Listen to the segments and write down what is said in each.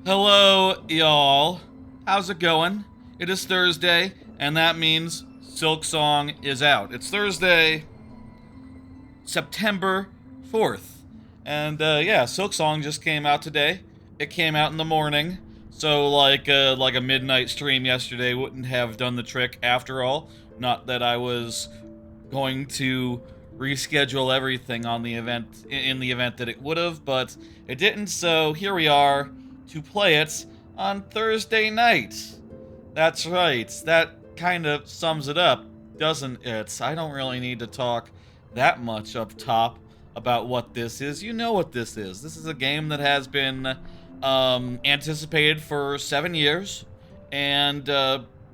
Hello, y'all. How's it going? It is Thursday, and that means Silksong is out. It's Thursday, September 4th. And yeah, Silksong just came out today. It came out in the morning. So like a midnight stream yesterday wouldn't have done the trick after all. Not that I was going to reschedule everything on the event in the event that it would have, but it didn't. So here we are to play it on Thursday night. That's right. That kind of sums it up, doesn't it? I don't really need to talk that much up top about what this is. You know what this is. This is a game that has been anticipated for 7 years, and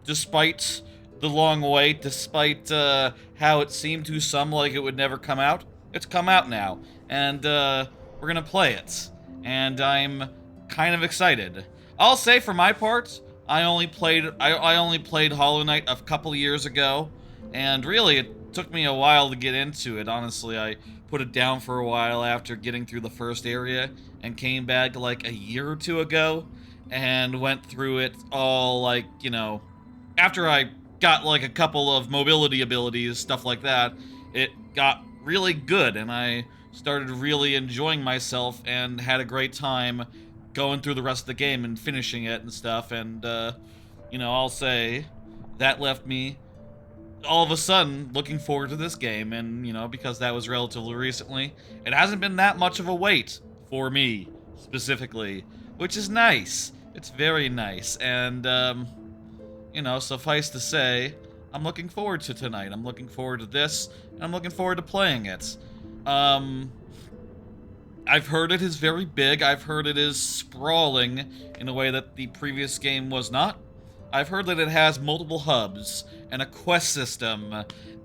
despite the long wait, despite how it seemed to some like it would never come out, it's come out now, and we're gonna play it, and I'm kind of excited. I'll say for my part, I only played Hollow Knight a couple years ago, and really it took me a while to get into it. Honestly, I put it down for a while after getting through the first area and came back like a year or two ago and went through it all after I got like a couple of mobility abilities, stuff like that. It got really good and I started really enjoying myself and had a great time going through the rest of the game and finishing it and stuff. And, I'll say that left me all of a sudden looking forward to this game. And, because that was relatively recently, it hasn't been that much of a wait for me specifically, which is nice. It's very nice. And, suffice to say, I'm looking forward to tonight. I'm looking forward to this, and I'm looking forward to playing it. Um, I've heard it is very big. I've heard it is sprawling in a way that the previous game was not. I've heard that it has multiple hubs and a quest system,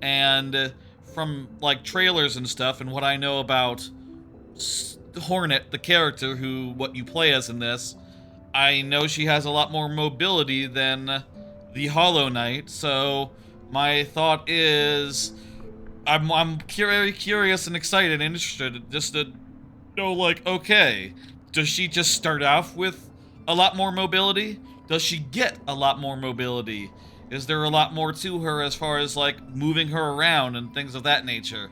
and from like trailers and stuff, and what I know about Hornet, the character what you play as in this, I know she has a lot more mobility than the Hollow Knight. So my thought is, I'm very curious and excited and interested just to know, like, okay, does she just start off with a lot more mobility? Does she get a lot more mobility? Is there a lot more to her as far as, like, moving her around and things of that nature?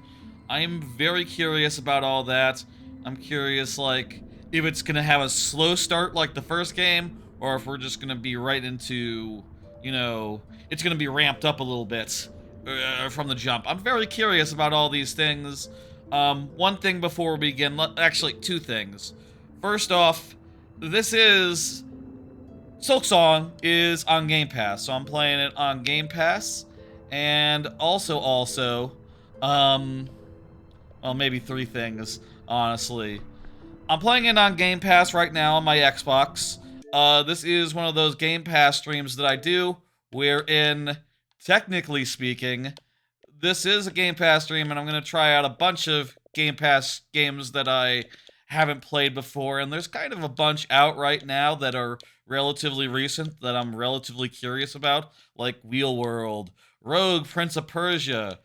I am very curious about all that. I'm curious, like, if it's gonna have a slow start like the first game, or if we're just gonna be right into, it's gonna be ramped up a little bit from the jump. I'm very curious about all these things. One thing before we begin, actually, two things. First off, this is Silksong is on Game Pass, so I'm playing it on Game Pass, and also, well, maybe three things, honestly. I'm playing it on Game Pass right now on my Xbox. This is one of those Game Pass streams that I do, wherein, technically speaking, this is a Game Pass stream, and I'm going to try out a bunch of Game Pass games that I haven't played before, and there's kind of a bunch out right now that are relatively recent that I'm relatively curious about, like Wheel World, Rogue, Prince of Persia.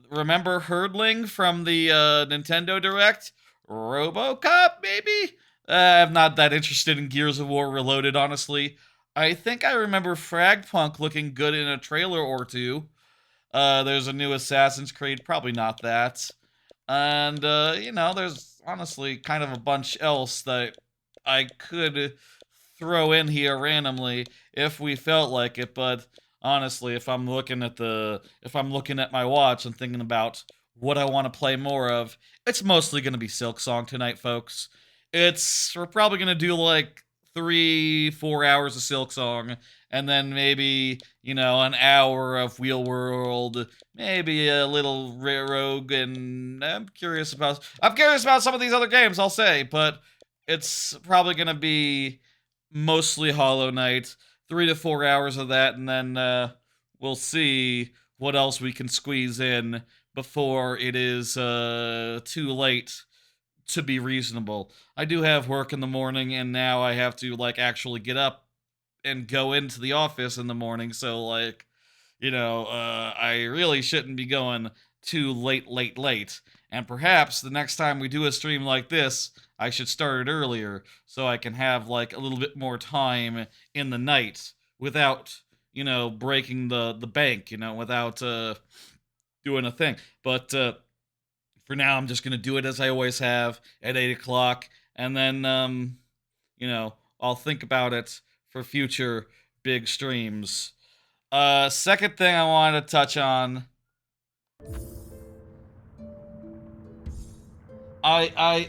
Remember Herdling from the Nintendo Direct? RoboCop, maybe? I'm not that interested in Gears of War Reloaded, honestly. I think I remember FragPunk looking good in a trailer or two. There's a new Assassin's Creed, probably not that. And, there's honestly kind of a bunch else that I could throw in here randomly if we felt like it, but honestly, if I'm looking at my watch and thinking about what I want to play more of, it's mostly going to be Silksong tonight, folks. We're probably going to do like 3, 4 hours of Silksong, and then maybe, an hour of Wheel World, maybe a little Rogue, and I'm curious about some of these other games, I'll say, but it's probably gonna be mostly Hollow Knight, 3 to 4 hours of that, and then we'll see what else we can squeeze in before it is too late to be reasonable. I do have work in the morning, and now I have to like actually get up and go into the office in the morning. So like, I really shouldn't be going too late. And perhaps the next time we do a stream like this, I should start it earlier so I can have like a little bit more time in the night without, breaking the bank, without doing a thing. But for now, I'm just gonna do it as I always have at 8 o'clock, and then I'll think about it for future big streams. Second thing I wanted to touch on. I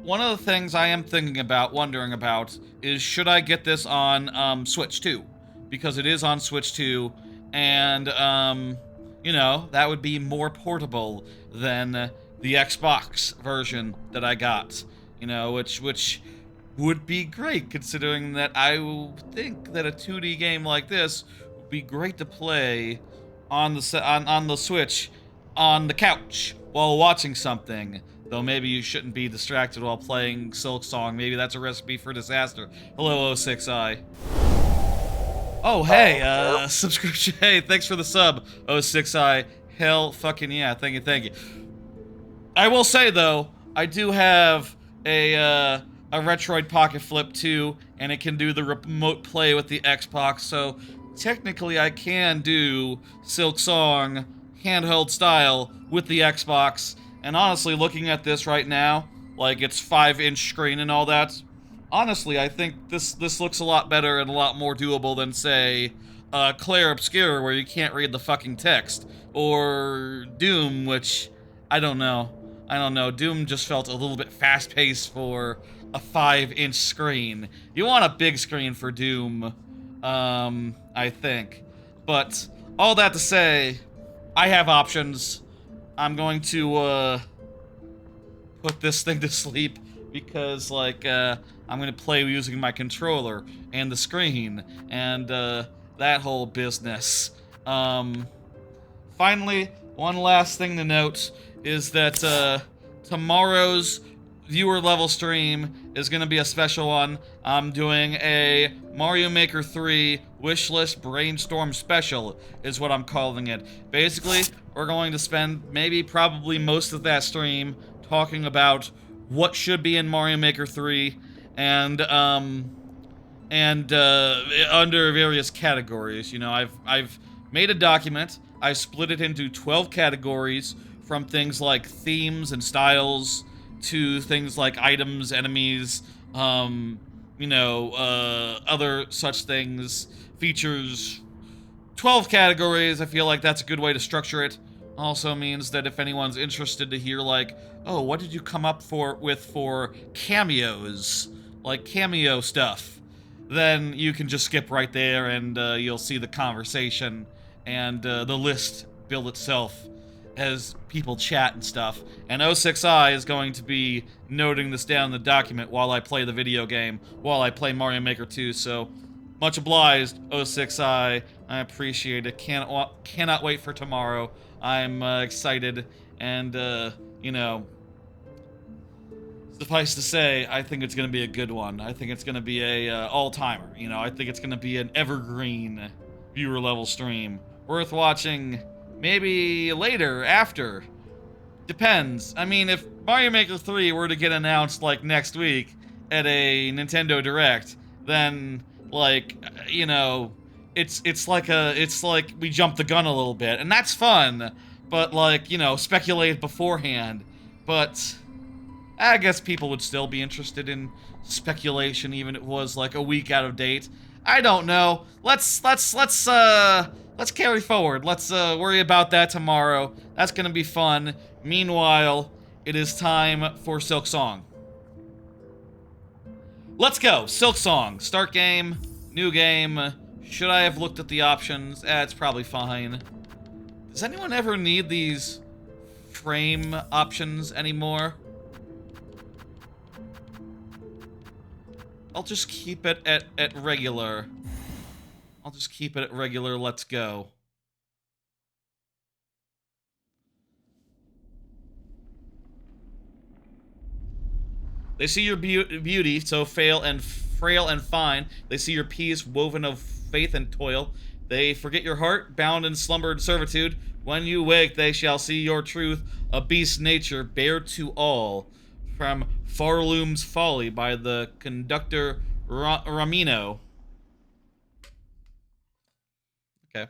One of the things I am thinking about, wondering about, is should I get this on Switch 2? Because it is on Switch 2, and that would be more portable than the Xbox version that I got. Which would be great, considering that I think that a 2D game like this would be great to play on the Switch on the couch while watching something. Though maybe you shouldn't be distracted while playing Silksong. Maybe that's a recipe for disaster. Hello, 06i. Oh, hey, subscription. Hey, thanks for the sub, 06i. Hell fucking yeah, thank you. I will say, though, I do have a Retroid Pocket Flip 2, and it can do the remote play with the Xbox, so technically I can do Silksong handheld style with the Xbox. And honestly, looking at this right now, like it's 5-inch screen and all that, honestly, I think this looks a lot better and a lot more doable than, say, Clair Obscur, where you can't read the fucking text, or Doom, which I don't know. Doom just felt a little bit fast-paced for a 5-inch screen. You want a big screen for Doom, I think. But all that to say, I have options. I'm going to put this thing to sleep because, like, I'm going to play using my controller and the screen and that whole business. Finally, one last thing to note is that tomorrow's viewer level stream is going to be a special one. I'm doing a Mario Maker 3 wishlist brainstorm special is what I'm calling it. Basically, we're going to spend probably most of that stream talking about what should be in Mario Maker 3 and under various categories. I've made a document. I split it into 12 categories, from things like themes and styles to things like items, enemies, other such things, features. 12 categories. I feel like that's a good way to structure it. Also means that if anyone's interested to hear, like, oh, what did you come up with for cameos, like cameo stuff, then you can just skip right there and you'll see the conversation and the list build itself as people chat and stuff. And 06i is going to be noting this down in the document while I play the video game, while I play Mario Maker 2, so much obliged, 06i. I appreciate it. Cannot wait for tomorrow. I'm excited, and, suffice to say, I think it's going to be a good one. I think it's going to be a all-timer, I think it's going to be an evergreen viewer-level stream. Worth watching maybe later, after. Depends. I mean, if Mario Maker 3 were to get announced, like, next week at a Nintendo Direct, then, like, it's like we jumped the gun a little bit, and that's fun, but, like, speculate beforehand. But I guess people would still be interested in speculation, even if it was, like, a week out of date. I don't know. Let's carry forward. Let's worry about that tomorrow. That's gonna be fun. Meanwhile, it is time for Silksong. Let's go. Silksong. Start game. New game. Should I have looked at the options? It's probably fine. Does anyone ever need these frame options anymore? I'll just keep it at regular. I'll just keep it at regular. Let's go. They see your beauty, so frail and fine. They see your peace, woven of faith and toil. They forget your heart, bound in slumber and servitude. When you wake, they shall see your truth, a beast nature, bare to all. From Pharloom's Folly by the conductor Ramino. Okay.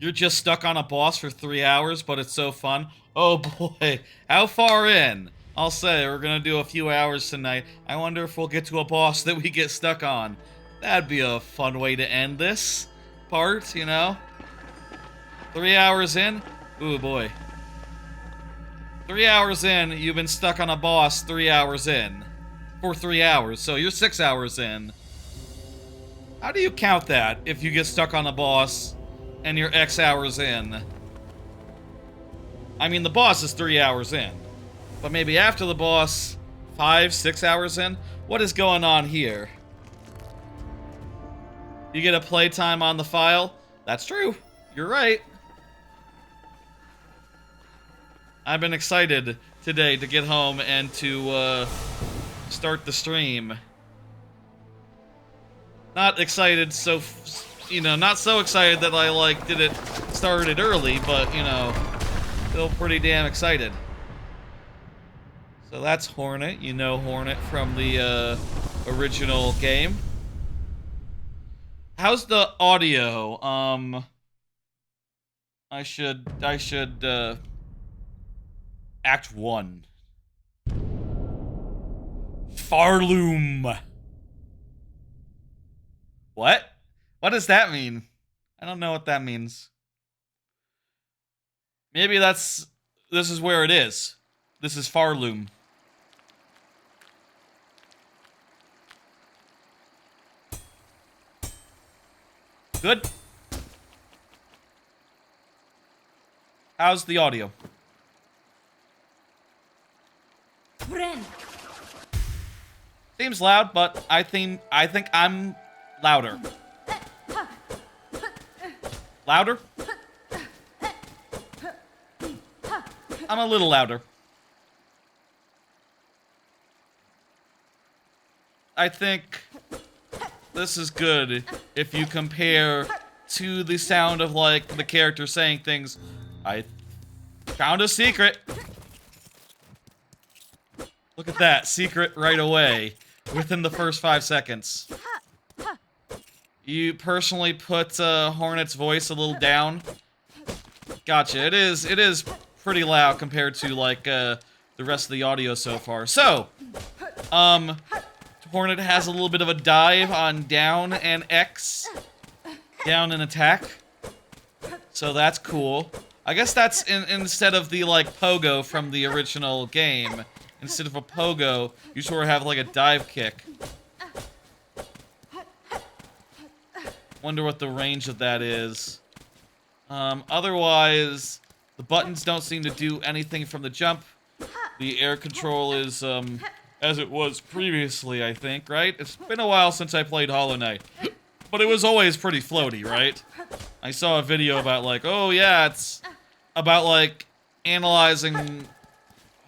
You're just stuck on a boss for 3 hours, but it's so fun. Oh boy, how far in? I'll say, we're gonna do a few hours tonight. I wonder if we'll get to a boss that we get stuck on. That'd be a fun way to end this part, you know? 3 hours in? Ooh boy. 3 hours in, you've been stuck on a boss 3 hours in. For 3 hours, so you're 6 hours in. How do you count that if you get stuck on a boss and you're X hours in? I mean, the boss is 3 hours in. But maybe after the boss, 5, 6 hours in? What is going on here? You get a playtime on the file? That's true. You're right. I've been excited today to get home and to start the stream. Not excited so, you know, not so excited that I, like, started early, but, you know, still pretty damn excited. So that's Hornet. You know Hornet from the original game. How's the audio? I should Act 1. Pharloom. What? What does that mean? I don't know what that means. Maybe this is where it is. This is Pharloom. Good. How's the audio? Seems loud, but I think I'm louder. Louder? I'm a little louder. I think this is good if you compare to the sound of, like, the character saying things. I found a secret. Look at that, secret right away, within the first 5 seconds. You personally put Hornet's voice a little down. Gotcha. It is pretty loud compared to, like, the rest of the audio so far. So, Hornet has a little bit of a dive on down and X. Down and attack. So that's cool. I guess that's instead of the, like, pogo from the original game. Instead of a pogo, you sort of have, like, a dive kick. Wonder what the range of that is. Otherwise, the buttons don't seem to do anything from the jump. The air control is, as it was previously, I think, right? It's been a while since I played Hollow Knight. But it was always pretty floaty, right? I saw a video about, like, oh yeah, it's about, like, analyzing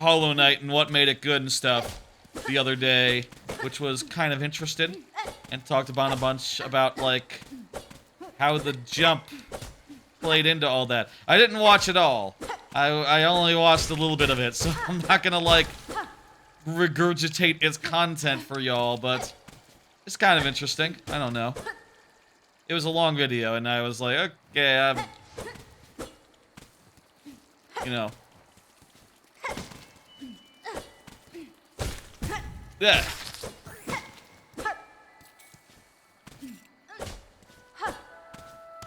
Hollow Knight and what made it good and stuff the other day, which was kind of interesting, and talked about a bunch about, like, how the jump played into all that. I didn't watch it all. I only watched a little bit of it, so I'm not gonna, like, regurgitate its content for y'all, but it's kind of interesting. I don't know. It was a long video, and I was like, okay, you know. Yeah.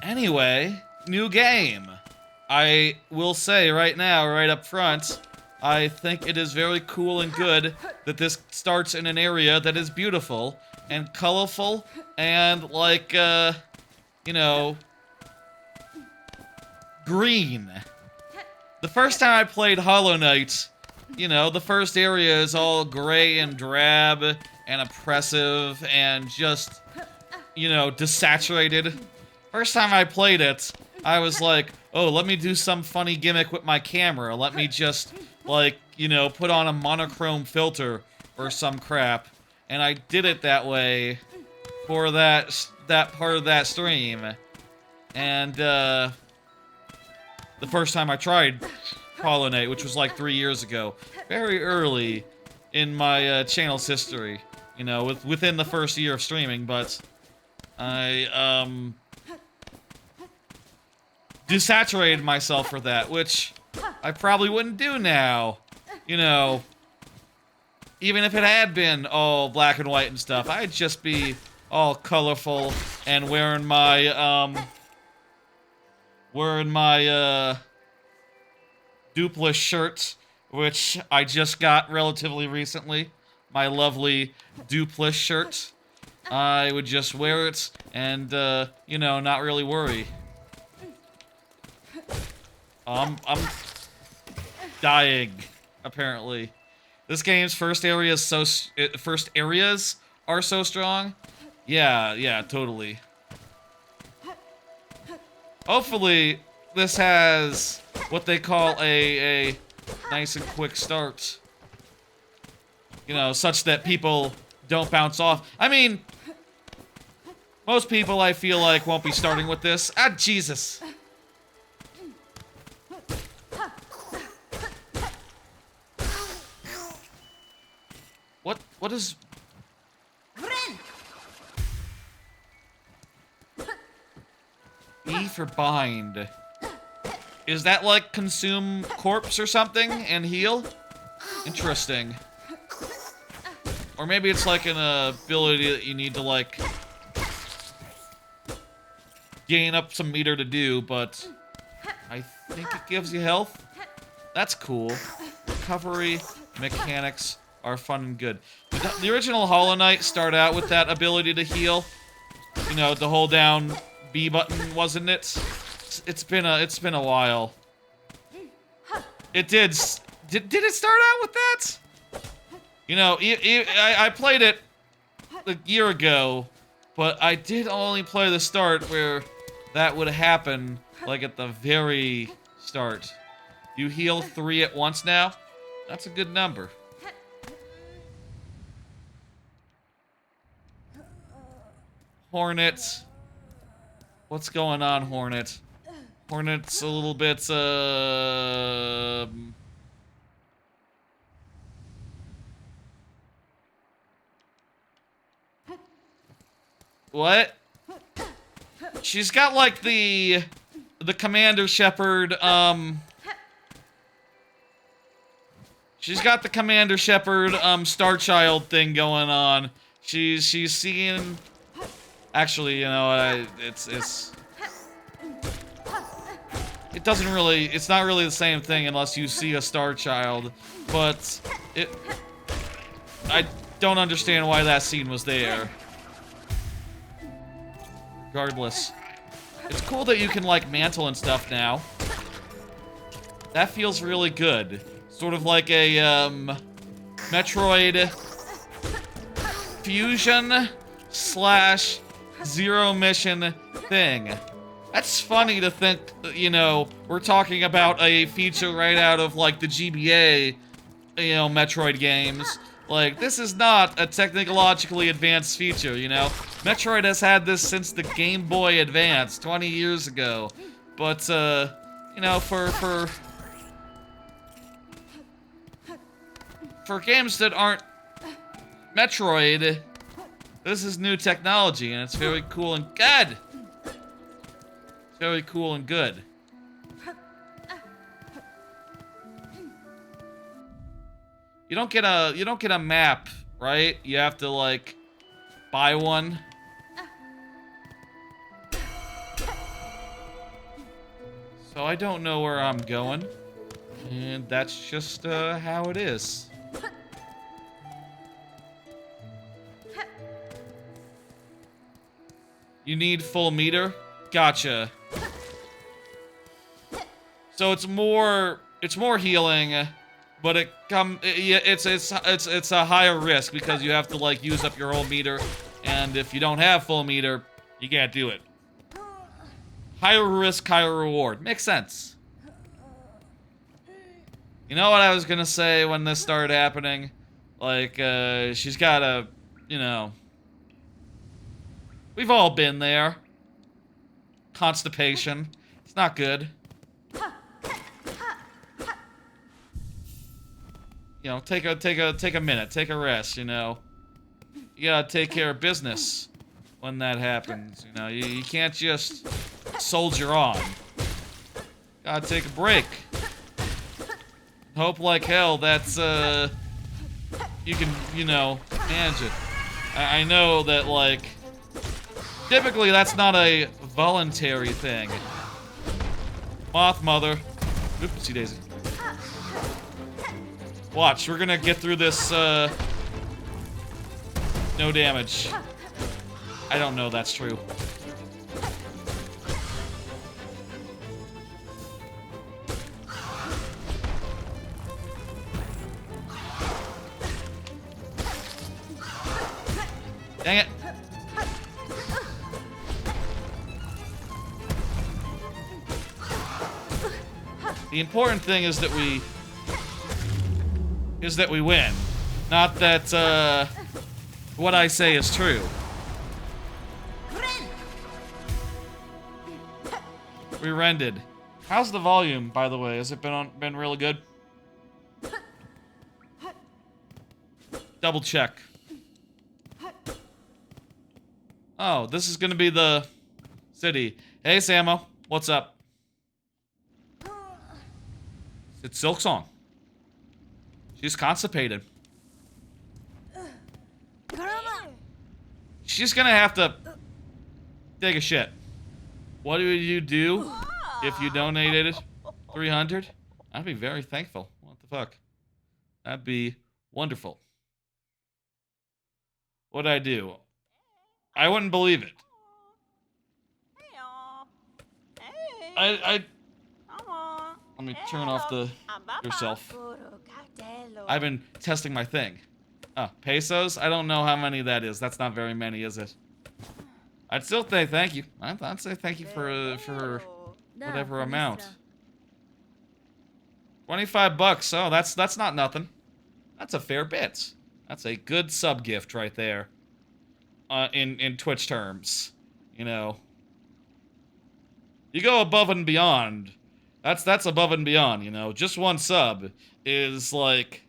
Anyway, new game. I will say right now, right up front, I think it is very cool and good that this starts in an area that is beautiful and colorful and, like, you know, green. The first time I played Hollow Knight, you know, the first area is all gray and drab and oppressive and just, you know, desaturated. First time I played it, I was like, oh, let me do some funny gimmick with my camera. Let me just, like, you know, put on a monochrome filter or some crap. And I did it that way for that part of that stream. And, the first time I tried Pollinate, which was like 3 years ago. Very early in my channel's history. You know, within the first year of streaming, but I, desaturated myself for that, which I probably wouldn't do now. You know, even if it had been all black and white and stuff, I'd just be all colorful and wearing my Dupless shirt, which I just got relatively recently. My lovely Dupless shirt. I would just wear it and, you know, not really worry. I'm dying, apparently. This game's first areas are so strong. Yeah, totally. Hopefully, this has what they call a nice and quick start. You know, such that people don't bounce off. I mean, most people, I feel like, won't be starting with this. Ah, Jesus. What is... E for bind. Is that like consume corpse or something and heal? Interesting. Or maybe it's like an ability that you need to like gain up some meter to do, but I think it gives you health. That's cool. Recovery mechanics are fun and good. The original Hollow Knight started out with that ability to heal. You know, to hold down B button, wasn't it? It's been a while. It did it start out with that? You know, I played it a year ago, but I did only play the start where that would happen, like at the very start. You heal 3 at once now? That's a good number. Hornet. What's going on, Hornet? Hornet's a little bit, What? She's got, like, the Commander Shepard, She's got the Commander Shepard, Star Child thing going on. She's seeing... Actually, you know, it doesn't really, it's not really the same thing unless you see a Star Child, but I don't understand why that scene was there. Regardless. It's cool that you can, like, mantle and stuff now. That feels really good. Sort of like a, Metroid Fusion / Zero mission thing. That's funny to think, you know, we're talking about a feature right out of, like, the GBA, you know, Metroid games. Like, this is not a technologically advanced feature, you know? Metroid has had this since the Game Boy Advance, 20 years ago. But, you know, for games that aren't Metroid, this is new technology, and it's very cool and good. It's very cool and good. You don't get a map, right? You have to, like, buy one. So I don't know where I'm going, and that's just how it is. You need full meter? Gotcha. So it's more healing, but it's a higher risk because you have to, like, use up your whole meter, and if you don't have full meter, you can't do it. Higher risk, higher reward. Makes sense. You know what I was gonna say when this started happening? Like, she's got a, you know... We've all been there. Constipation. It's not good. you know, take a minute, take a rest, you know. You gotta take care of business when that happens, you know. You can't just soldier on. Gotta take a break. Hope like hell that's, you can, you know, manage it. I know that, like, typically that's not a voluntary thing. Moth mother. Oopsie daisy. Watch, we're gonna get through this, no damage. I don't know that's true. Dang it. The important thing is that we win. Not that, what I say is true. We rented. How's the volume, by the way? Has it been really good? Double check. Oh, this is gonna be the city. Hey, Samo. What's up? It's Silksong. She's constipated. She's gonna have to take a shit. What would you do if you donated 300? I'd be very thankful. What the fuck? That'd be wonderful. What'd I do? I wouldn't believe it. Let me turn off the yourself. I've been testing my thing. Oh, pesos? I don't know how many that is. That's not very many, is it? I'd still say thank you. I'd say thank you for whatever amount. 25 bucks. Oh, that's not nothing. That's a fair bit. That's a good sub gift right there. In Twitch terms, you know. You go above and beyond. That's above and beyond, you know. Just one sub is like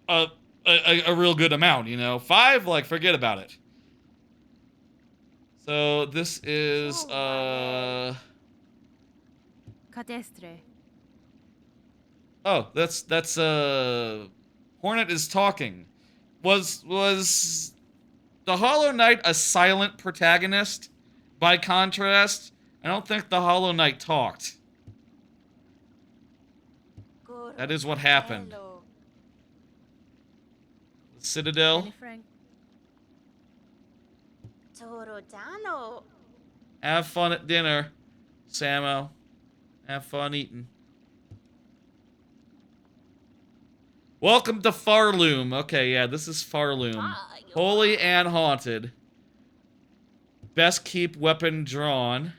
a real good amount, you know. 5, like, forget about it. So this is oh, that's Hornet is talking. Was the Hollow Knight a silent protagonist? By contrast, I don't think the Hollow Knight talked. That is what happened. The Citadel. Have fun at dinner, Samo. Have fun eating. Welcome to Pharloom. Okay, yeah, this is Pharloom. Holy and haunted. Best keep weapon drawn.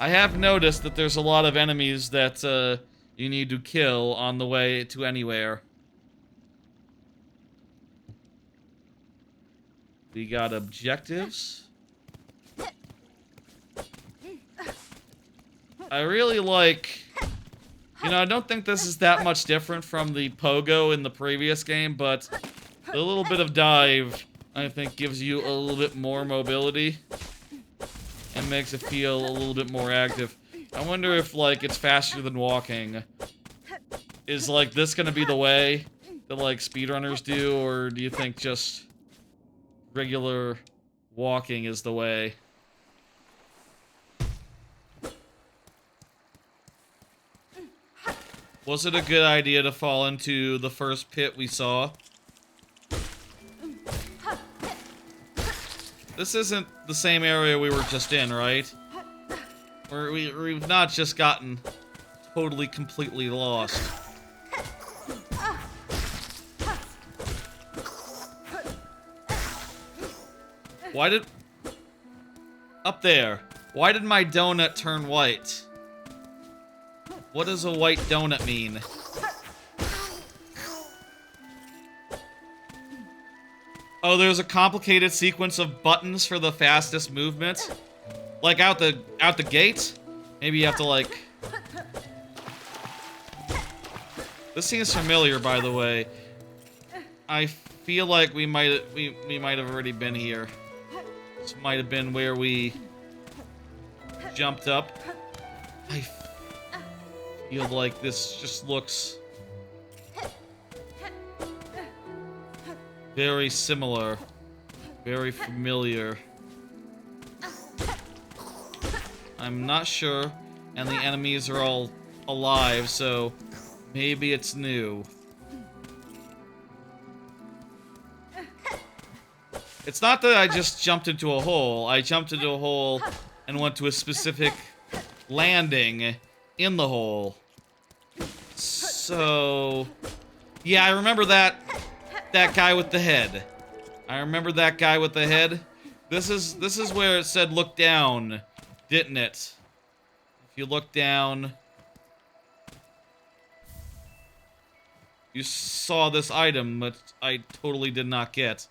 I have noticed that there's a lot of enemies that you need to kill on the way to anywhere. We got objectives. I really like... You know, I don't think this is that much different from the pogo in the previous game, but a little bit of dive, I think, gives you a little bit more mobility and makes it feel a little bit more active. I wonder if, like, it's faster than walking. Is, like, this gonna be the way that, like, speedrunners do, or do you think just regular walking is the way? Was it a good idea to fall into the first pit we saw? This isn't the same area we were just in, right? We've not just gotten totally, completely lost. Why did... Up there. Why did my donut turn white? What does a white donut mean? Oh, there's a complicated sequence of buttons for the fastest movement? Like out the gate? Maybe you have to, like... This seems familiar, by the way. I feel like we might have already been here. This might have been where we jumped up. I feel like this just looks very similar, very familiar. I'm not sure, and the enemies are all alive, so maybe it's new. It's not that I just jumped into a hole. I jumped into a hole and went to a specific landing in the hole. So, yeah, I remember that guy with the head. I remember that guy with the head. This is where it said look down, didn't it? If you look down, you saw this item that I totally did not get.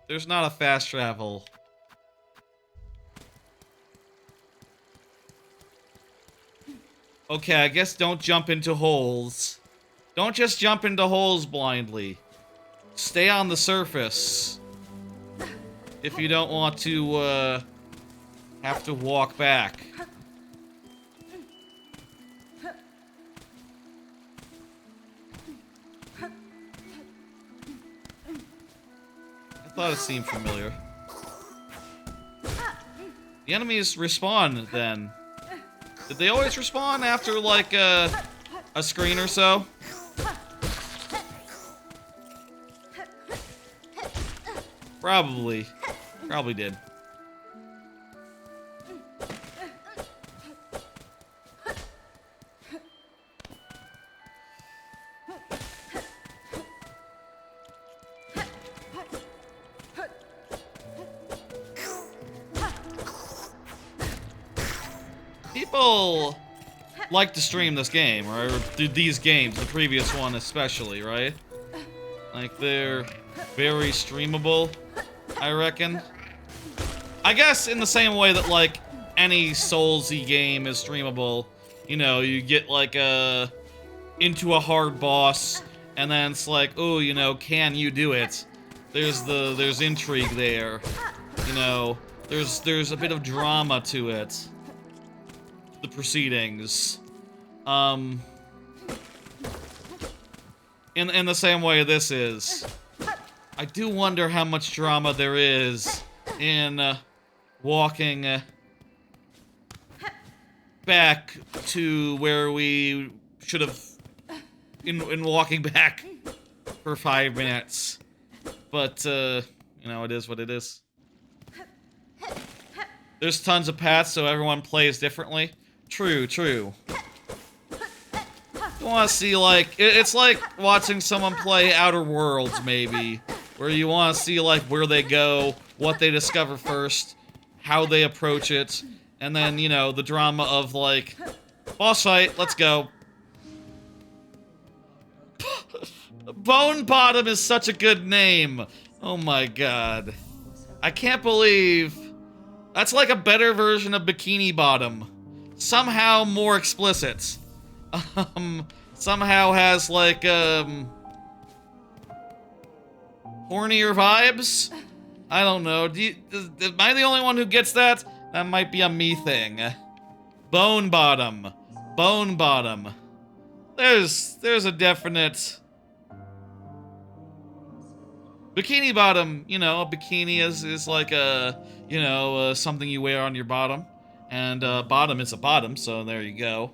There's not a fast travel. Okay, I guess don't jump into holes. Don't just jump into holes blindly. Stay on the surface. If you don't want to, have to walk back. I thought it seemed familiar. The enemies respawn then. Did they always respawn after like a screen or so? Probably. Probably did. People like to stream this game, or these games, the previous one especially, right? Like, they're very streamable, I reckon. I guess in the same way that, like, any Soulsy game is streamable. You know, you get, like, into a hard boss, and then it's like, oh, you know, can you do it? There's intrigue there. You know, there's a bit of drama to it. The proceedings. In the same way this is. I do wonder how much drama there is in walking back to where we should have in walking back for 5 minutes. But you know, it is what it is. There's tons of paths, so everyone plays differently. True, true. You want to see, like, it's like watching someone play Outer Worlds, maybe, where you want to see, like, where they go, what they discover first, how they approach it, and then, you know, the drama of, like, boss fight, let's go. Bone Bottom is such a good name. Oh my god. I can't believe... That's like a better version of Bikini Bottom. Somehow more explicit. Somehow has, like, hornier vibes? I don't know. Am I the only one who gets that? That might be a me thing. Bone Bottom. Bone Bottom. There's a definite... Bikini Bottom, you know, a bikini is like a, you know, something you wear on your bottom. And bottom is a bottom, so there you go.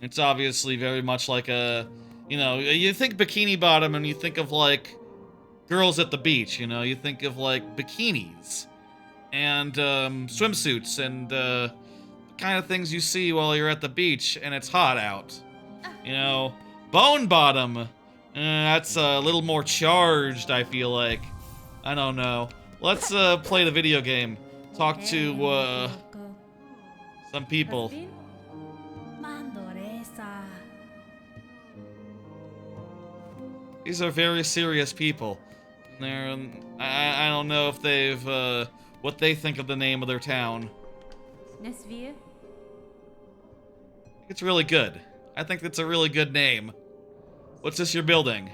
It's obviously very much like a, you know, you think Bikini Bottom and you think of, like, girls at the beach, you know? You think of, like, bikinis. And swimsuits and the kind of things you see while you're at the beach and it's hot out. You know, Bone Bottom. That's a little more charged, I feel like. I don't know. Let's play the video game. Talk to some people. These are very serious people. They're I don't know if they've what they think of the name of their town. It's really good. I think that's a really good name. What's this you're building?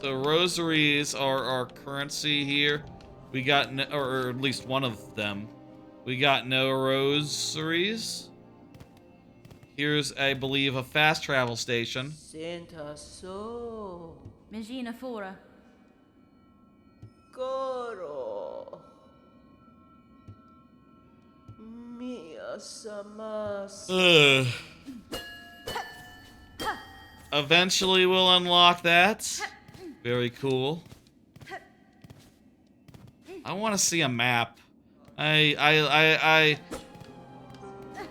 So rosaries are our currency here. We got, no, or at least one of them. We got no rosaries. Here's, I believe, a fast travel station. Mangina fora. Goro. Mia samas. Eventually we'll unlock that. Very cool. I want to see a map.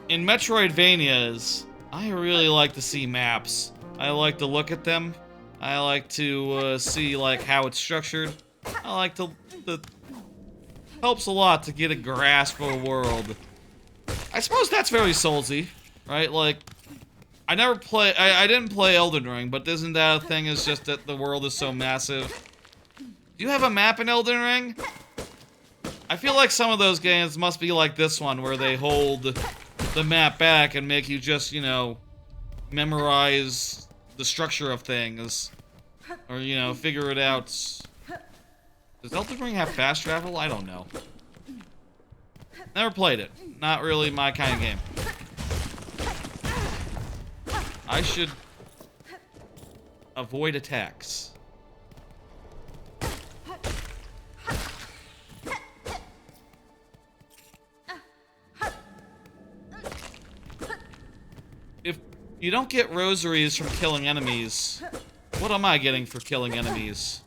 In Metroidvanias, I really like to see maps. I like to look at them. I like to see like how it's structured. I like to. Helps a lot to get a grasp of a world. I suppose that's very Soulsy, right? Like, I didn't play Elden Ring, but isn't that a thing? Is just that the world is so massive. Do you have a map in Elden Ring? I feel like some of those games must be like this one, where they hold the map back and make you just, you know, memorize the structure of things. Or, you know, figure it out. Does Elden Ring have fast travel? I don't know. Never played it. Not really my kind of game. I should avoid attacks. If you don't get rosaries from killing enemies, what am I getting for killing enemies?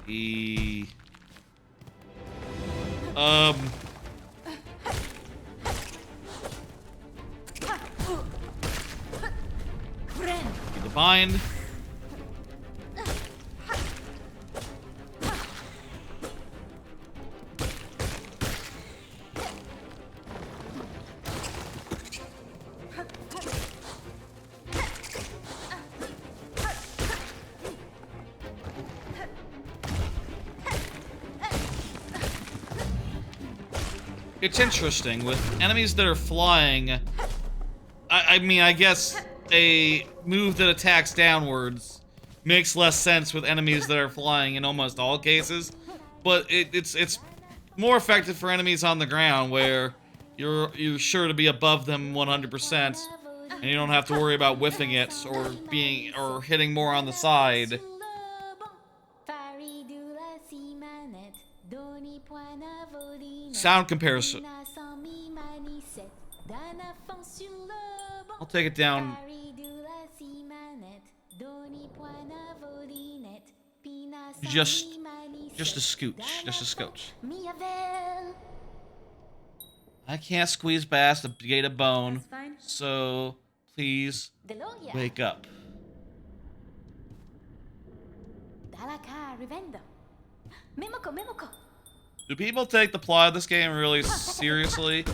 The bind. It's interesting, with enemies that are flying, I mean, I guess a move that attacks downwards makes less sense with enemies that are flying in almost all cases, but it's more effective for enemies on the ground where you're sure to be above them 100%, and you don't have to worry about whiffing it or hitting more on the side. Sound comparison. I'll take it down just a scooch, just a scotch. I can't squeeze past the gate of bone, so please wake up. Do people take the plot of this game really seriously?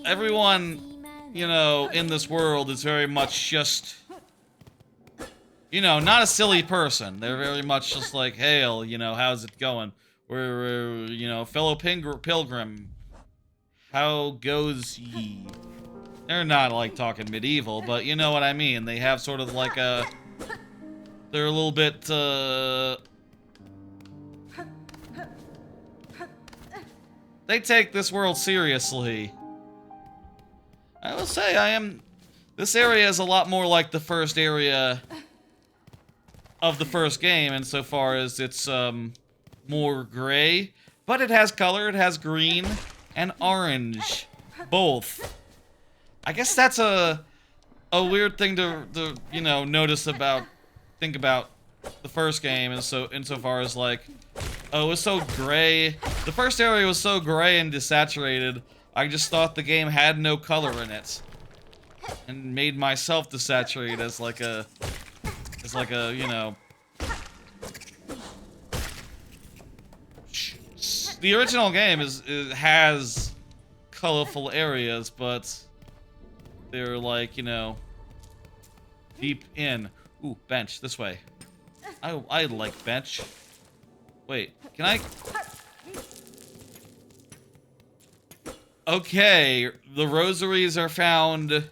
Everyone, you know, in this world is very much just, you know, not a silly person. They're very much just like, hail, you know, how's it going? We're you know, fellow pilgrim. How goes ye? They're not, like, talking medieval, but you know what I mean. They have sort of like a... They're a little bit, They take this world seriously. I will say, this area is a lot more like the first area of the first game, insofar as it's, more gray. But it has color, it has green and orange. Both. I guess that's a weird thing to you know, think about the first game, insofar as, like, oh, it was so gray. The first area was so gray and desaturated, I just thought the game had no color in it. And made myself desaturate as like a, you know... The original game has colorful areas, but they're like, you know, deep in. Ooh, bench, this way. I like bench. Wait, can I? Okay, the rosaries are found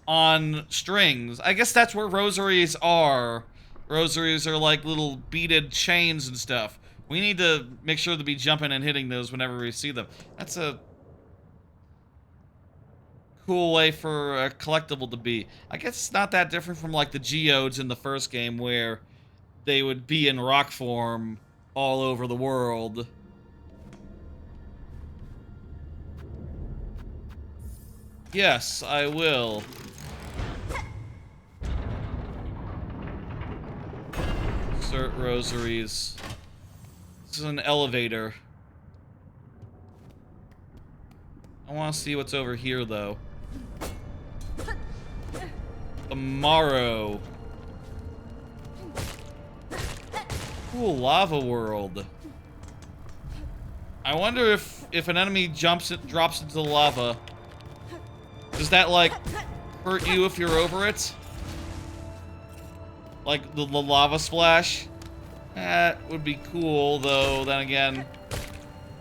on strings. I guess that's where rosaries are. Rosaries are like little beaded chains and stuff. We need to make sure to be jumping and hitting those whenever we see them. That's a cool way for a collectible to be. I guess it's not that different from like the geodes in the first game where they would be in rock form all over the world. Yes, I will. Insert rosaries. This is an elevator. I want to see what's over here, though. Tomorrow. Cool lava world. I wonder if an enemy drops into the lava, does that like hurt you if you're over it? Like the lava splash? That would be cool, though. Then again,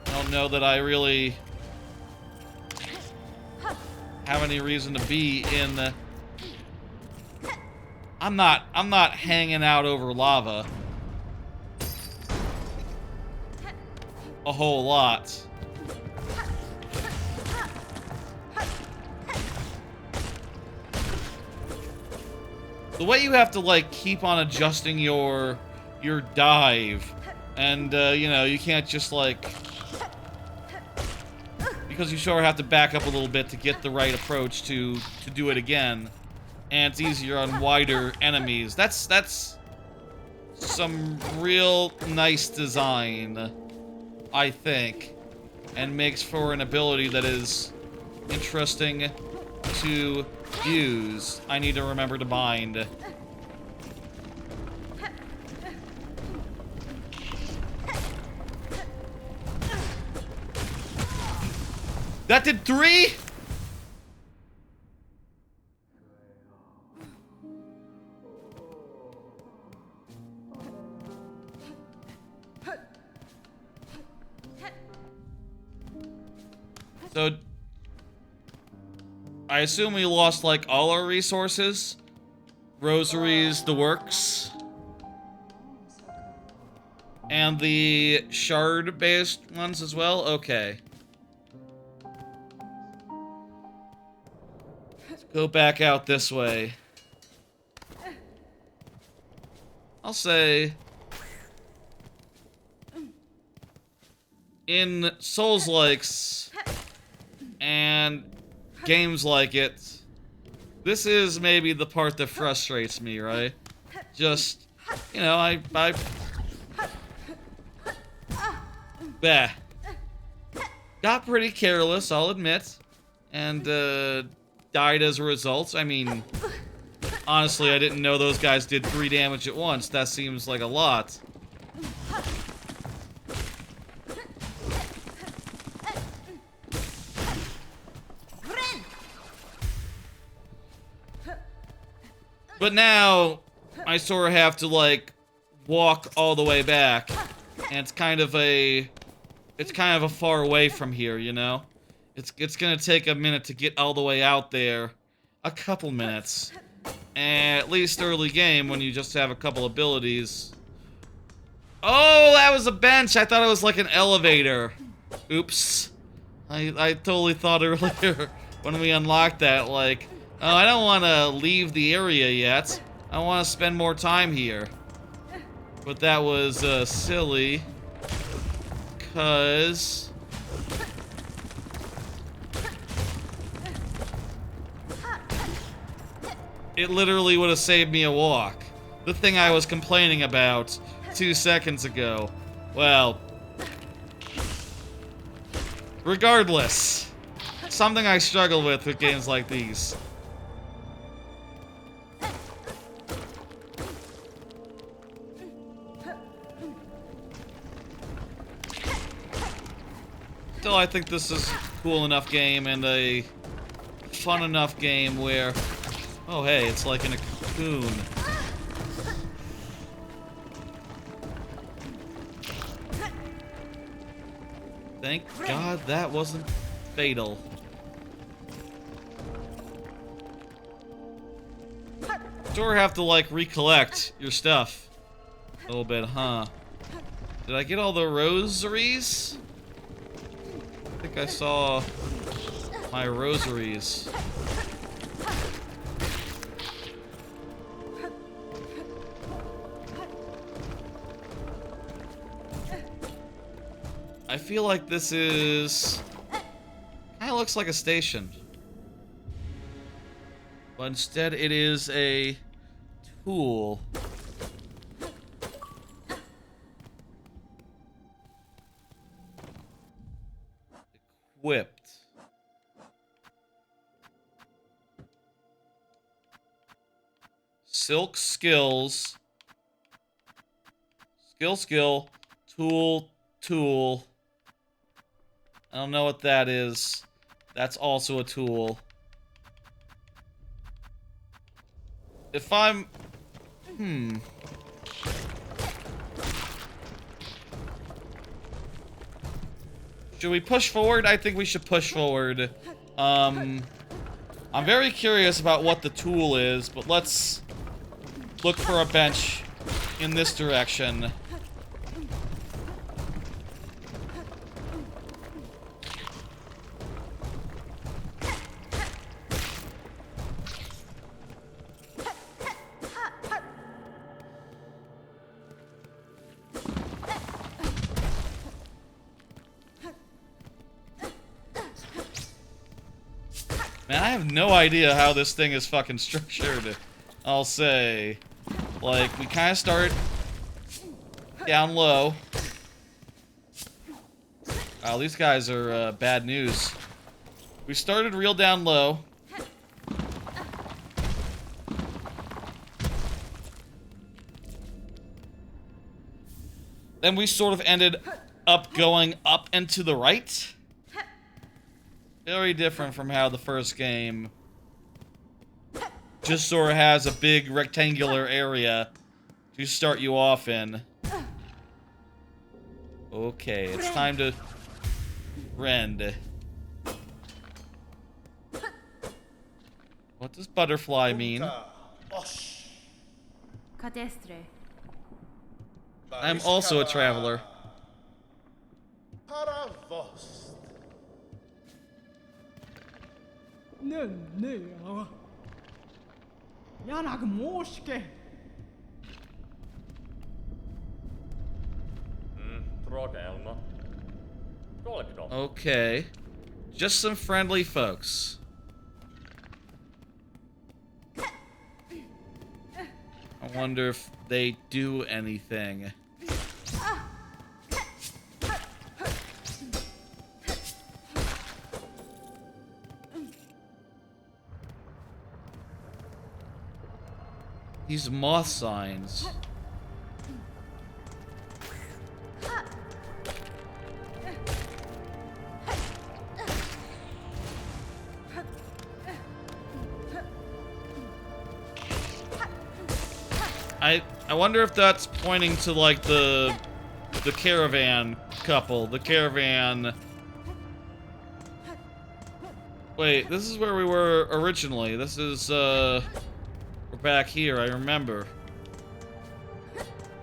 I don't know that I really have any reason to be in the... I'm not hanging out over lava a whole lot. The way you have to like keep on adjusting your dive, and you know, you can't just like, because you sure have to back up a little bit to get the right approach to do it again, and it's easier on wider enemies. That's some real nice design, I think, and makes for an ability that is interesting to use. I need to remember to bind. That did 3? So I assume we lost like all our resources. Rosaries, the works. And the shard-based ones as well? Okay. Let's go back out this way. I'll say... in Souls-likes and games like it, this is maybe the part that frustrates me, right? Just, you know, I bah. Got pretty careless, I'll admit, and died as a result. I mean, honestly, I didn't know those guys did 3 damage at once. That seems like a lot. But now, I sort of have to, like, walk all the way back. And it's kind of a far away from here, you know? It's gonna take a minute to get all the way out there. A couple minutes. And at least early game, when you just have a couple abilities. Oh, that was a bench! I thought it was like an elevator. Oops. I totally thought earlier when we unlocked that, like... oh, I don't want to leave the area yet. I want to spend more time here. But that was silly. 'Cause... it literally would have saved me a walk. The thing I was complaining about 2 seconds ago. Well... regardless. Something I struggle with games like these. Still, I think this is a cool enough game and a fun enough game where... Oh, hey, it's like in a cocoon. Thank God that wasn't fatal. Sure have to, like, recollect your stuff a little bit, huh? Did I get all the rosaries? I think I saw my rosaries. I feel like this is... Kinda looks like a station. But instead it is a tool. Equipped. Silk skills. Skill. Tool. I don't know what that is. That's also a tool. If I'm... Should we push forward? I think we should push forward. I'm very curious about what the tool is, but let's look for a bench in this direction. Man, I have no idea how this thing is fucking structured. I'll say. Like, we kind of start down low. Oh, these guys are bad news. We started real down low. Then we sort of ended up going up and to the right. Very different from how the first game just sort of has a big rectangular area to start you off in. Okay, it's time to rend. What does butterfly mean? I'm also a traveler. Okay. Just some friendly folks. I wonder if they do anything. These moth signs. I wonder if that's pointing to like the caravan couple, the caravan. Wait, this is where we were originally. This is we're back here, I remember.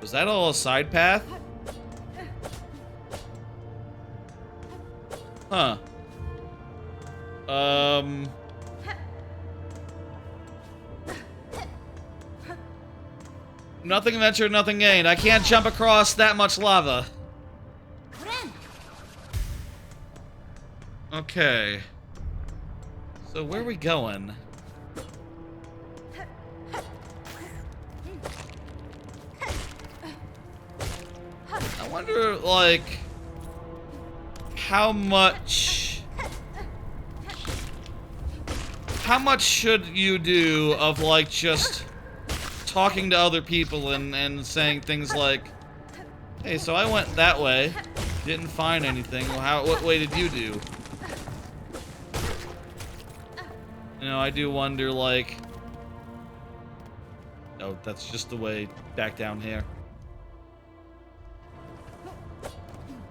Was that all a side path? Huh. Nothing ventured, nothing gained. I can't jump across that much lava. Okay. So where are we going? I wonder, like, how much should you do of, like, just talking to other people and saying things like, hey, so I went that way. Didn't find anything. Well, what way did you do? You know, I do wonder, like... Oh, that's just the way back down here.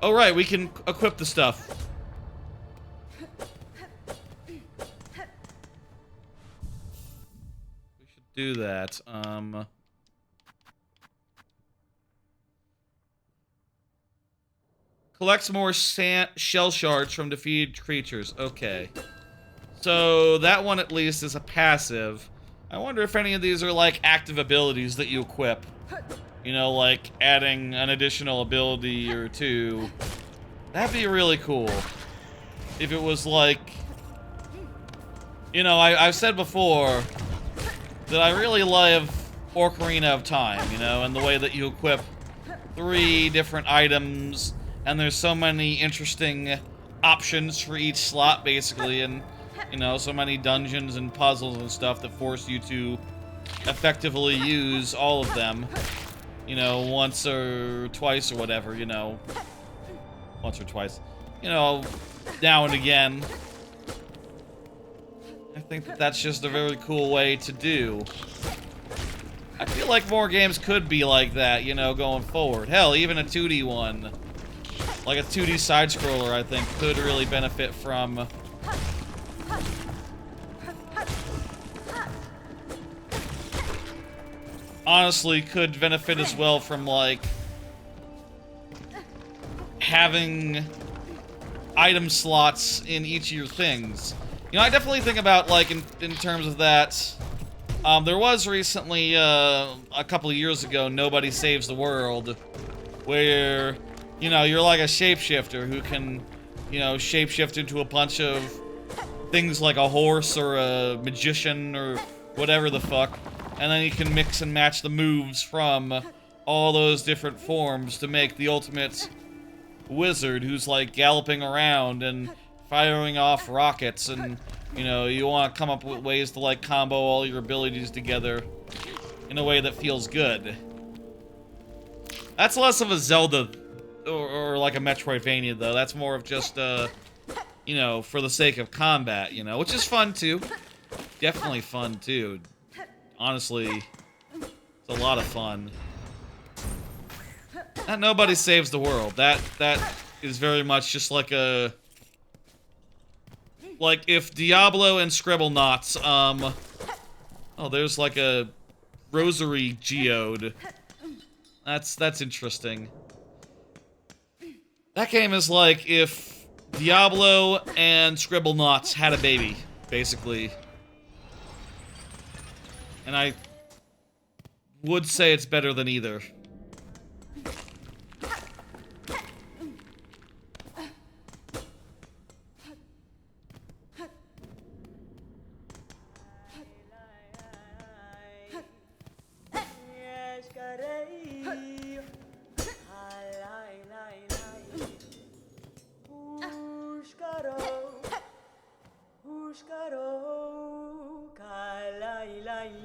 Oh, right, we can equip the stuff. We should do that. Collects more shell shards from defeated creatures. Okay. So, that one at least is a passive. I wonder if any of these are, like, active abilities that you equip. You know, like, adding an additional ability or two. That'd be really cool. If it was, like... You know, I've said before that I really love Ocarina of Time, you know, and the way that you equip 3 different items, and there's so many interesting options for each slot, basically, and, you know, so many dungeons and puzzles and stuff that force you to effectively use all of them. You know, once or twice or whatever, you know. Once or twice. You know, now and again. I think that that's just a very cool way to do. I feel like more games could be like that, you know, going forward. Hell, even a 2D one. Like a 2D side-scroller, I think, could really benefit from... Honestly, could benefit as well from, like, having item slots in each of your things. You know, I definitely think about, like, in terms of that. There was recently, a couple of years ago, Nobody Saves the World, where, you know, you're like a shapeshifter who can, you know, shapeshift into a bunch of things like a horse or a magician or whatever the fuck. And then you can mix and match the moves from all those different forms to make the ultimate wizard who's, like, galloping around and firing off rockets. And, you know, you want to come up with ways to, like, combo all your abilities together in a way that feels good. That's less of a Zelda or like a Metroidvania, though. That's more of just, you know, for the sake of combat, you know, which is fun, too. Definitely fun, too. Honestly, it's a lot of fun. That Nobody Saves the World. That is very much just like a... Like, if Diablo and Scribblenauts, oh, there's like a rosary geode. That's interesting. That game is like if Diablo and Scribblenauts had a baby, basically. And I would say it's better than either.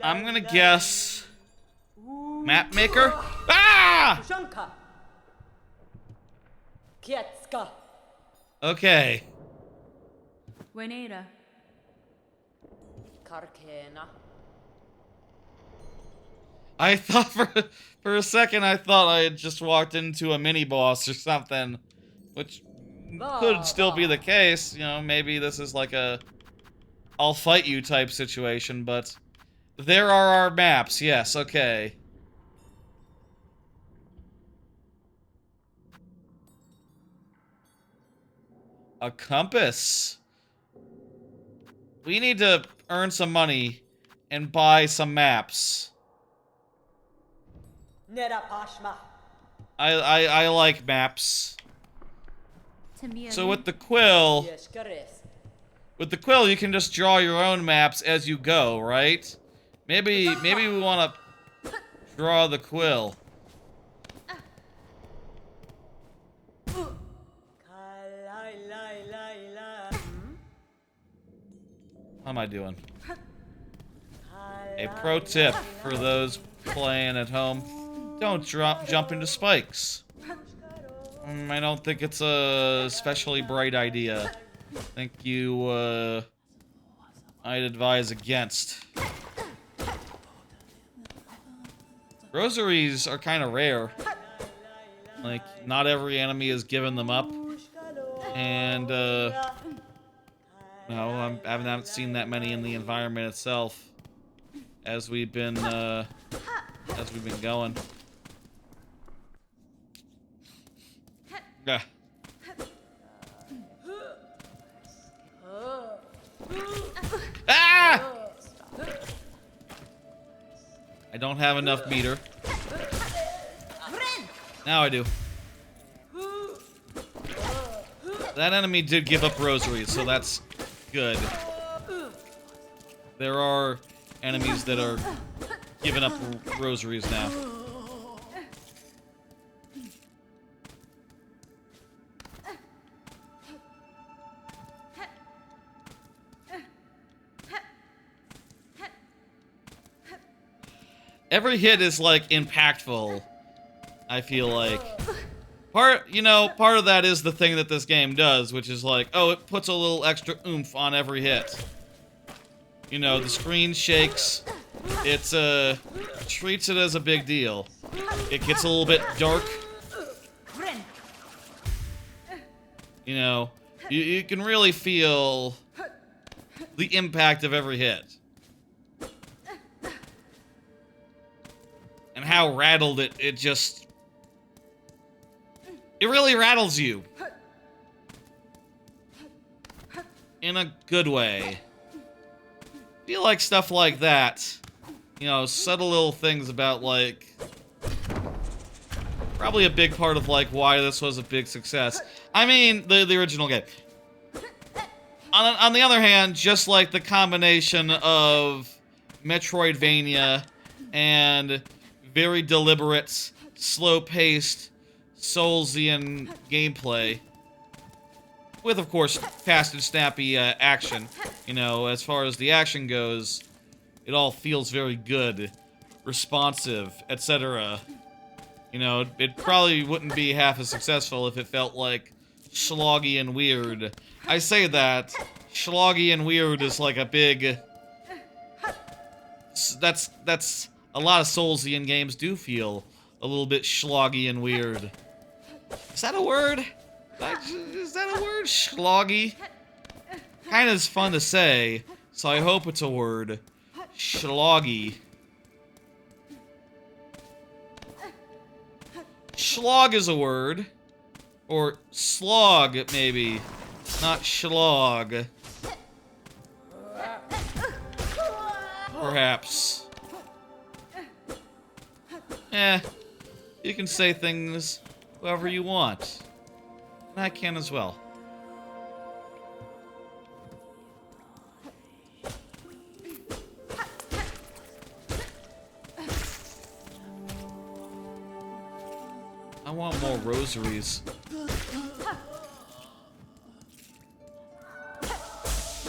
I'm gonna guess... Map maker? Ah! Okay. Wenera. I thought for a second I thought I had just walked into a mini boss or something, which could still be the case. You know, maybe this is like a I'll fight you type situation, but there are our maps. Yes, okay. A compass. We need to earn some money and buy some maps. I like maps. So with the quill, you can just draw your own maps as you go, right? Maybe we want to draw the quill. How am I doing? A pro tip for those playing at home: don't jump into spikes. I don't think it's a especially bright idea. I think I'd advise against. Rosaries are kind of rare. Like, not every enemy is giving them up. And, no, I haven't seen that many in the environment itself as we've been going. Yeah. Ah! I don't have enough meter. Now I do. That enemy did give up rosaries, so that's good. There are enemies that are giving up rosaries now. Every hit is, like, impactful, I feel like. Part of that is the thing that this game does, which is like, oh, it puts a little extra oomph on every hit. You know, the screen shakes. It's, treats it as a big deal. It gets a little bit dark. You know, you can really feel the impact of every hit. And how rattled it really rattles you. In a good way. I feel like stuff like that, you know, subtle little things about, like, probably a big part of, like, why this was a big success. I mean, the original game. On the other hand, just like the combination of Metroidvania and very deliberate, slow-paced, Soulsian gameplay, with, of course, fast and snappy action. You know, as far as the action goes, it all feels very good, responsive, etc. You know, it probably wouldn't be half as successful if it felt, like, sloggy and weird. I say that, sloggy and weird is like a big... That's a lot of Soulsian games do feel a little bit sloggy and weird. Is that a word? Is that a word? Sloggy? Kinda is fun to say, so I hope it's a word. Sloggy. Slog is a word. Or slog, maybe. Not slog. Perhaps. You can say things however you want. And I can as well. I want more rosaries.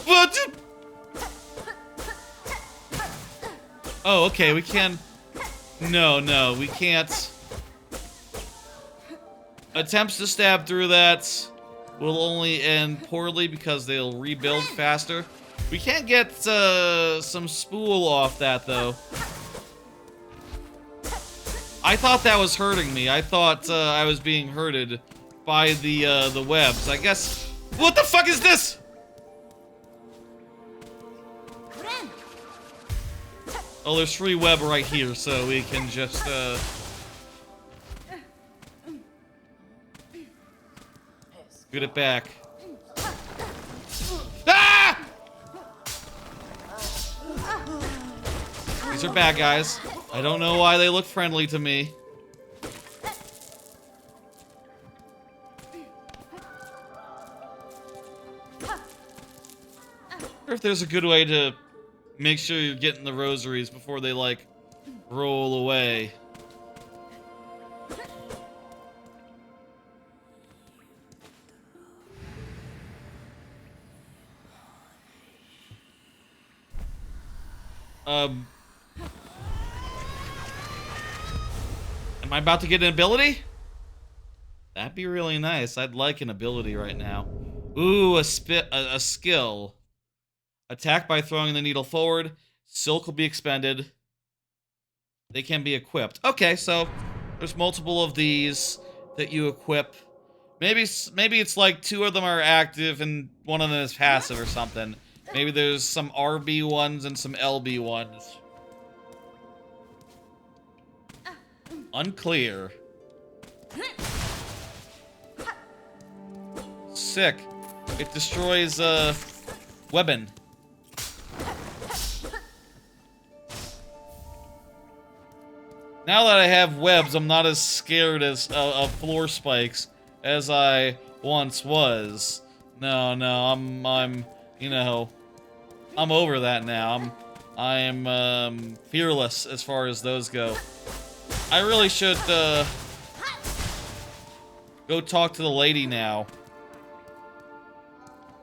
What? Oh, okay, we can... No, we can't. Attempts to stab through that will only end poorly because they'll rebuild faster. We can't get some spool off that, though. I thought that was hurting me. I thought I was being hurted by the webs. I guess... What the fuck is this? Oh, there's free web right here, so we can just, get it back. Ah! These are bad guys. I don't know why they look friendly to me. I wonder if there's a good way to make sure you're getting the rosaries before they, like, roll away. Am I about to get an ability? That'd be really nice. I'd like an ability right now. Ooh, a skill. Attack by throwing the needle forward. Silk will be expended. They can be equipped. Okay, so there's multiple of these that you equip. Maybe it's like 2 of them are active and 1 of them is passive or something. Maybe there's some RB ones and some LB ones. Unclear. Sick. It destroys weapon. Now that I have webs, I'm not as scared as of floor spikes as I once was. No, I'm you know, I'm over that now. I'm fearless as far as those go. I really should go talk to the lady now.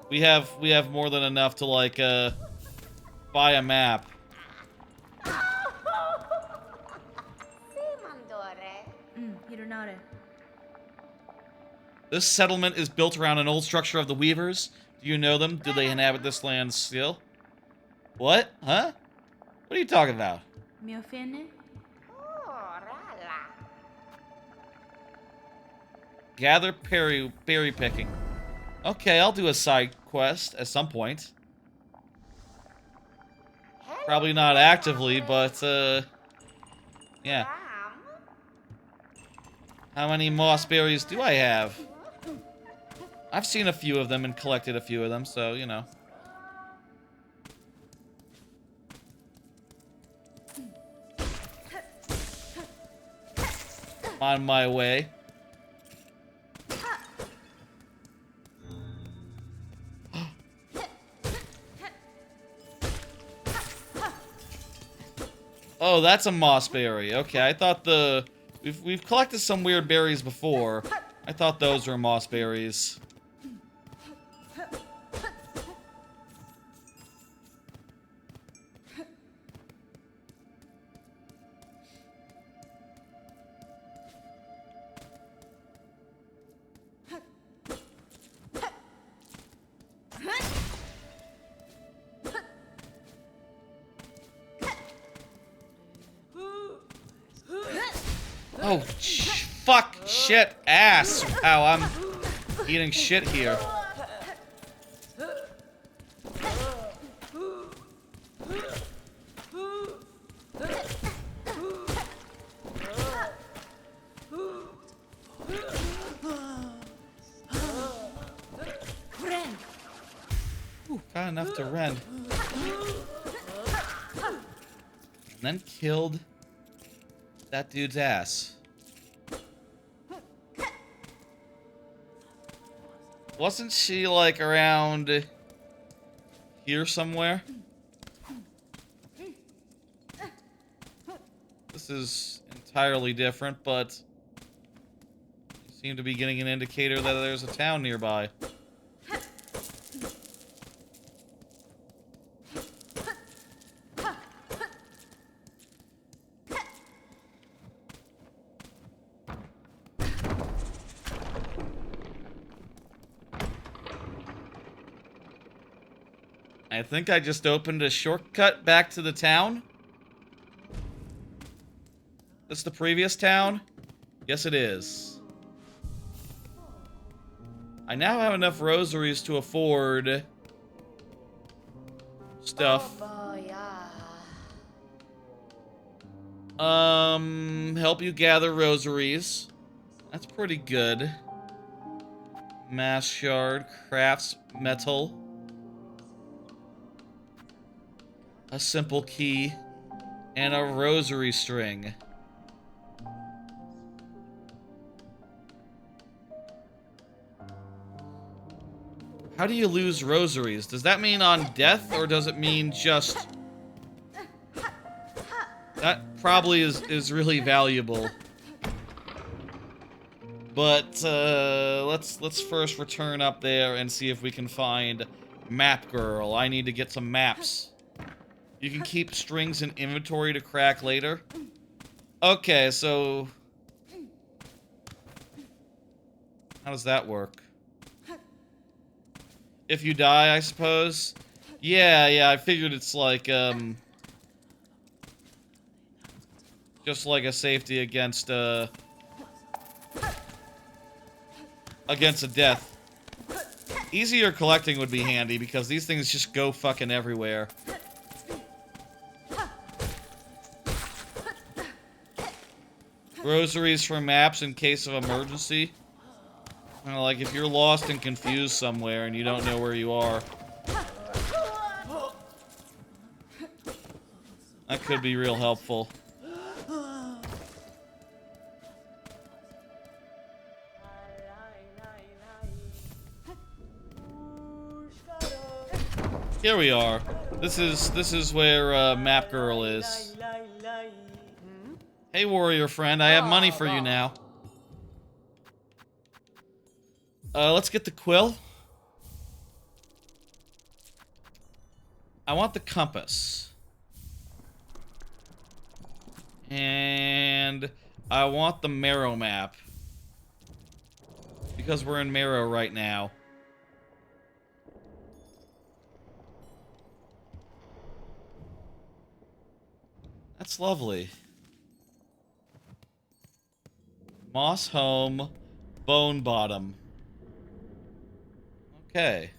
We have more than enough to like buy a map. Hironare. This settlement is built around an old structure of the Weavers. Do you know them? Do they inhabit this land still? What? Huh? What are you talking about? Mi offende? Gather berry picking. Okay, I'll do a side quest at some point. Probably not actively, but yeah. How many moss berries do I have? I've seen a few of them and collected a few of them, so, you know. On my way. Oh, that's a moss berry. Okay, I thought we've collected some weird berries before. I thought those were moss berries. Oh, fuck, shit, ass. Wow, I'm eating shit here. Ooh, got enough to rend. And then killed that dude's ass. Wasn't she, like, around here somewhere? This is entirely different, but you seem to be getting an indicator that there's a town nearby. I think I just opened a shortcut back to the town. This the previous town? Yes, it is. I now have enough rosaries to afford stuff. Help you gather rosaries. That's pretty good. Mass shard, crafts metal. A simple key, and a rosary string. How do you lose rosaries? Does that mean on death, or does it mean just... That probably is really valuable. But, let's first return up there and see if we can find Map Girl. I need to get some maps. You can keep strings in inventory to crack later. Okay, so... How does that work? If you die, I suppose? Yeah, I figured it's like, just like a safety against a death. Easier collecting would be handy, because these things just go fucking everywhere. Groceries for maps in case of emergency. You know, like if you're lost and confused somewhere and you don't know where you are. That could be real helpful. Here we are. This is where Map Girl is. Hey, warrior friend, I have money for you now. Let's get the quill. I want the compass. And I want the marrow map. Because we're in Marrow right now. That's lovely. Moss Home, Bone Bottom. Okay.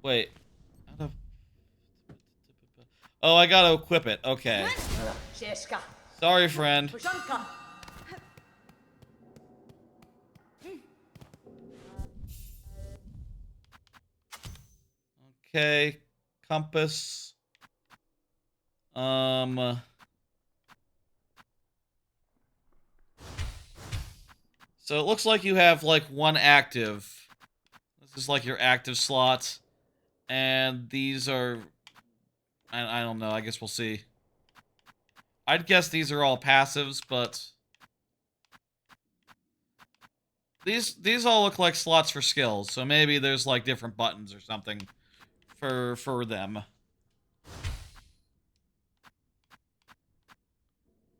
Wait. Oh, I gotta equip it. Okay. Sorry, friend. Okay. Compass. So it looks like you have, like, one active. This is, like, your active slot. And these are... I don't know. I guess we'll see. I'd guess these are all passives, but... These all look like slots for skills. So maybe there's, like, different buttons or something for them.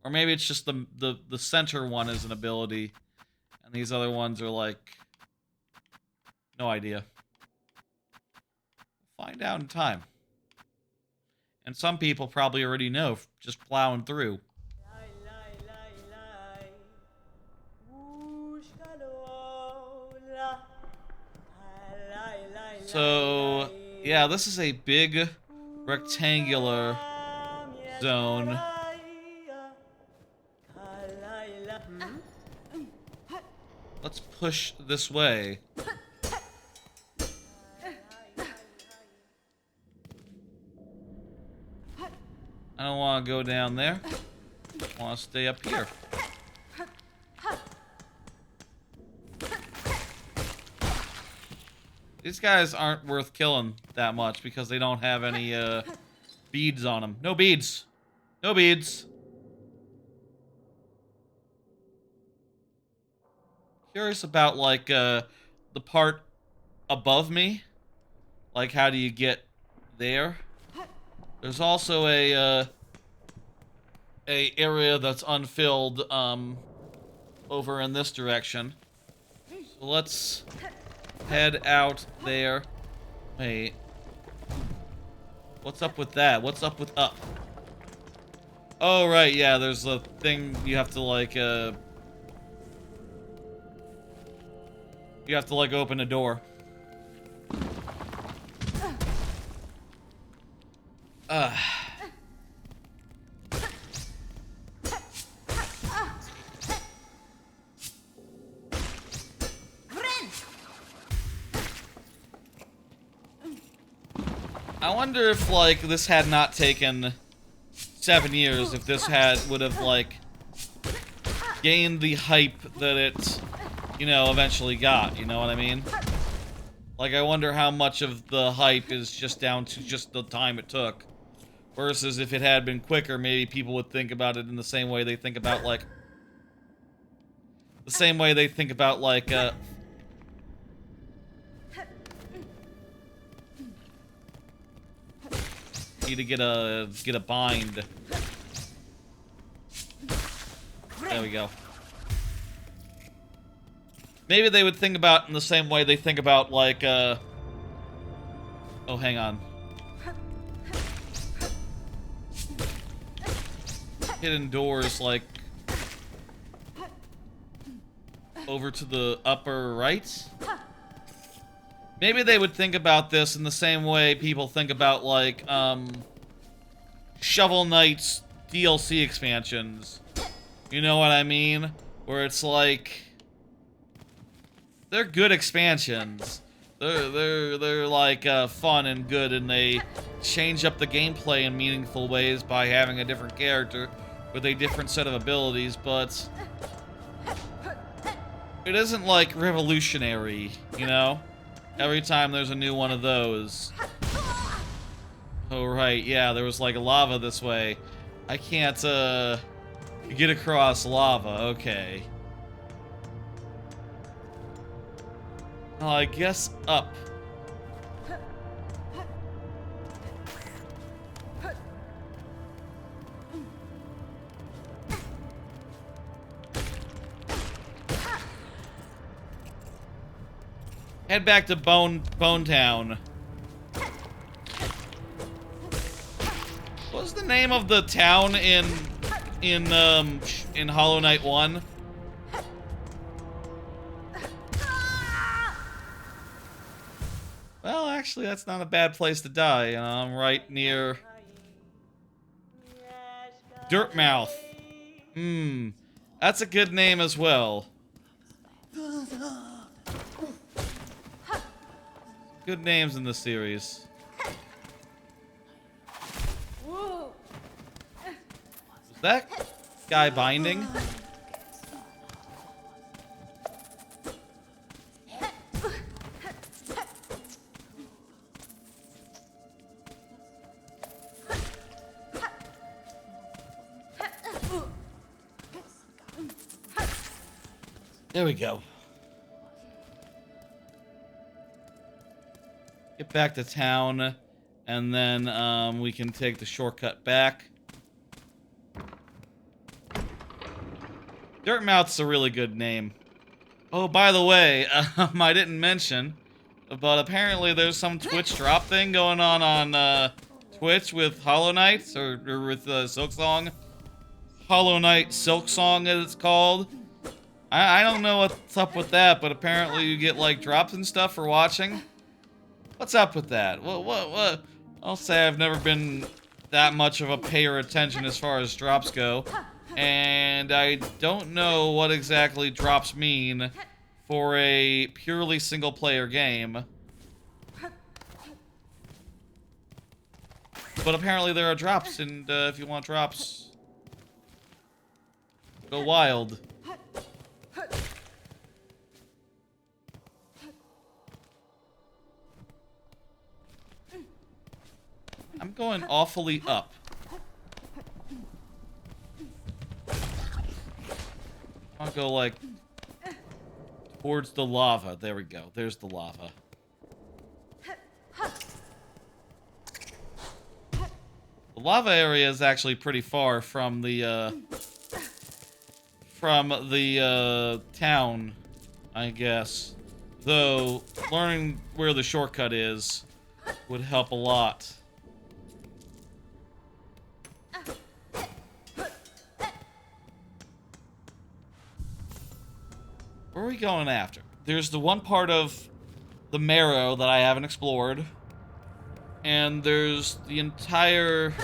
Or maybe it's just the center one is an ability. And these other ones are like... No idea. Find out in time. And some people probably already know, just plowing through. So, yeah, this is a big rectangular zone. Let's push this way. I don't want to go down there. I want to stay up here. These guys aren't worth killing that much because they don't have any beads on them. No beads. No beads. Curious about, like, the part above me. Like, how do you get there? There's also a area that's unfilled, over in this direction. So let's head out there. Wait. What's up with that? What's up with up? Oh, right, yeah, there's a thing you have to, like, you have to, like, open a door. I wonder if, like, this had not taken 7 years, if this would have, like, gained the hype that it, you know, eventually got, you know what I mean? Like, I wonder how much of the hype is just down to just the time it took. Versus if it had been quicker, maybe people would think about it in the same way they think about, like... The same way they think about, like, need to get a bind. There we go. maybe they would think about in the same way they think about, like, oh, hang on. Hidden doors, like, over to the upper right? Maybe they would think about this in the same way people think about, like, Shovel Knight's DLC expansions. You know what I mean? Where it's like... They're good expansions. They're like, fun and good, and they change up the gameplay in meaningful ways by having a different character with a different set of abilities, but... It isn't, like, revolutionary, you know? Every time there's a new one of those. Oh, right, yeah, there was, like, lava this way. I can't, get across lava, okay. Well, I guess up. Head back to Bone Town. What's the name of the town in Hollow Knight 1? Well, actually, that's not a bad place to die. I'm right near Dirtmouth. That's a good name as well. Good names in this series. Is that guy binding? There we go. Get back to town, and then we can take the shortcut back. Dirtmouth's a really good name. Oh, by the way, I didn't mention, but apparently there's some Twitch drop thing going on Twitch with Hollow Knight, or with Silksong. Hollow Knight Silksong, as it's called. I don't know what's up with that, but apparently you get, like, drops and stuff for watching. What's up with that? What? I'll say I've never been that much of a payer attention as far as drops go. And I don't know what exactly drops mean for a purely single-player game. But apparently there are drops, and if you want drops, go wild. I'm going awfully up. I'll go, like, towards the lava. There we go. There's the lava. The lava area is actually pretty far from the town, I guess. Though, learning where the shortcut is would help a lot. Where are we going after? There's the one part of the marrow that I haven't explored. And there's the entire...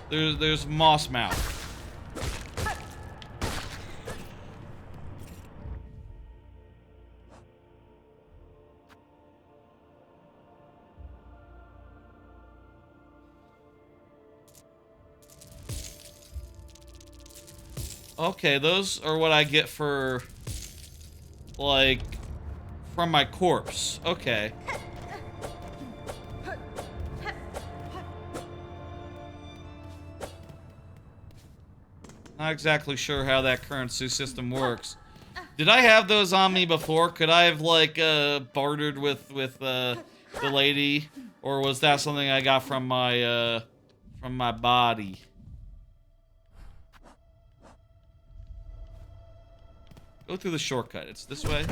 There's Moss Mouth. Okay, those are what I get for... like, from my corpse. Okay. Not exactly sure how that currency system works. Did I have those on me before? Could I have, like, bartered with the lady? Or was that something I got from my body? Go through the shortcut. It's this way.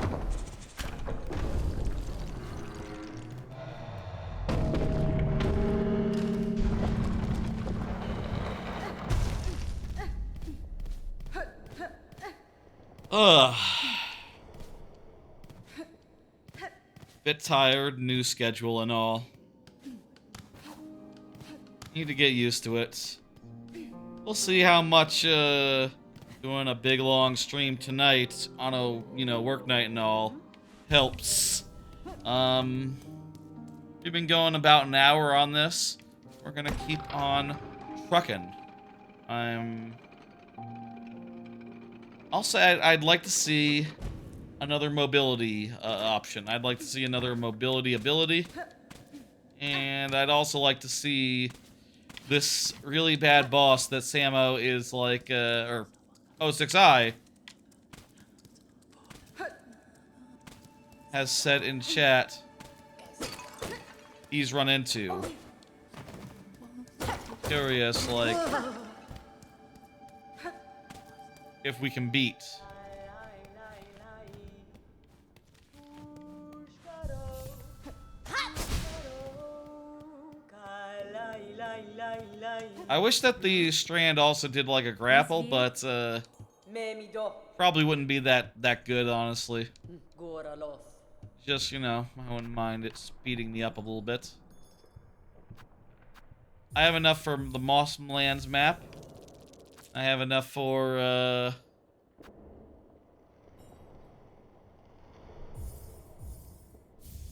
Ugh. Bit tired, new schedule and all. Need to get used to it. We'll see how much, doing a big long stream tonight on a, work night and all helps. We've been going about an hour on this. We're gonna keep on trucking. Also, I'd like to see another mobility option. I'd like to see another mobility ability. And I'd also like to see this really bad boss that Samo is like, or 06i has said in chat he's run into. Curious, like, if we can beat. I wish that the strand also did like a grapple, but probably wouldn't be that good, honestly. Just, I wouldn't mind it speeding me up a little bit. I have enough for the Mosslands map. I have enough for,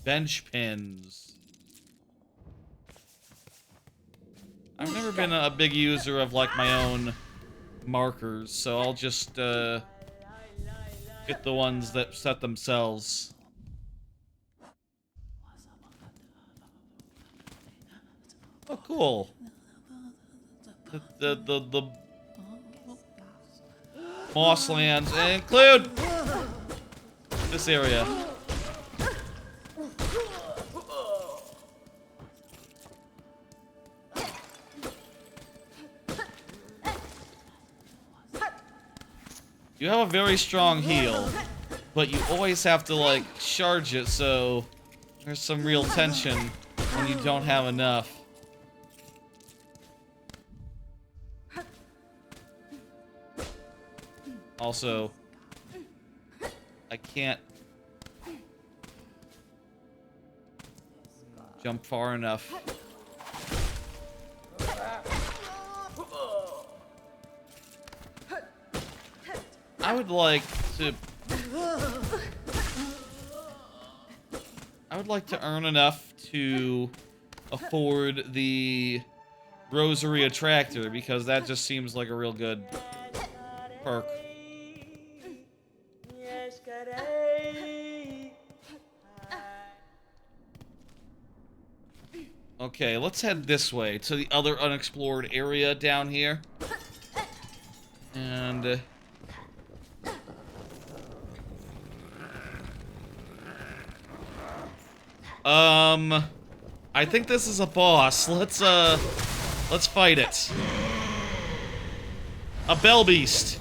bench pins. I've never been a big user of, like, my own markers, so I'll just, get the ones that set themselves. Oh, cool. The Mosslands include this area. You have a very strong heal, but you always have to, like, charge it, so there's some real tension when you don't have enough. Also, I can't jump far enough. I would like to earn enough to afford the Rosary Attractor, because that just seems like a real good perk. Okay, let's head this way to the other unexplored area down here. And I think this is a boss. Let's fight it. A Bell Beast.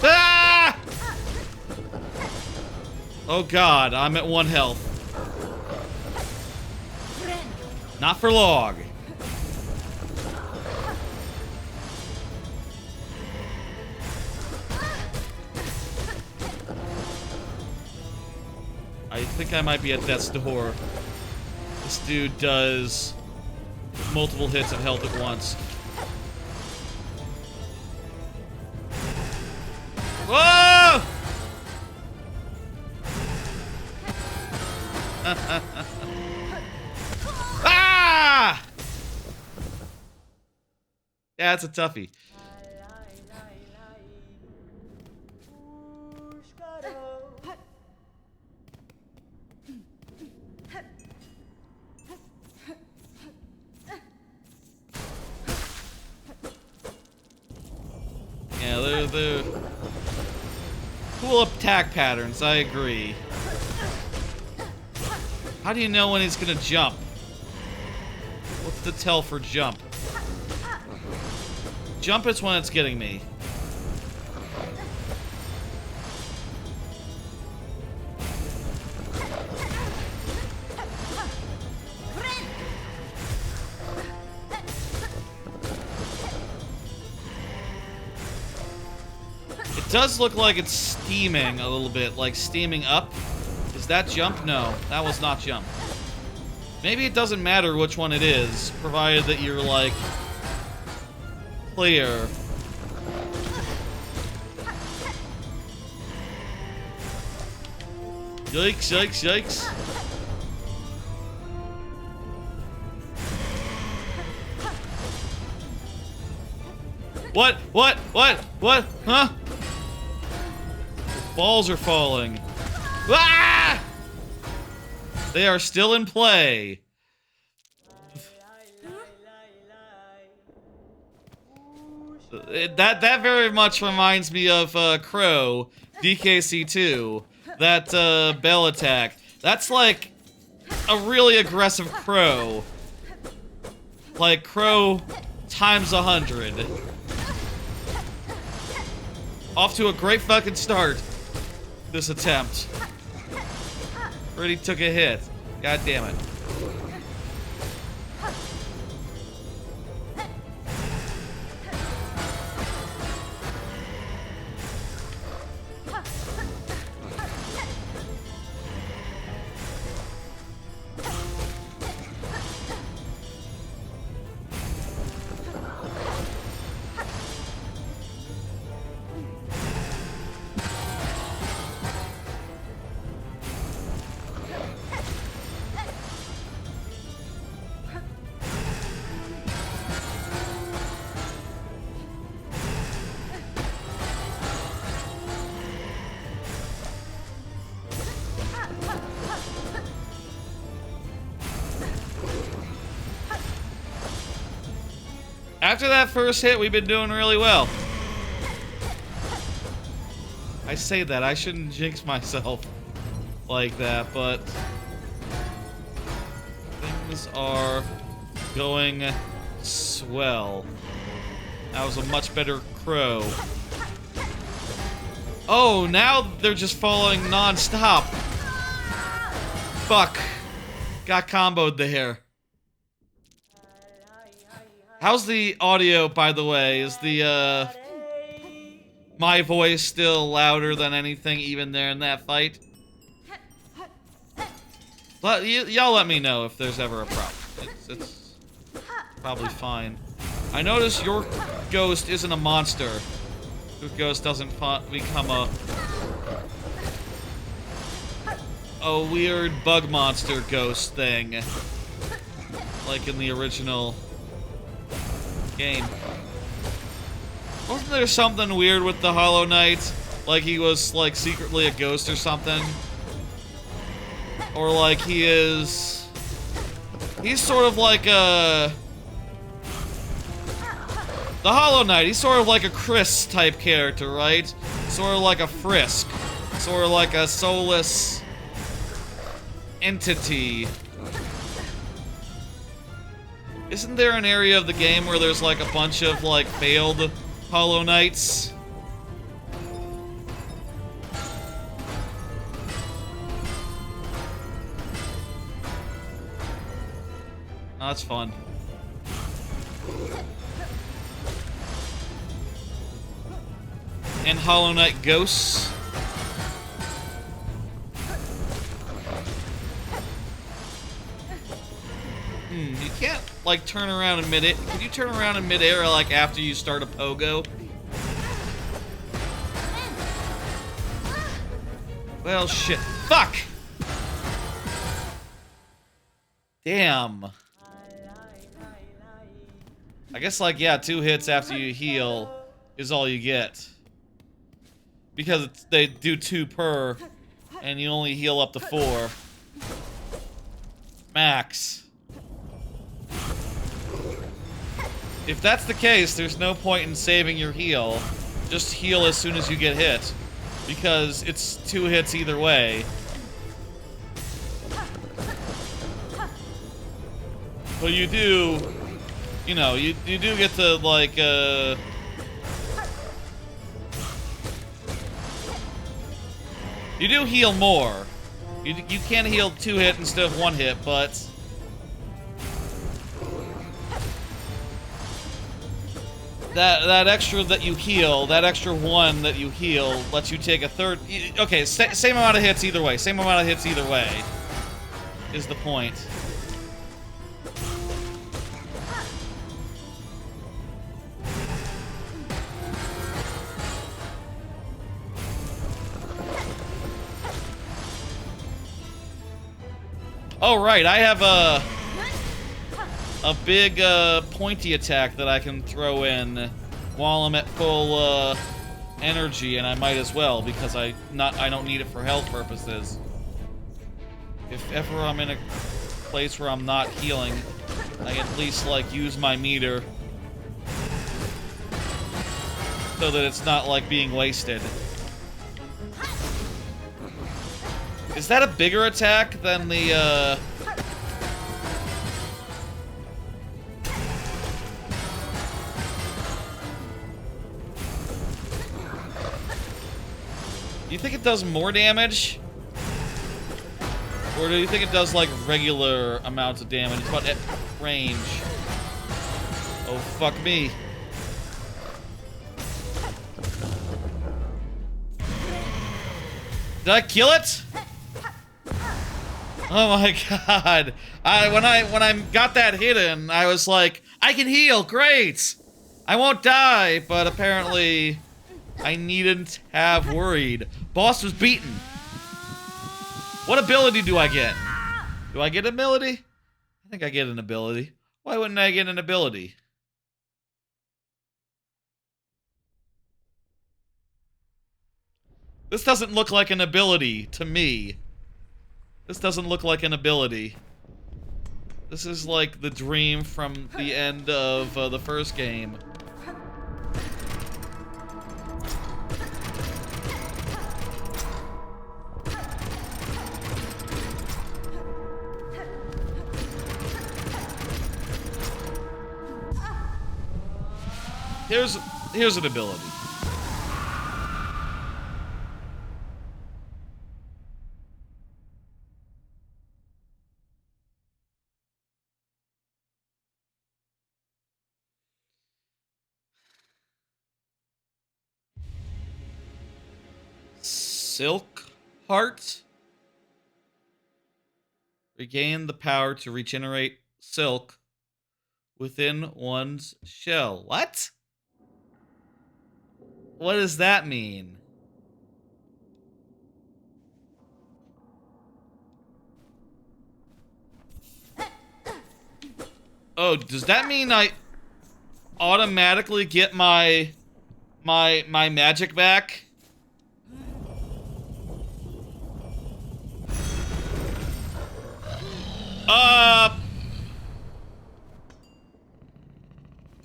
Ah! Oh god, I'm at 1 health. Not for long. I think I might be at death's door. This dude does multiple hits of health at once. Whoa! Ah! Yeah, it's a toughie. Yeah, they're cool attack patterns, I agree. How do you know when he's gonna jump? What to tell for jump? Jump is when it's getting me. It does look like it's steaming a little bit, like steaming up. Is that jump? No, that was not jump. Maybe it doesn't matter which one it is, provided that you're, like, clear. Yikes, yikes, yikes. What? What? What? What? Huh? Balls are falling. Ah! They are still in play. That very much reminds me of Crow, DKC2. That bell attack. That's like a really aggressive Crow. Like Crow times 100. Off to a great fucking start. This attempt. Already took a hit. God damn it. After that first hit, we've been doing really well. I say that, I shouldn't jinx myself like that, but things are going swell. That was a much better Crow. Oh, now they're just falling non-stop. Fuck. Got comboed there. How's the audio, by the way? Is the, my voice still louder than anything even there in that fight? Y'all let me know if there's ever a problem. It's probably fine. I notice your ghost isn't a monster. Your ghost doesn't become a weird bug monster ghost thing. Like in the original game. Wasn't there something weird with the Hollow Knight? Like he was, like, secretly a ghost or something? Or, like, he's sort of like a... The Hollow Knight, he's sort of like a Chris type character, right? Sort of like a Frisk. Sort of like a soulless entity. Isn't there an area of the game where there's like a bunch of like failed Hollow Knights? Oh, that's fun. And Hollow Knight ghosts. You can't, like, turn around in mid-air. Can you turn around in mid-air, like, after you start a pogo? Well, shit. Fuck! Damn. I guess, like, yeah, 2 hits after you heal is all you get. Because they do 2 per, and you only heal up to 4. Max. If that's the case, there's no point in saving your heal. Just heal as soon as you get hit. Because it's 2 hits either way. But you do you know, you do get to, like, you do heal more. You can heal 2 hit instead of 1 hit, but that extra that you heal, that extra 1 that you heal, lets you take a third. Okay, same amount of hits either way. Same amount of hits either way is the point. Oh, right, I have a big pointy attack that I can throw in while I'm at full energy, and I might as well because I don't need it for health purposes. If ever I'm in a place where I'm not healing, I can at least like use my meter so that it's not like being wasted. Is that a bigger attack than the, Do you think it does more damage? Or do you think it does, like, regular amounts of damage, but at range? Oh, fuck me. Did I kill it? Oh my god. When I got that hit in, I was like, I can heal, great! I won't die, but apparently I needn't have worried. Boss was beaten. What ability do I get? Do I get an ability? I think I get an ability. Why wouldn't I get an ability? This doesn't look like an ability to me. This doesn't look like an ability. This is like the dream from the end of the first game. Here's an ability. Silk Heart. Regain the power to regenerate silk within one's shell. What? What does that mean? Oh, does that mean I automatically get my magic back?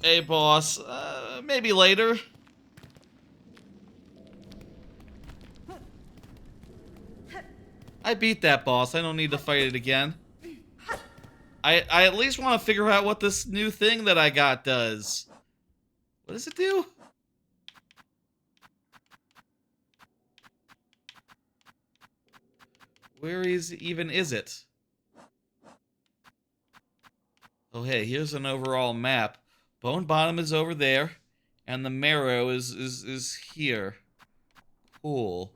Hey, boss. Maybe later. I beat that boss. I don't need to fight it again. I at least want to figure out what this new thing that I got does. What does it do? Where even is it? Oh, hey, here's an overall map. Bone Bottom is over there, and the marrow is here. Cool.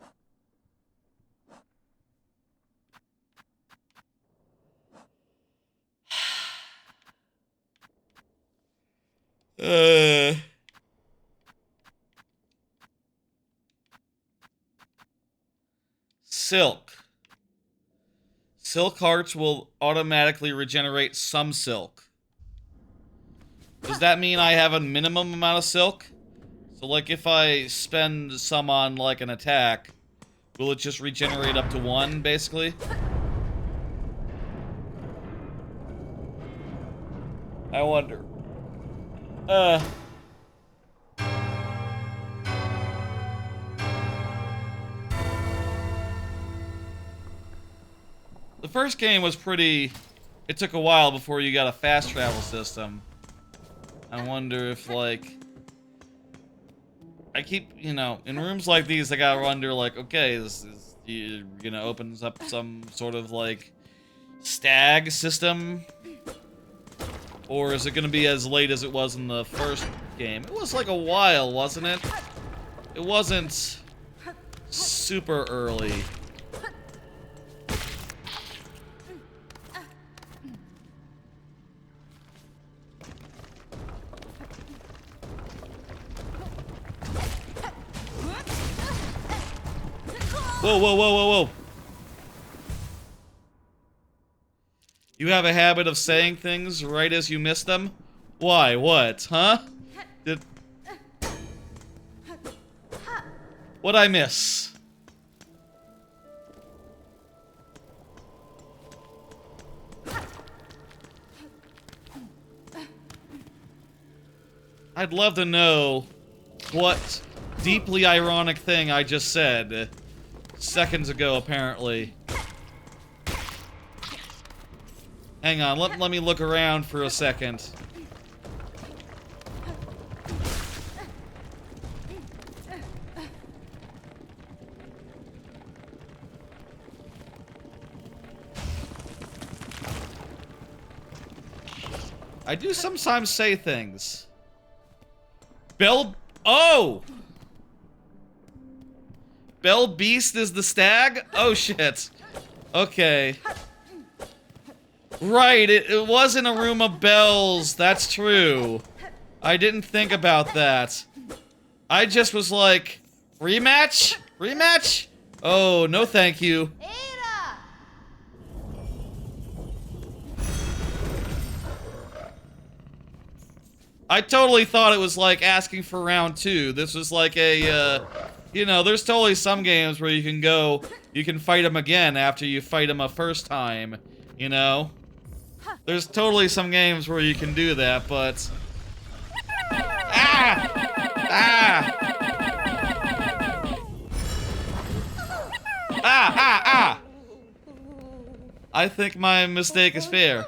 Silk. Silk hearts will automatically regenerate some silk. Does that mean I have a minimum amount of silk? So, like, if I spend some on, like, an attack, will it just regenerate up to 1, basically? I wonder. The first game was pretty... It took a while before you got a fast travel system. I wonder if, like... I keep, you know, in rooms like these, I gotta wonder, like, okay, you're gonna open up some sort of, like, stag system? Or is it gonna be as late as it was in the first game? It was, like, a while, wasn't it? It wasn't super early. Whoa, whoa, whoa, whoa, whoa. You have a habit of saying things right as you miss them? Why? What? Huh? What'd I miss? I'd love to know what deeply ironic thing I just said seconds ago, apparently. Hang on, let me look around for a second. I do sometimes say things. Oh! Bell Beast is the stag? Oh shit. Okay. Right, it was in a room of bells. That's true. I didn't think about that. I just was like, rematch? Rematch? Oh, no thank you. I totally thought it was like asking for round 2. This was like a, you know, there's totally some games where you can fight them again after you fight them a first time, you know? There's totally some games where you can do that, but... Ah! Ah! Ah, ah, ah! I think my mistake is fair.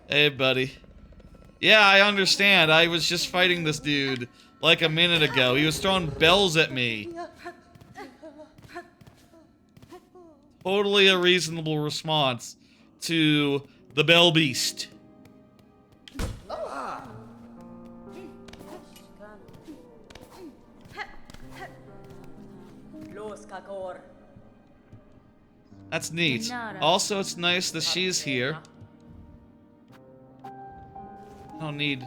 Hey, buddy. Yeah, I understand. I was just fighting this dude like a minute ago. He was throwing bells at me. Totally a reasonable response to the Bell Beast. That's neat. Also, it's nice that she's here. I don't need...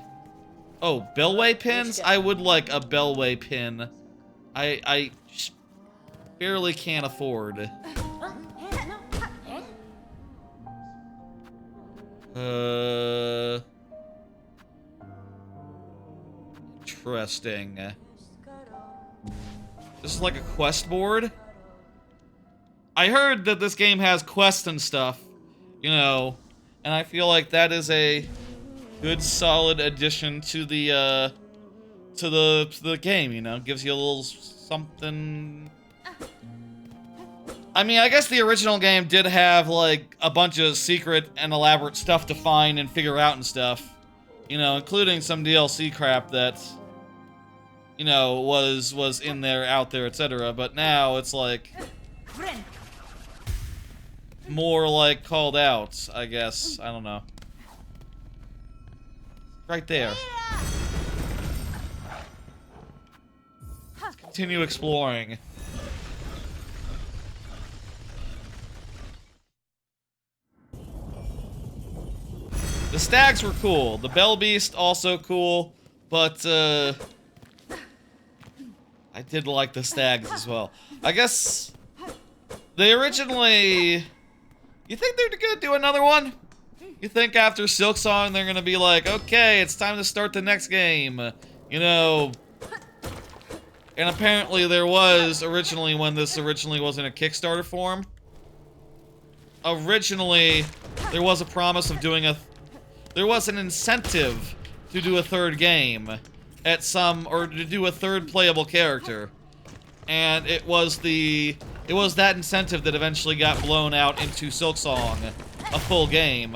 Oh, Bellway pins? I would like a Bellway pin. I barely can't afford. Interesting. This is like a quest board? I heard that this game has quests and stuff, you know, and I feel like that is a good solid addition to the game, you know, gives you a little something. I mean, I guess the original game did have like a bunch of secret and elaborate stuff to find and figure out and stuff, you know, including some DLC crap that, you know, was in there, out there, etc. But now it's like more like called out, I guess. I don't know. Right there. Let's continue exploring. The stags were cool. The Bell Beast also cool, but I did like the stags as well. I guess they originally... You think they're gonna do another one? You think after Silksong they're gonna be like, okay, it's time to start the next game, you know? And apparently there was originally, when this originally was in a Kickstarter form, originally there was a promise of doing there was an incentive to do a third game at or to do a third playable character. And it was that incentive that eventually got blown out into Silksong, a full game.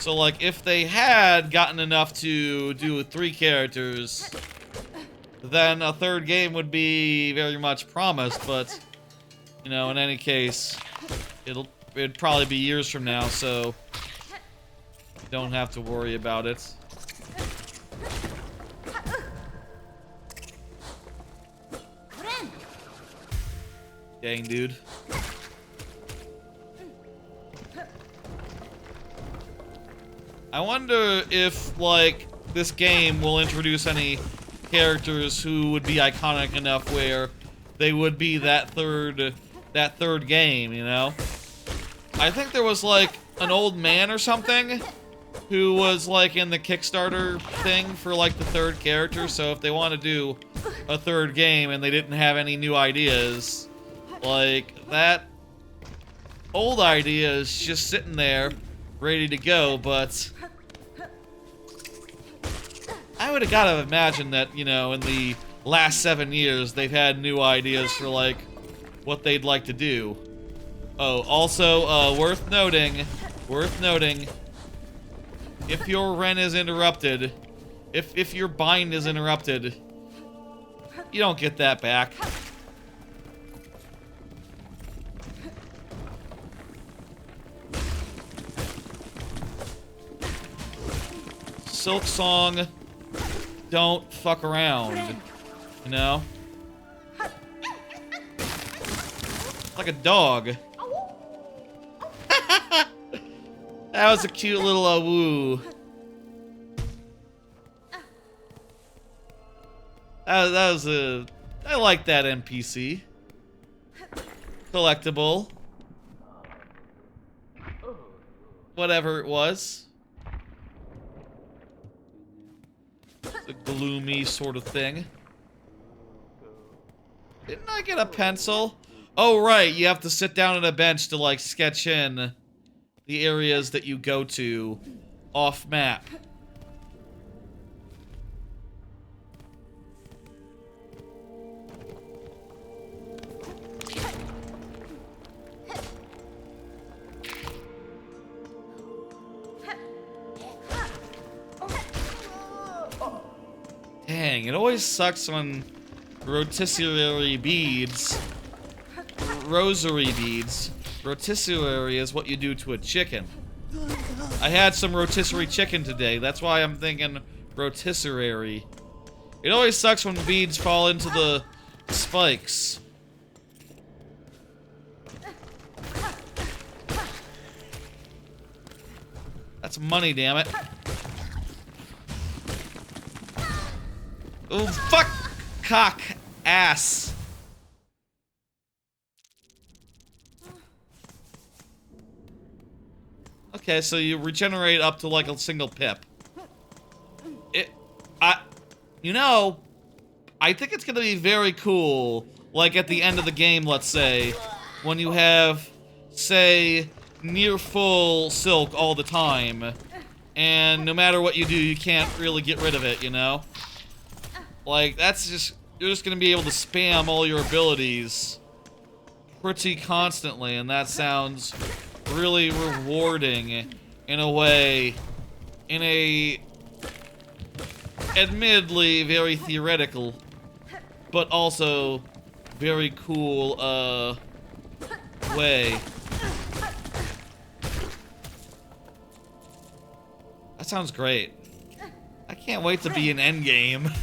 So, like, if they had gotten enough to do 3 characters, then a 3rd game would be very much promised, but, you know, in any case, it'd probably be years from now, so you don't have to worry about it. Dang, dude. I wonder if, like, this game will introduce any characters who would be iconic enough where they would be that third game, you know? I think there was, like, an old man or something who was, like, in the Kickstarter thing for, like, the 3rd character, so if they want to do a 3rd game and they didn't have any new ideas, like, that old idea is just sitting there, ready to go, but I would have gotta imagine that, you know, in the last 7 years, they've had new ideas for, like, what they'd like to do. Oh, also, worth noting, if your rent is interrupted, if your bind is interrupted, you don't get that back. Silksong, don't fuck around, you know? Like a dog. That was a cute little woo. That was a... I like that NPC. Collectible. Whatever it was. A gloomy sort of thing. Didn't I get a pencil? Oh, right, you have to sit down at a bench to, like, sketch in the areas that you go to off map. Dang, it always sucks when rotisserie beads, rosary beads, rotisserie is what you do to a chicken. I had some rotisserie chicken today, that's why I'm thinking rotisserie. It always sucks when beads fall into the spikes. That's money, damn it. Oh, fuck! Cock. Ass. Okay, so you regenerate up to, like, a single pip. You know, I think it's gonna be very cool, like, at the end of the game, let's say, when you have, say, near full silk all the time, and no matter what you do, you can't really get rid of it, you know? Like, that's just... You're just gonna be able to spam all your abilities pretty constantly, and that sounds really rewarding in a way. In a... admittedly very theoretical, but also very cool, way. That sounds great. I can't wait to be an endgame.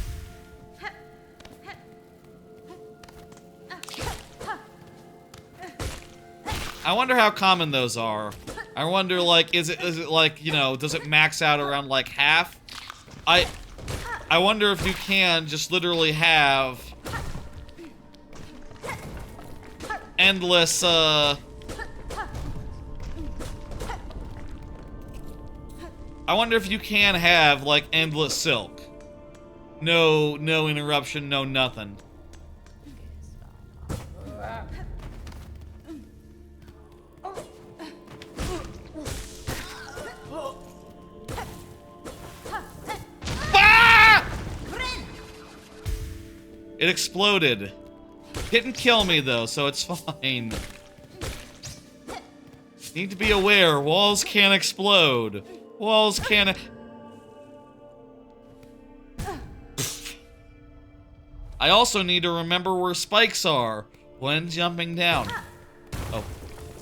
I wonder how common those are. I wonder, like, is it like, you know, does it max out around, like, half? I wonder if you can just literally have endless, I wonder if you can have, like, endless silk. No interruption, no nothing. It exploded. Didn't kill me, though, so it's fine. Need to be aware, walls can explode. Walls can't... I also need to remember where spikes are when jumping down. Oh.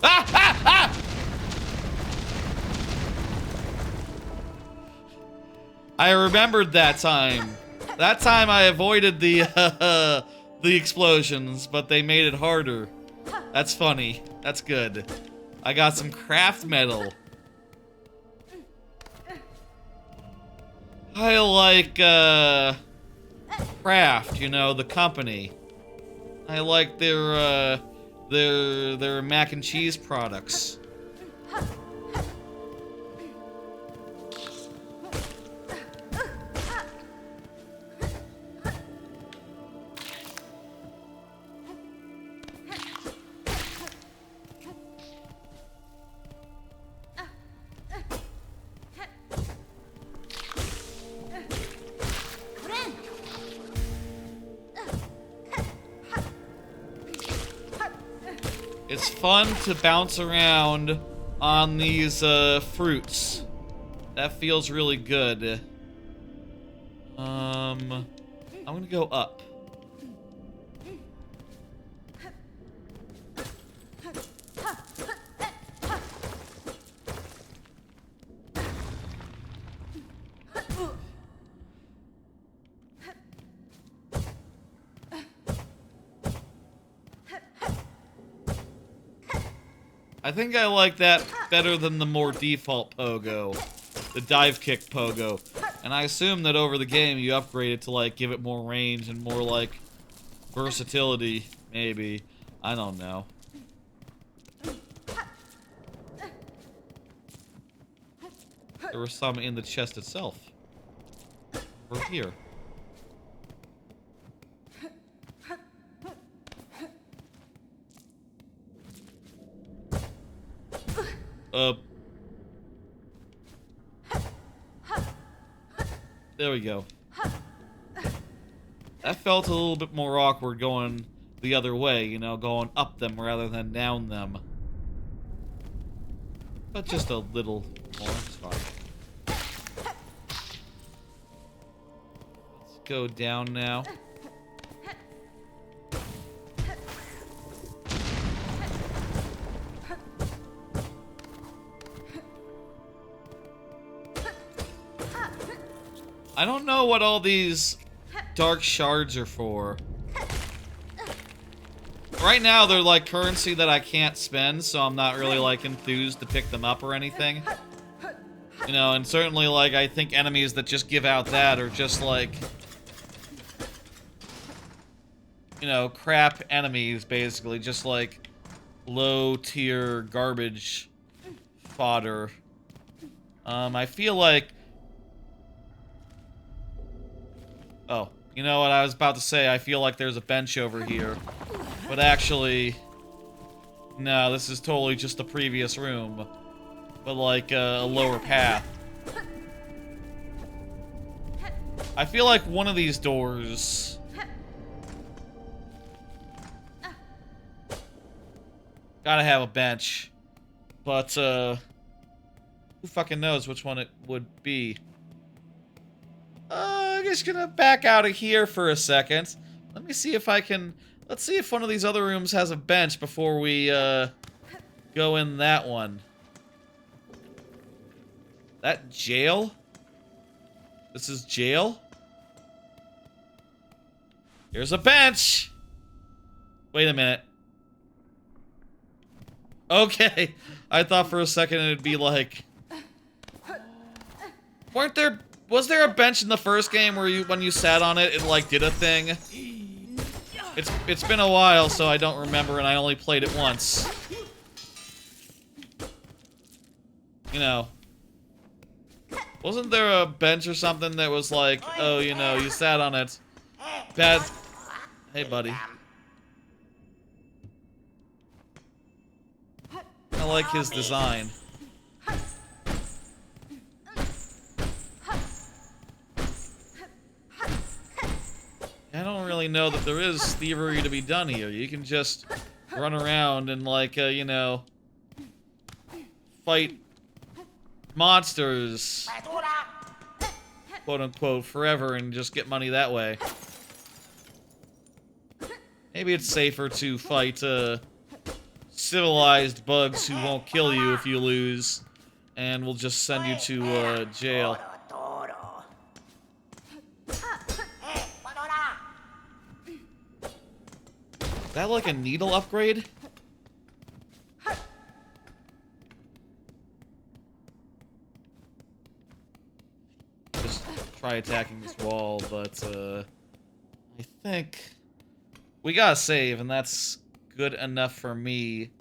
Ah! Ah! Ah! I remembered that time. That time I avoided the the explosions, but they made it harder. That's funny. That's good. I got some craft metal. I like Craft, you know, the company. I like their mac and cheese products. It's fun to bounce around on these fruits. That feels really good. I'm gonna go up. I think I like that better than the more default pogo. The dive kick pogo. And I assume that over the game you upgrade it to like give it more range and more like versatility, maybe. I don't know. There were some in the chest itself. Over here. There we go. That felt a little bit more awkward going the other way, you know, going up them rather than down them. But just a little more, it's fine. Let's go down now. I don't know what all these dark shards are for. Right now, they're like currency that I can't spend, so I'm not really like enthused to pick them up or anything. You know, and certainly like I think enemies that just give out that are just like, you know, crap enemies basically, just like low tier garbage fodder. I feel like... Oh, you know what I was about to say? I feel like there's a bench over here. But actually... No, this is totally just the previous room. But like a lower path. I feel like one of these doors... Gotta have a bench. But, who fucking knows which one it would be? I'm just gonna back out of here for a second. Let me see if I can... Let's see if one of these other rooms has a bench before we, go in that one. That jail? This is jail? Here's a bench! Wait a minute. Okay. I thought for a second it'd be like... Was there a bench in the first game where when you sat on it, it like did a thing? It's been a while, so I don't remember, and I only played it once. You know. Wasn't there a bench or something that was like, oh, you know, you sat on it. Bad... Hey, buddy. I like his design. I don't really know that there is thievery to be done here. You can just run around and, like, you know, fight monsters, quote unquote, forever and just get money that way. Maybe it's safer to fight civilized bugs who won't kill you if you lose, and will just send you to jail. Is that like a needle upgrade? Just try attacking this wall, but I think we gotta save, and that's good enough for me.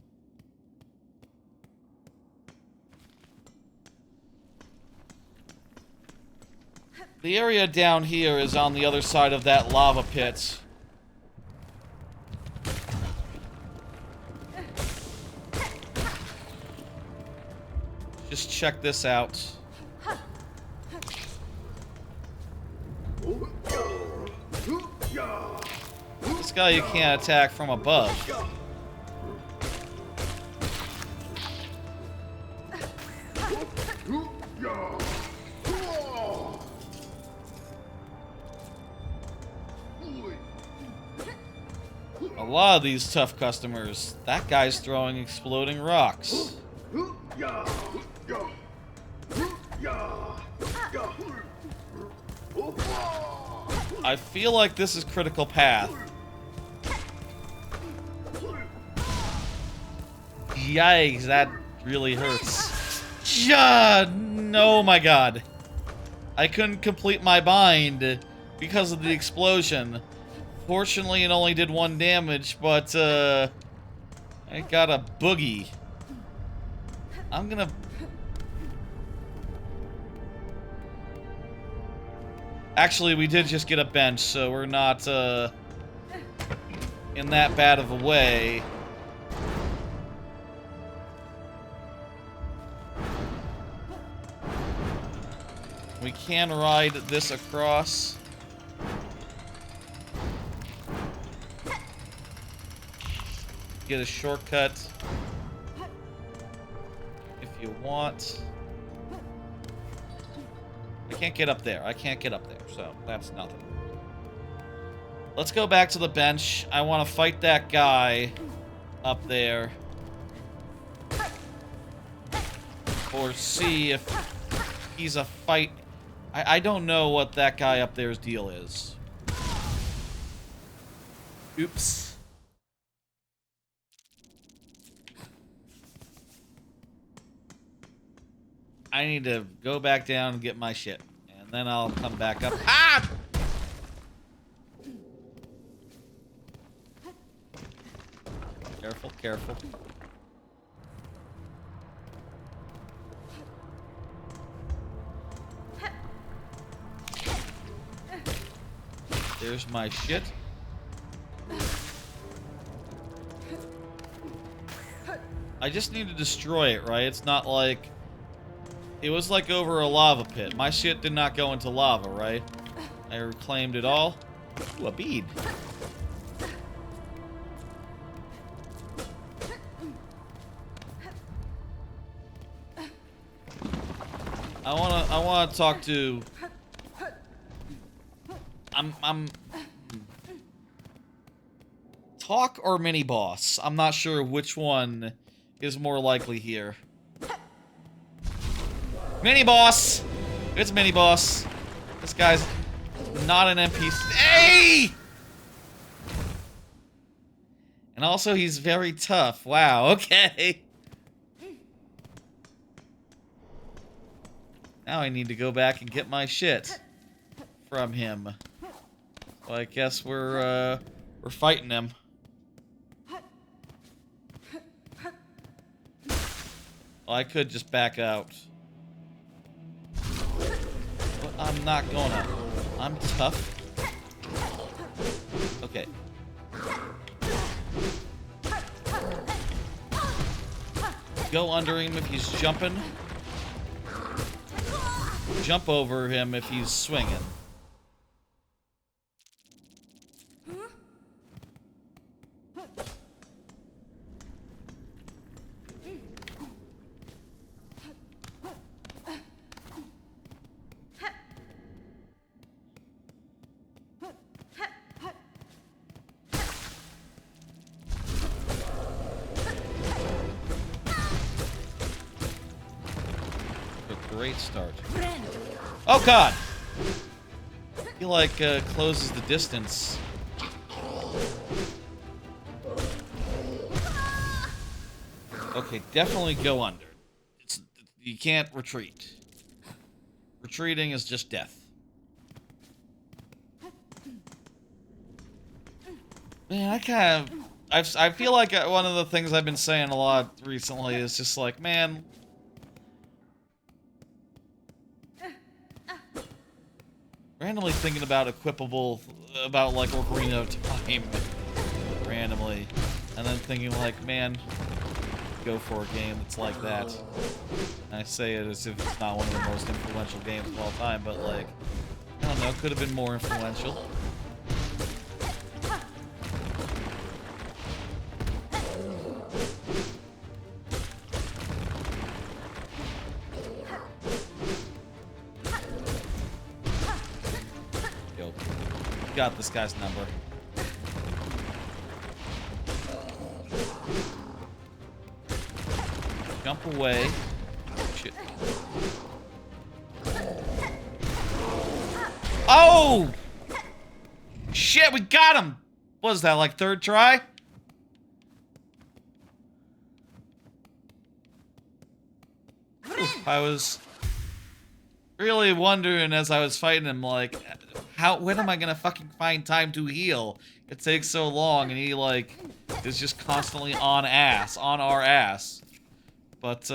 The area down here is on the other side of that lava pit. Just check this out. This guy you can't attack from above. A lot of these tough customers. That guy's throwing exploding rocks. I feel like this is critical path. Yikes, that really hurts. Oh my god. I couldn't complete my bind because of the explosion. Fortunately, it only did 1 damage, but I got a boogie. I'm gonna... Actually, we did just get a bench, so we're not in that bad of a way. We can ride this across. Get a shortcut if you want. I can't get up there. I can't get up there, so that's nothing. Let's go back to the bench. I want to fight that guy up there. Or see if he's a fight. I don't know what that guy up there's deal is. Oops. I need to go back down and get my shit. And then I'll come back up. Ah! Careful, careful. There's my shit. I just need to destroy it, right? It's not like... It was like over a lava pit. My shit did not go into lava, right? I reclaimed it all. Ooh, a bead. I wanna talk to... Talk or mini boss? I'm not sure which one is more likely here. Mini boss! It's mini boss. This guy's not an NPC. Hey! And also he's very tough. Wow, okay. Now I need to go back and get my shit from him. Well, I guess we're fighting him. Well, I could just back out. But I'm not gonna. I'm tough. Okay. Go under him if he's jumping. Jump over him if he's swinging. great start. Oh god! He like closes the distance. Okay, definitely go under. You can't retreat. Retreating is just death. Man, I feel like one of the things I've been saying a lot recently is just like, man, randomly thinking about equipable, about like Ocarina of Time, randomly, and then thinking like, man, go for a game that's like that. And I say it as if it's not one of the most influential games of all time, but like, I don't know, could have been more influential. Yo, got this guy's number. Jump away. Shit. Oh! Shit, we got him! What was that, like third try? Oof, I was really wondering as I was fighting him, like, when am I gonna fucking find time to heal? It takes so long, and he, like, is just constantly on our ass. But,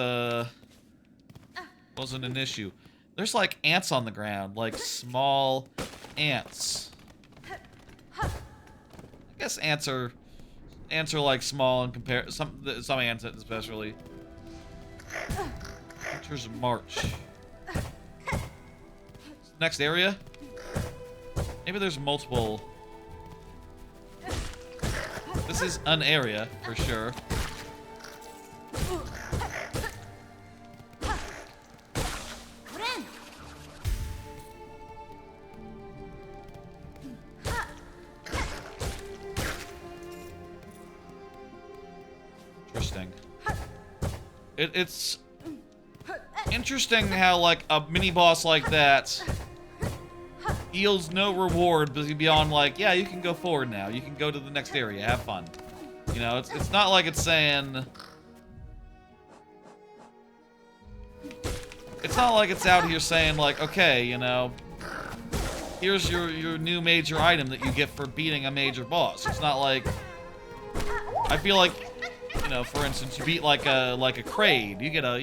wasn't an issue. There's, like, ants on the ground, like, small ants. I guess ants are, like, small in some ants especially. Enters March. Next area? Maybe there's multiple. This is an area, for sure. Interesting. It's interesting how, like, a mini-boss like that yields no reward beyond, like, yeah, you can go forward now. You can go to the next area. Have fun. You know, it's not like it's saying... It's not like it's out here saying, like, okay, you know, here's your new major item that you get for beating a major boss. It's not like... I feel like, you know, for instance, you beat like a Kraid, you get a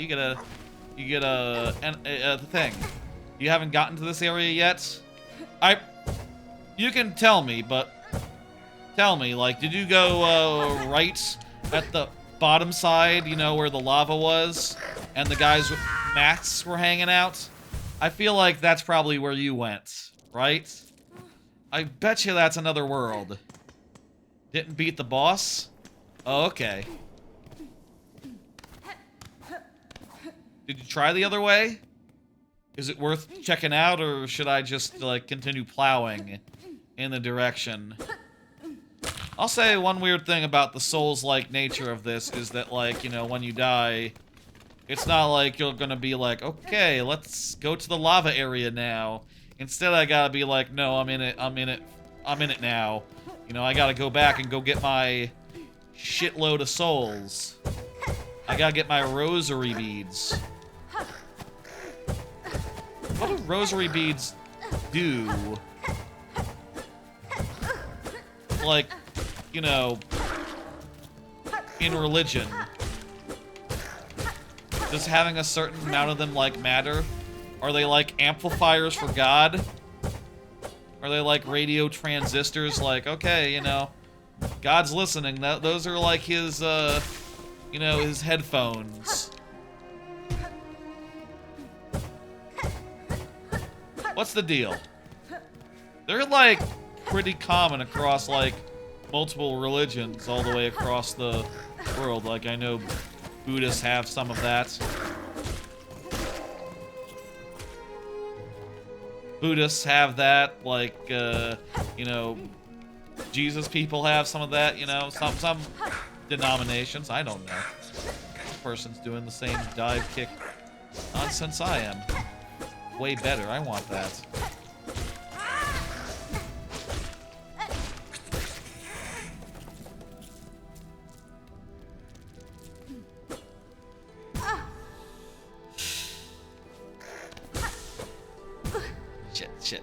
thing. You haven't gotten to this area yet? You can tell me, but tell me, like, did you go right at the bottom side, you know, where the lava was, and the guys with masks were hanging out? I feel like that's probably where you went, right? I bet you that's another world. Didn't beat the boss? Oh, okay. Did you try the other way? Is it worth checking out, or should I just, like, continue plowing in the direction? I'll say one weird thing about the Souls-like nature of this is that, like, you know, when you die, it's not like you're gonna be like, okay, let's go to the lava area now. Instead, I gotta be like, no, I'm in it now. You know, I gotta go back and go get my shitload of souls. I gotta get my rosary beads. What do rosary beads do? Like, you know, in religion. Does having a certain amount of them, like, matter? Are they, like, amplifiers for God? Are they, like, radio transistors? Like, okay, you know, God's listening. Those are, like, his, you know, his headphones. What's the deal? They're, like, pretty common across, like, multiple religions all the way across the world. Like, I know Buddhists have some of that. Buddhists have that, like, you know, Jesus people have some of that, you know, some denominations, I don't know. This person's doing the same dive kick. nonsense I am. Way better. I want that.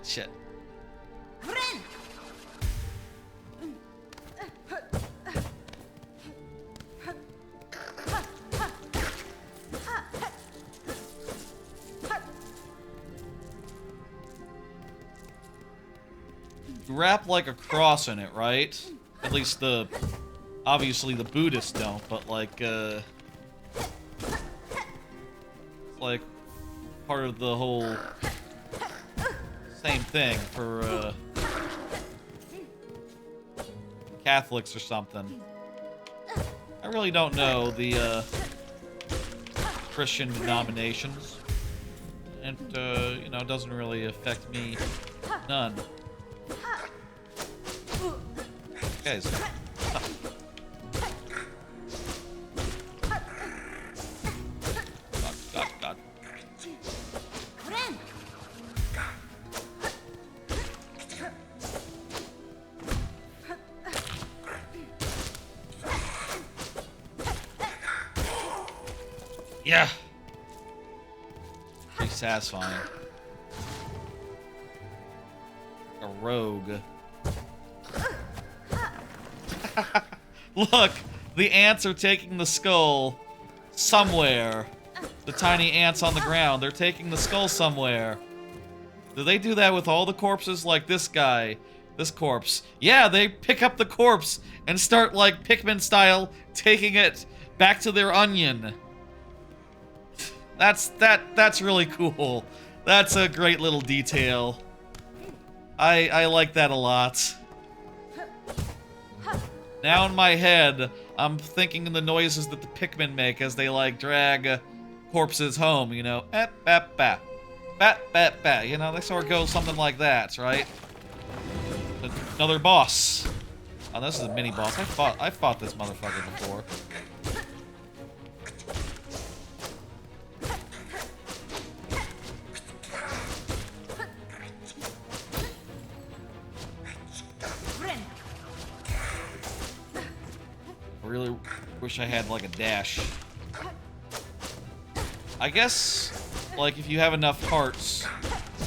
Shit. You wrap like a cross in it, right? At least obviously the Buddhists don't, but like, like part of the whole same thing for Catholics or something. I really don't know the Christian denominations, and you know, it doesn't really affect me none. Guys, stop. God. Yeah. Pretty satisfying. A rogue. Look, the ants are taking the skull somewhere. The tiny ants on the ground, they're taking the skull somewhere. Do they do that with all the corpses like this guy? This corpse. Yeah, they pick up the corpse and start, like, Pikmin style, taking it back to their onion. That's really cool. That's a great little detail. I like that a lot. Now in my head, I'm thinking of the noises that the Pikmin make as they, like, drag corpses home, you know? Bat, you know, they sort of go something like that, right? Another boss. Oh, this is a mini boss. I fought this motherfucker before. I really wish I had, like, a dash. I guess, like, if you have enough hearts,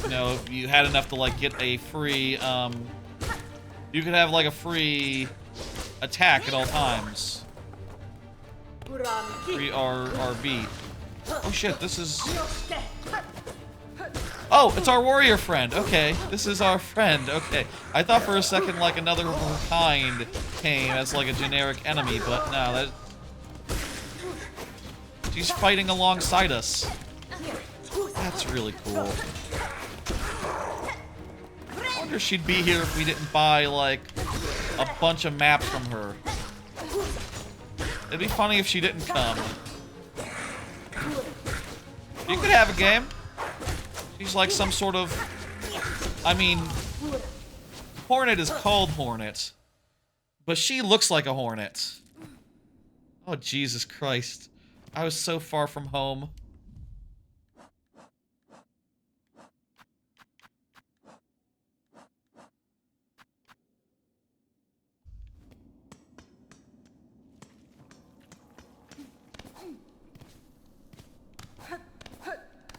you know, if you had enough to, like, get a free, you could have, like, a free attack at all times. Free RB. Oh, shit, this is... Oh, it's our warrior friend. Okay, this is our friend. Okay. I thought for a second, like, another kind came as, like, a generic enemy, but no, that... She's fighting alongside us. That's really cool. I wonder if she'd be here if we didn't buy, like, a bunch of maps from her. It'd be funny if she didn't come. You could have a game. She's like some sort of... I mean... Hornet is called Hornet. But she looks like a hornet. Oh, Jesus Christ. I was so far from home.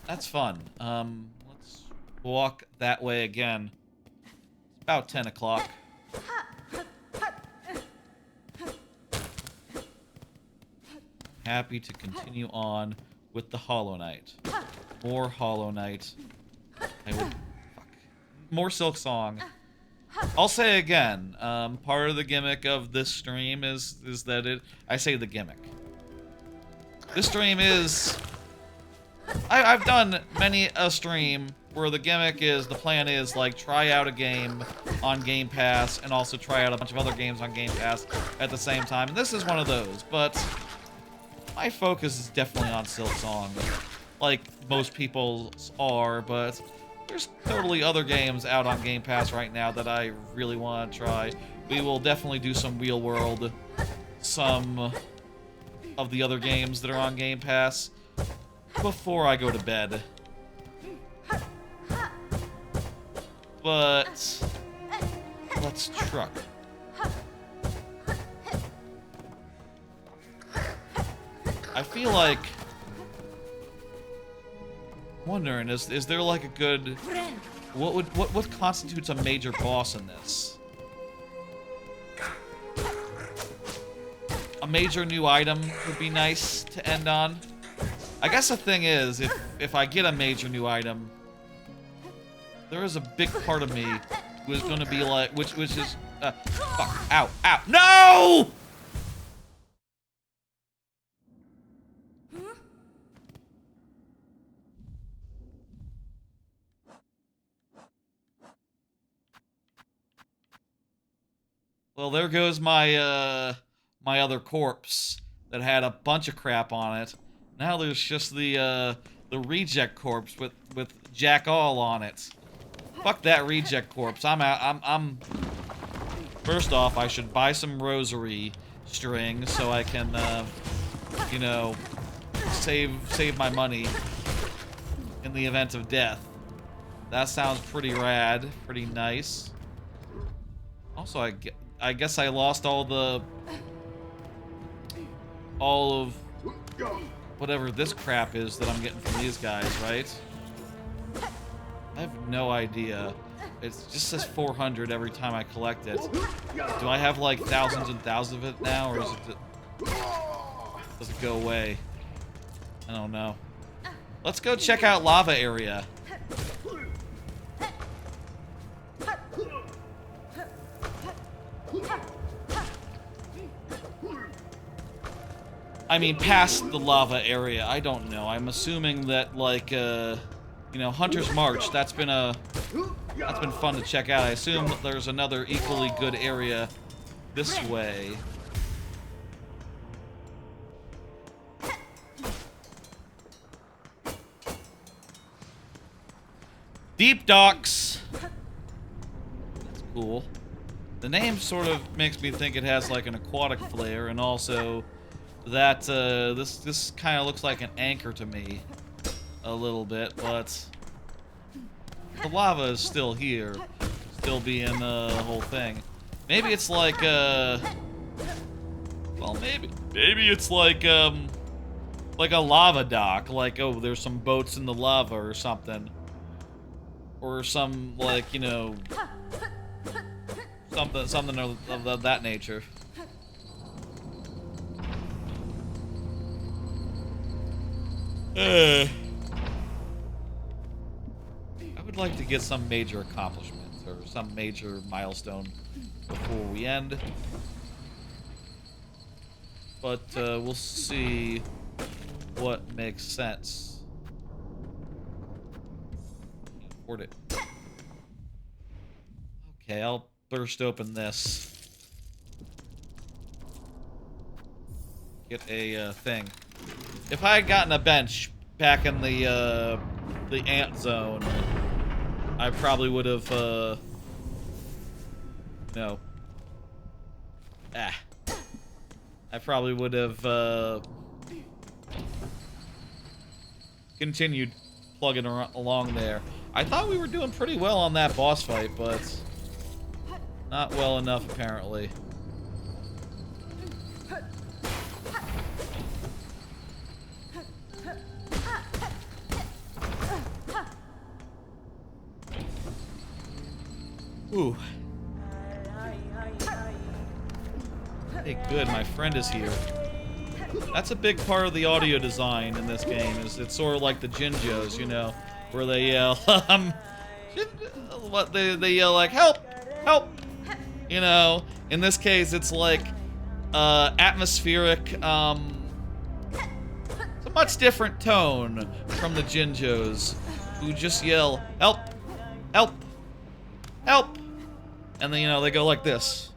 That's fun. Let's walk that way again. It's about 10 o'clock. Happy to continue on with the Hollow Knight. More Hollow Knight. Fuck. More Silksong. I'll say again, part of the gimmick of this stream is that I say the gimmick. This stream is... I've done many a stream where the gimmick is, the plan is, like, try out a game on Game Pass and also try out a bunch of other games on Game Pass at the same time. And this is one of those, but my focus is definitely on Silksong, like most people's are, but there's totally other games out on Game Pass right now that I really want to try. We will definitely do some Real World, some of the other games that are on Game Pass. before I go to bed. But let's truck. I feel like wondering is there like a good what constitutes a major boss in this? A major new item would be nice to end on. I guess the thing is, if I get a major new item, there is a big part of me who is going to be like, which is, fuck, ow, ow, no! Well, there goes my, my other corpse that had a bunch of crap on it. Now there's just the reject corpse with Jack All on it. Fuck that reject corpse. I'm out. I'm. First off, I should buy some rosary string so I can, you know, save my money in the event of death. That sounds pretty rad, pretty nice. Also, I guess I lost all of whatever this crap is that I'm getting from these guys, right? I have no idea. It just says 400 every time I collect it. Do I have like thousands and thousands of it now, or does it go away? I don't know. Let's go check out lava area. I mean, past the lava area, I don't know. I'm assuming that, like, you know, Hunter's March, that's been fun to check out. I assume that there's another equally good area this way. Deep Docks! That's cool. The name sort of makes me think it has, like, an aquatic flair, and also that, this kind of looks like an anchor to me. A little bit, but the lava is still here. Still being the whole thing. Maybe it's like, well, maybe it's like a lava dock. Like, oh, there's some boats in the lava or something. Or some, like, you know, something of that nature. I would like to get some major accomplishment or some major milestone before we end. But we'll see what makes sense. Can't afford it. Okay, I'll burst open this. Get a thing. If I had gotten a bench back in the ant zone, I probably would have, no. I probably would have, continued plugging along there. I thought we were doing pretty well on that boss fight, but not well enough, apparently. Ooh. Hey, good, my friend is here. That's a big part of the audio design in this game, is it's sort of like the Jinjos, you know, where they yell, what they yell like, help, help, you know. In this case, it's like, atmospheric, it's a much different tone from the Jinjos, who just yell, help, help, help. And then, you know, they go like this.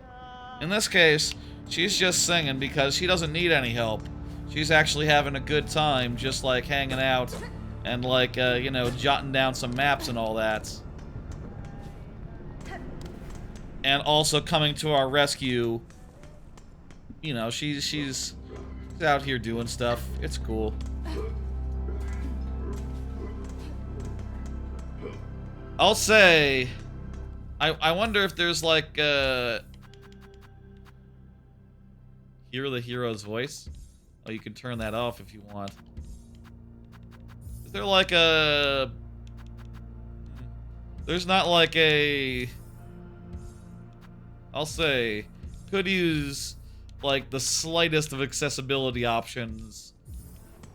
In this case, she's just singing because she doesn't need any help. She's actually having a good time, just like hanging out and like, you know, jotting down some maps and all that. And also coming to our rescue. You know, she's out here doing stuff. It's cool. I'll say, I wonder if there's like hear the hero's voice. Oh, you can turn that off if you want. Is there like a? There's not like a. I'll say, could use like the slightest of accessibility options.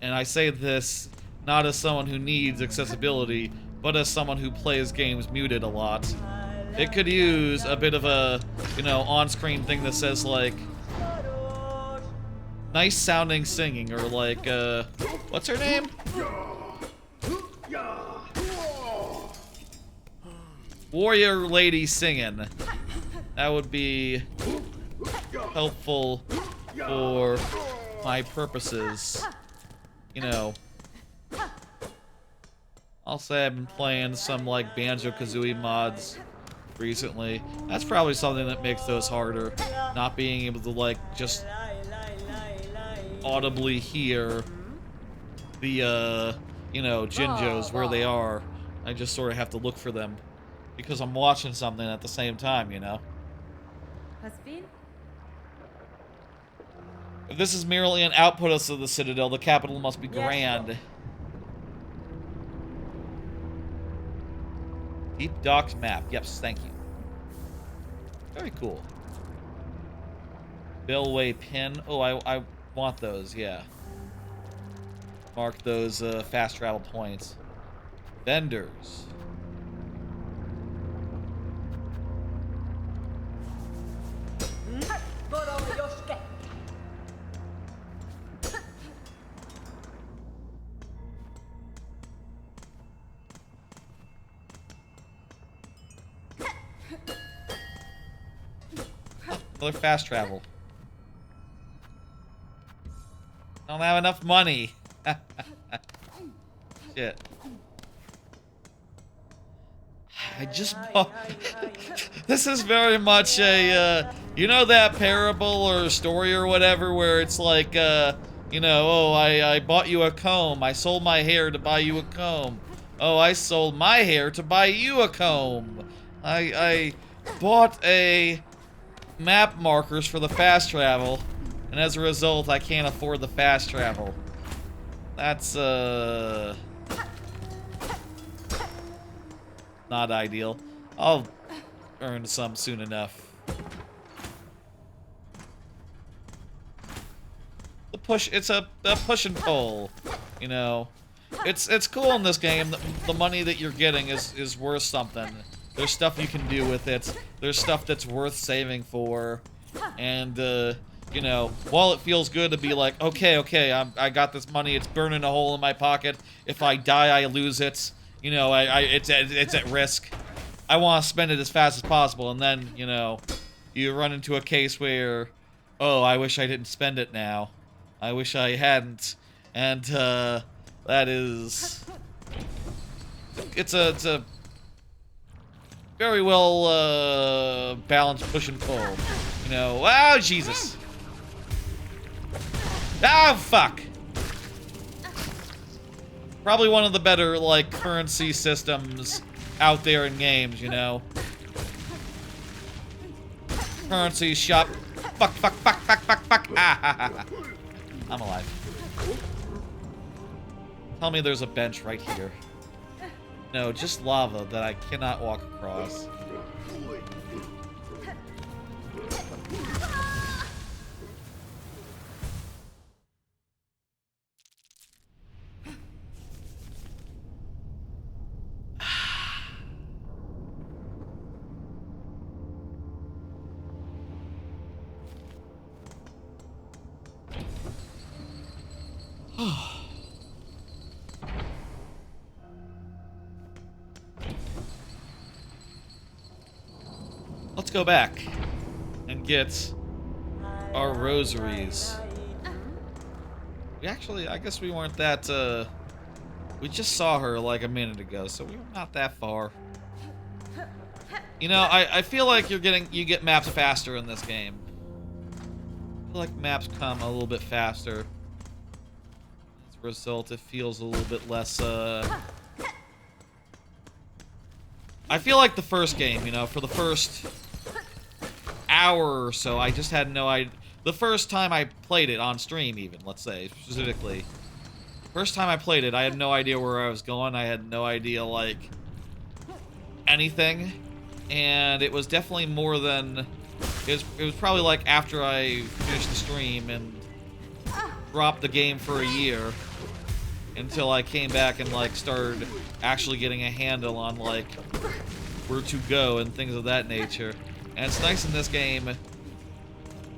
And I say this not as someone who needs accessibility, but as someone who plays games muted a lot. It could use a bit of a, you know, on-screen thing that says like, nice sounding singing, or like, what's her name? Warrior lady singing. That would be helpful for my purposes. You know, I'll say I've been playing some like Banjo-Kazooie mods recently. That's probably something that makes those harder. Not being able to like just audibly hear the you know, Jinjos where they are. I just sort of have to look for them because I'm watching something at the same time, you know. Hasbin? If this is merely an output of the Citadel, the capital must be grand. Deep Docks map. Yes, thank you. Very cool. Bellway pin. Oh, I want those, yeah. Mark those fast travel points. Vendors. Another fast travel. I don't have enough money. Shit. I just bought... This is very much a, you know that parable or story or whatever where it's like, you know, oh, I bought you a comb. I sold my hair to buy you a comb. Oh, I sold my hair to buy you a comb. I bought a map markers for the fast travel, and as a result, I can't afford the fast travel. That's, not ideal. I'll earn some soon enough. The push, it's a push and pull, you know. It's cool in this game. The money that you're getting is worth something. There's stuff you can do with it. There's stuff that's worth saving for. And, you know, while it feels good to be like, okay, I got this money, it's burning a hole in my pocket. If I die, I lose it. You know, it's at risk. I want to spend it as fast as possible, and then, you know, you run into a case where, oh, I wish I didn't spend it now. I wish I hadn't. And, that is... It's a very well, balanced push and pull. You know, oh, Jesus. Oh, fuck. Probably one of the better, like, currency systems out there in games, you know? Currency shop. Fuck. Ah. I'm alive. Tell me there's a bench right here. No, just lava that I cannot walk across. Let's go back and get our rosaries. We actually, I guess we weren't that, we just saw her like a minute ago, so we were not that far. You know, I feel like you get maps faster in this game. I feel like maps come a little bit faster. As a result, it feels a little bit less, I feel like the first game, you know, for the first hour or so, I just had no idea. The first time I played it on stream, even, let's say, specifically. First time I played it, I had no idea where I was going. I had no idea, like, anything. And it was definitely more than... It was probably like after I finished the stream and dropped the game for a year until I came back and, like, started actually getting a handle on, like, where to go and things of that nature. And it's nice in this game.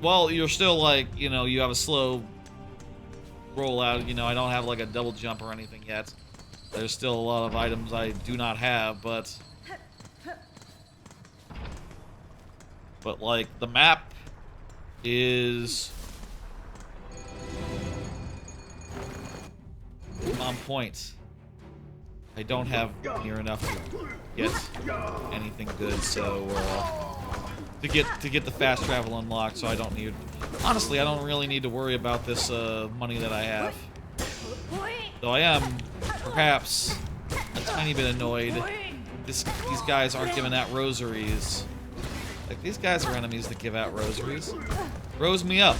Well, you're still, like, you know, you have a slow rollout. You know, I don't have, like, a double jump or anything yet. There's still a lot of items I do not have, but like, the map is on point. I don't have near enough to get anything good, so to get the fast travel unlocked, so I don't need. Honestly, I don't really need to worry about this money that I have. Though I am perhaps a tiny bit annoyed. These guys aren't giving out rosaries. Like, these guys are enemies that give out rosaries. Rose me up.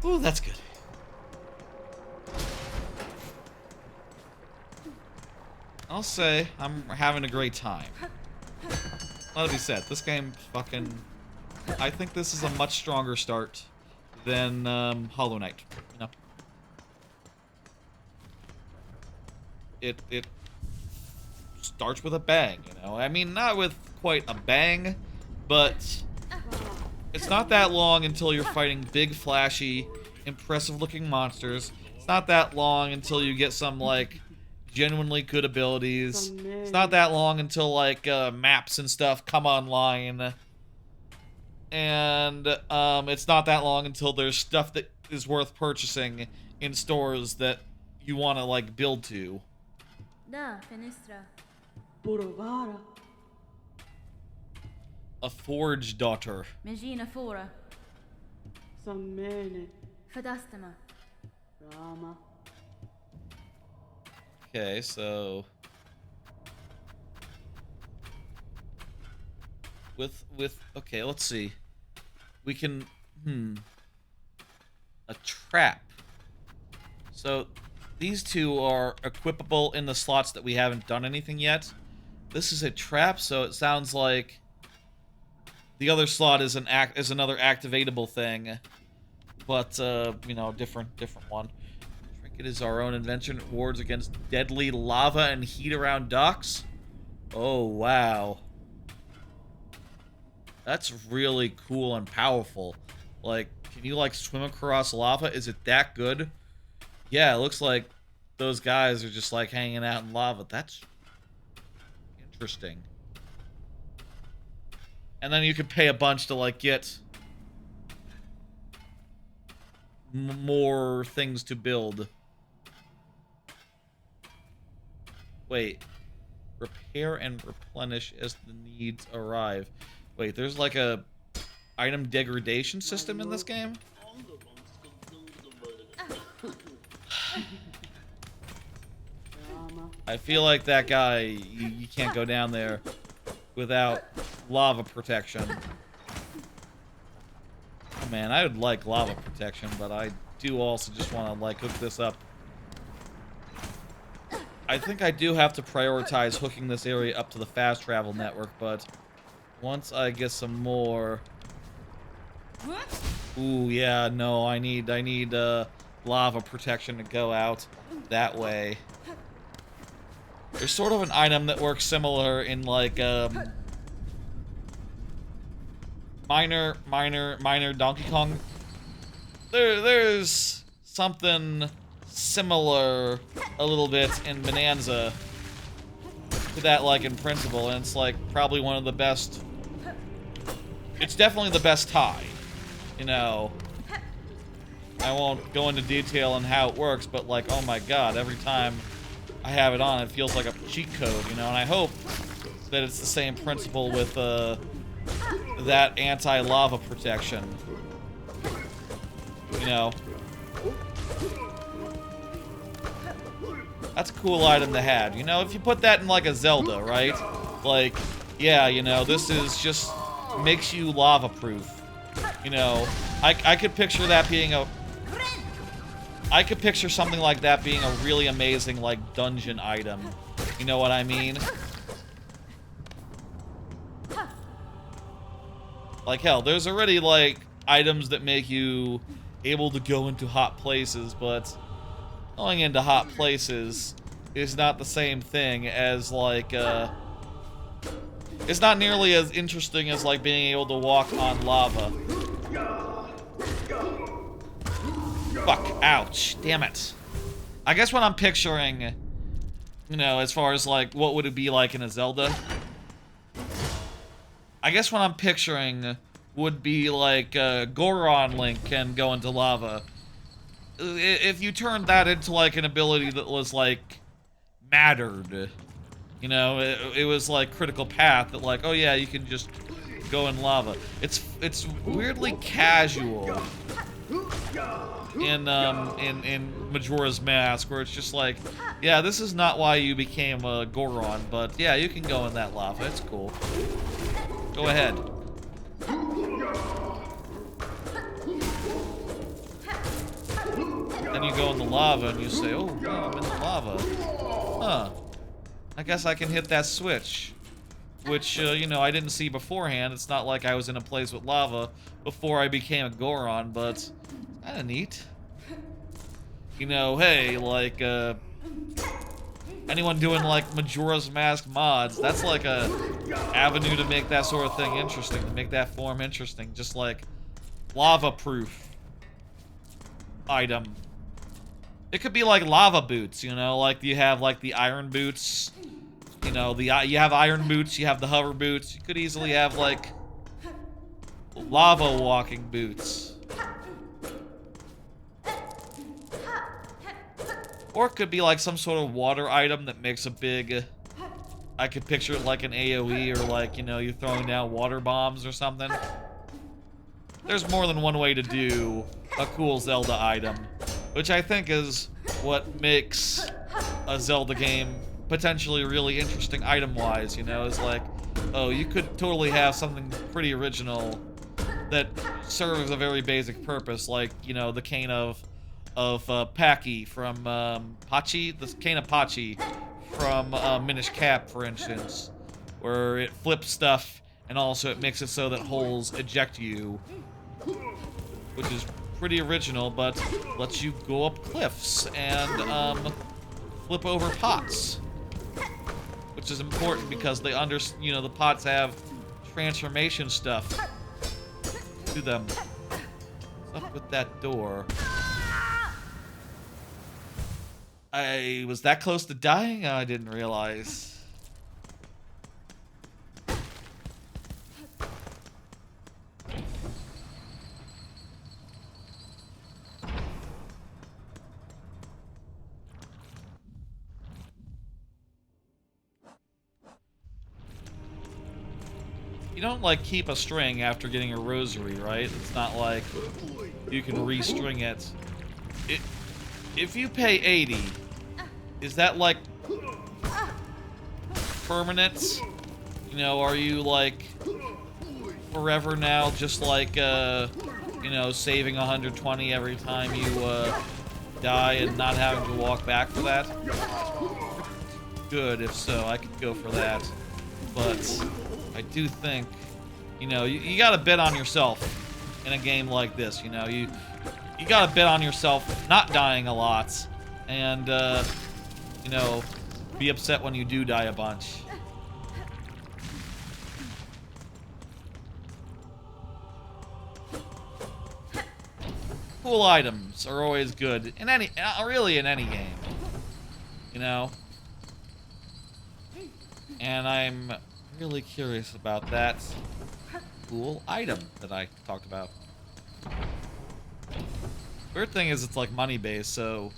Ooh, that's good. I'll say I'm having a great time. Let it be said, this game fucking... I think this is a much stronger start than Hollow Knight. You know? It starts with a bang, you know? I mean, not with quite a bang, but it's not that long until you're fighting big, flashy, impressive-looking monsters. It's not that long until you get some, like, genuinely good abilities. It's not that long until, like, maps and stuff come online. And, it's not that long until there's stuff that is worth purchasing in stores that you want to, like, build to. Da, Fenestra. Provara. A forge daughter. Megina Fora. Sammene. Fadastama. Rama. Okay, so... Okay, let's see. We can... A trap. So, these two are equipable in the slots that we haven't done anything yet. This is a trap, so it sounds like the other slot is another activatable thing. But, you know, different one. Trinket is our own invention. It wards against deadly lava and heat around docks. Oh, wow. That's really cool and powerful. Like, can you, like, swim across lava? Is it that good? Yeah, it looks like those guys are just, like, hanging out in lava. That's interesting. And then you could pay a bunch to, like, get more things to build. Wait. Repair and replenish as the needs arrive. Wait, there's like a item degradation system in this game? I feel like that guy, you can't go down there without lava protection. Oh man, I would like lava protection, but I do also just want to, like, hook this up. I think I do have to prioritize hooking this area up to the fast travel network, but once I get some more... Ooh, yeah, no, I need lava protection to go out that way. There's sort of an item that works similar in, like, minor Donkey Kong. There's something similar a little bit in Bonanza to that, like, in principle, and it's like probably one of the best. It's definitely the best tie, you know. I won't go into detail on how it works, but like, oh my god, every time I have it on, it feels like a cheat code, you know, and I hope that it's the same principle with that anti-lava protection. You know. That's a cool item to have. You know, if you put that in like a Zelda, right? Like, yeah, you know, this is just makes you lava proof. You know, I could picture that being a I could picture something like that being a really amazing, like, dungeon item. You know what I mean? Like, hell, there's already, like, items that make you able to go into hot places, but going into hot places is not the same thing as, like, it's not nearly as interesting as, like, being able to walk on lava. Fuck, ouch, damn it. I guess what I'm picturing, you know, as far as, like, what would it be like in a Zelda? I guess what I'm picturing would be, like, Goron Link can go into lava. If you turned that into, like, an ability that was, like, mattered, you know, it was, like, critical path that, like, oh yeah, you can just go in lava. It's weirdly casual in Majora's Mask, where it's just like, yeah, this is not why you became a Goron, but yeah, you can go in that lava. It's cool. Go ahead. Then you go in the lava and you say, oh, wow, I'm in the lava. Huh. I guess I can hit that switch. Which, you know, I didn't see beforehand. It's not like I was in a place with lava before I became a Goron, but kinda neat. You know, hey, like, anyone doing, like, Majora's Mask mods, that's like a avenue to make that sort of thing interesting, to make that form interesting. Just like lava-proof item. It could be like lava boots, you know, like you have, like, the iron boots. You know, you have iron boots, you have the hover boots. You could easily have, like, lava walking boots. Or it could be like some sort of water item that makes a big... I could picture it like an AoE, or like, you know, you throwing down water bombs or something. There's more than one way to do a cool Zelda item, which I think is what makes a Zelda game potentially really interesting item-wise, you know? Is like, oh, you could totally have something pretty original that serves a very basic purpose, like, you know, the cane of Paki from Pachi, the cane of Pachi from Minish Cap, for instance, where it flips stuff and also it makes it so that holes eject you, which is pretty original, but lets you go up cliffs and flip over pots, which is important because they you know, the pots have transformation stuff to them. What's up with that door? I was that close to dying? I didn't realize. You don't, like, keep a string after getting a rosary, right? It's not like you can restring it. If you pay 80, is that, like, permanent? You know, are you, like, forever now just, like, you know, saving 120 every time you, die and not having to walk back for that? Good, if so, I could go for that. But I do think, you know, you gotta bet on yourself in a game like this, you know? You gotta bet on yourself not dying a lot, and, you know, be upset when you do die a bunch. cool items are always good in any, really in any game, you know? And I'm really curious about that cool item that I talked about. Weird thing is it's like money based, so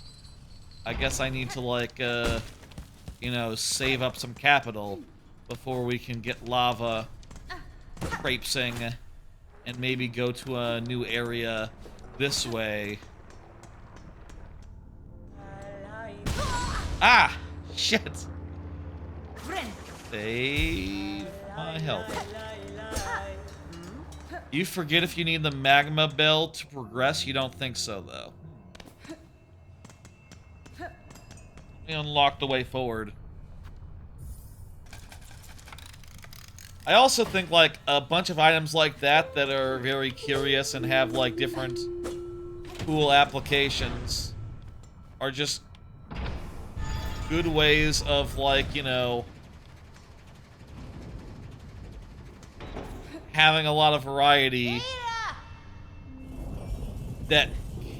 I guess I need to like, you know, save up some capital before we can get lava traipsing and maybe go to a new area this way. Ah! Shit! Save my health. You forget if you need the magma bell to progress? You don't think so, though. We unlock the way forward. I also think, like, a bunch of items like that that are very curious and have, like, different cool applications are just good ways of, like, you know, having a lot of variety that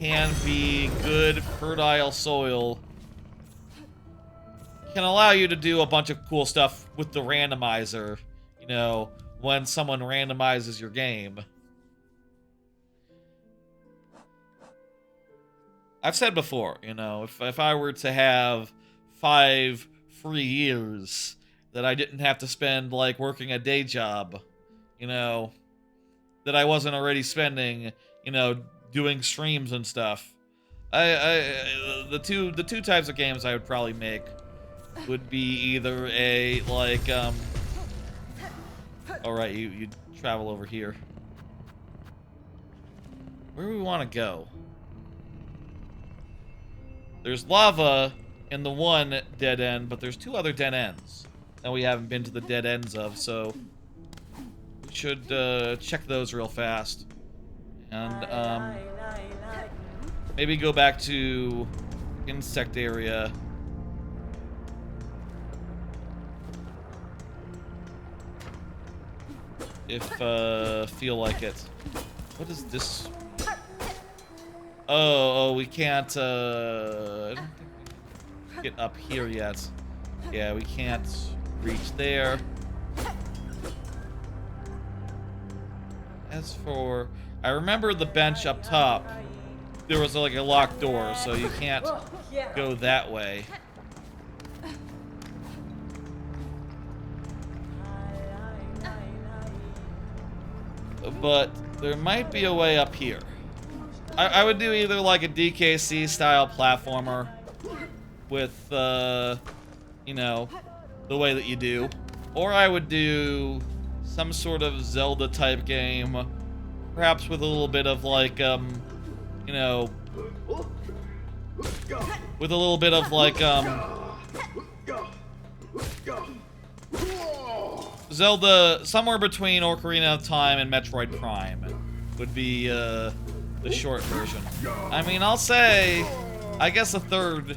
can be good, fertile soil. Can allow you to do a bunch of cool stuff with the randomizer, you know, when someone randomizes your game. I've said before, you know, if I were to have 5 free years that I didn't have to spend, like, working a day job, you know, that I wasn't already spending, you know, doing streams and stuff. The two types of games I would probably make would be either a, like, alright, you travel over here. Where do we want to go? There's lava in the one dead end, but there's 2 other dead ends that we haven't been to the dead ends of, so we should check those real fast. And maybe go back to insect area. If feel like it. What is this? Oh, we can't I don't think we can get up here yet. Yeah, we can't reach there. As for, I remember the bench up top. There was like a locked door, so you can't go that way. But there might be a way up here. I would do either like a DKC style platformer with, you know, the way that you do. Or I would do some sort of Zelda type game, perhaps with a little bit of like, you know, with a little bit of like, Zelda, somewhere between Ocarina of Time and Metroid Prime would be, the short version. I mean, I'll say, I guess a third,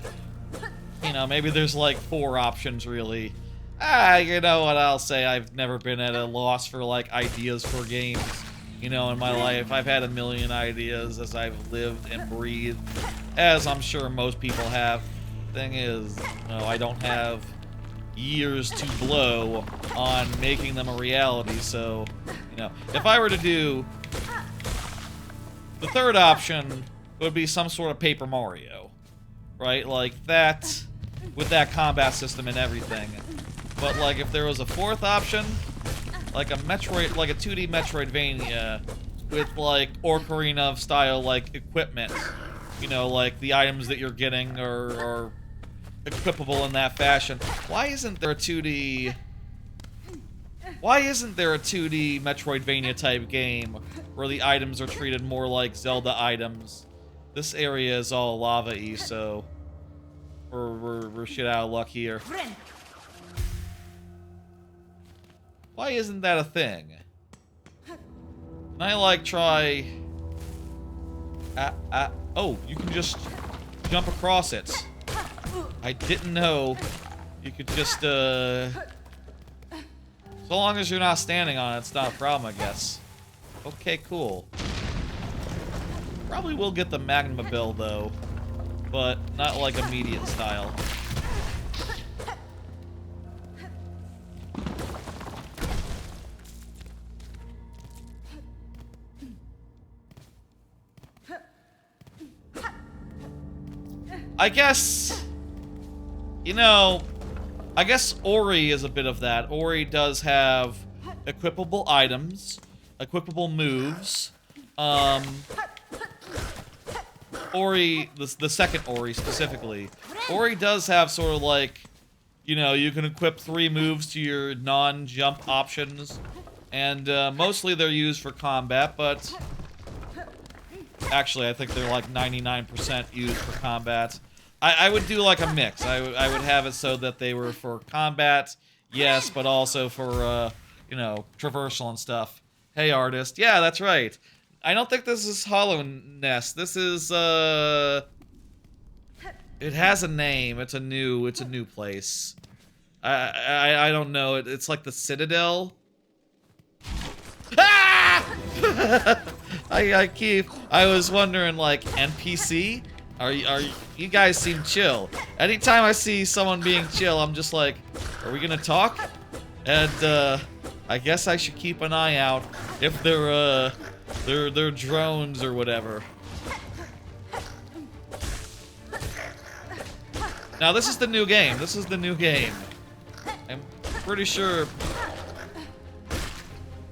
you know, maybe there's like 4 options really. You know what I'll say, I've never been at a loss for like ideas for games, you know, in my life. I've had a million ideas as I've lived and breathed, as I'm sure most people have. Thing is, you know, I don't have years to blow on making them a reality, so, you know, if I were to do the third option would be some sort of Paper Mario, right? Like that, with that combat system and everything. But like if there was a 4th option, like a Metroid, like a 2D Metroidvania with like Ocarina of style like equipment, you know, like the items that you're getting are equipable in that fashion. Why isn't there a 2D Metroidvania type game where the items are treated more like Zelda items? This area is all lava-y, so we're shit out of luck here. Why isn't that a thing? Can I like try? Oh, you can just jump across it. I didn't know you could just so long as you're not standing on it, it's not a problem, I guess. Okay, cool. Probably will get the Magma Bill, though. But not like immediate style. I guess, you know, I guess Ori is a bit of that. Ori does have equipable items, equipable moves. Ori, the second Ori specifically, Ori does have sort of like, you know, you can equip 3 moves to your non-jump options, and mostly they're used for combat, but actually I think they're like 99% used for combat. I would do like a mix. I would have it so that they were for combat, yes, but also for, you know, traversal and stuff. Hey, artist. Yeah, that's right. I don't think this is Hollow Nest. This is, it has a name. It's a new place. I don't know. It's like the Citadel. Ah! I was wondering, like, NPC? Are you guys seem chill. Anytime I see someone being chill, I'm just like, are we gonna talk? And, I guess I should keep an eye out if they're drones or whatever. Now, this is the new game. This is the new game. I'm pretty sure...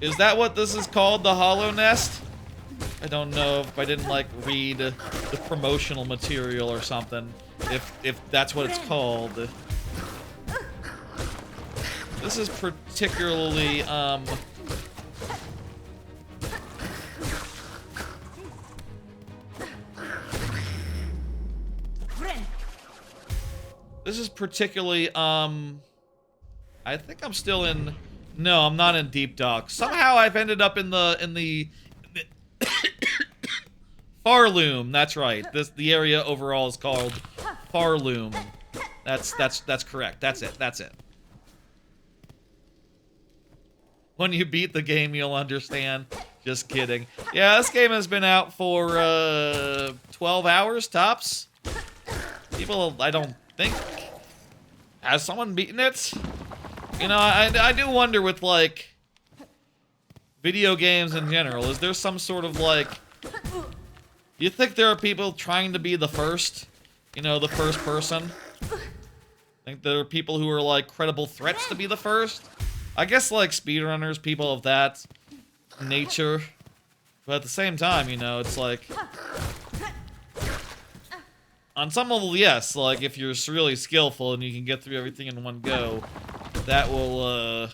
Is that what this is called? The Hollow Nest? I don't know if I didn't, like, read the promotional material or something. If that's what it's called. This is particularly, This is particularly, I think I'm still in... No, I'm not in Deep Dock. Somehow I've ended up in the Pharloom, that's right. The area overall is called Pharloom. That's correct. That's it. When you beat the game, you'll understand. Just kidding. Yeah, this game has been out for 12 hours tops. People, I don't think... Has someone beaten it? You know, I do wonder with, like, video games in general. Is there some sort of, like... You think there are people trying to be the first? You know, the first person? Think there are people who are, like, credible threats to be the first? I guess, like, speedrunners, people of that nature. But at the same time, you know, it's like... On some level, yes, like, if you're really skillful and you can get through everything in one go, that will,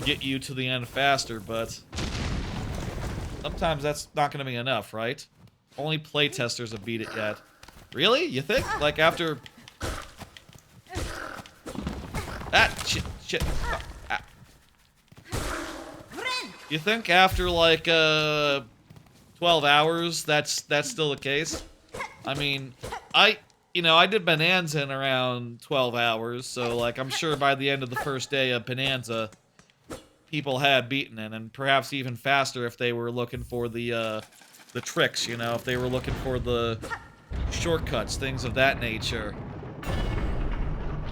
get you to the end faster, but... Sometimes that's not gonna be enough, right? Only playtesters have beat it yet. Really? You think? Like, after... Shit. You think after, like, 12 hours, that's still the case? I mean, I did Bonanza in around 12 hours, so, like, I'm sure by the end of the first day of Bonanza, people had beaten it, and perhaps even faster if they were looking for the tricks, you know, if they were looking for the shortcuts, things of that nature.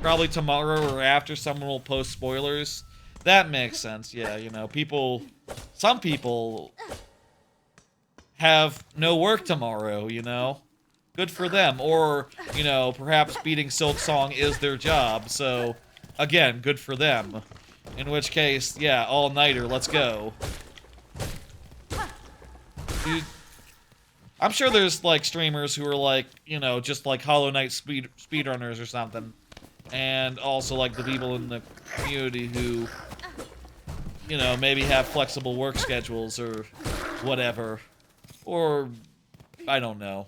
Probably tomorrow or after someone will post spoilers. That makes sense, yeah, you know, some people have no work tomorrow, you know? Good for them, or, you know, perhaps beating Silksong is their job, so, again, good for them. In which case, yeah, all-nighter, let's go. Dude, I'm sure there's, like, streamers who are, like, you know, just, like, Hollow Knight speedrunners or something. And also, like, the people in the community who, you know, maybe have flexible work schedules or whatever. Or, I don't know.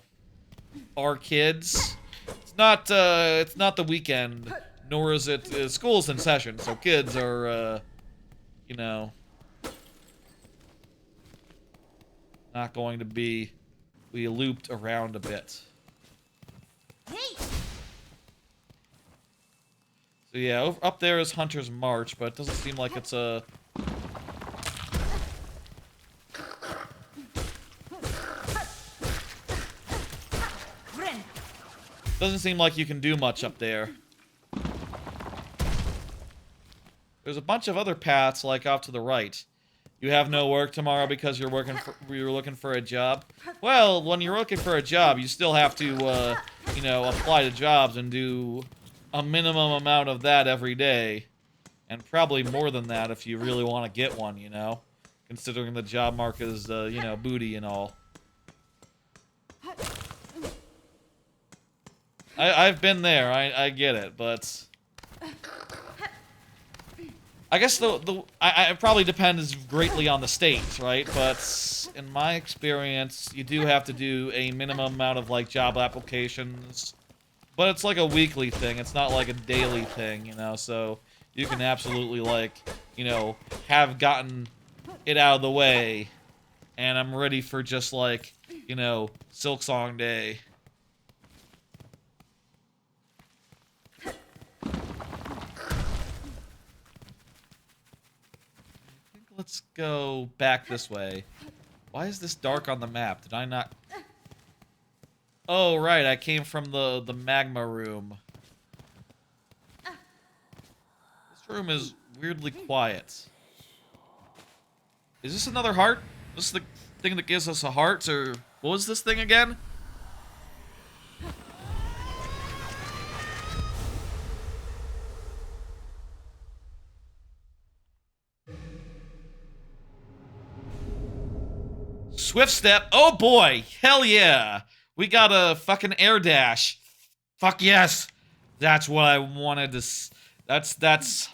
Are kids. It's not the weekend, nor is it, school's in session, so kids are, you know, not going to be looped around a bit. So yeah, up there is Hunter's March, but it doesn't seem like it's a... Doesn't seem like you can do much up there. There's a bunch of other paths, like off to the right. You have no work tomorrow because you're looking for a job. Well, when you're looking for a job, you still have to, you know, apply to jobs and do a minimum amount of that every day, and probably more than that if you really want to get one. You know, considering the job market is, you know, booty and all. I've been there. I get it, but. I guess it probably depends greatly on the states, right? But in my experience, you do have to do a minimum amount of, like, job applications. But it's like a weekly thing. It's not like a daily thing, you know? So you can absolutely, like, you know, have gotten it out of the way. And I'm ready for just, like, you know, Silksong Day. Let's go back this way. Why is this dark on the map? Did I not... Oh, right. I came from the magma room. This room is weirdly quiet. Is this another heart? This is the thing that gives us a heart? Or what was this thing again? Swift step. Oh boy. Hell yeah. We got a fucking air dash. Fuck yes. That's what I wanted to... That's...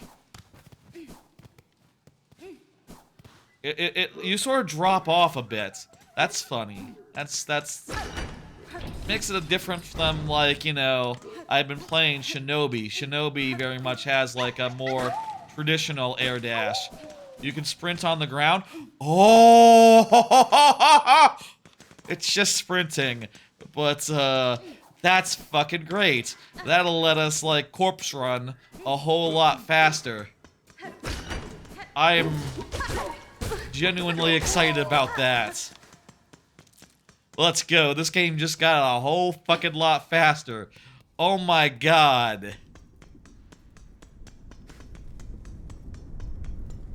You sort of drop off a bit. That's funny. That's... Makes it a different from, like, you know, I've been playing Shinobi. Shinobi very much has, like, a more traditional air dash. You can sprint on the ground. Oh! It's just sprinting. But, that's fucking great. That'll let us, like, corpse run a whole lot faster. I'm genuinely excited about that. Let's go. This game just got a whole fucking lot faster. Oh my god.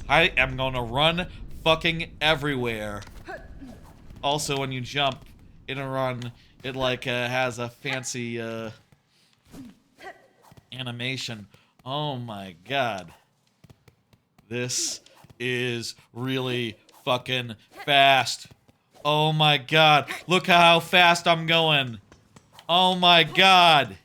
I am gonna run fucking everywhere. Also, when you jump in a run, it like has a fancy animation. Oh my god. This is really fucking fast. Oh my god. Look how fast I'm going. Oh my god.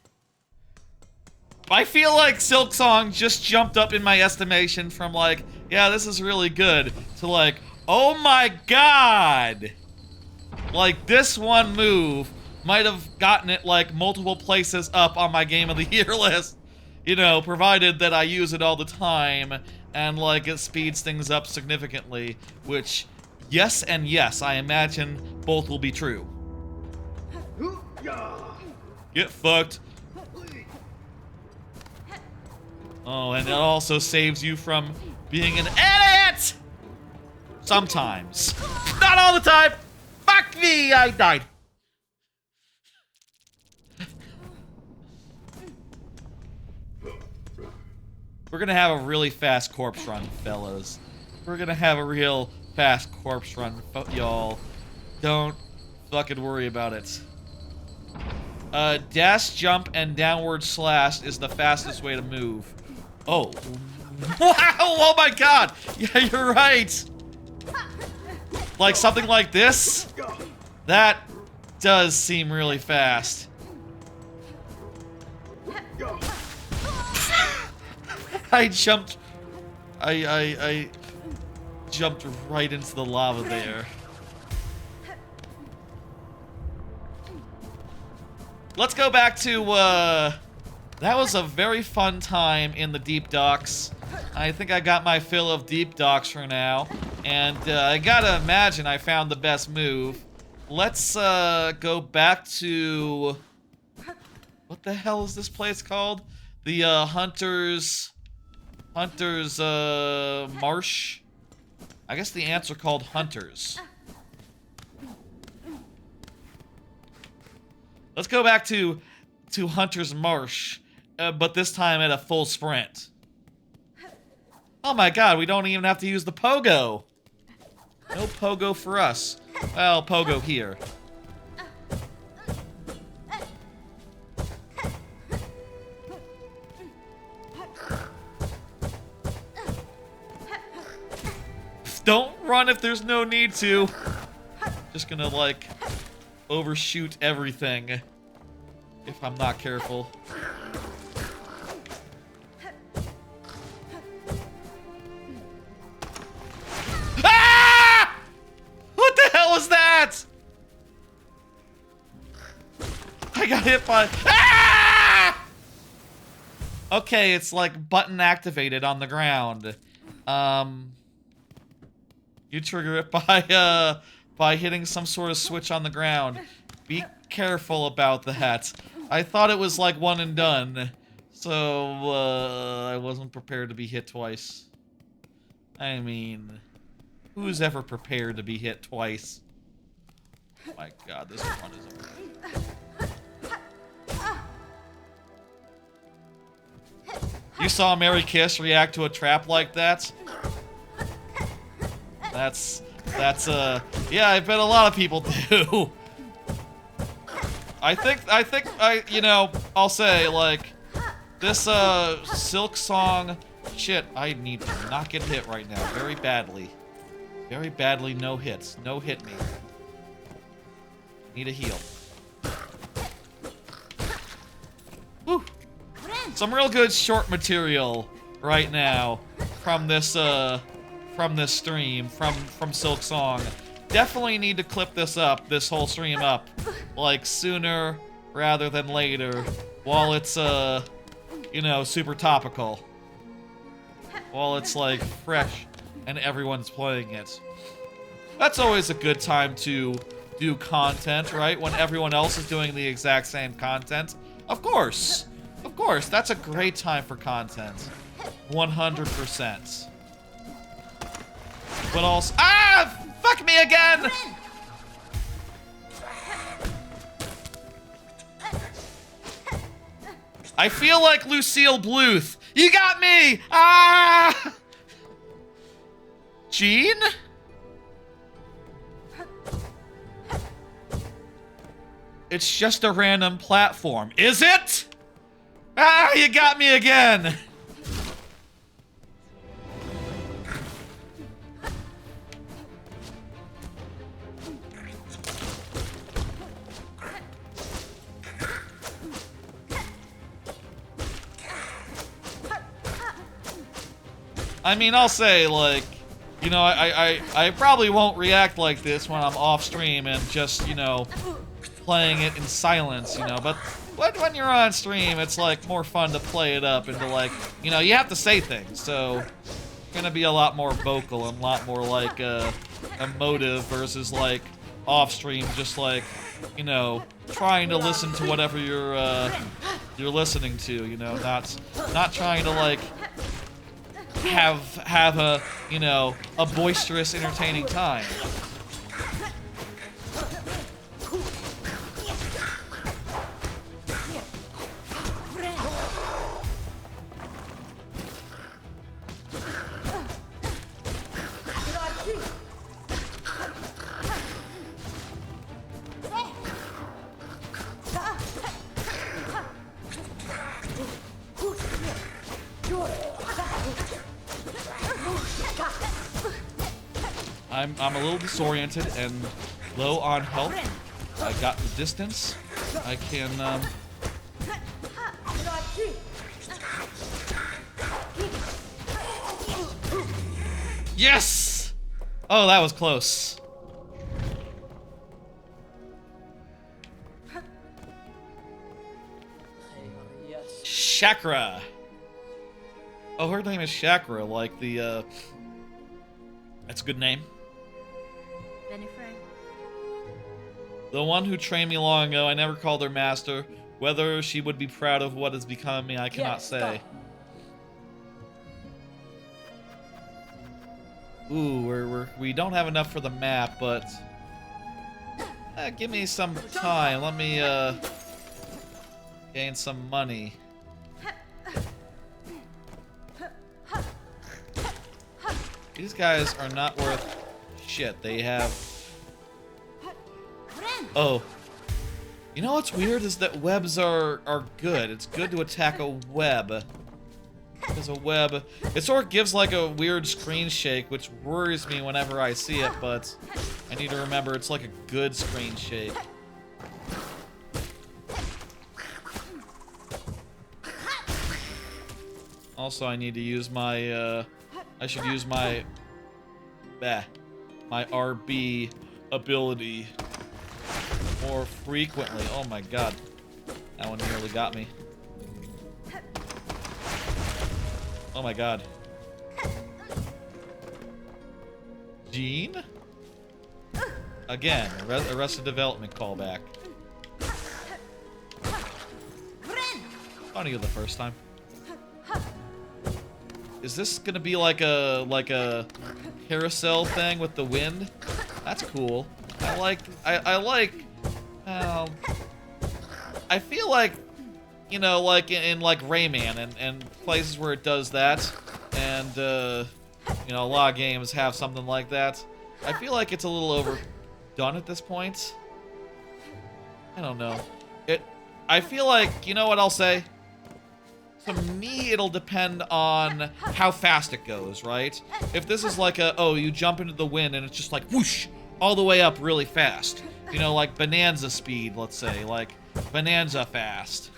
I feel like Silksong just jumped up in my estimation from like, yeah, this is really good, to like, oh my god! Like, this one move might have gotten it like multiple places up on my Game of the Year list. You know, provided that I use it all the time, and like, it speeds things up significantly, which, yes and yes, I imagine both will be true. Get fucked. Oh, and it also saves you from being an idiot! Sometimes. Not all the time! Fuck me! I died. We're gonna have a really fast corpse run, fellas. We're gonna have a real fast corpse run, y'all. Don't fucking worry about it. Dash, jump, and downward slash is the fastest way to move. Oh. Wow! Oh my god! Yeah, you're right! Like something like this? That does seem really fast. I jumped right into the lava there. Let's go back to, that was a very fun time in the deep docks. I think I got my fill of deep docks for now. And, I gotta imagine I found the best move. Let's, go back to... What the hell is this place called? The, Hunter's Marsh? I guess the ants are called Hunters. Let's go back to to Hunter's Marsh, but this time at a full sprint. Oh my god, we don't even have to use the pogo. No pogo for us. Well, pogo here. Don't run if there's no need to. Just gonna, like, overshoot everything if I'm not careful. Ah! What the hell was that? I got hit by... Ah! Okay, it's like button activated on the ground. You trigger it by hitting some sort of switch on the ground. Be careful about that. I thought it was like one and done, so I wasn't prepared to be hit twice. I mean, who's ever prepared to be hit twice? Oh my god, this one is... You saw Mary Kiss react to a trap like that? Yeah, I bet a lot of people do. You know, I'll say, like, this, Silksong, shit, I need to not get hit right now, very badly. Very badly, no hits. No hit me. Need a heal. Whew. Some real good short material right now from this stream, from Silksong. Definitely need to clip this whole stream up, like, sooner rather than later, while it's, you know, super topical. While it's, like, fresh and everyone's playing it. That's always a good time to do content, right? When everyone else is doing the exact same content. Of course! Of course, that's a great time for content. 100%. But also— ah! Fuck me again! I feel like Lucille Bluth. You got me! Ah! Jean? It's just a random platform. Is it? Ah, you got me again! I mean, I'll say, like, you know, I probably won't react like this when I'm off stream and just, you know, playing it in silence, you know, but when you're on stream, it's, like, more fun to play it up and to, like, you know, you have to say things, so it's gonna be a lot more vocal and a lot more, like, emotive versus, like, off stream, just, like, you know, trying to listen to whatever you're listening to, you know, not trying to, like, have a, you know, a boisterous, entertaining time. I'm a little disoriented and low on health. I got the distance. I can, Yes! Oh, that was close. Chakra. Oh, her name is Chakra, like the, that's a good name. The one who trained me long ago, I never called her master. Whether she would be proud of what has become me, I cannot say. Ooh, we don't have enough for the map, but give me some time. Let me Gain some money. These guys are not worth shit. They have... Oh. You know what's weird is that webs are good. It's good to attack a web. Because a web... It sort of gives like a weird screen shake, which worries me whenever I see it, but I need to remember it's like a good screen shake. Also, I need to use my, I should use my... my RB ability more frequently. Oh my god. That one nearly got me. Oh my god. Gene? Again, Arrested Development callback. Funny the first time. Is this gonna be like a carousel thing with the wind? That's cool. I feel like, you know, like in like Rayman and places where it does that, and you know, a lot of games have something like that. I feel like it's a little overdone at this point. I don't know. I feel like, you know what I'll say? To me, it'll depend on how fast it goes, right? If this is like oh, you jump into the wind and it's just like whoosh, all the way up really fast. You know, like Bonanza speed, let's say, like Bonanza fast.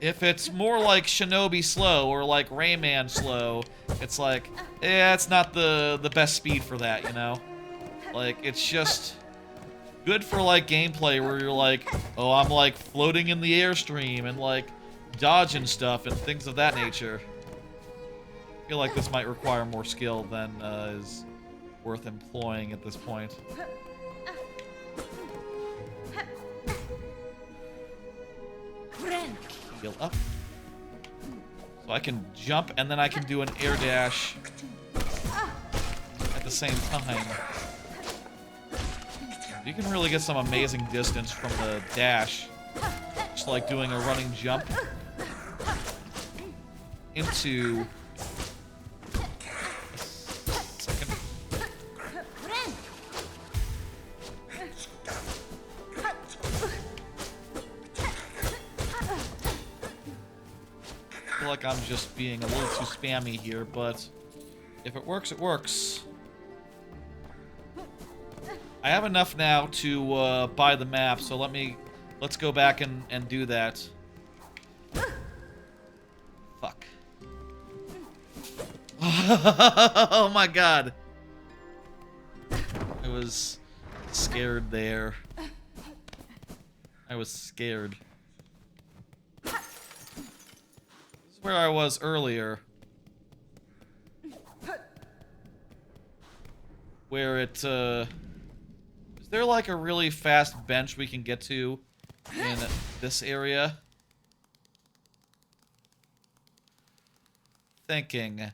If it's more like Shinobi slow or like Rayman slow, it's like, yeah, it's not the best speed for that, you know? Like, it's just good for like gameplay where you're like, oh, I'm like floating in the airstream and like dodging stuff and things of that nature. I feel like this might require more skill than is worth employing at this point. Heal up. So I can jump and then I can do an air dash at the same time. You can really get some amazing distance from the dash. Just like doing a running jump into... Second. I feel like I'm just being a little too spammy here, but if it works, it works. I have enough now to buy the map, so let's go back and do that. Fuck. Oh my god. I was scared there. I was scared. This is where I was earlier. Where it, is there like a really fast bench we can get to in this area? Thinking.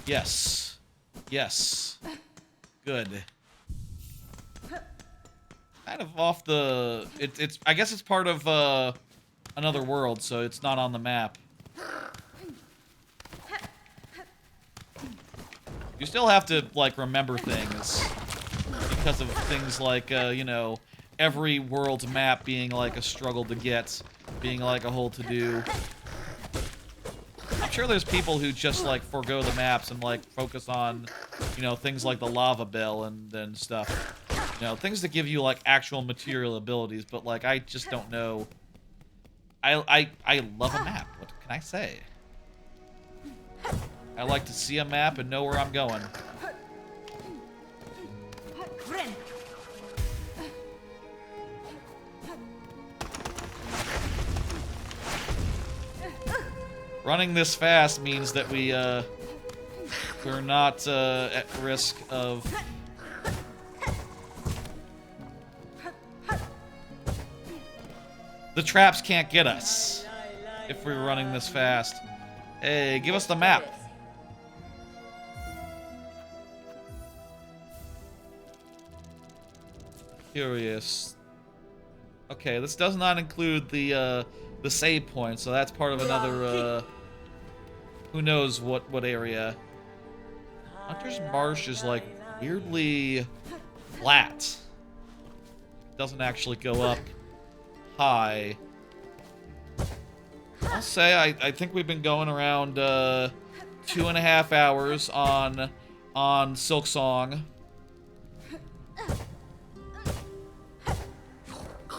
Yes. Good. Kind of off the... It's I guess it's part of another world, so it's not on the map. You still have to, like, remember things. Because of things like, you know, every world's map being, like, a struggle to get. Being, like, a whole to-do. I'm sure there's people who just, like, forego the maps and, like, focus on, you know, things like the lava bell and stuff. You know, things that give you, like, actual material abilities, but, like, I just don't know. I love a map. What can I say? I like to see a map and know where I'm going. Running this fast means that we're not at risk of... The traps can't get us if we're running this fast. Hey, give us the map. Curious. Okay, this does not include the save point, so that's part of another, who knows what area. Hunter's Marsh is, like, weirdly flat. Doesn't actually go up high. I'll say I think we've been going around 2.5 hours on Silksong.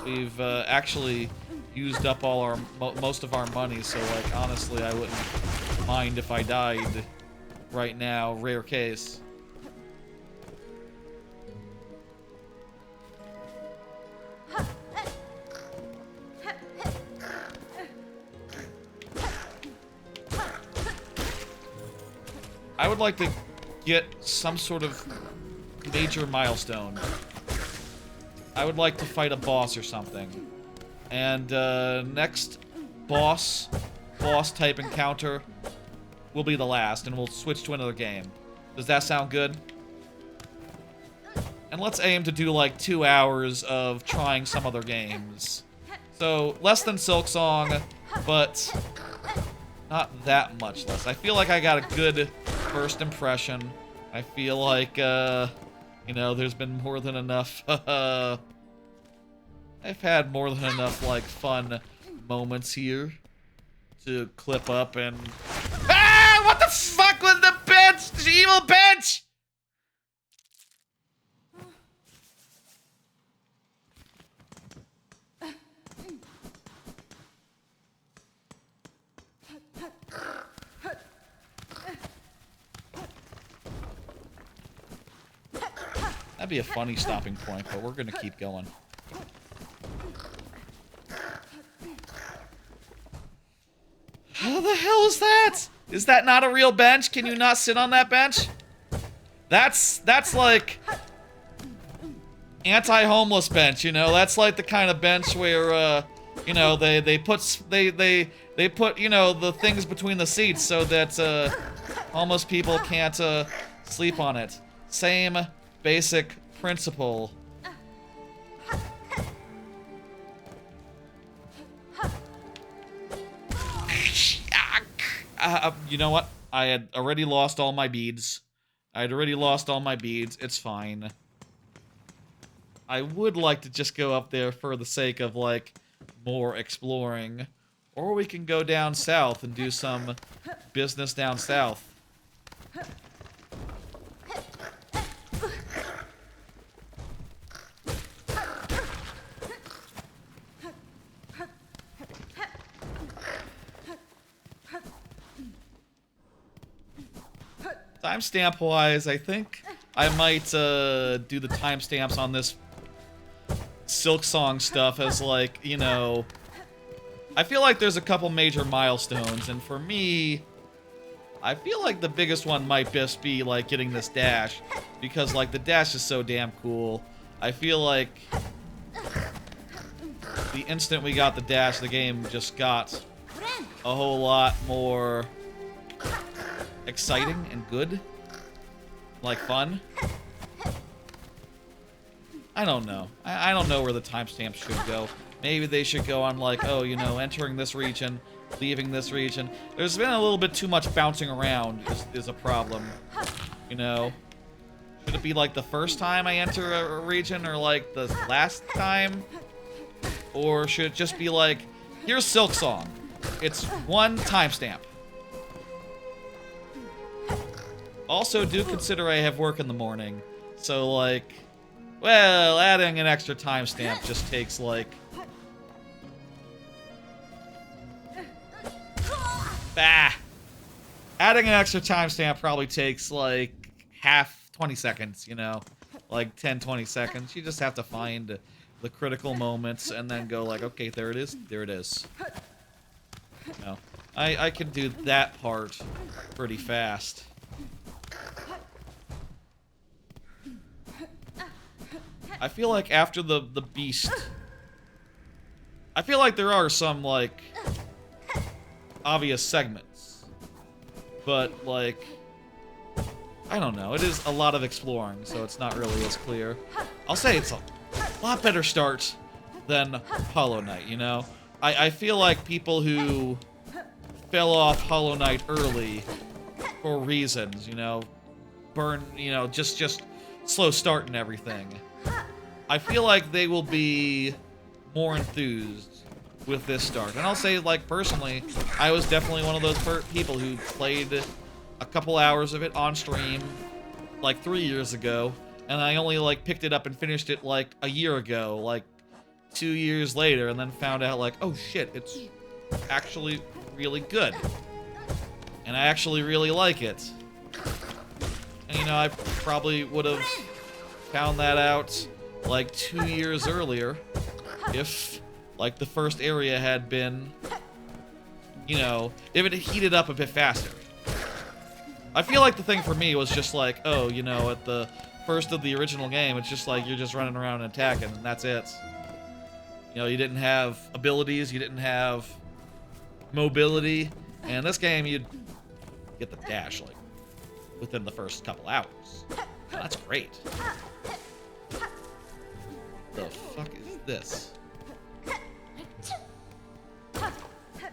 We've actually used up all our most of our money, so like honestly, I wouldn't mind if I died right now. Rare case. I would like to get some sort of major milestone. I would like to fight a boss or something. And next boss type encounter will be the last, and we'll switch to another game. Does that sound good? And let's aim to do like 2 hours of trying some other games. So less than Silksong, but not that much less. I feel like I got a good first impression. I feel like, you know, there's been more than enough, I've had more than enough, like, fun moments here to clip up and... Ah! What the fuck was the bench? The evil bench! That'd be a funny stopping point, but we're gonna keep going. How the hell is that? Is that not a real bench? Can you not sit on that bench? That's like anti-homeless bench, you know? That's like the kind of bench where you know, they put you know, the things between the seats so that homeless people can't sleep on it. Same basic principle. You know what? I had already lost all my beads. It's fine. I would like to just go up there for the sake of, like, more exploring. Or we can go down south and do some business down south. Timestamp-wise, I think I might do the timestamps on this Silksong stuff as, like, you know... I feel like there's a couple major milestones, and for me, I feel like the biggest one might just be, like, getting this dash, because, like, the dash is so damn cool. I feel like the instant we got the dash, the game just got a whole lot more exciting and good. Like, fun. I don't know. I don't know where the timestamps should go. Maybe they should go on, like, oh, you know, entering this region, leaving this region. There's been a little bit too much bouncing around is a problem. You know? Should it be, like, the first time I enter a region, or, like, the last time? Or should it just be, like, here's Silksong. It's one timestamp. Also, do consider I have work in the morning. So, like, well, adding an extra timestamp just takes, like... Bah! Adding an extra timestamp probably takes, like, 20 seconds, you know? Like, 10, 20 seconds. You just have to find the critical moments and then go, like, okay, there it is. There it is. You know, I can do that part pretty fast. I feel like after the beast... I feel like there are some, like, obvious segments. But, like, I don't know. It is a lot of exploring, so it's not really as clear. I'll say it's a lot better start than Hollow Knight, you know? I feel like people who fell off Hollow Knight early for reasons, you know, just slow start and everything. I feel like they will be more enthused with this start. And I'll say, like, personally, I was definitely one of those people who played a couple hours of it on stream, like, 3 years ago, and I only, like, picked it up and finished it, like, a year ago, like, 2 years later, and then found out, like, oh shit, it's actually really good. And I actually really like it. And, you know, I probably would have found that out, like, 2 years earlier if, like, the first area had been, you know, if it heated up a bit faster. I feel like the thing for me was just like, oh, you know, at the first of the original game, it's just like you're just running around and attacking, and that's it. You know, you didn't have abilities, you didn't have mobility, and this game, you'd get the dash, like, within the first couple hours. That's great. The fuck is this?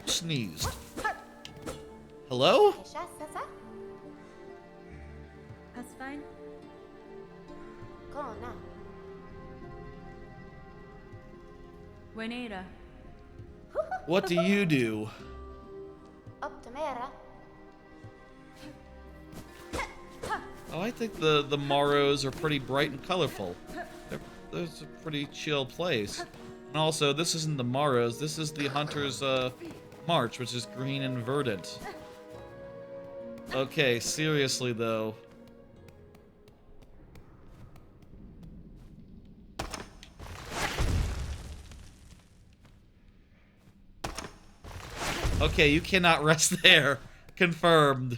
Sneezed. Hello? That's fine. Buenera. What do you do? Oh, I think the Morrows are pretty bright and colorful. There's a pretty chill place. And also, this isn't the Morrows, this is the Hunter's March, which is green and verdant. Okay, seriously though. Okay, you cannot rest there. Confirmed.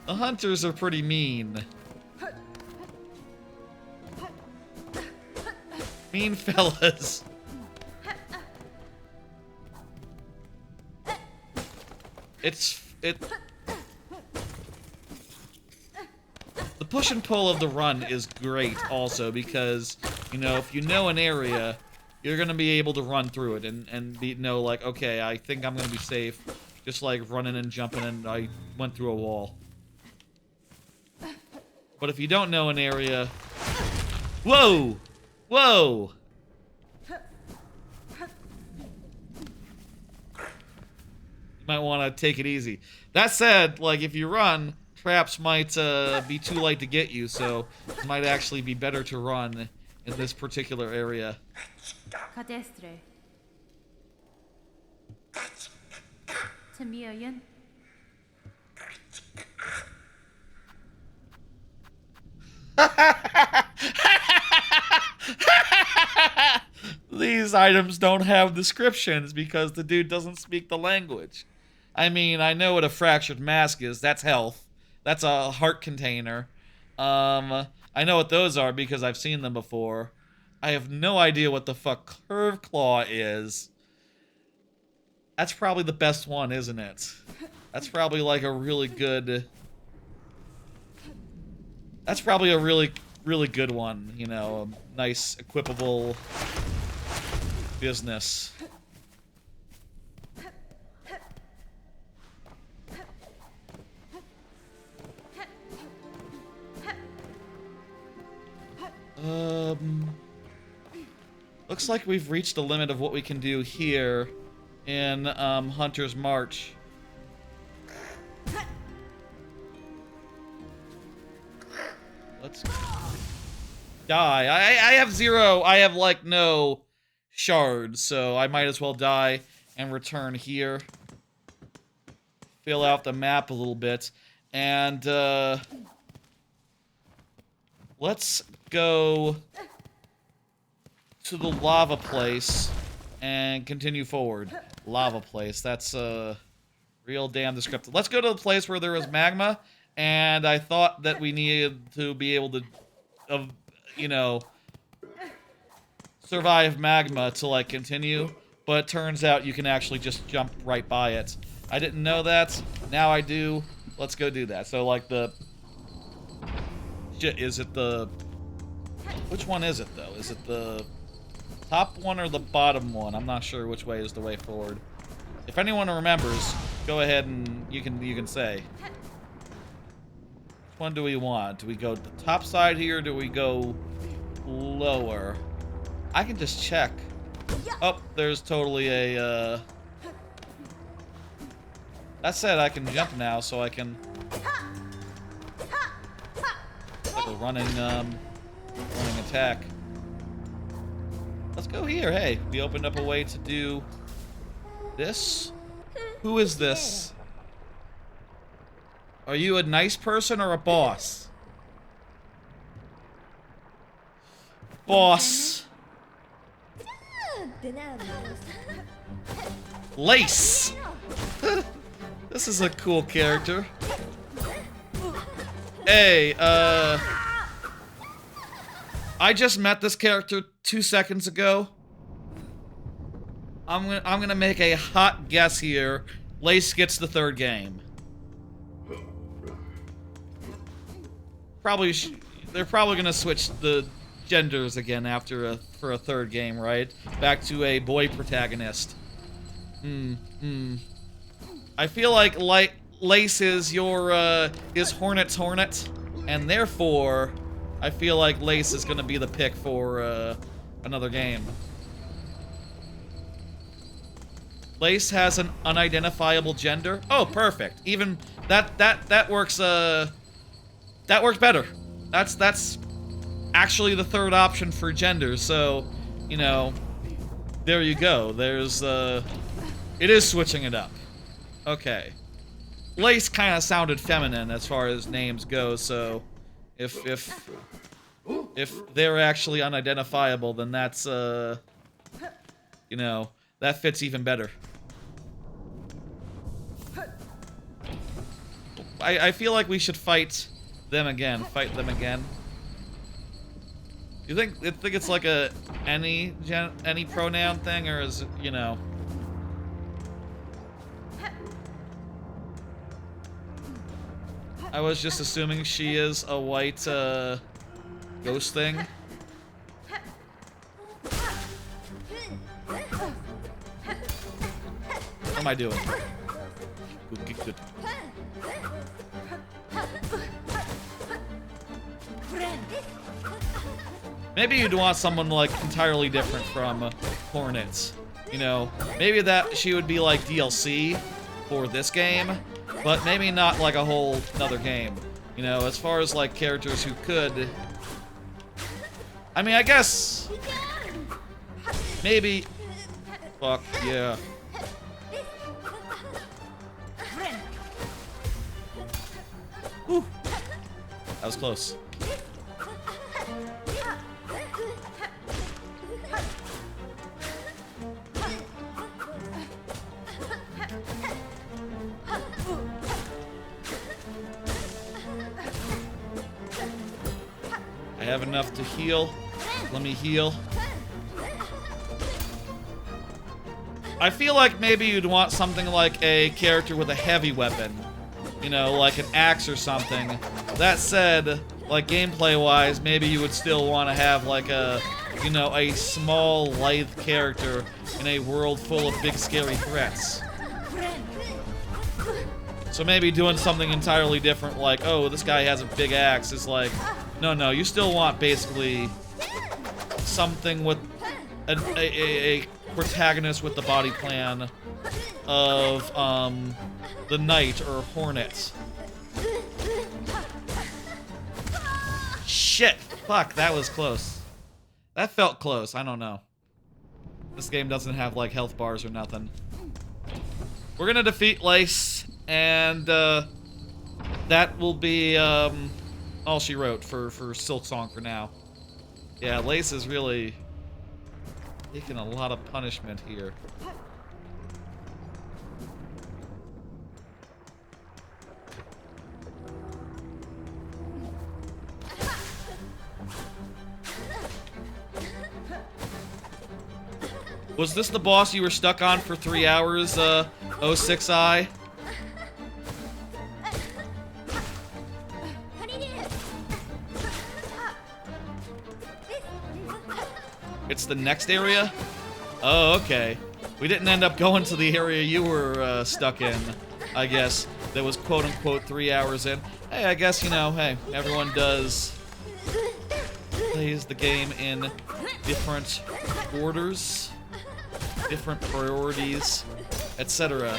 The hunters are pretty mean. Mean fellas. The push and pull of the run is great also because, you know, if you know an area, you're gonna be able to run through it and know, like, okay, I think I'm gonna be safe. Just like running and jumping and I went through a wall. But if you don't know an area... Whoa! Whoa! You might want to take it easy. That said, like, if you run, traps might be too light to get you, so it might actually be better to run in this particular area. Cadestre. Tamiyan. These items don't have descriptions because the dude doesn't speak the language. I mean, I know what a fractured mask is. That's health. That's a heart container. I know what those are because I've seen them before. I have no idea what the fuck curved claw is. That's probably the best one, isn't it? That's probably like a really good... That's probably a really good one, you know, a nice, equipable business. Looks like we've reached the limit of what we can do here in Hunter's March. Let's die. I have zero. I have, like, no shards, so I might as well die and return here. Fill out the map a little bit. And, let's go to the lava place and continue forward. Lava place. That's, real damn descriptive. Let's go to the place where there is magma. And I thought that we needed to be able to, you know, survive magma to, like, continue. But it turns out you can actually just jump right by it. I didn't know that. Now I do. Let's go do that. So, like, the Shit, is it the... Which one is it, though? Is it the top one or the bottom one? I'm not sure which way is the way forward. If anyone remembers, go ahead and you can say. Which one do we want? Do we go to the top side here, or do we go lower? I can just check. Oh, there's totally a, That said, I can jump now, so I can... Like a running attack. Let's go here. Hey, we opened up a way to do this. Who is this? Are you a nice person or a boss? Boss. Lace. This is a cool character. Hey, I just met this character 2 seconds ago. I'm gonna make a hot guess here. Lace gets the third game. They're probably gonna switch the genders again for a third game, right? Back to a boy protagonist. I feel like Lace is is Hornet's Hornet, and therefore I feel like Lace is gonna be the pick for another game. Lace has an unidentifiable gender. Oh, perfect. Even that works. That works better. That's actually the third option for gender. So, you know, there you go. There's it is switching it up. Okay. Lace kind of sounded feminine as far as names go. So, if they're actually unidentifiable, then that's you know, that fits even better. I feel like we should fight them again. Fight them again. You think it's like a any pronoun thing, or is it, you know? I was just assuming she is a white ghost thing. What am I doing? Good. Maybe you'd want someone like entirely different from Hornets. You know, maybe that she would be like DLC for this game, but maybe not like a whole another game. You know, as far as like characters who could, I mean, I guess maybe. Fuck yeah. Whew. That was close. I have enough to heal. Let me heal. I feel like maybe you'd want something like a character with a heavy weapon. You know, like an axe or something. That said, like gameplay-wise, maybe you would still want to have like a, you know, a small, lithe character in a world full of big, scary threats. So maybe doing something entirely different, like, oh, this guy has a big axe, is like, no, you still want basically something with a protagonist with the body plan of the knight or hornet. Shit! Fuck, that was close. That felt close, I don't know. This game doesn't have like health bars or nothing. We're gonna defeat Lace, and that will be all she wrote for Silksong for now. Yeah, Lace is really taking a lot of punishment here. Was this the boss you were stuck on for 3 hours, 06i? It's the next area? Oh, okay. We didn't end up going to the area you were stuck in, I guess. That was quote-unquote 3 hours in. Hey, I guess, you know, hey, everyone plays the game in different orders, different priorities, etc.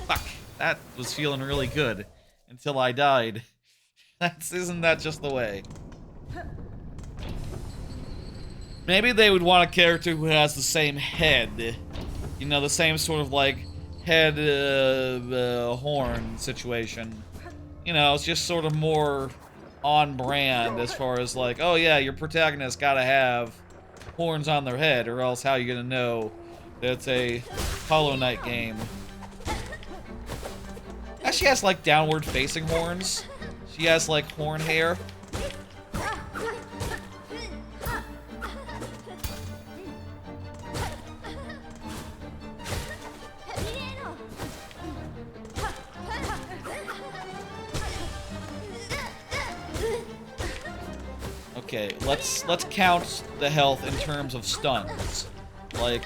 Fuck, that was feeling really good until I died. Isn't that just the way? Maybe they would want a character who has the same head. You know, the same sort of, like, head, horn situation. You know, it's just sort of more on brand as far as, like, oh yeah, your protagonist gotta have horns on their head, or else how are you gonna know that it's a Hollow Knight game? She has, like, downward-facing horns. She has, like, horn hair. Okay, let's count the health in terms of stuns. Like,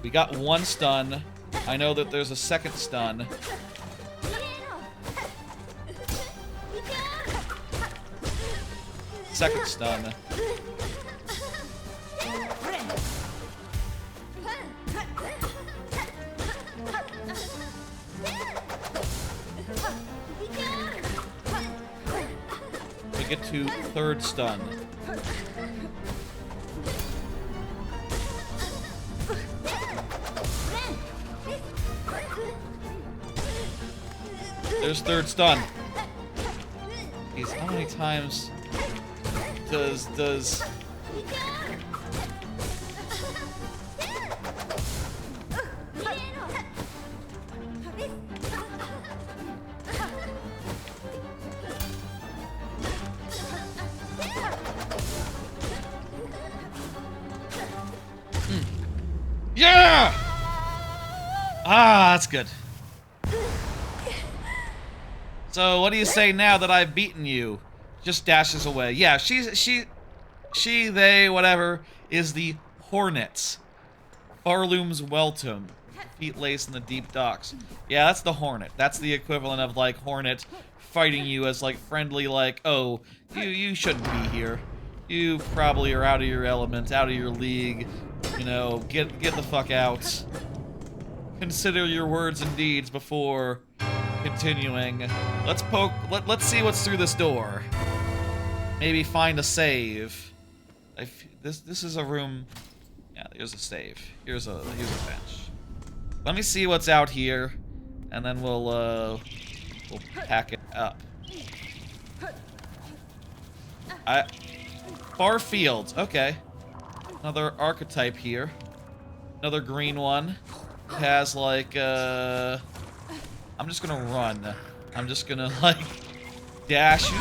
we got 1 stun. I know that there's a second stun. Second stun. We get to third stun. There's third stun. Jeez, how many times does Yeah! Ah, that's good. So, what do you say now that I've beaten you? Just dashes away. Yeah, she, they, whatever, is the Hornet. Pharloom's Weltum. Feet laced in the deep docks. Yeah, that's the Hornet. That's the equivalent of, like, Hornet fighting you as, like, friendly, like, oh, you shouldn't be here. You probably are out of your element, out of your league. You know, get the fuck out. Consider your words and deeds before continuing. Let's see what's through this door. Maybe find a save. This is a room. Yeah, there's a save. Here's a bench. Let me see what's out here, and then we'll pack it up. Far fields. Okay. Another archetype here. Another green one. It has like I'm just gonna run. I'm just gonna like dash. A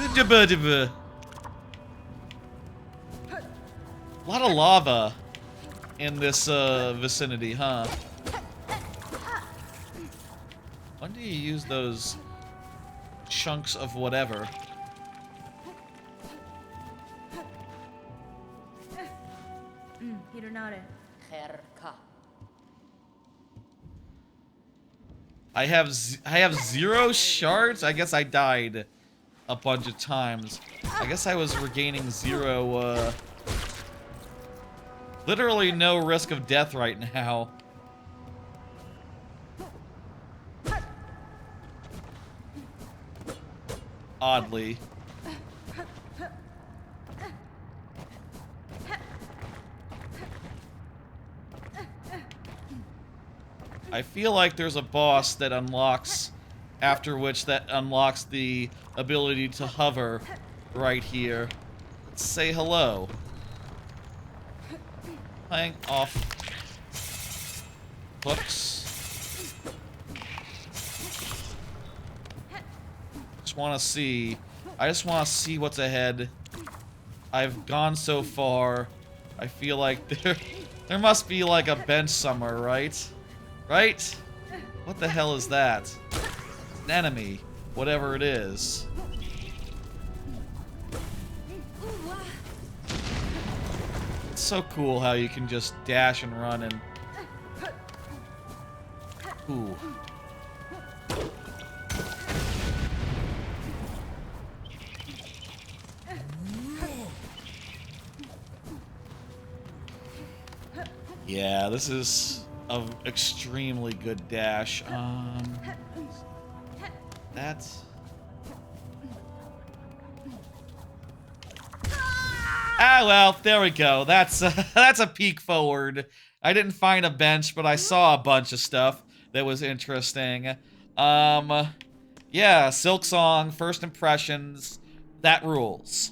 lot of lava in this vicinity, huh? When do you use those chunks of whatever? I have 0 shards? I guess I died a bunch of times. I guess I was regaining 0, literally no risk of death right now. Oddly. I feel like there's a boss that unlocks, after which that unlocks the ability to hover right here. Let's say hello. Hang off. Hooks. I just want to see what's ahead. I've gone so far. I feel like there must be like a bench somewhere, right? Right? What the hell is that? An enemy. Whatever it is. so cool how you can just dash and run and... Ooh. Yeah, this is an extremely good dash. That's... Ah, well, there we go. That's a peek forward. I didn't find a bench, but I saw a bunch of stuff that was interesting. Yeah, Silksong, first impressions, that rules.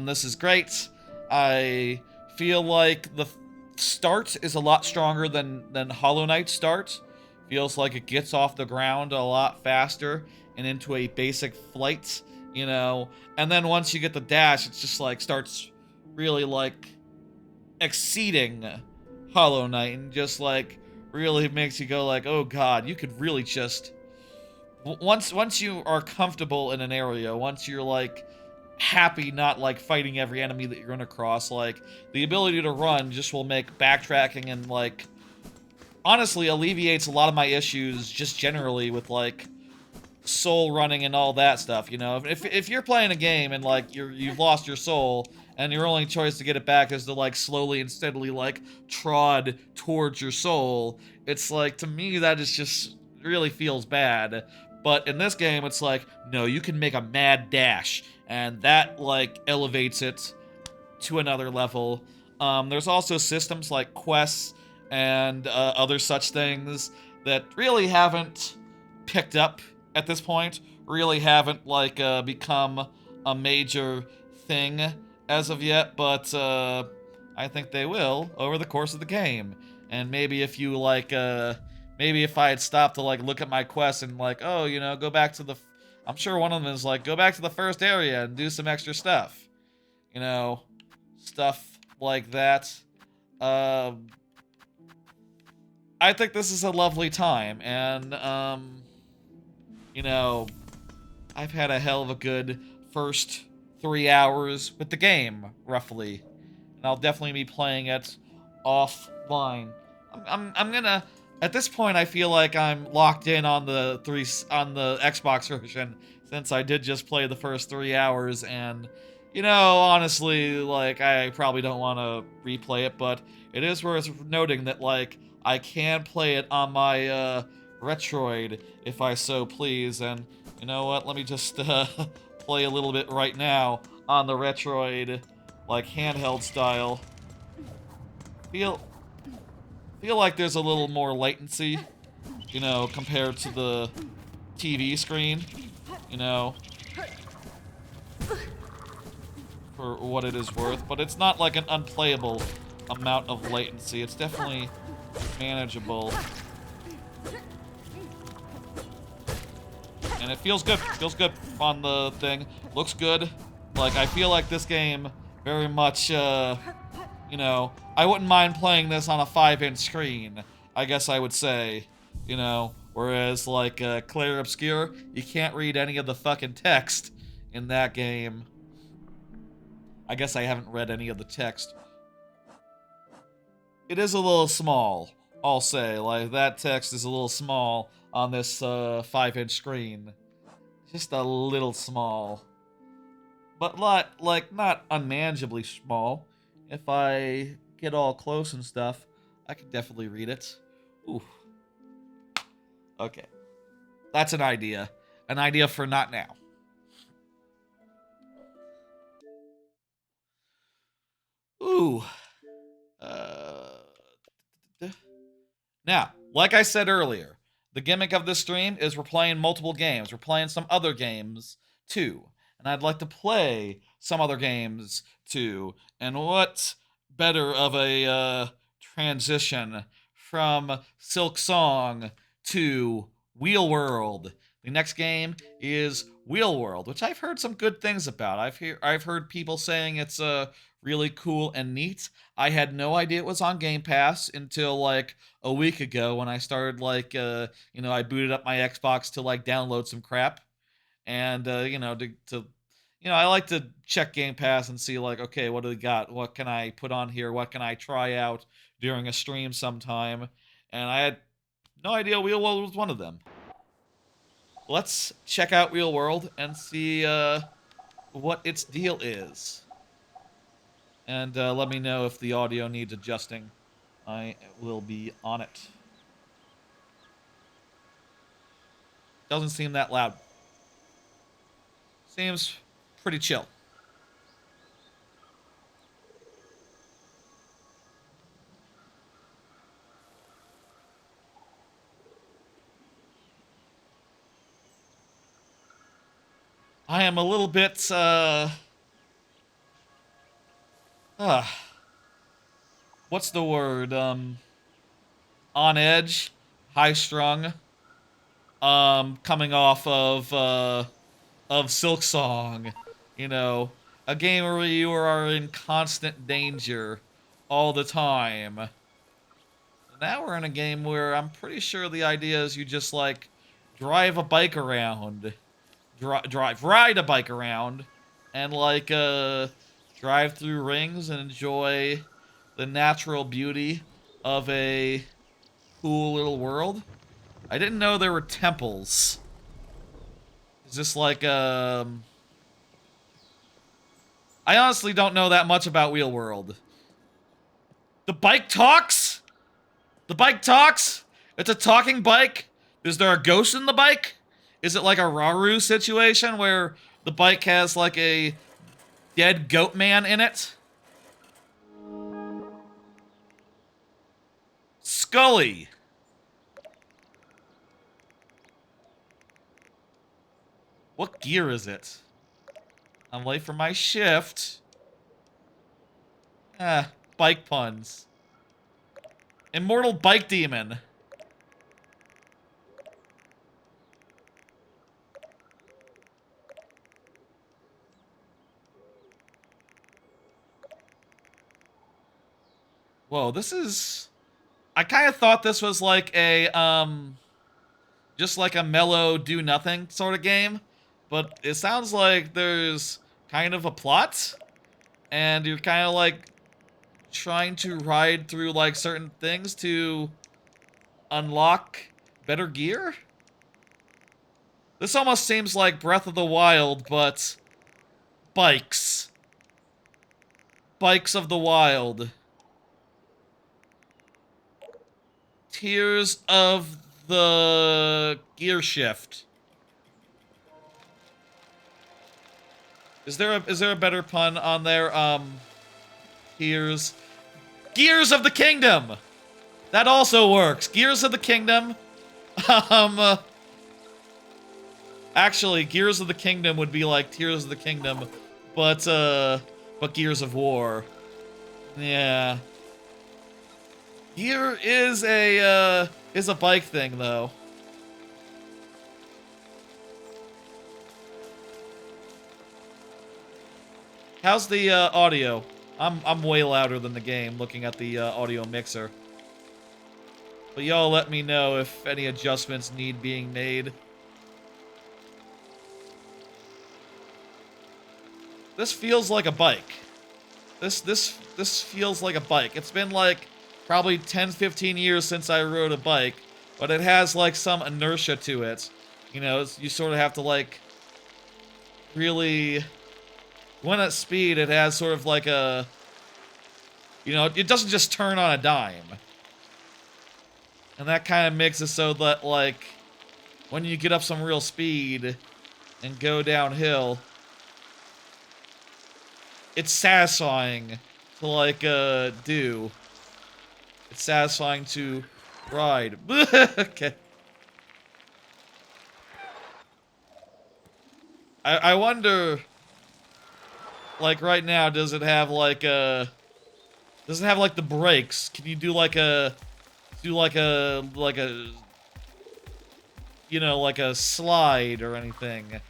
This is great. I feel like the start is a lot stronger than Hollow Knight's start. Feels like it gets off the ground a lot faster and into a basic flight, you know. And then once you get the dash, it's just like starts really like exceeding Hollow Knight and just like really makes you go like, oh god, you could really just once you are comfortable in an area, once you're like happy not like fighting every enemy that you're gonna cross, like the ability to run just will make backtracking and like honestly alleviates a lot of my issues just generally with like soul running and all that stuff, you know. If you're playing a game and like you've lost your soul and your only choice to get it back is to like slowly and steadily like trod towards your soul, it's like to me that is just really feels bad. But in this game it's like no, you can make a mad dash and that like elevates it to another level. There's also systems like quests and other such things that really haven't picked up at this point, really haven't like become a major thing as of yet, but I think they will over the course of the game. And maybe if you like maybe if I had stopped to like look at my quests and like, oh, you know, go back to the I'm sure one of them is like go back to the first area and do some extra stuff. You know, stuff like that. I think this is a lovely time, and you know, I've had a hell of a good first 3 hours with the game, roughly. And I'll definitely be playing it offline. I'm gonna at this point I feel like I'm locked in on the Xbox version since I did just play the first 3 hours and you know, honestly, like I probably don't want to replay it, but it is worth noting that like I can play it on my Retroid if I so please, and you know what? Let me just play a little bit right now on the Retroid, like handheld style. Feel like there's a little more latency, you know, compared to the TV screen, you know, for what it is worth, but it's not like an unplayable amount of latency. It's definitely manageable. And it feels good. Feels good on the thing. Looks good. Like, I feel like this game very much, you know, I wouldn't mind playing this on a 5-inch screen, I guess I would say, you know, whereas, like, Clair Obscur, you can't read any of the fucking text in that game. I guess I haven't read any of the text. It is a little small, I'll say. Like, that text is a little small on this 5-inch screen. Just a little small. But not unmanageably small. If I get all close and stuff, I can definitely read it. Ooh. Okay. That's an idea. An idea for not now. Ooh. Now, like I said earlier, the gimmick of this stream is we're playing multiple games. We're playing some other games, too. And I'd like to play some other games, too. And what better of a transition from Silksong to Wheel World. The next game is Wheel World, which I've heard some good things about. I've heard people saying it's really cool and neat. I had no idea it was on Game Pass until like a week ago when I started like you know, I booted up my Xbox to like download some crap and you know to you know, I like to check Game Pass and see, like, okay, what do we got? What can I put on here? What can I try out during a stream sometime? And I had no idea Wheel World was one of them. Let's check out Wheel World and see what its deal is. And let me know if the audio needs adjusting. I will be on it. Doesn't seem that loud. Seems pretty chill. I am a little bit, what's the word? On edge, high strung, coming off of Silksong, you know, a game where you are in constant danger all the time. Now we're in a game where I'm pretty sure the idea is you just, like, drive a bike around. Ride a bike around. And, like, drive through rings and enjoy the natural beauty of a cool little world. I didn't know there were temples. Is this like, I honestly don't know that much about Wheel World. The bike talks? The bike talks? It's a talking bike? Is there a ghost in the bike? Is it like a Raru situation where the bike has like a dead goat man in it? Scully. What gear is it? I'm late for my shift. Bike puns. Immortal Bike Demon. Whoa, this is... I kind of thought this was like a, just like a mellow do-nothing sort of game. But it sounds like there's kind of a plot. And you're kind of like trying to ride through like certain things to unlock better gear. This almost seems like Breath of the Wild, but bikes. Bikes of the Wild. Tears of the Gear Shift. Is there a better pun on there? Gears of the Kingdom. That also works. Gears of the Kingdom. Actually, Gears of the Kingdom would be like Tears of the Kingdom, but Gears of War. Yeah. Gear is a bike thing though. How's the audio? I'm way louder than the game looking at the audio mixer. But y'all let me know if any adjustments need being made. This feels like a bike. This feels like a bike. It's been like probably 10-15 years since I rode a bike, but it has like some inertia to it. You know, you sort of have to like really, when at speed, it has sort of like a, you know, it doesn't just turn on a dime. And that kind of makes it so that like when you get up some real speed and go downhill, it's satisfying to like do. It's satisfying to ride. Okay. I wonder, like right now, does it have like the brakes? Can you do like a you know, like a slide or anything?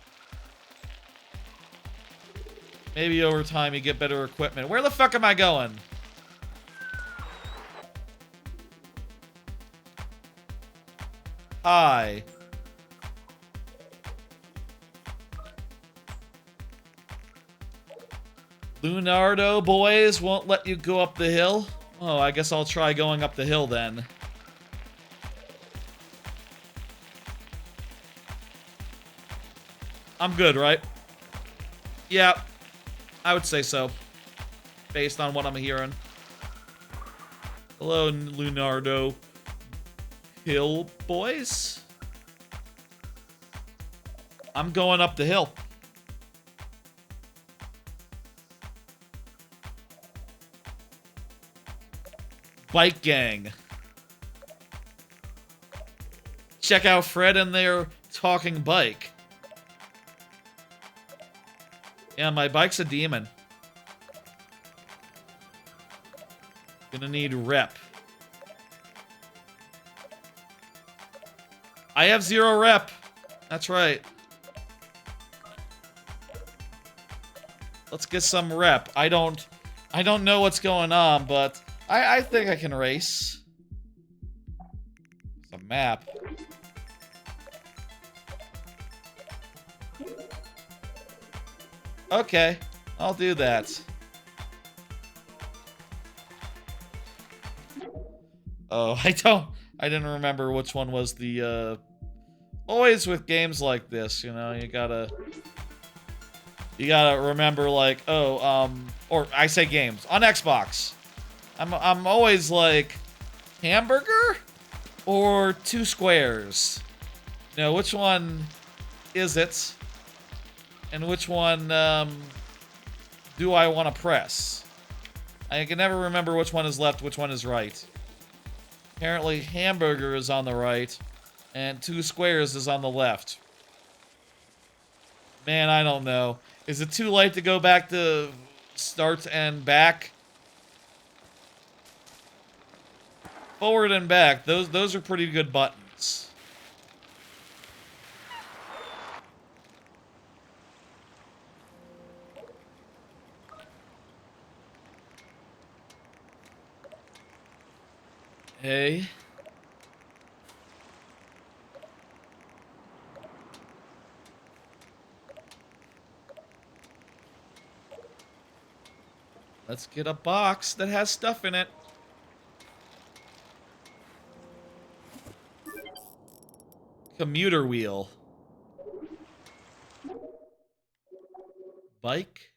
Maybe over time you get better equipment. Where the fuck am I going? Hi. Leonardo boys won't let you go up the hill? Oh, I guess I'll try going up the hill then. I'm good, right? Yeah, I would say so. Based on what I'm hearing. Hello, Leonardo Hill boys. I'm going up the hill. Bike gang. Check out Fred and their talking bike. Yeah, my bike's a demon. Gonna need rep. I have 0 rep. That's right. Let's get some rep. I don't know what's going on, but I think I can race. It's a map. Okay, I'll do that. Oh, I didn't remember which one was the, always with games like this, you know, you gotta remember, like, oh, or I say games, on Xbox, I'm always like, hamburger or 2 squares? You know, which one is it? And which one, do I want to press? I can never remember which one is left, which one is right. Apparently, hamburger is on the right, and 2 squares is on the left. Man, I don't know. Is it too late to go back to start and back? Forward and back, those are pretty good buttons. Hey. Let's get a box that has stuff in it. Commuter wheel. Bike.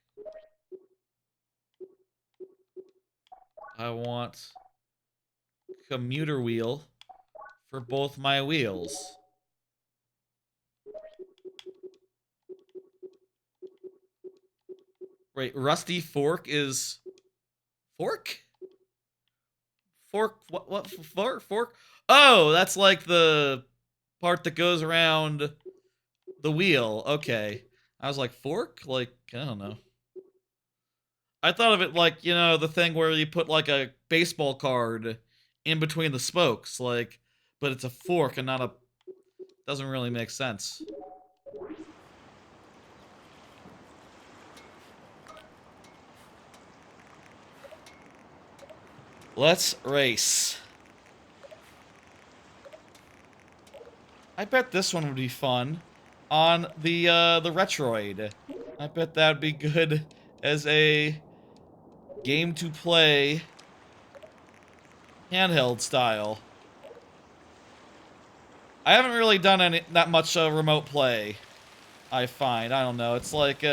I want commuter wheel for both my wheels. Wait, rusty fork is fork? Fork, what, fork? Oh, that's like the part that goes around the wheel. Okay. I was like, fork? Like, I don't know. I thought of it like, you know, the thing where you put like a baseball card in between the spokes, like, but it's a fork and not a, doesn't really make sense. Let's race. I bet this one would be fun on the Retroid. I bet that'd be good as a game to play handheld style. I haven't really done that much remote play, I find. I don't know. It's like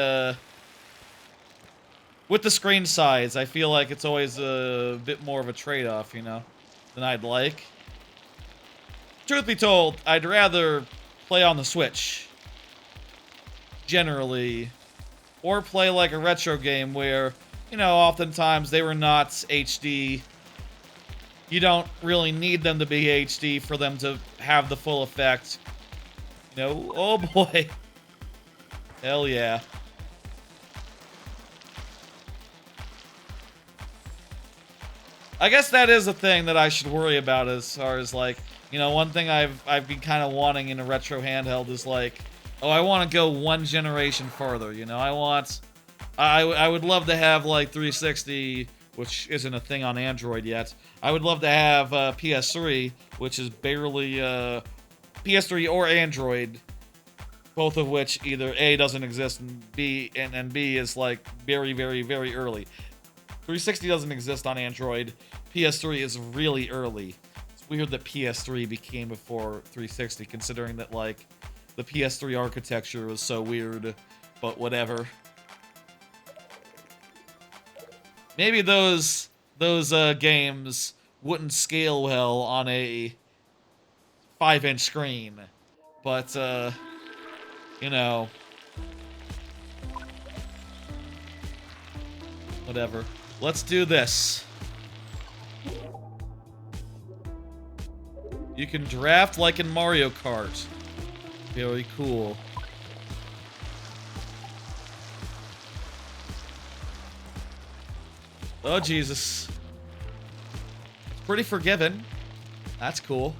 with the screen size, I feel like it's always a bit more of a trade-off, you know, than I'd like. Truth be told, I'd rather play on the Switch, generally, or play like a retro game where, you know, oftentimes they were not HD. You don't really need them to be HD for them to have the full effect. You know, oh boy. Hell yeah. I guess that is a thing that I should worry about as far as, like, you know, one thing I've been kind of wanting in a retro handheld is, like, oh, I want to go one generation further, you know? I would love to have, like, 360, which isn't a thing on Android yet. I would love to have PS3, which is barely, PS3 or Android, both of which either A, doesn't exist, and B is like very, very, very early. 360 doesn't exist on Android. PS3 is really early. It's weird that PS3 became before 360, considering that like the PS3 architecture was so weird, but whatever. Maybe those games wouldn't scale well on a 5-inch screen, but you know, whatever. Let's do this. You can draft like in Mario Kart. Very cool. Oh, Jesus. It's pretty forgiving. That's cool.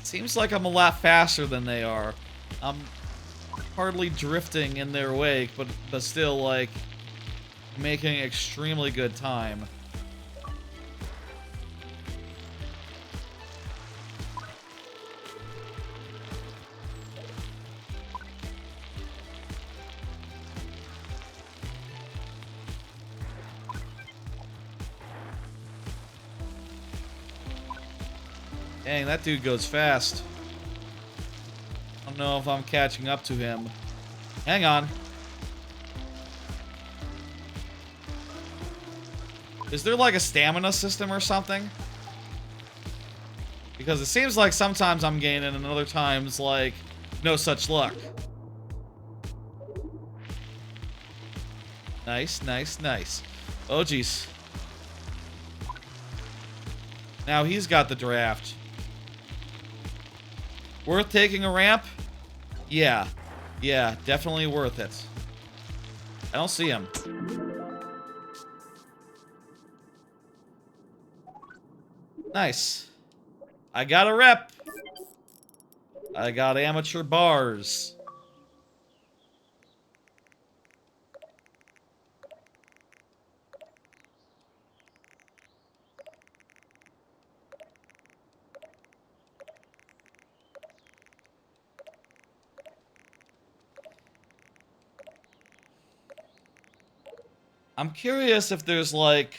Seems like I'm a lot faster than they are. I'm hardly drifting in their wake, but still, like, making extremely good time. Dang, that dude goes fast. I don't know if I'm catching up to him. Hang on. Is there like a stamina system or something? Because it seems like sometimes I'm gaining and other times, like, no such luck. Nice, nice, nice. Oh, jeez. Now he's got the draft. Worth taking a ramp? Yeah. Yeah, definitely worth it. I don't see him. Nice. I got a rep. I got amateur bars. I'm curious if there's like...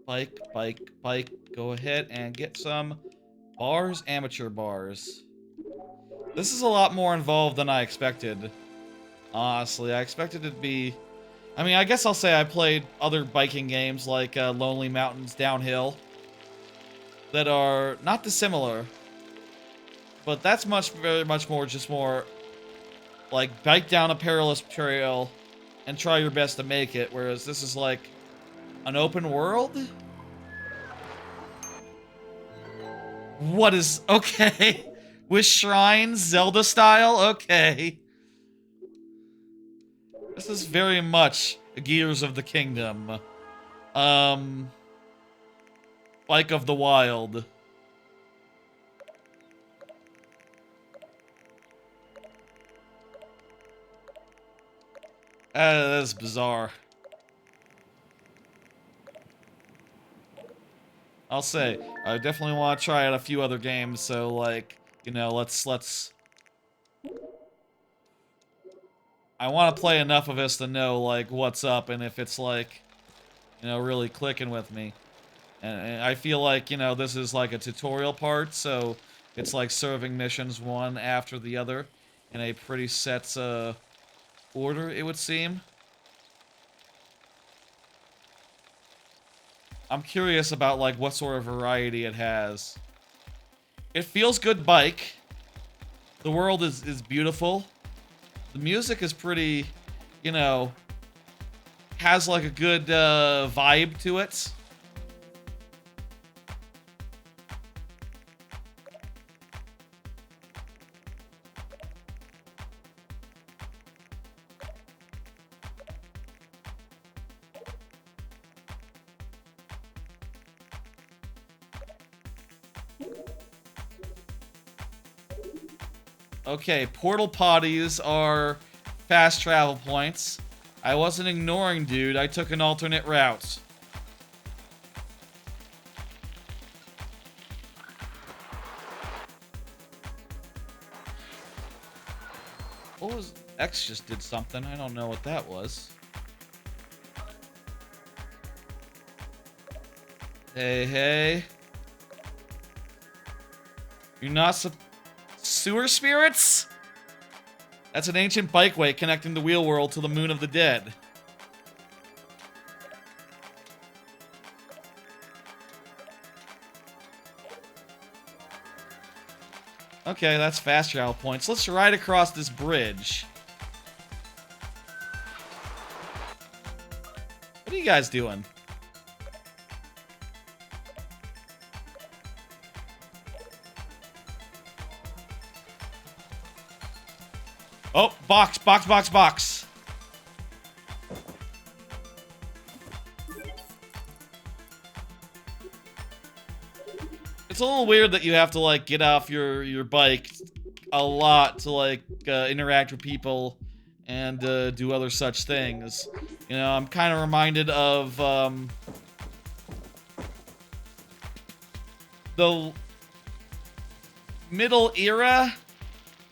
Bike, bike, bike. Go ahead and get some bars, amateur bars. This is a lot more involved than I expected. Honestly, I expected it to be... I mean, I guess I'll say I played other biking games like Lonely Mountains Downhill that are not dissimilar. But that's very much more just more like bike down a perilous trail and try your best to make it, whereas this is like an open world? What is... Okay. With shrines, Zelda style? Okay. This is very much Gears of the Kingdom. Bike of the Wild. That is bizarre. I'll say, I definitely want to try out a few other games, so, like, you know, let's... I want to play enough of this to know, like, what's up, and if it's, like, you know, really clicking with me. And I feel like, you know, this is, like, a tutorial part, so it's, like, serving missions one after the other in a pretty set, order, it would seem. I'm curious about, like, what sort of variety it has. It feels good bike. The world is beautiful. The music is pretty, you know, has, like, a good, vibe to it. Okay, portal potties are fast travel points. I wasn't ignoring, dude. I took an alternate route. What was... X just did something. I don't know what that was. Hey, hey. You're not sewer spirits? That's an ancient bikeway connecting the wheel world to the moon of the dead. Okay, that's fast travel points. Let's ride across this bridge. What are you guys doing? Oh, box, box, box, box. It's a little weird that you have to, like, get off your bike a lot to, like, interact with people and do other such things. You know, I'm kind of reminded of the middle era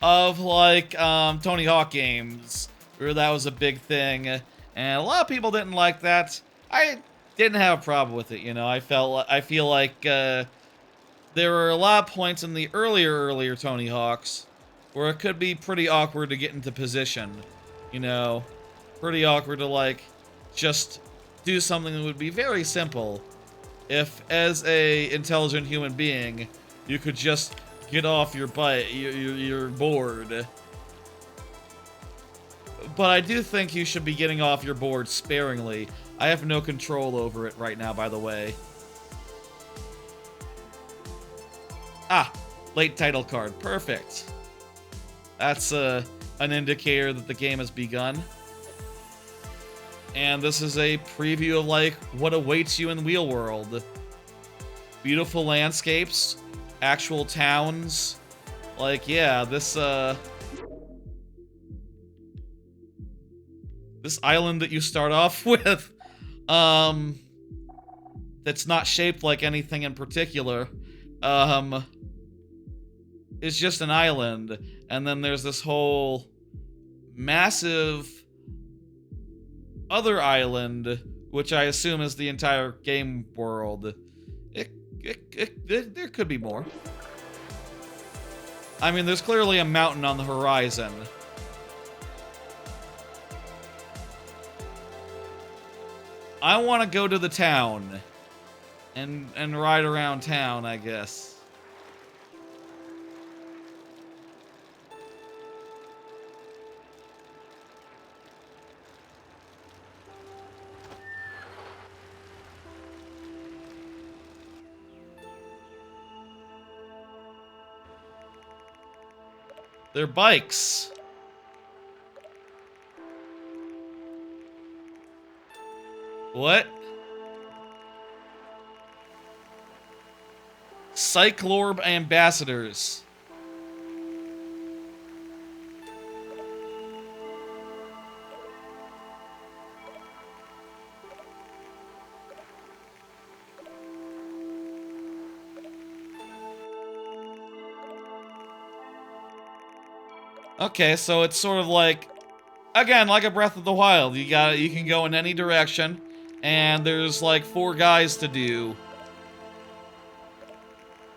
of, like, Tony Hawk games, where that was a big thing, and a lot of people didn't like that. I didn't have a problem with it, you know. I feel like there were a lot of points in the earlier Tony Hawks where it could be pretty awkward to get into position, you know. Pretty awkward to, like, just do something that would be very simple if, as a intelligent human being, you could just get off your bike, you're bored. But I do think you should be getting off your board sparingly. I have no control over it right now, by the way. Ah, late title card. Perfect. That's an indicator that the game has begun. And this is a preview of, like, what awaits you in Wheel World. Beautiful landscapes, actual towns. Like, yeah, this island that you start off with, that's not shaped like anything in particular, is just an island. And then there's this whole massive other island, which I assume is the entire game world. There could be more. I mean, there's clearly a mountain on the horizon. I want to go to the town and ride around town, I guess. They're bikes. What? Cyclorb ambassadors. Okay, so it's sort of like, again, like a Breath of the Wild. You can go in any direction, and there's like 4 guys to do.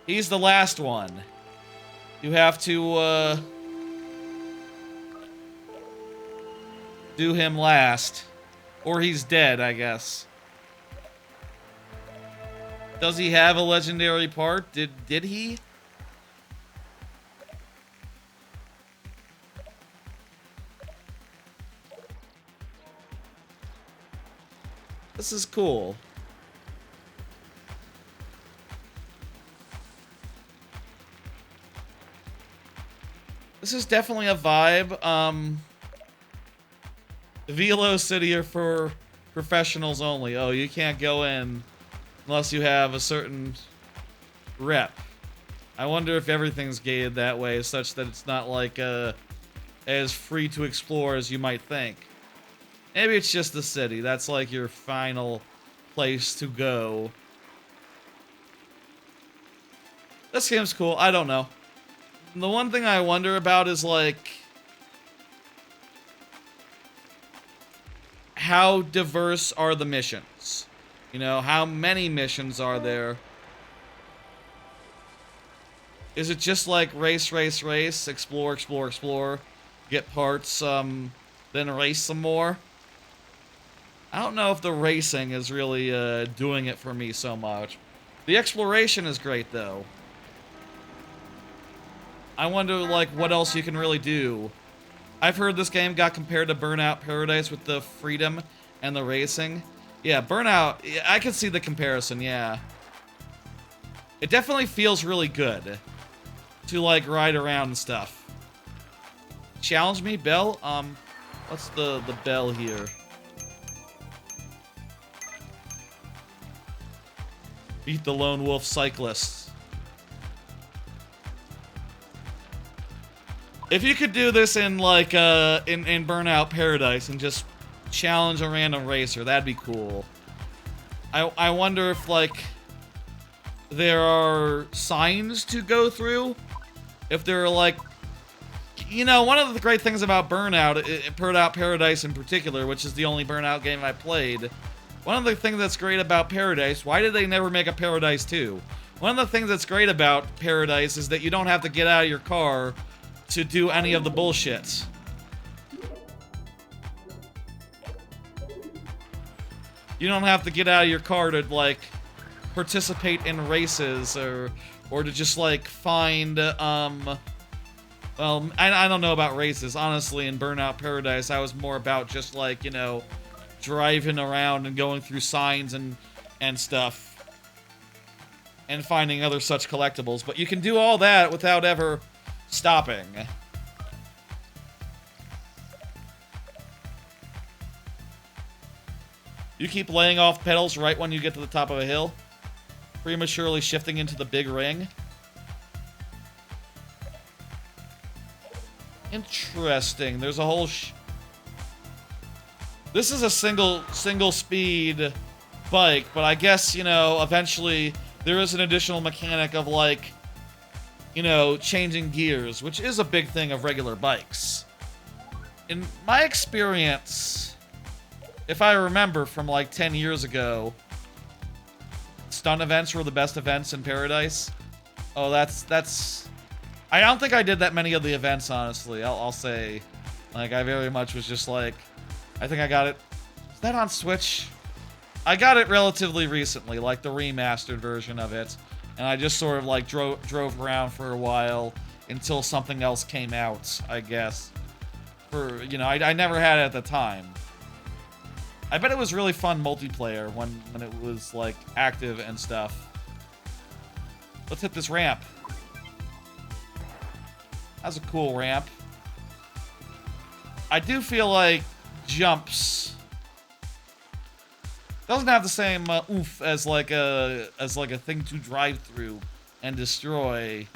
He's the last one. You have to do him last, or he's dead, I guess. Does he have a legendary part? Did he? This is cool. This is definitely a vibe. Velo City are for professionals only. Oh, you can't go in unless you have a certain rep. I wonder if everything's gated that way, such that it's not like as free to explore as you might think. Maybe it's just the city. That's like your final place to go. This game's cool. I don't know. The one thing I wonder about is like how diverse are the missions? You know, how many missions are there? Is it just like race, race, race, explore, explore, explore, get parts, then race some more? I don't know if the racing is really doing it for me so much. The exploration is great, though. I wonder, like, what else you can really do. I've heard this game got compared to Burnout Paradise with the freedom and the racing. Yeah, Burnout, I can see the comparison, yeah. It definitely feels really good to, like, ride around and stuff. Challenge me, Bell? What's the bell here? Beat the Lone Wolf Cyclists. If you could do this in, like, in Burnout Paradise and just challenge a random racer, that'd be cool. I wonder if, like, there are signs to go through? If there are, like... You know, one of the great things about Burnout Paradise in particular, which is the only Burnout game I played... One of the things that's great about Paradise, why did they never make a Paradise 2? One of the things that's great about Paradise is that you don't have to get out of your car to do any of the bullshit. You don't have to get out of your car to, like, participate in races or to just, like, find, well, I don't know about races. Honestly, in Burnout Paradise, I was more about just, like, you know, driving around and going through signs and stuff. And finding other such collectibles. But you can do all that without ever stopping. You keep laying off pedals right when you get to the top of a hill. Prematurely shifting into the big ring. Interesting. There's a whole This is a single speed bike, but I guess, you know, eventually there is an additional mechanic of, like, you know, changing gears, which is a big thing of regular bikes. In my experience, if I remember from, like, 10 years ago, stunt events were the best events in Paradise. Oh, that's... I don't think I did that many of the events, honestly. I'll say. Like, I very much was just like... I think I got it. Is that on Switch? I got it relatively recently, like the remastered version of it. And I just sort of like drove around for a while until something else came out, I guess. For, you know, I never had it at the time. I bet it was really fun multiplayer when it was like active and stuff. Let's hit this ramp. That's a cool ramp. I do feel like jumps doesn't have the same oomph as like a thing to drive through and destroy.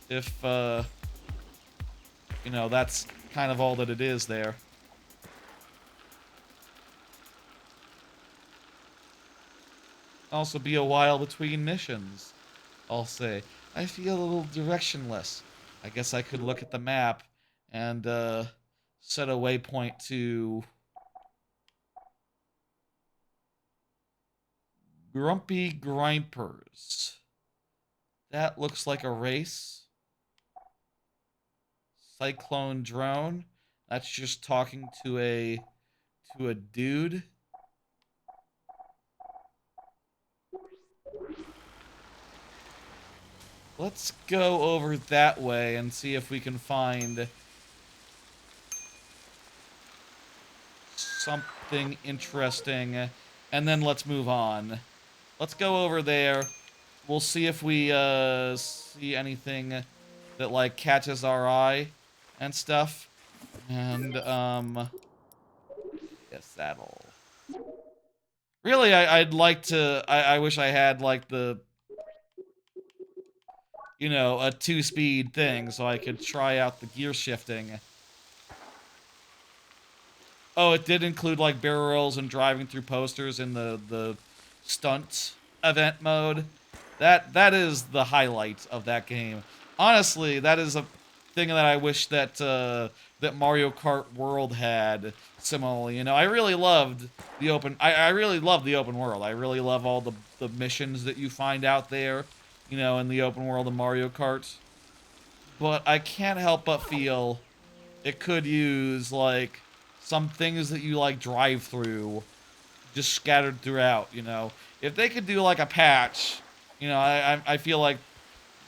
If you know, that's kind of all that it is there. Also be a while between missions, I'll say. I feel a little directionless. I guess I could look at the map and set a waypoint to Grumpy Grimpers. That looks like a race. Cyclone drone. That's just talking to a dude. Let's go over that way and see if we can find something interesting, and then let's move on. Let's go over there. We'll see if we see anything that like catches our eye and stuff. And yes, saddle. Really, I'd like to. I wish I had like the you know, a 2-speed thing so I could try out the gear shifting. Oh, it did include like barrel rolls and driving through posters in the stunt event mode. That is the highlight of that game. Honestly, that is a thing that I wish that that Mario Kart World had similarly. You know, I really loved the open. I really love the open world. I really love all the missions that you find out there. You know, in the open world of Mario Kart. But I can't help but feel it could use like some things that you like drive through just scattered throughout, you know. If they could do like a patch, you know, I feel like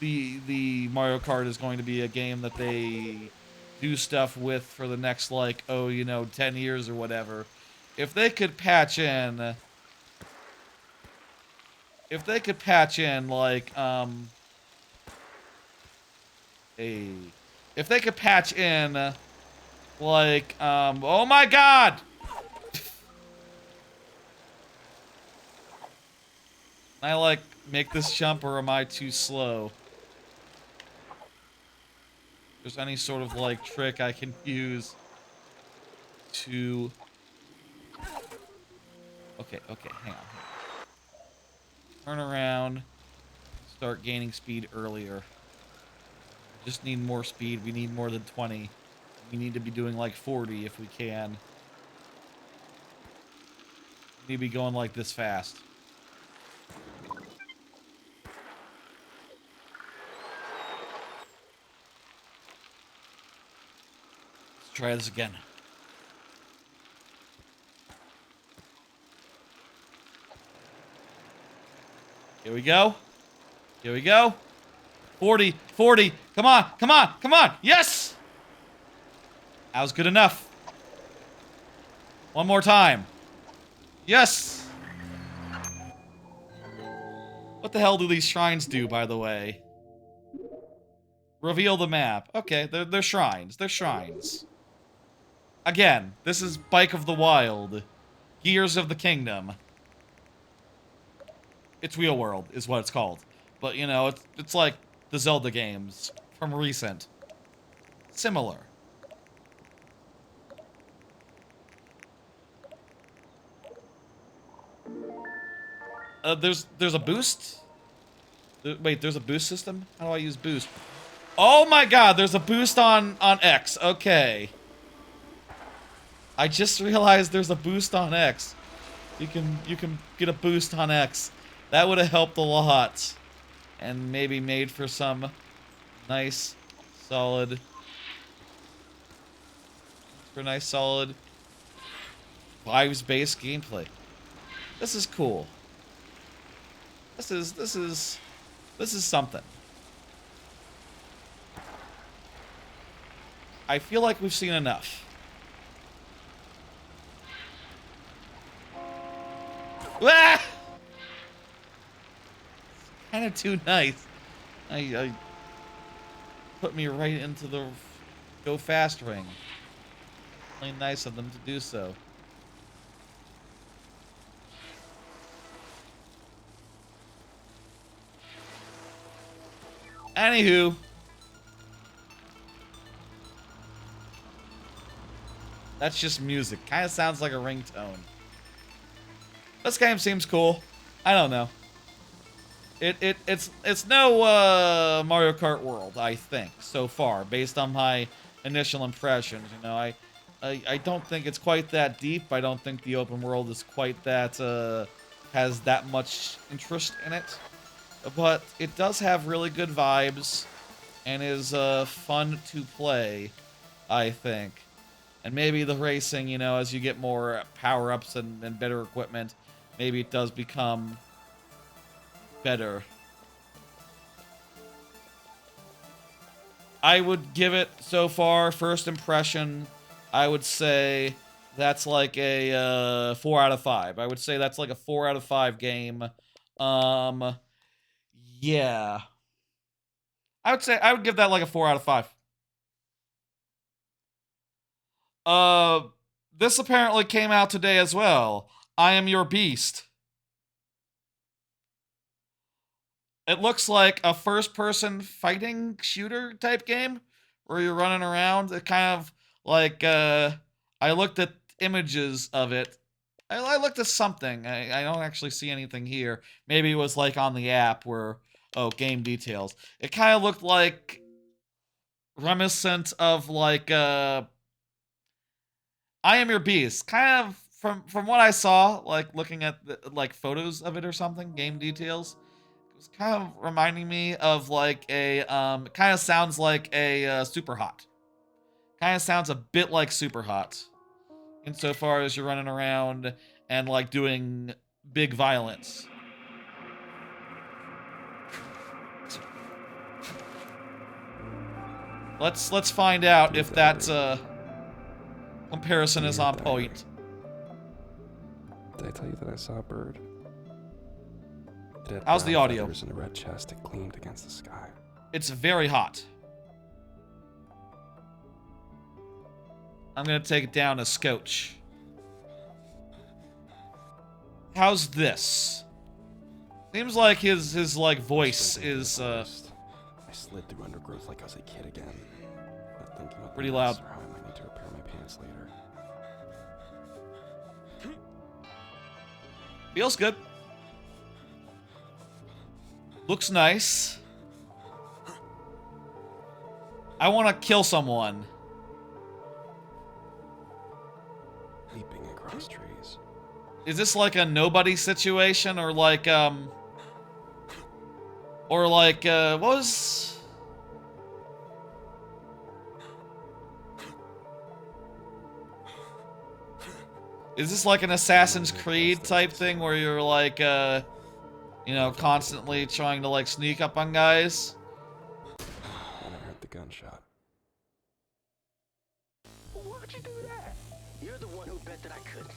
the Mario Kart is going to be a game that they do stuff with for the next like, oh, you know, 10 years or whatever. If they could patch in like a if they could patch in like oh my god! I like make this jump or am I too slow? If there's any sort of like trick I can use to okay, hang on. Turn around, start gaining speed earlier. Just need more speed. We need more than 20. We need to be doing like 40 if we can. We need to be going like this fast. Let's try this again. Here we go. Here we go. 40, 40. Come on, come on, come on. Yes! That was good enough. One more time. Yes! What the hell do these shrines do, by the way? Reveal the map. Okay, they're shrines. They're shrines. Again, this is Bike of the Wild. Gears of the Kingdom. It's Real World, is what it's called. But, you know, it's like the Zelda games from recent. Similar. There's a boost? Wait, there's a boost system? How do I use boost? Oh my god, there's a boost on X. Okay. I just realized there's a boost on X. You can get a boost on X. That would have helped a lot. And maybe made for some nice, solid... vibes-based gameplay. This is cool. This is something. I feel like we've seen enough. Ah! Kind of too nice. I put me right into the go fast ring. Really nice of them to do so. Anywho. That's just music. Kind of sounds like a ringtone. This game seems cool. I don't know. It's no Mario Kart World, I think, so far, based on my initial impressions. You know, I don't think it's quite that deep. I don't think the open world is quite that has that much interest in it. But it does have really good vibes and is fun to play, I think. And maybe the racing, you know, as you get more power-ups and better equipment, maybe it does become better. I would give it, so far, first impression, I would say that's like a 4 out of 5. I would say that's like a 4 out of 5 game. Yeah. I would give that like a 4 out of 5. This apparently came out today as well. I Am Your Beast. It looks like a first-person fighting shooter type game where you're running around. It kind of like, I looked at images of it. I looked at something. I don't actually see anything here. Maybe it was like on the app where, oh, game details. It kind of looked like reminiscent of like, I Am Your Beast. Kind of from what I saw, like looking at the, like photos of it or something, game details. It was kind of reminding me of like a, it kind of sounds like a Super Hot. Kind of sounds a bit like Super Hot. Insofar as you're running around and like doing big violence. Let's find out if that comparison is on point. Did I tell you that I saw a bird? It had How's the brown audio? feathers and a red chest. It gleamed against the sky. It's very hot. I'm gonna take it down a scotch. How's this? Seems like his like voice is I slid through undergrowth like I was a kid again. Not thinking about pretty the loud. mess or how I might need to repair my pants later. Feels good. Looks nice. I want to kill someone. Leaping across trees. Is this like a nobody situation or like what was Is this like an Assassin's Creed type thing where you're like you know, constantly trying to like sneak up on guys? And I heard the gunshot. Why'd you do that? You're the one who bet that I couldn't.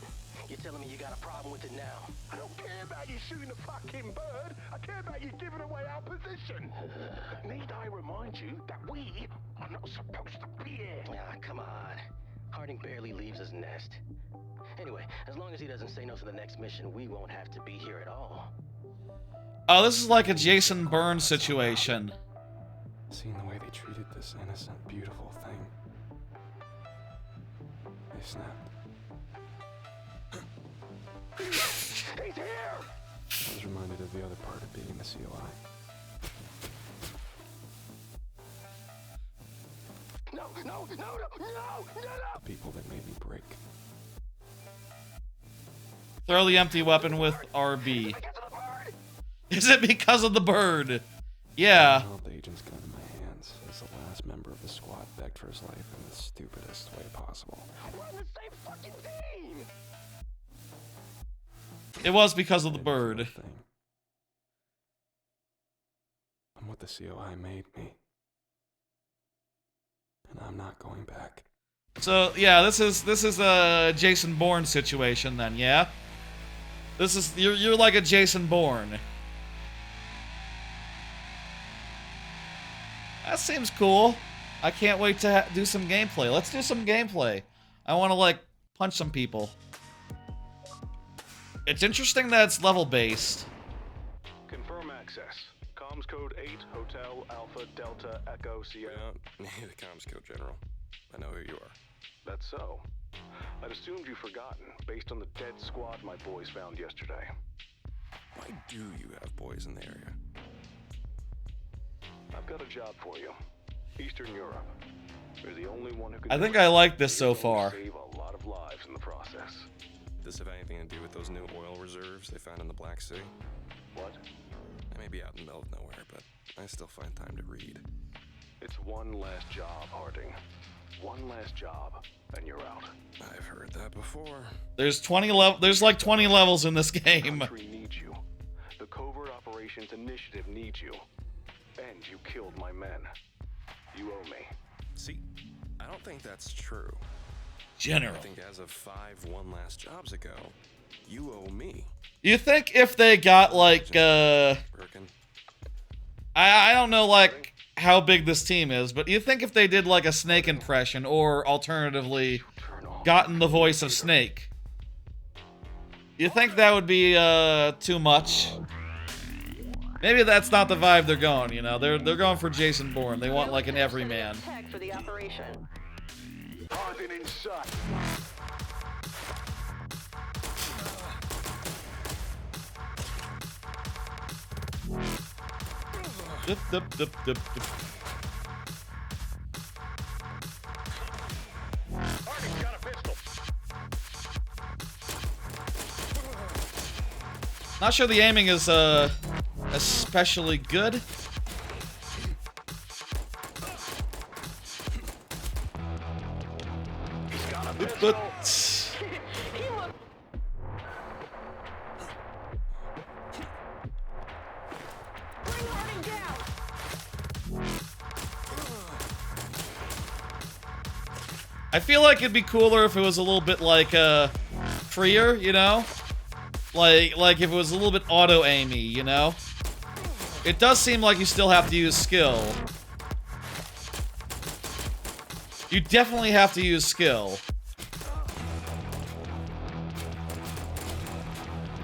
You're telling me you got a problem with it now. I don't care about you shooting a fucking bird. I care about you giving away our position. Need I remind you that we are not supposed to be here? Ah, come on. Harding barely leaves his nest. Anyway, as long as he doesn't say no to the next mission, we won't have to be here at all. Oh, this is like a Jason Bourne situation. Seeing the way they treated this innocent, beautiful thing. They snapped. He's here! I was reminded of the other part of being in the COI. No, no, no, no, no, no, no! The people that made me break. Throw the empty weapon with RB. Because of the bird! Is it because of the bird? Yeah. I held the agent's gun in my hands as the last member of the squad begged for his life in the stupidest way possible. We're on the same fucking team! It was because of the Didn't feel a bird. thing. I'm what the COI made me. And I'm not going back. So yeah, this is a Jason Bourne situation then, yeah? This is you're like a Jason Bourne. That seems cool. I can't wait to do some gameplay. Let's do some gameplay. I want to like punch some people. It's interesting that it's level based. Confirm access. Comms code 8, Hotel, Alpha, Delta, Echo, Sierra. The comms code, General. I know who you are. That's so. I'd assumed you'd forgotten, based on the dead squad my boys found yesterday. Why do you have boys in the area? I've got a job for you. Eastern Europe. You're the only one who can I do think it. I like this You'll so far. save a lot of lives in the process. Does this have anything to do with those new oil reserves they found in the Black Sea? What? I may be out in the middle of nowhere, but I still find time to read. It's one last job, Harding. One last job, and you're out. I've heard that before. There's there's like 20 levels in this The game. country needs you. The Covert Operations Initiative needs you. And you killed my men. You owe me. See, I don't think that's true. General. I think as of 5 one last jobs ago, you owe me. You think if they got like Birkin. I don't know like how big this team is, but you think if they did like a Snake impression or alternatively Turn off. gotten the voice of Snake, you think that would be too much? Maybe that's not the vibe they're going, you know? They're going for Jason Bourne. They want like an everyman. Tech for the operation. Harding inside. Dup, dup, dup, dup, dup. Harding's got a pistol. Not sure the aiming is especially good. He's got a pistol. But Bring Harding down. I feel like it'd be cooler if it was a little bit like freer, you know? Like if it was a little bit auto-aimy, you know? It does seem like you still have to use skill. You definitely have to use skill.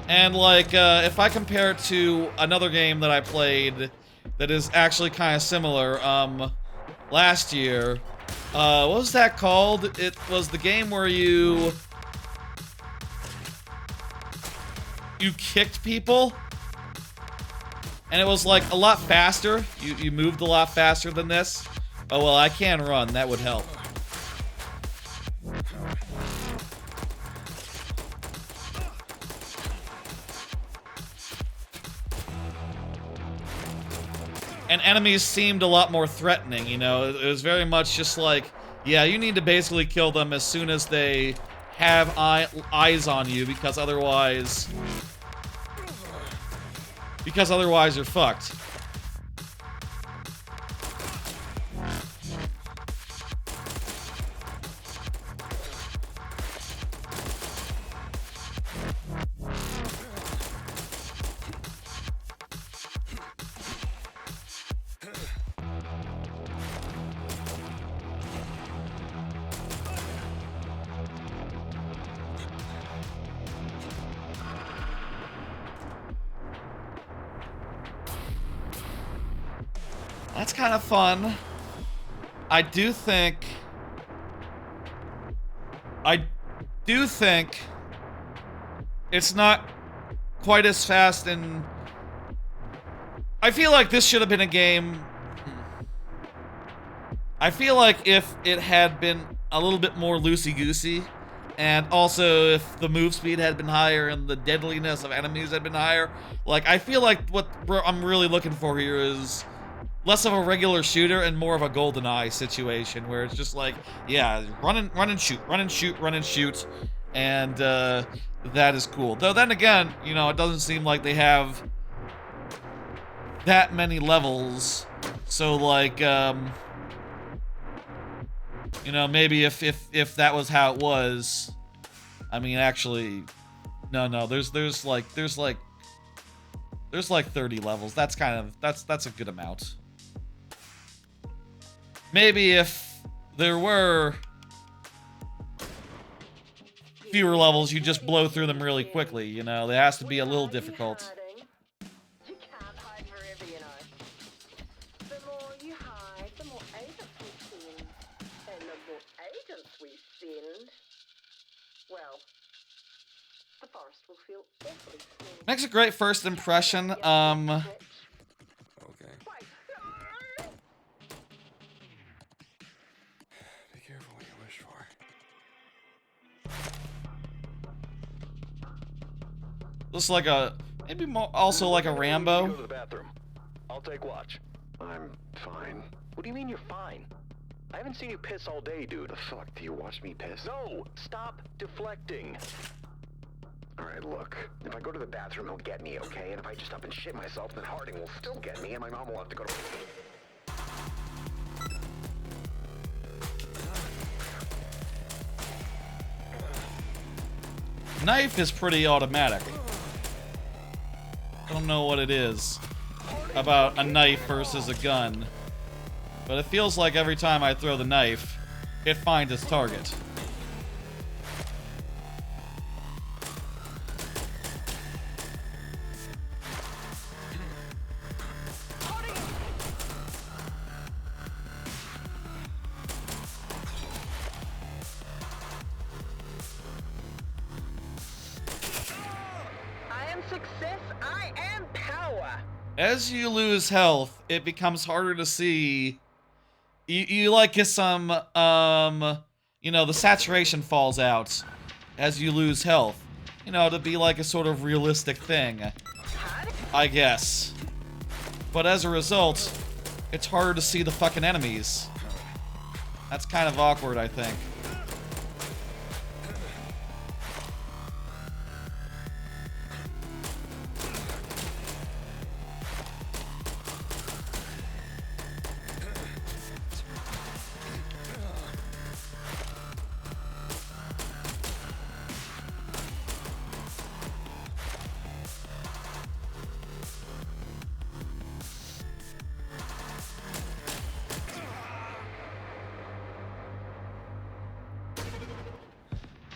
And like, if I compare it to another game that I played that is actually kind of similar, last year, what was that called? It was the game where you kicked people, and it was like a lot faster. You moved a lot faster than this. Oh well, I can run. That would help. And enemies seemed a lot more threatening, you know? It was very much just like, yeah, you need to basically kill them as soon as they have eyes on you, because otherwise you're fucked. That's kind of fun. I do think it's not quite as fast, and I feel like this should have been a game. I feel like if it had been a little bit more loosey-goosey, and also if the move speed had been higher and the deadliness of enemies had been higher, like, I feel like what I'm really looking for here is less of a regular shooter and more of a GoldenEye situation, where it's just like, yeah, run and shoot, run and shoot, run and shoot, and that is cool. Though then again, you know, it doesn't seem like they have that many levels, so like, you know, maybe if that was how it was, I mean, actually, no, there's like 30 levels. That's a good amount. Maybe if there were fewer levels, you just blow through them really quickly, you know? It has to be a little difficult. You can't hide forever, you know. The more you hide, the more agents we send. And the more agents we send, well, the forest will feel awfully small. Makes a great first impression. Okay. Be careful what you wish for. Looks like a, maybe more, also like a Rambo. Go to the bathroom. I'll take watch. I'm fine. What do you mean you're fine? I haven't seen you piss all day, dude. The fuck? Do you watch me piss? No! Stop deflecting. Alright, look. If I go to the bathroom, he'll get me, okay? And if I just up and shit myself, then Harding will still get me, and my mom will have to go to... Knife is pretty automatic. I don't know what it is about a knife versus a gun, but it feels like every time I throw the knife, it finds its target. As you lose health, it becomes harder to see. You like get some, you know, the saturation falls out as you lose health. You know, to be like a sort of realistic thing, I guess. But as a result, it's harder to see the fucking enemies. That's kind of awkward, I think.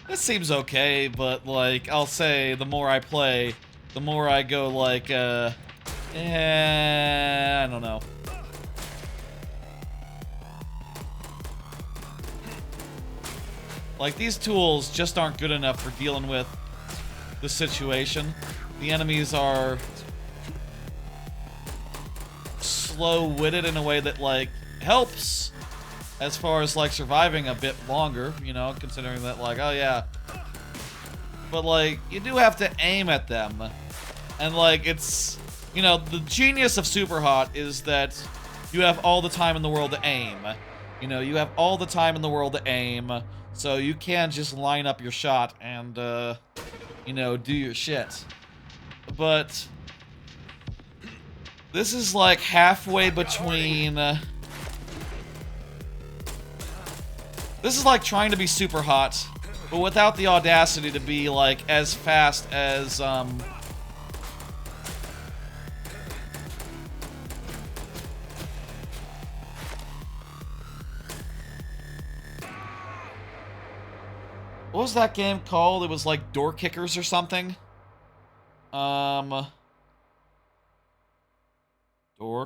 This seems okay, but, like, I'll say the more I play, the more I go, like, I don't know. Like, these tools just aren't good enough for dealing with the situation. The enemies are slow-witted in a way that, like, helps as far as, like, surviving a bit longer, you know, considering that, like, oh yeah. But, like, you do have to aim at them. And, like, it's, you know, the genius of Super Hot is that you have all the time in the world to aim. You know, you have all the time in the world to aim, so you can just line up your shot and, you know, do your shit. But this is, like, halfway between... This is like trying to be Super Hot, but without the audacity to be, like, as fast as, what was that game called? It was like Door Kickers or something? Door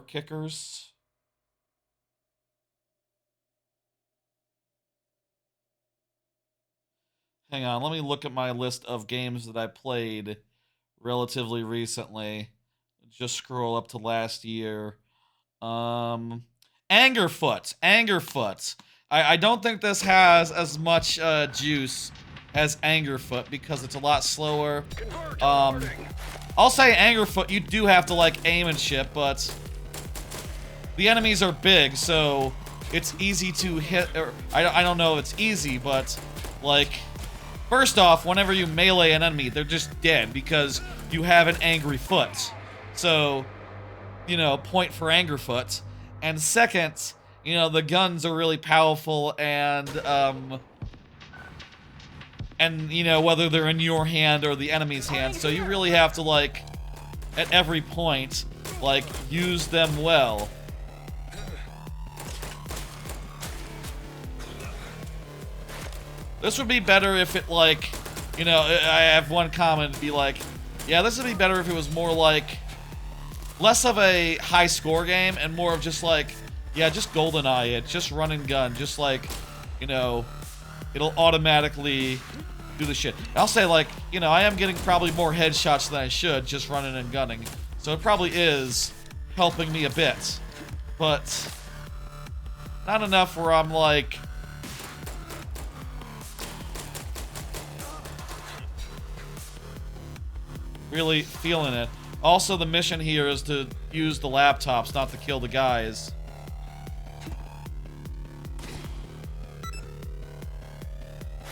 Kickers? Hang on, let me look at my list of games that I played relatively recently. Just scroll up to last year. Angerfoot. Angerfoot. I don't think this has as much juice as Angerfoot because it's a lot slower. I'll say Angerfoot, you do have to, like, aim and shit, but the enemies are big, so it's easy to hit, or I don't know if it's easy, but, like, first off, whenever you melee an enemy, they're just dead because you have an angry foot. So, you know, point for Angerfoot. And second, you know, the guns are really powerful and, you know, whether they're in your hand or the enemy's hand. So you really have to, like, at every point, like, use them well. This would be better if it, like, you know, I have one comment to be like, yeah, this would be better if it was more like, less of a high score game and more of just like, yeah, just GoldenEye it, just run and gun, just like, you know, it'll automatically do the shit. I'll say, like, you know, I am getting probably more headshots than I should just running and gunning, so it probably is helping me a bit, but not enough where I'm like, really feeling it. Also, the mission here is to use the laptops, not to kill the guys.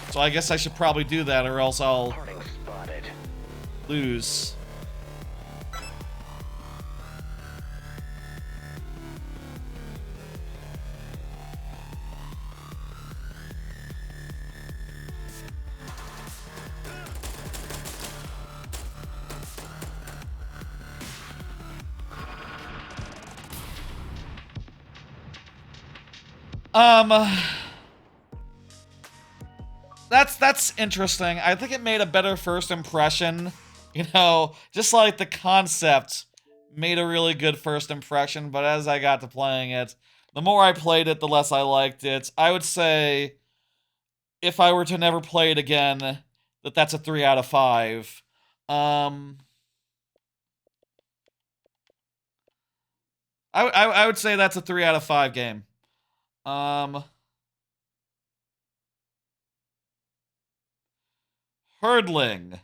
So I guess I should probably do that, or else I'll lose. That's interesting. I think it made a better first impression. You know, just like the concept made a really good first impression, but as I got to playing it, the more I played it, the less I liked it. I would say, if I were to never play it again, that's a 3 out of 5. I would say that's a 3 out of 5 game. Herdling.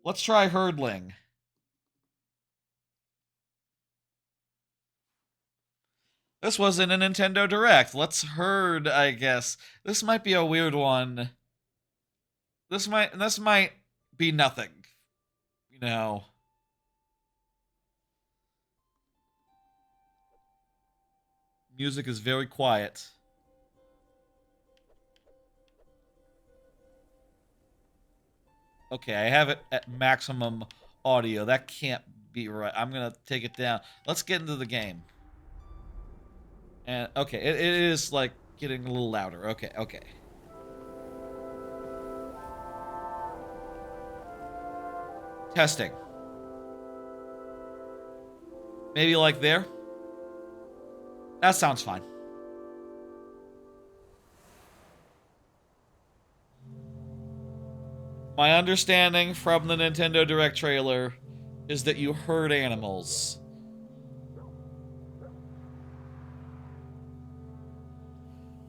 Let's try Herdling. This wasn't a Nintendo Direct. Let's herd, I guess. This might be a weird one. This might be nothing. You know. Music is very quiet. Okay, I have it at maximum audio. That can't be right. I'm gonna take it down. Let's get into the game. And okay, it is like getting a little louder. Okay, okay. Testing. Maybe like there? That sounds fine. My understanding from the Nintendo Direct trailer is that you herd animals.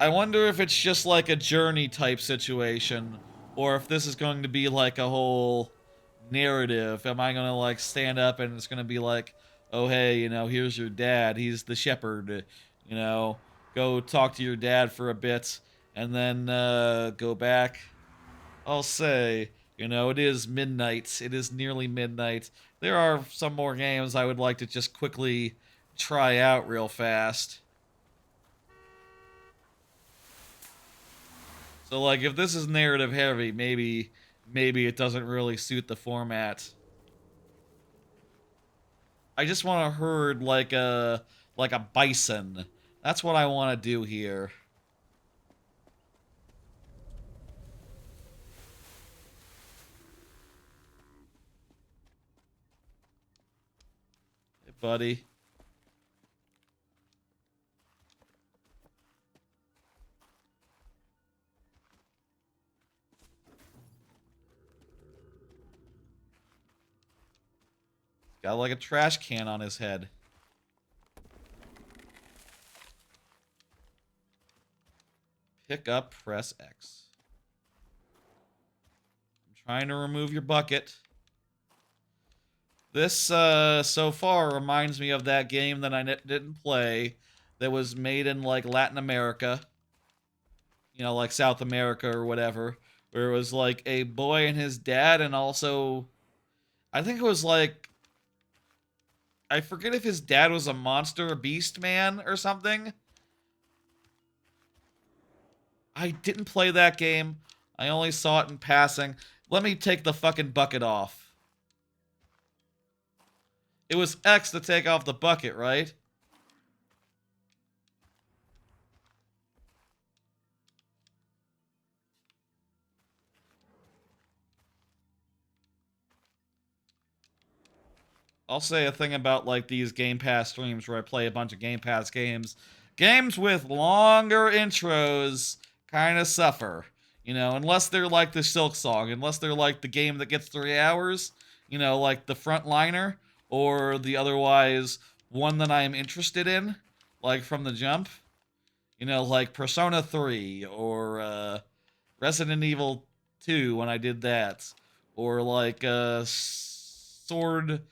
I wonder if it's just like a journey type situation, or if this is going to be like a whole narrative. Am I gonna like stand up and it's gonna be like, oh hey, you know, here's your dad, he's the shepherd, you know, go talk to your dad for a bit, and then go back. I'll say, you know, it is midnight. It is nearly midnight. There are some more games I would like to just quickly try out real fast. So, like, if this is narrative heavy, maybe it doesn't really suit the format. I just want to herd like a bison. That's what I want to do here. Hey, buddy. Got like a trash can on his head. Pick up, press X. I'm trying to remove your bucket. This, so far, reminds me of that game that I didn't play that was made in, like, Latin America. You know, like South America or whatever. Where it was, like, a boy and his dad, and also... I think it was, like... I forget if his dad was a monster, a beast man, or something. I didn't play that game. I only saw it in passing. Let me take the fucking bucket off. It was X to take off the bucket, right? I'll say a thing about, like, these Game Pass streams where I play a bunch of Game Pass games. Games with longer intros kind of suffer. You know, unless they're like the Silksong, unless they're like the game that gets 3 hours, you know, like the Frontliner, or the otherwise one that I am interested in, like from the jump. You know, like Persona 3, or Resident Evil 2 when I did that. Or like Sword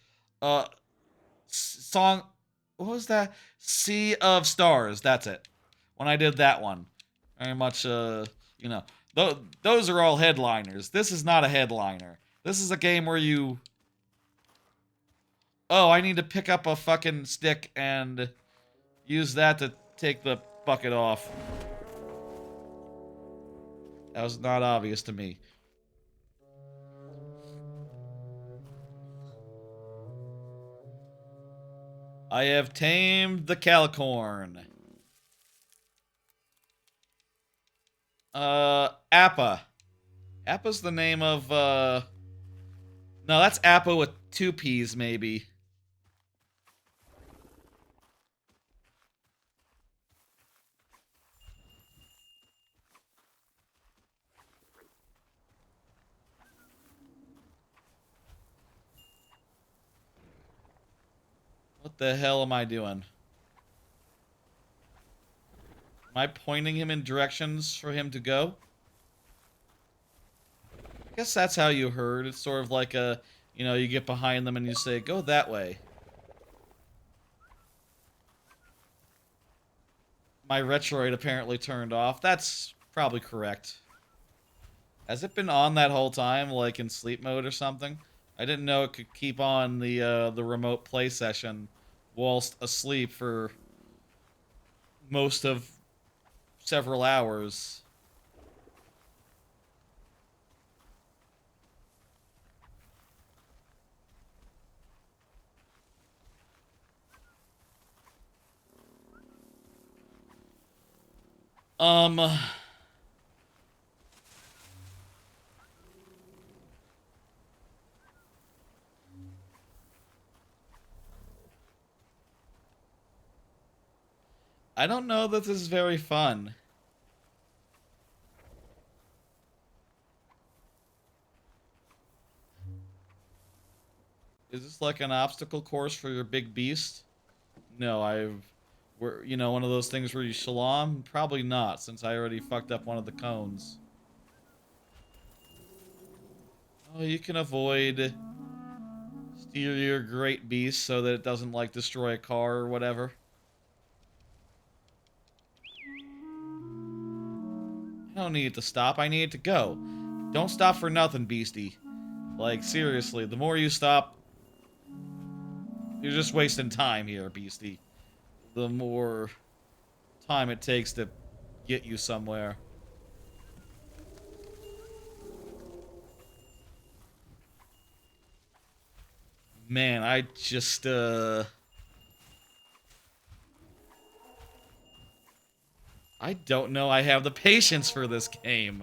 song, what was that? Sea of Stars, that's it. When I did that one. Very much you know, those are all headliners. This is not a headliner. This is a game where you... Oh, I need to pick up a fucking stick and use that to take the bucket off. That was not obvious to me. I have tamed the Calicorn. Appa. Appa's the name of, No, that's Appa with 2 P's, maybe. What the hell am I doing? Am I pointing him in directions for him to go? I guess that's how you herd. It's sort of like a, you know, you get behind them and you say, go that way. My Retroid apparently turned off. That's probably correct. Has it been on that whole time, like in sleep mode or something? I didn't know it could keep on the remote play session whilst asleep for most of several hours. I don't know that this is very fun. Is this like an obstacle course for your big beast? No, you know, one of those things where you shalom? Probably not, since I already fucked up one of the cones. Oh, you can avoid steer your great beast so that it doesn't, like, destroy a car or whatever. I don't need it to stop, I need it to go. Don't stop for nothing, beastie. Like, seriously, the more you stop, you're just wasting time here, beastie. The more time it takes to get you somewhere. Man, I just, I don't know I have the patience for this game.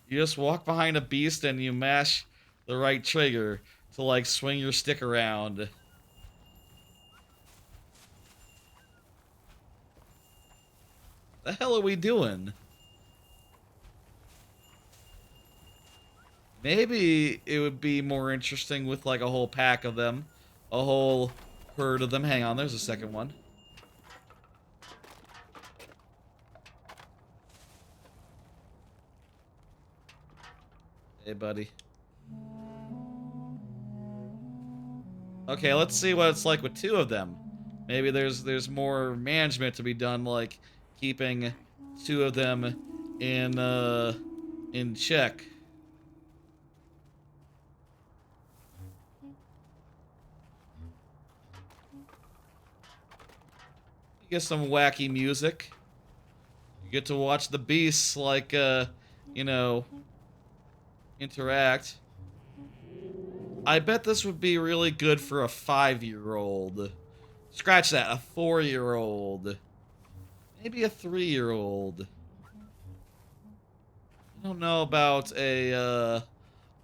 You just walk behind a beast and you mash the right trigger to, like, swing your stick around. The hell are we doing? Maybe it would be more interesting with, like, a whole pack of them. A whole herd of them. Hang on, there's a second one. Hey, buddy. Okay, let's see what it's like with two of them. Maybe there's more management to be done, like keeping two of them in check. You get some wacky music. You get to watch the beasts, like, you know, interact. I bet this would be really good for a 5-year-old. Scratch that, a 4-year-old. Maybe a 3-year-old. I don't know about a,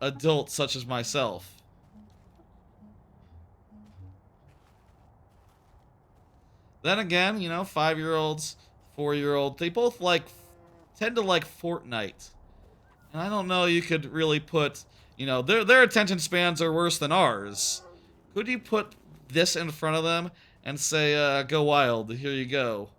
adult such as myself. Then again, you know, 5-year-olds, 4-year-olds, they both tend to like Fortnite. And I don't know you could really put, you know, their attention spans are worse than ours. Could you put this in front of them and say, go wild, here you go?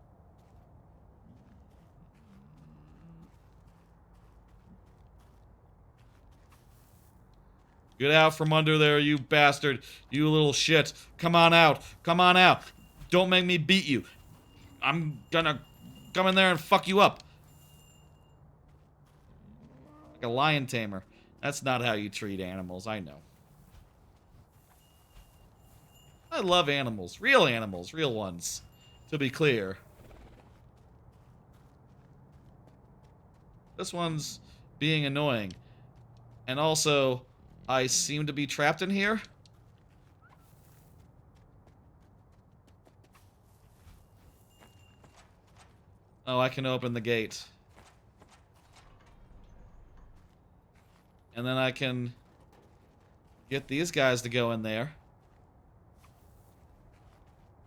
Get out from under there, you bastard. You little shit. Come on out. Come on out. Don't make me beat you. I'm gonna come in there and fuck you up. Like a lion tamer. That's not how you treat animals, I know. I love animals, real ones, to be clear. This one's being annoying. And also, I seem to be trapped in here. Oh, I can open the gate. And then I can get these guys to go in there.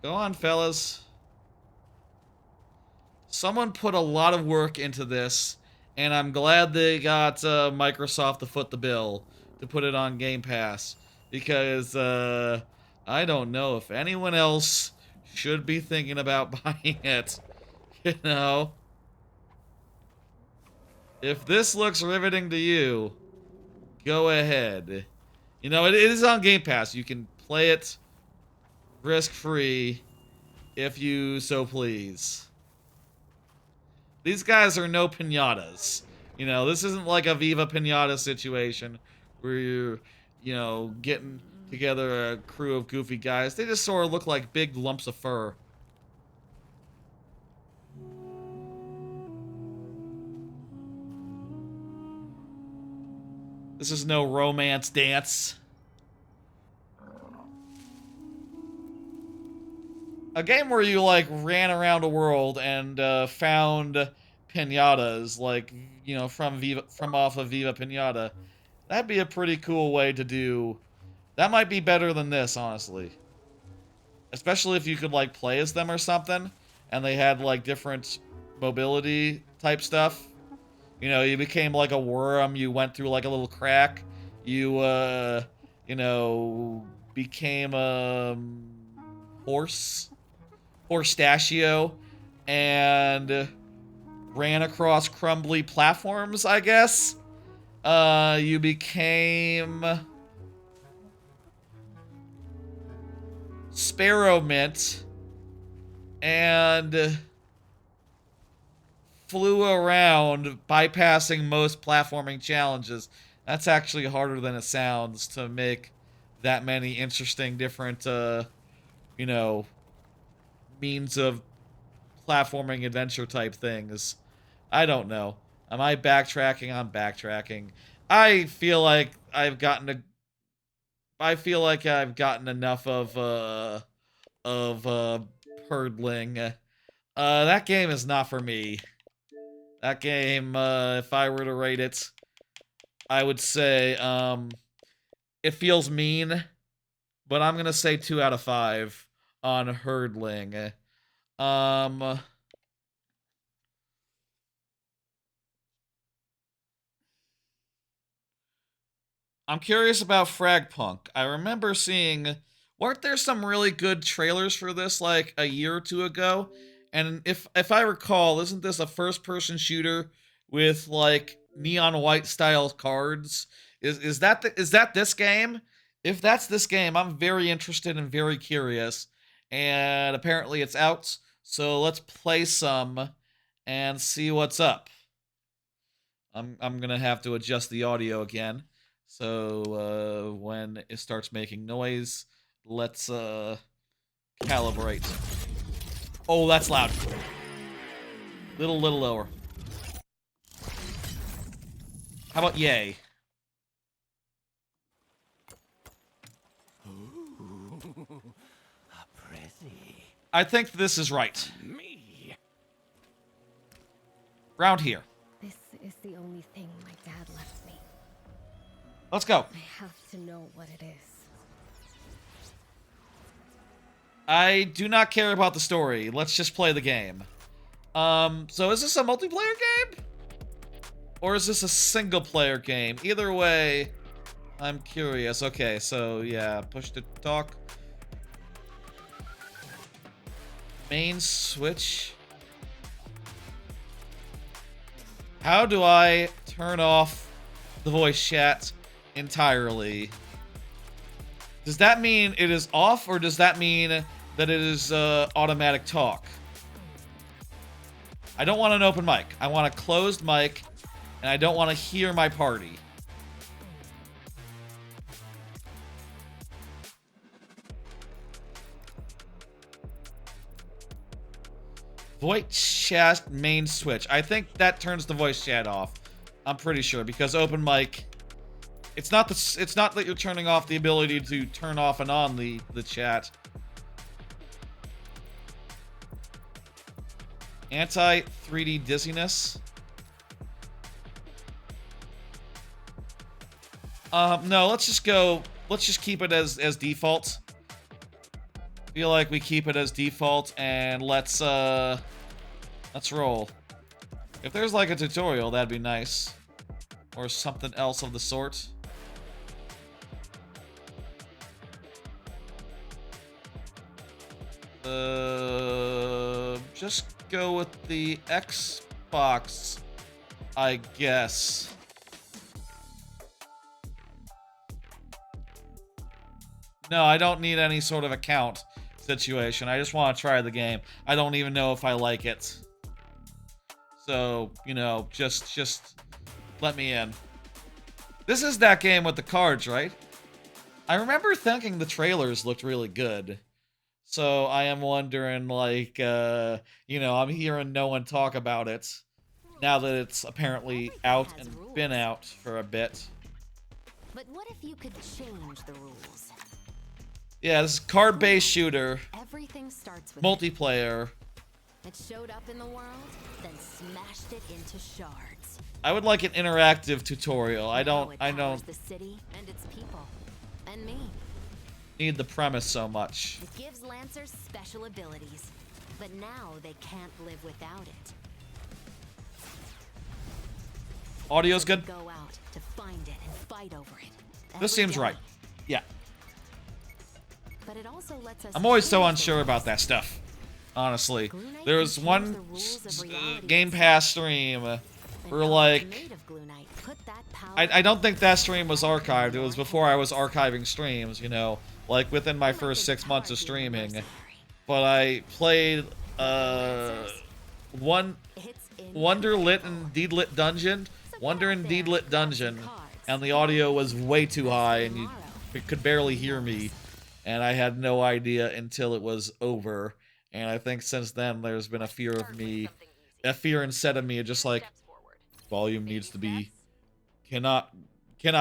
Go on, fellas. Someone put a lot of work into this, and I'm glad they got Microsoft to foot the bill to put it on Game Pass, because I don't know if anyone else should be thinking about buying it. You know? If this looks riveting to you, go ahead. You know, it is on Game Pass. You can play it risk-free if you so please. These guys are no pinatas. You know, this isn't like a Viva Pinata situation where you're, you know, getting together a crew of goofy guys. They just sort of look like big lumps of fur. This is no romance dance. A game where you, like, ran around a world and found pinatas, like, you know, from off of Viva Pinata. That'd be a pretty cool way to do. That might be better than this, honestly. Especially if you could, like, play as them or something, and they had, like, different mobility type stuff. You know, you became like a worm, you went through like a little crack, you, you know, became a horsestachio, and ran across crumbly platforms, I guess. You became Sparrow Mint, and flew around, bypassing most platforming challenges. That's actually harder than it sounds to make that many interesting different, you know, means of platforming adventure type things. I don't know. Am I backtracking? I'm backtracking. I feel like I've gotten enough of Herdling. That game is not for me. That game, if I were to rate it, I would say, it feels mean, but I'm gonna say 2 out of 5 on Herdling. I'm curious about FragPunk. I remember seeing, weren't there some really good trailers for this like a year or two ago? And if I recall, isn't this a first-person shooter with like neon white style cards? Is that this game? If that's this game, I'm very interested and very curious. And apparently it's out, so let's play some and see what's up. I'm gonna have to adjust the audio again. So, when it starts making noise, let's, calibrate. Oh, that's loud. Little lower. How about yay? I think this is right. Me. Round here. This is the only thing my dad left me. Let's go. I have to know what it is. I do not care about the story. Let's just play the game. So is this a multiplayer game? Or is this a single player game? Either way, I'm curious. Okay, so yeah, push to talk. Main switch. How do I turn off the voice chat entirely? Does that mean it is off, or does that mean that it is automatic talk? I don't want an open mic. I want a closed mic, and I don't want to hear my party. Voice chat main switch. I think that turns the voice chat off. I'm pretty sure, because open mic, it's not that you're turning off the ability to turn off and on the chat. Anti 3D dizziness. No, let's just keep it as default. Feel like we keep it as default, and let's roll. If there's like a tutorial, that'd be nice. Or something else of the sort. Just go with the Xbox, I guess. No, I don't need any sort of account situation. I just want to try the game. I don't even know if I like it. So, you know, just let me in. This is that game with the cards, right? I remember thinking the trailers looked really good. So I am wondering, like, you know, I'm hearing no one talk about it now that it's apparently out and been out for a bit. But what if you could change the rules? Yeah, this is card-based shooter, Everything starts with multiplayer. It showed up in the world, then smashed it into shards. I would like an interactive tutorial. I Now it powers don't the city and its people, and me. need the premise so much. It gives Lancers special abilities, but now they can't live without it. Audio's good? Go out to find it and fight over it. This every seems day. right. Yeah. But it also lets us I'm always so change the unsure about rules. that stuff. Honestly. Glue Knight There was can one change the rules of reality Game itself. Pass stream And where, now like, it's made of Glue Knight. Put that power I don't think that stream was archived. It was before I was archiving streams, you know, like within my first 6 months of streaming. But I played one Wonder Lit and Deed Lit Dungeon, Wonder and Deed Lit Dungeon, and the audio was way too high and you could barely hear me, and I had no idea until it was over. And I think since then there's been a fear instead of me, just like volume needs to be cannot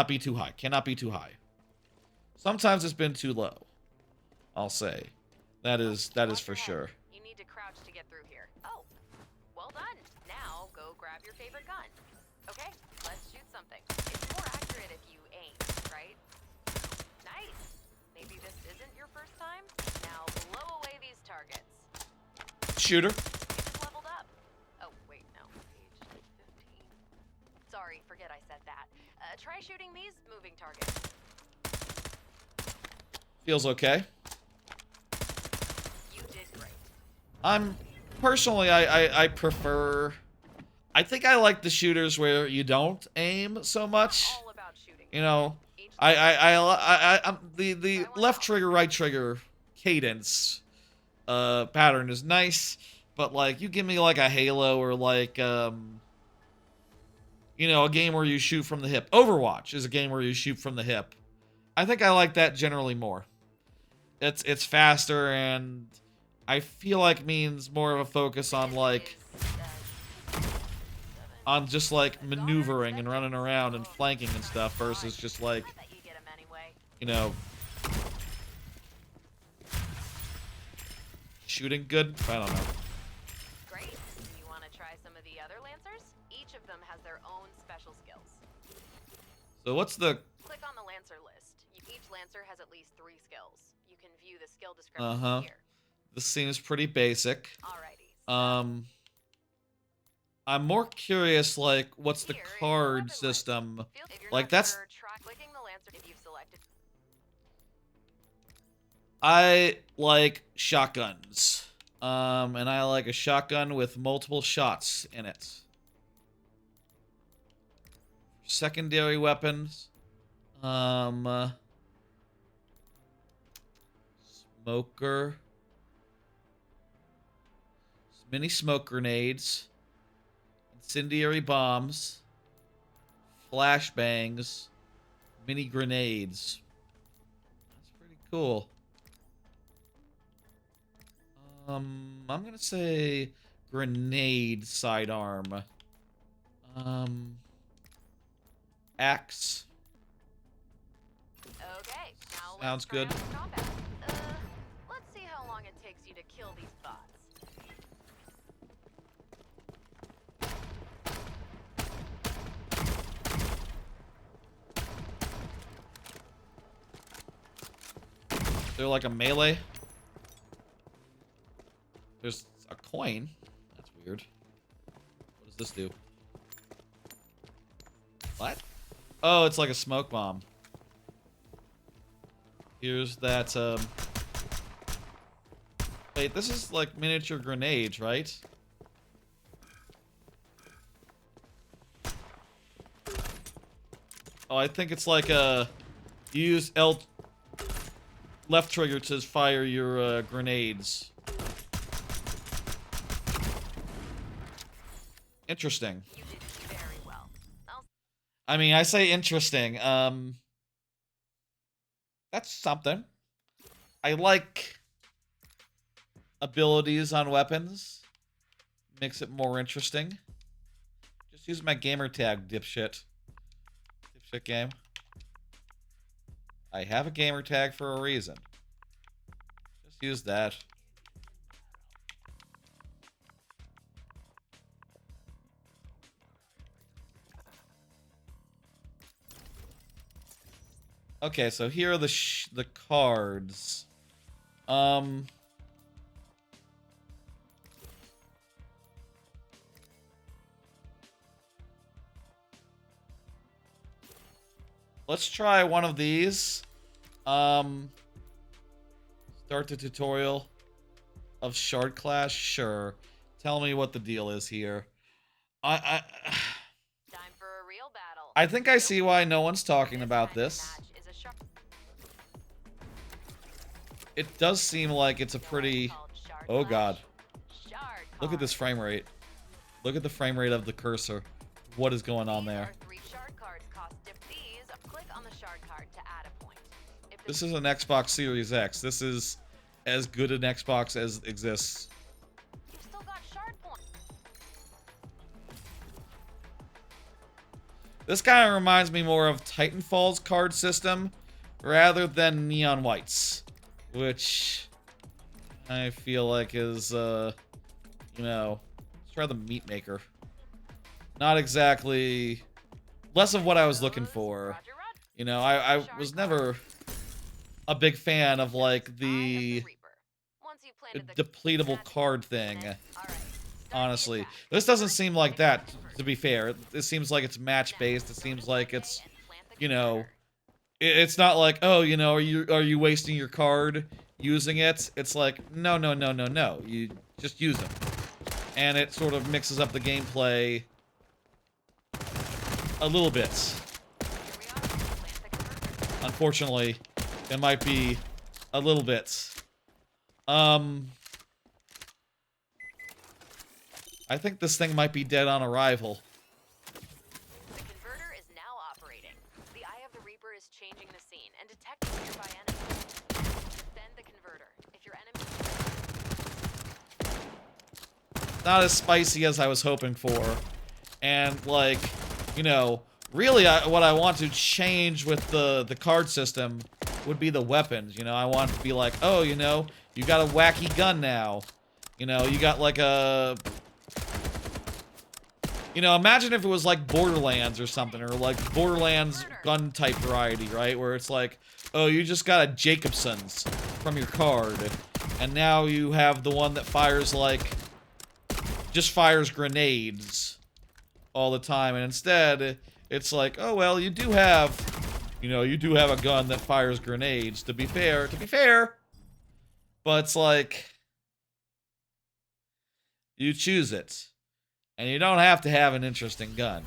be too high, cannot be too high. Sometimes it's been too low, I'll say. That is for sure. You need to crouch to get through here. Oh, well done. Now go grab your favorite gun. Okay, let's shoot something. It's more accurate if you aim, right? Nice. Maybe this isn't your first time. Now blow away these targets. Shooter. You just leveled up. Oh, wait, no. Page 15. Sorry, forget I said that. Try shooting these moving targets. Feels okay. You did great. I'm personally, I prefer. I think I like the shooters where you don't aim so much. All about shooting. You know, the left trigger, right trigger cadence pattern is nice, but like you give me like a Halo or like you know, a game where you shoot from the hip. Overwatch is a game where you shoot from the hip. I think I like that generally more. It's faster and I feel like means more of a focus on like on just like maneuvering and running around and flanking and stuff versus just like, you know, shooting good. I don't know. Great. You want to try some of the other Lancers? Each of them has their own special skills. So what's the Click on the Lancer list. Each Lancer has at least 3 skills. You can view the skill description here. This seems pretty basic. Alrighty. I'm more curious, like, what's the Here is card weapon list. system? If you're Like, not that's... sure, try clicking the Lancer if you've selected. I like shotguns. And I like a shotgun with multiple shots in it. Secondary weapons. Smoker. Mini smoke grenades. Incendiary bombs. Flashbangs. Mini grenades. That's pretty cool. I'm gonna say grenade sidearm. Axe. Okay, now Sounds let's try good. out some combat. Let's see how long it takes you to kill these bots. They're like a melee. There's a coin. That's weird. What does this do? What? Oh, it's like a smoke bomb. Here's that, Wait, this is like miniature grenades, right? Oh, I think it's like a... You use left trigger to fire your grenades. Interesting. You did very well. I mean, I say interesting. That's something. I like abilities on weapons. Makes it more interesting. Just use my gamer tag, dipshit. Dipshit game. I have a gamer tag for a reason. Just use that. Okay, so here are the cards. Let's try one of these. Start the tutorial of Shard Clash. Sure. Tell me what the deal is here. Time for a real battle. I think I see why no one's talking about this. It does seem like it's a pretty... Oh god. Look at this frame rate. Look at the frame rate of the cursor. What is going on there? This is an Xbox Series X. This is as good an Xbox as exists. You've still got shard points. This kind of reminds me more of Titanfall's card system rather than Neon White's, which I feel like is, you know, let's try the Meat Maker. Not exactly, less of what I was looking for. You know, I was never a big fan of, like, the depletable card thing. Honestly. This doesn't seem like that, to be fair. It seems like it's match-based. It seems like it's, you know... It's not like, oh, you know, are you wasting your card using it? It's like, no. You just use them. And it sort of mixes up the gameplay a little bit. Unfortunately, it might be a little bit. I think this thing might be dead on arrival. The converter is now operating. The Eye of the Reaper is changing the scene and detecting nearby enemies. Defend the converter. If your enemy... Not as spicy as I was hoping for. And, like, you know, really what I want to change with the card system would be the weapons. You know, I want it to be like, oh, you know, you got a wacky gun now. You know, you got like a... You know, imagine if it was like Borderlands or something, or like Borderlands gun type variety, right? Where it's like, oh, you just got a Jacobson's from your card, and now you have the one that fires like, just fires grenades all the time, and instead, it's like, oh, well, you do have, you know, you do have a gun that fires grenades, to be fair, but it's like, you choose it. And you don't have to have an interesting gun.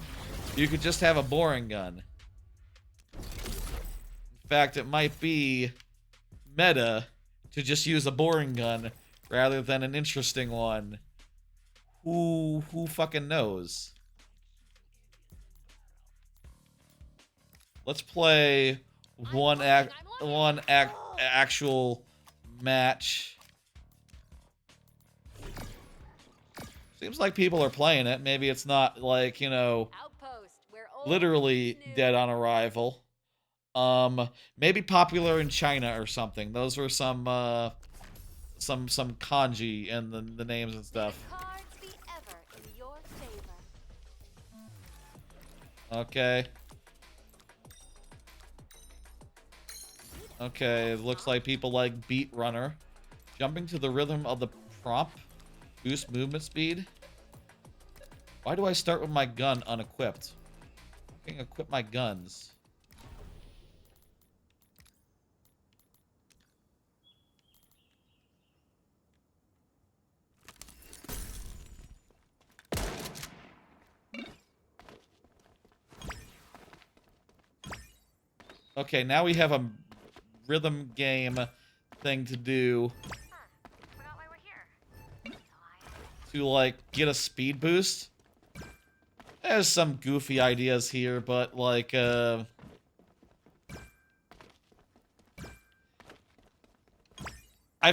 You could just have a boring gun. In fact, it might be meta to just use a boring gun rather than an interesting one. Who fucking knows? Let's play one actual match. Seems like people are playing it. Maybe it's not like, you know, literally dead on arrival. Maybe popular in China or something. Those were some kanji in the names and stuff. Okay. Okay, it looks like people like Beat Runner. Jumping to the rhythm of the prompt. Boost movement speed. Why do I start with my gun unequipped? I can equip my guns. Okay, now we have a rhythm game thing to do Forgot why we're here. to, like, get a speed boost. There's some goofy ideas here, but, like, I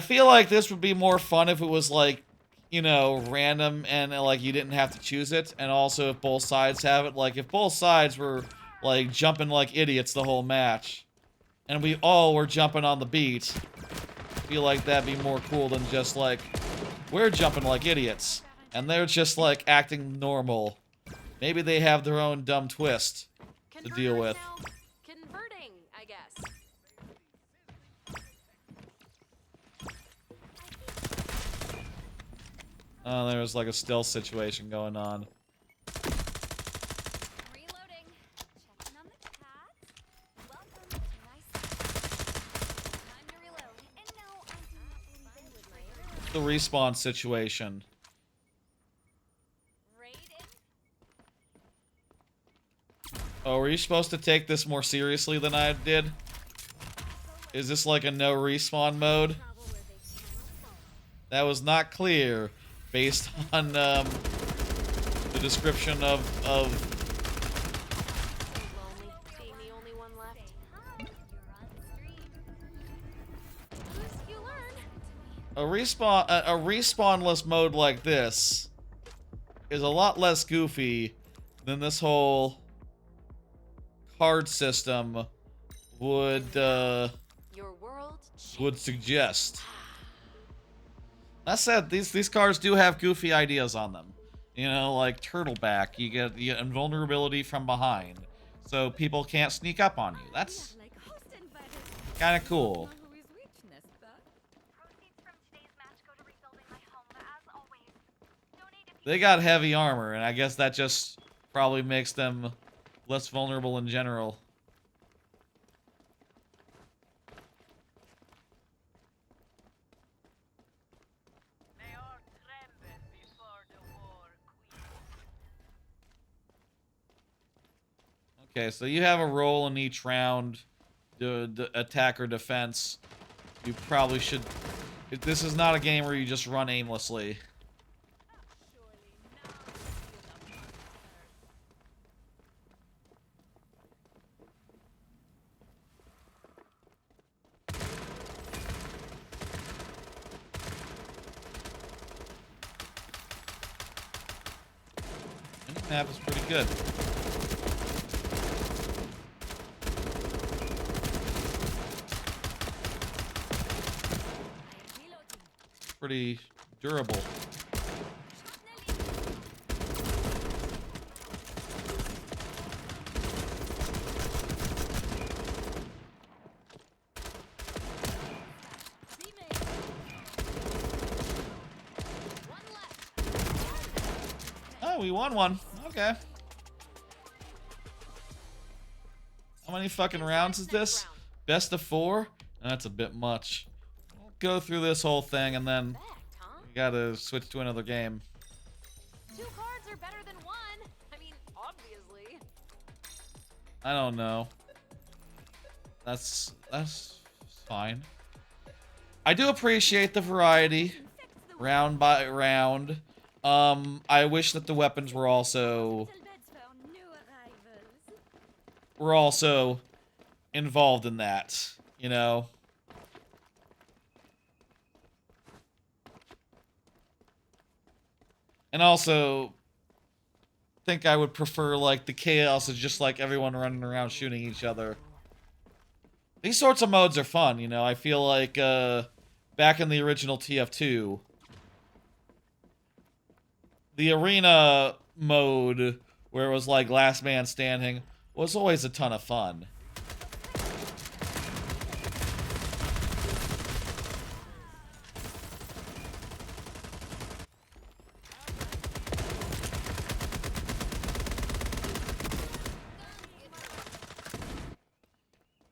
feel like this would be more fun if it was, like, you know, random and, like, you didn't have to choose it. And also if both sides have it. Like, if both sides were, like, jumping like idiots the whole match, and we all were jumping on the beat, I feel like that'd be more cool than just, like, we're jumping like idiots, and they're just, like, acting normal. Maybe they have their own dumb twist to deal with. Converting, I guess. Oh, there's like a stealth situation going on. Reloading. Checking on the cat. Welcome to my side. Time to reload. And no, I do not believe in with my The respawn situation. Oh, were you supposed to take this more seriously than I did? Is this like a no respawn mode? That was not clear based on the description of Being the only one left. a respawnless mode like this is a lot less goofy than this whole card system would suggest. That said, these cards do have goofy ideas on them. You know, like Turtleback, you get the invulnerability from behind, so people can't sneak up on you. That's kind of cool. They got heavy armor, and I guess that just probably makes them less vulnerable in general. Okay, so you have a role in each round, the attack or defense. You probably should... This is not a game where you just run aimlessly. This map is pretty good. Pretty durable. Oh, we won one. Okay. How many fucking rounds is this? Best of 4? That's a bit much. We'll go through this whole thing and then we gotta switch to another game. 2 cards are better than 1. I mean, obviously. I don't know. That's fine. I do appreciate the variety, round by round. I wish that the weapons were also involved in that, you know. And also think I would prefer like the chaos of just like everyone running around shooting each other. These sorts of modes are fun, you know. I feel like back in the original TF2, the arena mode, where it was like last man standing, was always a ton of fun.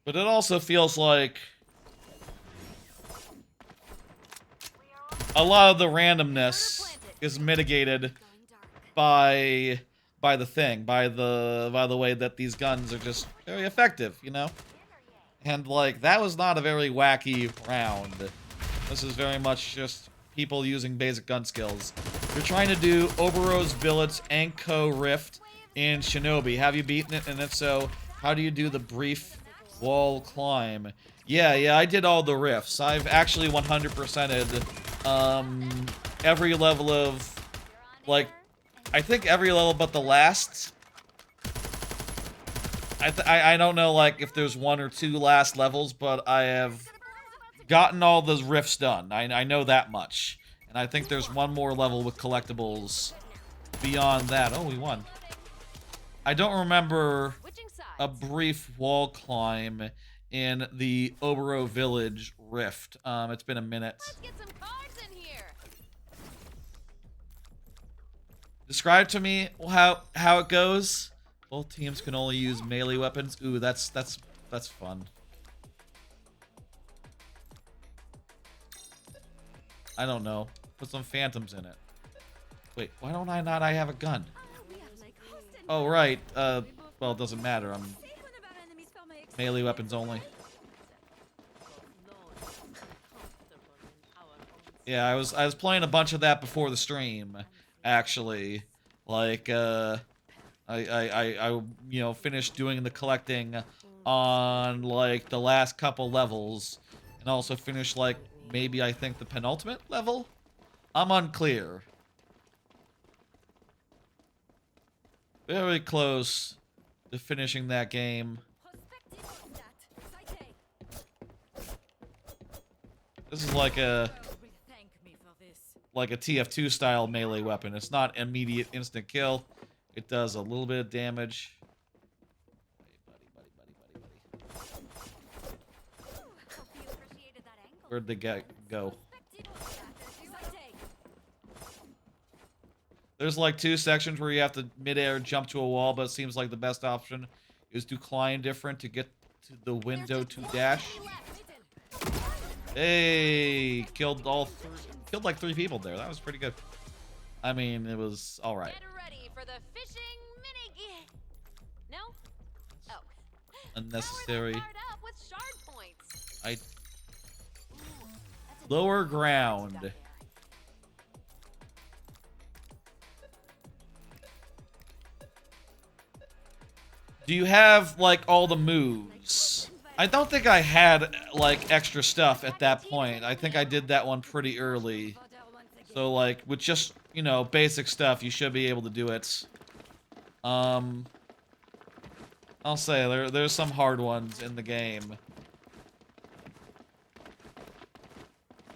But it also feels like a lot of the randomness is mitigated by the way that these guns are just very effective, you know? And, like, that was not a very wacky round. This is very much just people using basic gun skills. You're trying to do Oberon's Village Anko Rift in Shinobi. Have you beaten it? And if so, how do you do the brief wall climb? Yeah, I did all the rifts. I've actually 100%ed every level of, like, I think every level but the last. I don't know, like, if there's 1 or 2 last levels, but I have gotten all those rifts done. I know that much. And I think there's 1 more level with collectibles beyond that. Oh, we won. I don't remember a brief wall climb in the Obero Village Rift. It's been a minute. Let's get some cards in here. Describe to me how it goes. Both teams can only use melee weapons. Ooh, that's fun. I don't know. Put some phantoms in it. Wait, why don't I have a gun? Oh, right. Well, it doesn't matter. I'm melee weapons only. Yeah, I was playing a bunch of that before the stream, actually. Like, I you know, finished doing the collecting on, like, the last couple levels. And also finished, like, maybe, I think, the penultimate level? I'm unclear. Very close to finishing that game. This is like a TF2 style melee weapon. It's not immediate instant kill. It does a little bit of damage. Where'd the guy go? There's like 2 sections where you have to mid-air jump to a wall, but it seems like the best option is to climb different to get to the window to dash. Hey, killed like 3 people there. That was pretty good. I mean, it was all right. Get ready for the fishing mini. No? Oh. Unnecessary. Up with shard points. Lower ground. Do you have, like, all the moves? I don't think I had, like, extra stuff at that point. I think I did that one pretty early. So, like, with just, you know, basic stuff, you should be able to do it. I'll say, there's some hard ones in the game.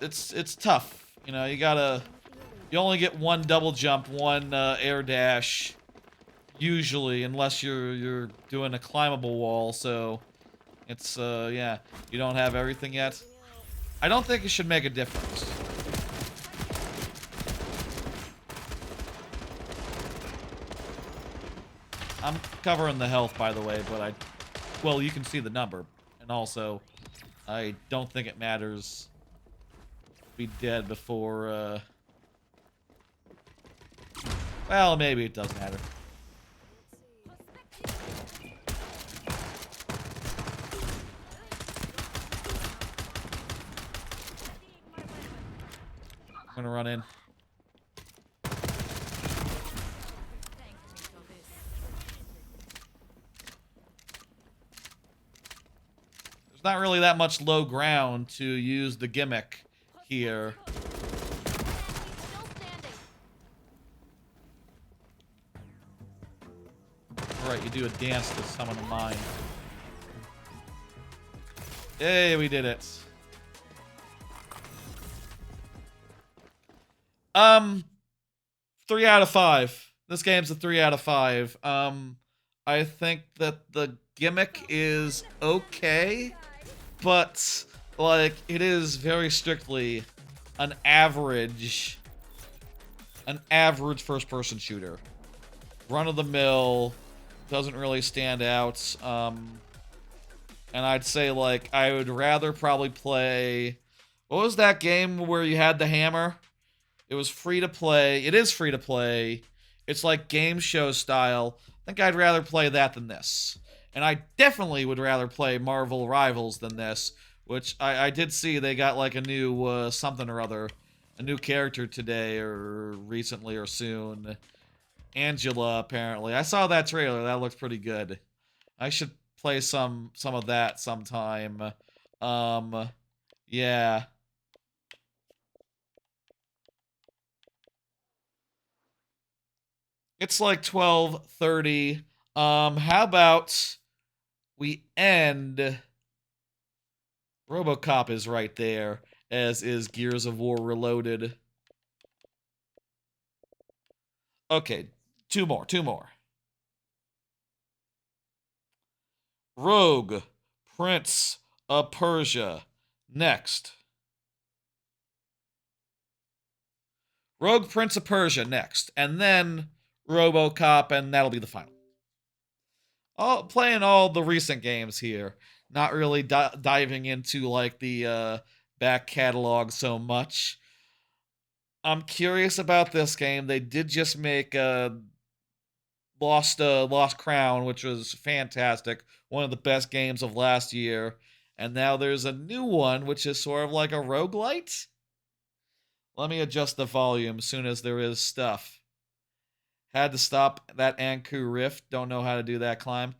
It's tough. You know, you only get 1 double jump, 1 air dash. Usually, unless you're doing a climbable wall, so it's yeah, you don't have everything yet. I don't think it should make a difference. I'm covering the health, by the way, but well, you can see the number, and also, I don't think it matters to be dead before, well, maybe it does matter. I'm gonna run in. There's not really that much low ground to use the gimmick here. Alright, you do a dance to summon a mine. Hey, we did it. 3 out of 5. This game's a 3 out of 5. I think that the gimmick is okay, but like it is very strictly an average first-person shooter. Run-of-the-mill, doesn't really stand out. And I'd say like I would rather probably play. What was that game where you had the hammer? It was free to play. It is free to play. It's like game show style. I think I'd rather play that than this. And I definitely would rather play Marvel Rivals than this, which I did see they got like a new something or other, a new character today or recently or soon. Angela, apparently. I saw that trailer. That looks pretty good. I should play some of that sometime. Yeah. It's like 12:30. How about we end... RoboCop is right there, as is Gears of War Reloaded. Okay, two more. Rogue, Prince of Persia, next. Rogue, Prince of Persia, next. And then RoboCop, and that'll be the final. Playing all the recent games here. Not really diving into, like, the back catalog so much. I'm curious about this game. They did just make Lost Crown, which was fantastic. One of the best games of last year. And now there's a new one, which is sort of like a roguelite. Let me adjust the volume as soon as there is stuff. Had to stop that Anku rift. Don't know how to do that climb.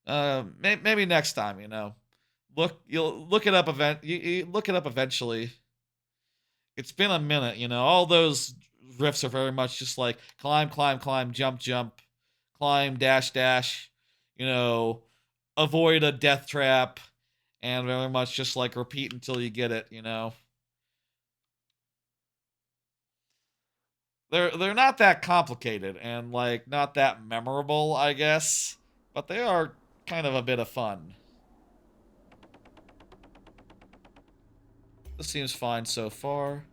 Maybe next time, you know. You'll look it up you look it up eventually. It's been a minute, you know. All those rifts are very much just like climb, jump, climb, dash, you know, avoid a death trap, and very much just like repeat until you get it, you know. They're not that complicated and like not that memorable, I guess, but they are kind of a bit of fun. This seems fine so far.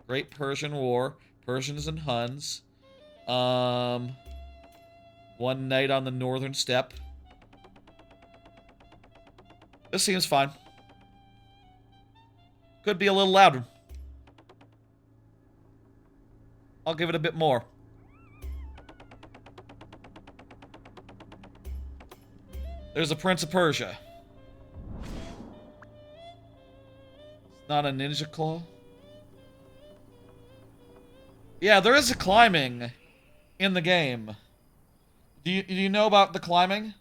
Great Persian War, Persians and Huns. One night on the northern steppe. This seems fine. Could be a little louder. I'll give it a bit more. There's a Prince of Persia. It's not a ninja claw. Yeah, there is a climbing in the game. Do you know about the climbing?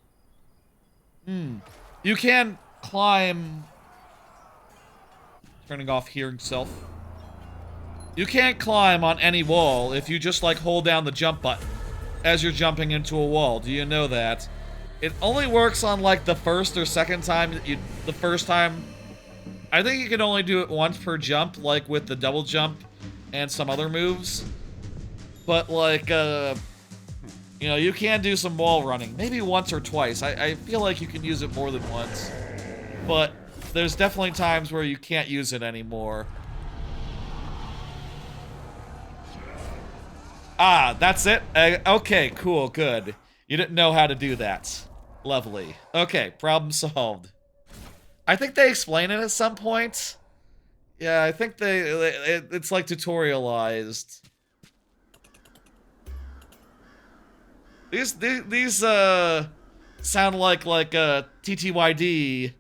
You can climb... Turning off hearing self. You can't climb on any wall if you just, like, hold down the jump button as you're jumping into a wall. Do you know that? It only works on, like, the first or second time that the first time... I think you can only do it once per jump, like with the double jump and some other moves. But, like, you know, you can do some wall running. Maybe once or twice. I feel like you can use it more than once. But there's definitely times where you can't use it anymore. Ah, that's it? Okay, cool, good. You didn't know how to do that. Lovely. Okay, problem solved. I think they explain it at some point. Yeah, I think it's like tutorialized. These sound like TTYD.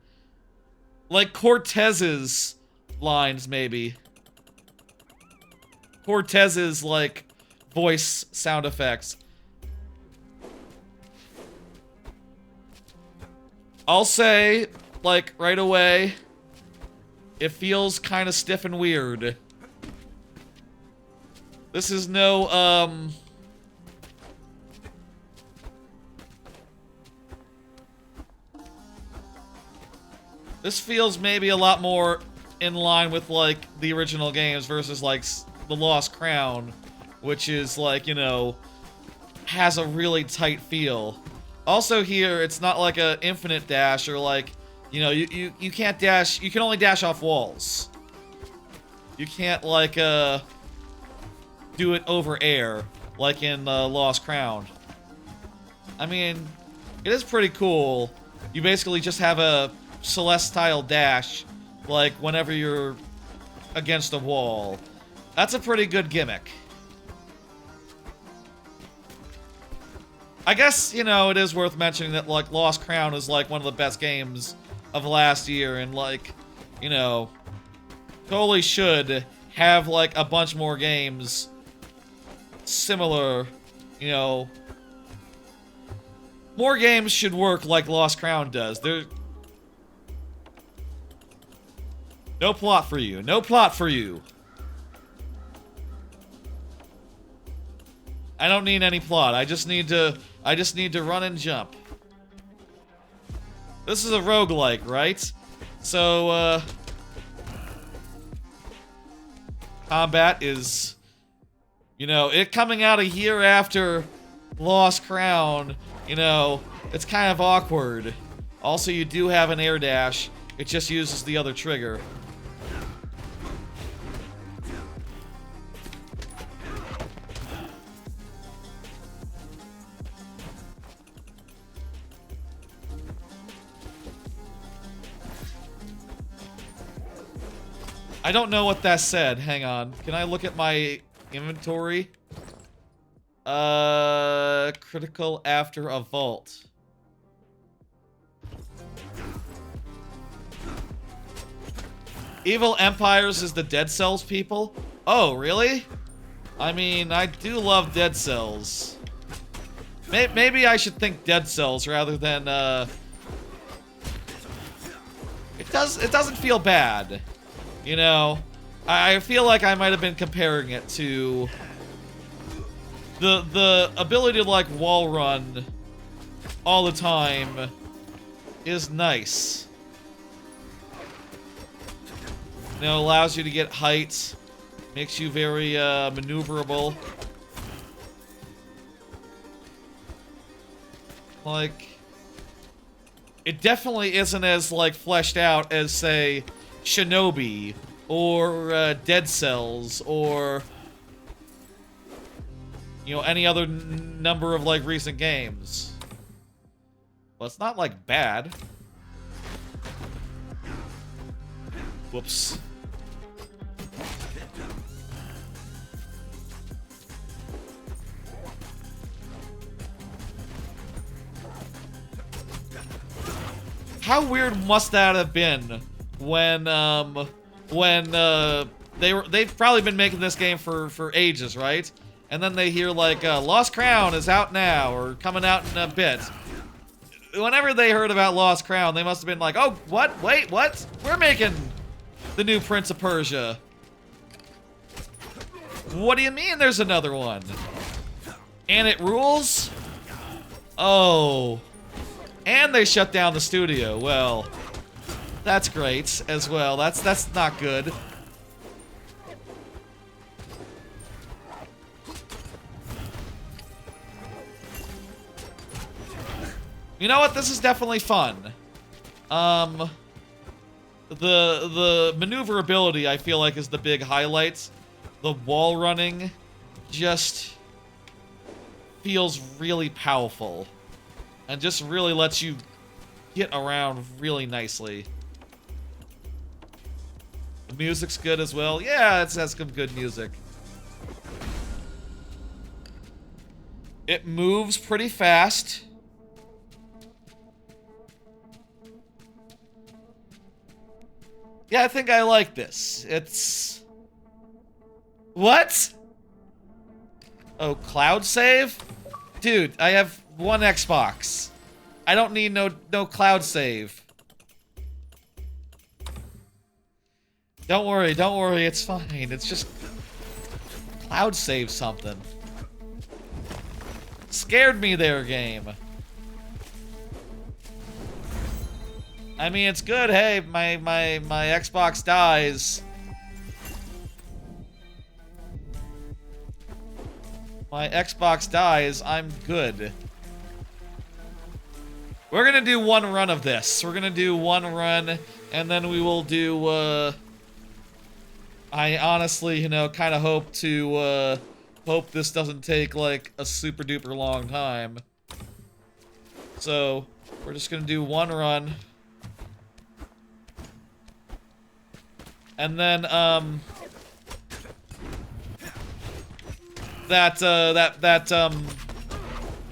Like Cortez's lines, maybe. Cortez's, like, voice sound effects. I'll say, like, right away, it feels kind of stiff and weird. This is no, this feels maybe a lot more in line with, like, the original games versus, like, the Lost Crown, which is, like, you know, has a really tight feel. Also here, it's not like a infinite dash or, like, you know, you can't dash, you can only dash off walls. You can't, like, do it over air, like in Lost Crown. I mean, it is pretty cool. You basically just have a celestial dash, like, whenever you're against a wall. That's a pretty good gimmick. I guess, you know, it is worth mentioning that, like, Lost Crown is, like, one of the best games of last year, and, like, you know, totally should have, like, a bunch more games similar, you know. More games should work like Lost Crown does. There... No plot for you. No plot for you. I don't need any plot. I just need to run and jump. This is a roguelike, right? So, combat is, you know, it coming out a year after Lost Crown, you know, it's kind of awkward. Also, you do have an air dash. It just uses the other trigger. I don't know what that said. Hang on. Can I look at my inventory? Critical after a vault. Evil Empires is the Dead Cells people? Oh, really? I mean, I do love Dead Cells. Maybe I should think Dead Cells rather than, It doesn't feel bad. You know, I feel like I might have been comparing it to the ability to, like, wall run all the time is nice. You know, allows you to get height, makes you very maneuverable. Like, it definitely isn't as, like, fleshed out as, say, Shinobi, or Dead Cells, or, you know, any other number of, like, recent games. Well, it's not, like, bad. Whoops. How weird must that have been when they've probably been making this game for ages, right? And then they hear, like, Lost Crown is out now, or coming out in a bit. Whenever they heard about Lost Crown, they must have been like, oh, what? Wait, what? We're making the new Prince of Persia. What do you mean there's another one? And it rules? Oh. And they shut down the studio. Well, that's great as well. That's not good. You know what? This is definitely fun. The maneuverability, I feel like, is the big highlight. The wall running just feels really powerful. And just really lets you get around really nicely. The music's good as well. Yeah, it has some good music. It moves pretty fast. Yeah, I think I like this. It's... What? Oh, cloud save? Dude, I have one Xbox. I don't need no cloud save. Don't worry, it's fine. It's just... Cloud save something. Scared me there, game. I mean, it's good. Hey, my Xbox dies. My Xbox dies. I'm good. We're gonna do one run of this. We're gonna do one run, and then we will do, I honestly, you know, kind of hope to, hope this doesn't take, like, a super duper long time. So, we're just gonna do one run. And then,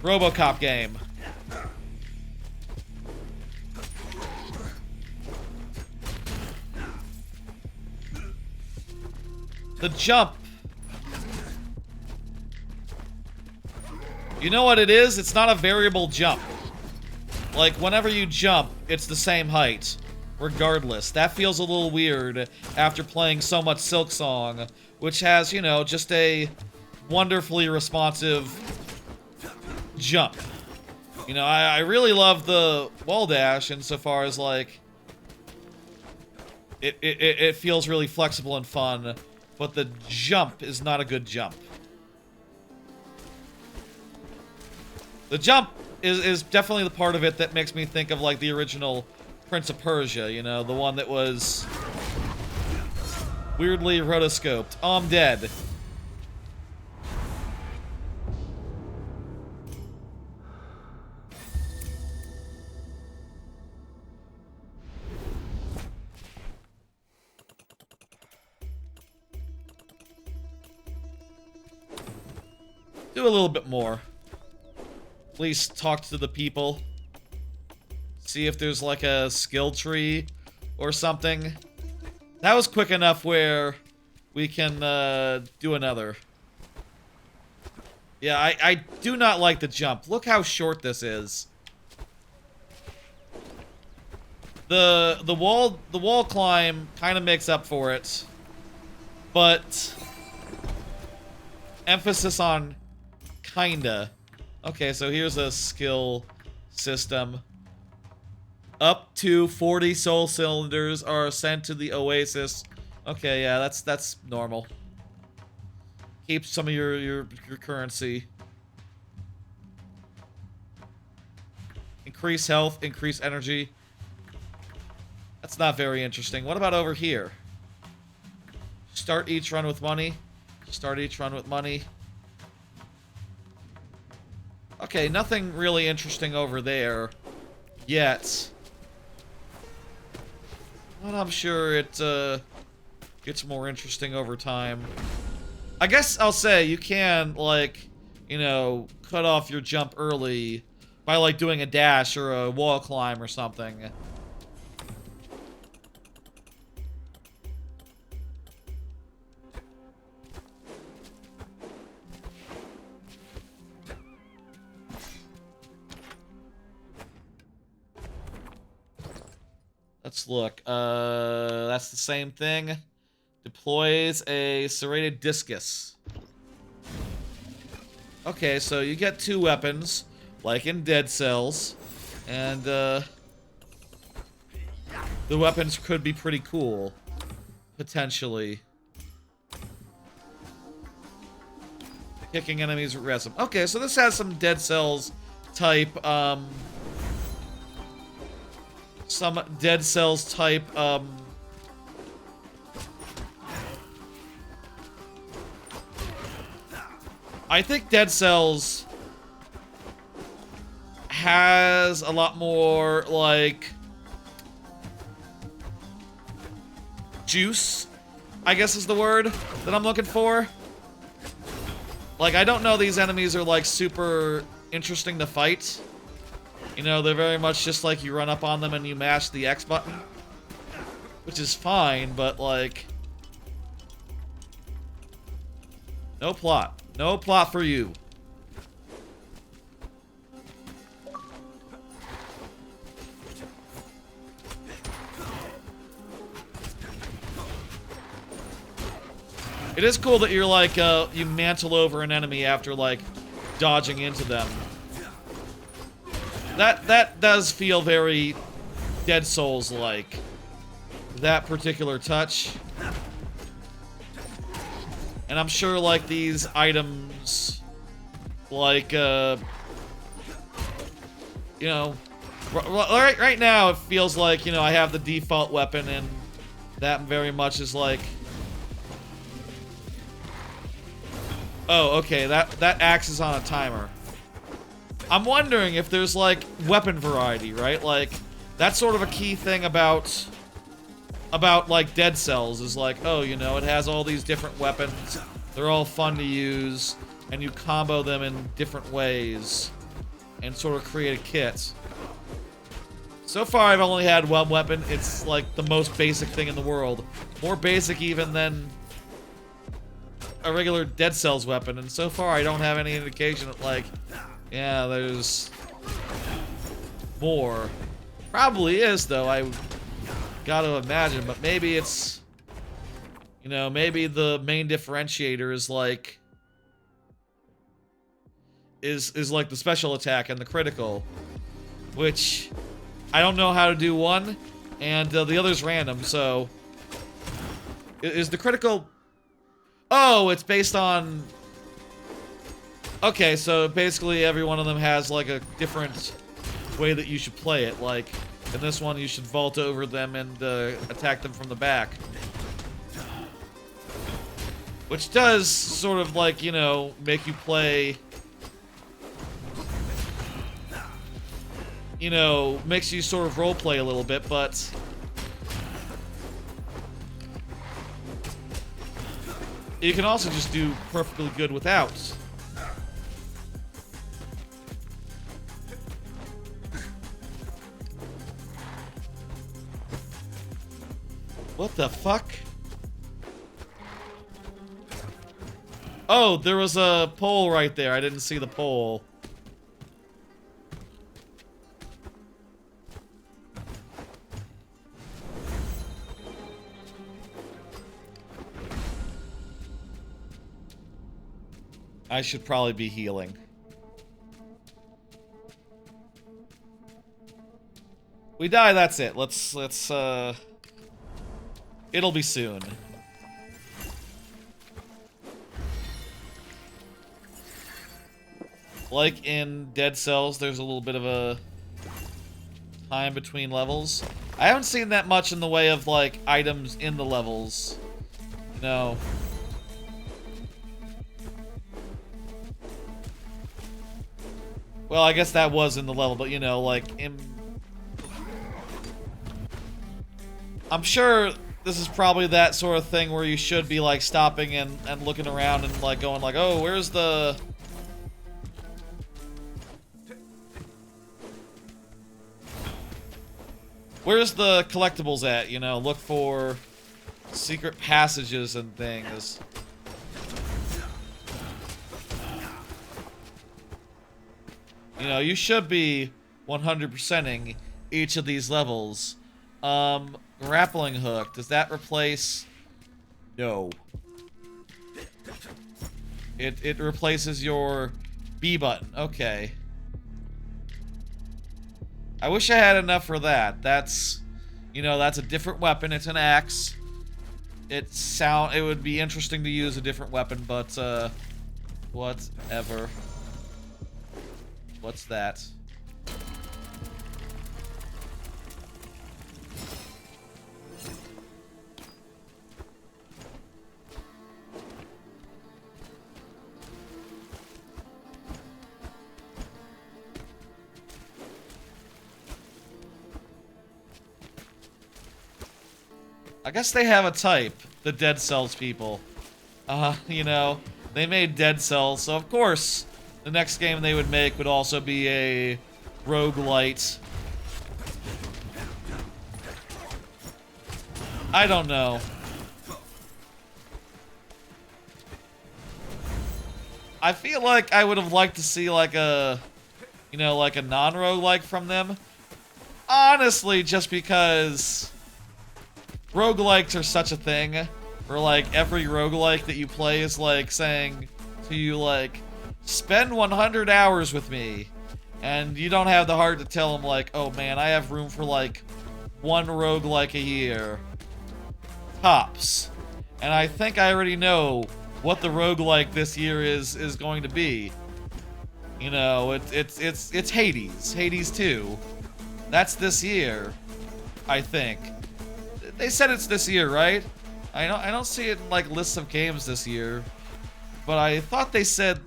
RoboCop game. The jump. You know what it is? It's not a variable jump. Like, whenever you jump, it's the same height. Regardless. That feels a little weird after playing so much Silksong, which has, you know, just a wonderfully responsive jump. You know, I really love the wall dash insofar as, like, it feels really flexible and fun, but the jump is not a good jump. The jump is definitely the part of it that makes me think of, like, the original Prince of Persia, you know, the one that was weirdly rotoscoped. Oh, I'm dead. Do a little bit more. At least talk to the people. See if there's like a skill tree or something. That was quick enough where we can do another. Yeah, I do not like the jump. Look how short this is. The wall climb kind of makes up for it. But emphasis on kinda. Okay, so here's a skill system. Up to 40 soul cylinders are sent to the oasis. Okay, yeah, that's normal. Keep some of your currency. Increase health, increase energy. That's not very interesting. What about over here? Start each run with money. Start each run with money. Okay, nothing really interesting over there yet. But I'm sure it gets more interesting over time. I guess I'll say you can, like, you know, cut off your jump early by, like, doing a dash or a wall climb or something. Let's look. That's the same thing. Deploys a serrated discus. Okay, so you get 2 weapons, like in Dead Cells, and the weapons could be pretty cool, potentially. Kicking enemies with resin. Okay, so this has some Dead Cells type, some Dead Cells type, I think Dead Cells has a lot more, like, juice, I guess is the word that I'm looking for. Like, I don't know these enemies are, like, super interesting to fight. You know, they're very much just like you run up on them and you mash the X button. Which is fine, but, like, no plot. No plot for you. It is cool that you're like, you mantle over an enemy after, like, dodging into them. That does feel very Dead Souls-like. That particular touch. And I'm sure, like, these items, like, you know, right now it feels like, you know, I have the default weapon, and that very much is like, oh, okay, that axe is on a timer. I'm wondering if there's, like, weapon variety, right? Like, that's sort of a key thing about like Dead Cells is like, oh, you know, it has all these different weapons. They're all fun to use, and you combo them in different ways. and sort of create a kit. So far, I've only had one weapon. It's like the most basic thing in the world. More basic even than a regular Dead Cells weapon. And so far, I don't have any indication that, like, yeah, there's more. Probably is, though, I gotta imagine. But maybe it's, you know, maybe the main differentiator is like, is like the special attack and the critical, which I don't know how to do one, and the other's random, so is the critical... Oh, it's based on... Okay, so basically every one of them has like a different way that you should play it. Like, in this one you should vault over them and attack them from the back. Which does sort of like, you know, make you play... You know, makes you sort of roleplay a little bit, but... You can also just do perfectly good without. What the fuck? Oh, there was a pole right there. I didn't see the pole. I should probably be healing. We die, that's it. Let's it'll be soon. Like in Dead Cells, there's a little bit of a time between levels. I haven't seen that much in the way of, like, items in the levels. No. Well, I guess that was in the level, but, you know, like, I'm sure this is probably that sort of thing where you should be, like, stopping and looking around and, like, going, like, oh, where's the... Where's the collectibles at, you know? Look for secret passages and things. You know, you should be 100%ing each of these levels. Grappling hook, does that replace... No. It replaces your B button, okay. I wish I had enough for that. That's, you know, that's a different weapon. It's an axe. It would be interesting to use a different weapon, but, whatever. What's that? I guess they have a type, the Dead Cells people. You know, they made Dead Cells, so of course, the next game they would make would also be a roguelite. I don't know. I feel like I would have liked to see like a, you know, like a non-roguelike from them. Honestly, just because roguelikes are such a thing, where like every roguelike that you play is like saying to you like, spend 100 hours with me, and you don't have the heart to tell them like, oh man, I have room for like one roguelike a year. Tops. And I think I already know what the roguelike this year is going to be. You know, it's Hades. Hades 2. That's this year, I think. They said it's this year, right? I don't see it in like lists of games this year, but I thought they said.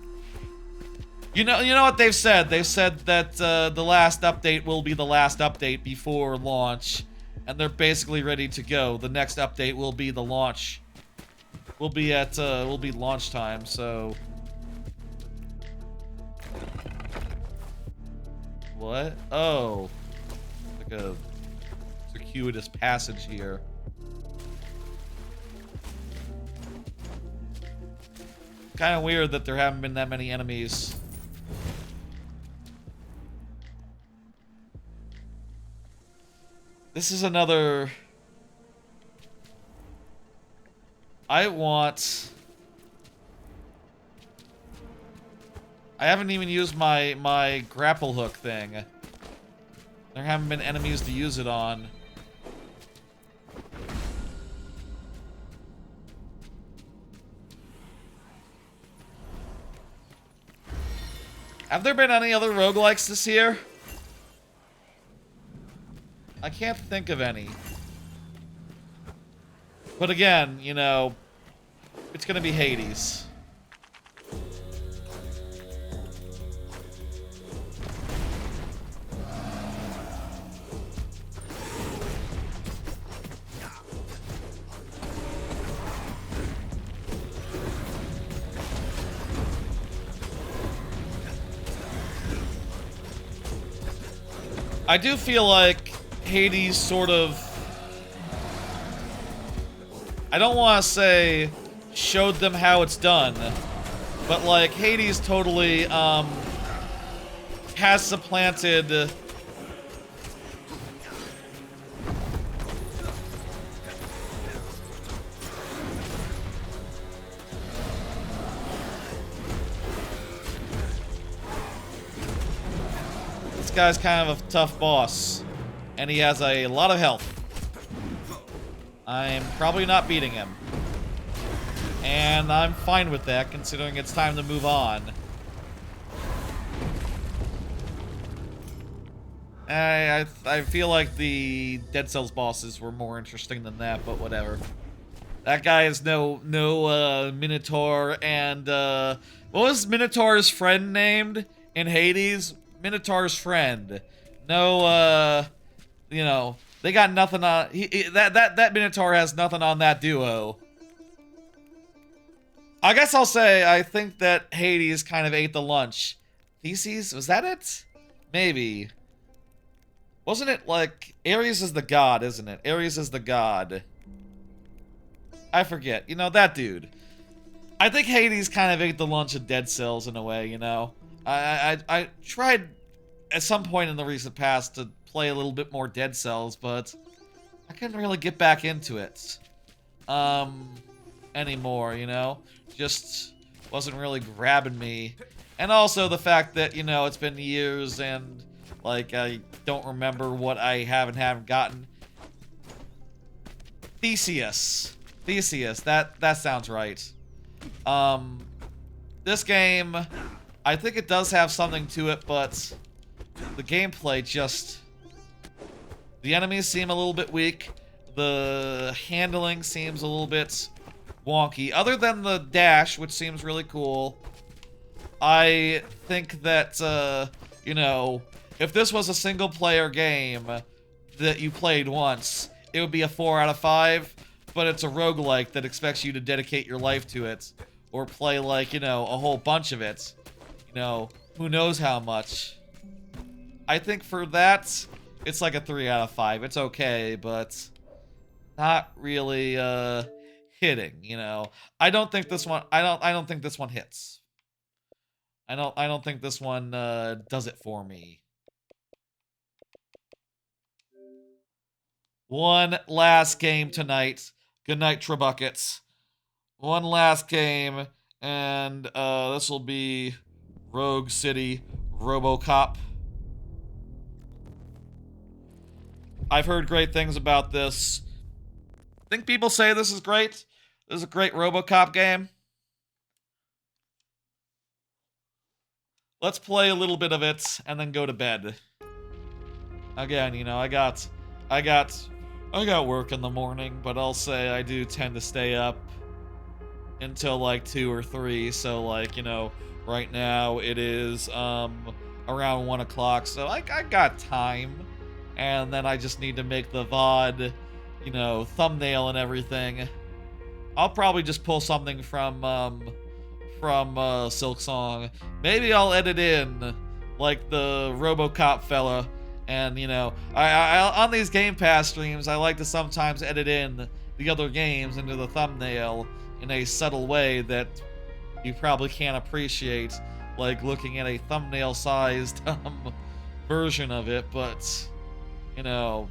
You know what they've said? They've said that the last update will be the last update before launch, and they're basically ready to go. The next update will be the launch. Will be launch time. So What? Oh. Like a circuitous passage here. Kind of weird that there haven't been that many enemies. This is another... I haven't even used my grapple hook thing. There haven't been enemies to use it on. Have there been any other roguelikes this year? I can't think of any. But again, you know, it's gonna be Hades. I do feel like Hades sort of... I don't want to say showed them how it's done, but like Hades totally has supplanted this guy's kind of a tough boss, and he has a lot of health. I'm probably not beating him. And I'm fine with that, considering it's time to move on. I feel like the Dead Cells bosses were more interesting than that, but whatever. That guy is no Minotaur, and what was Minotaur's friend named in Hades? Minotaur's friend. No, you know, they got nothing on that Minotaur has nothing on that duo. I guess I'll say I think that Hades kind of ate the lunch. Theses, was that it? Maybe. Wasn't it like Ares is the god, isn't it? Ares is the god. I forget. You know, that dude. I think Hades kind of ate the lunch of Dead Cells in a way, you know. I tried at some point in the recent past to play a little bit more Dead Cells, but I couldn't really get back into it anymore, you know? Just wasn't really grabbing me. And also the fact that, you know, it's been years and like I don't remember what I haven't gotten. Theseus, that sounds right. This game, I think it does have something to it, but the gameplay just... The enemies seem a little bit weak. The handling seems a little bit wonky. Other than the dash, which seems really cool, I think that, you know, if this was a single-player game that you played once, it would be a 4 out of 5, but it's a roguelike that expects you to dedicate your life to it, or play, like, you know, a whole bunch of it. You know, who knows how much. I think for that, it's like a 3 out of 5. It's okay, but not really hitting, you know. I don't think this one I don't think this one hits. I don't think this one does it for me. One last game tonight. Good night, Trebuckets. One last game, and this will be Rogue City RoboCop. I've heard great things about this. I think people say this is great. This is a great RoboCop game. Let's play a little bit of it and then go to bed. Again, you know, I got work in the morning, but I'll say I do tend to stay up until like 2 or 3. So like, you know, right now it is around 1 o'clock, so I got time. And then I just need to make the VOD, you know, thumbnail and everything. I'll probably just pull something from Silksong. Maybe I'll edit in like the RoboCop fella. And, you know, I on these Game Pass streams, I like to sometimes edit in the other games into the thumbnail in a subtle way that you probably can't appreciate, like looking at a thumbnail-sized version of it, but, you know,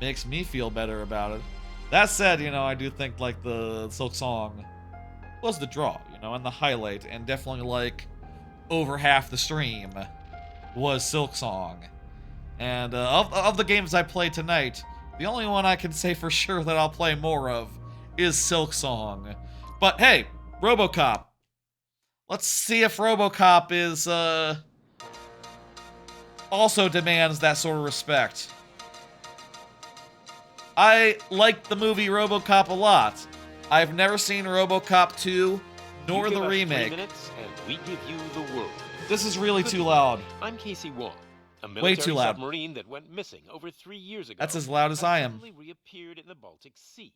makes me feel better about it. That said, you know, I do think, like, the Silksong was the draw, you know, and the highlight, and definitely, like, over half the stream was Silksong. And of the games I played tonight, the only one I can say for sure that I'll play more of is Silksong. But hey, RoboCop. Let's see if RoboCop is also demands that sort of respect. I like the movie RoboCop a lot. I've never seen RoboCop 2 nor the remake. 3 minutes and we give you the world. This is really too loud. I'm Casey Wong. A Way military too loud. submarine that went missing over 3 years ago. That's as loud as I am. Suddenly reappeared in the Baltic Sea.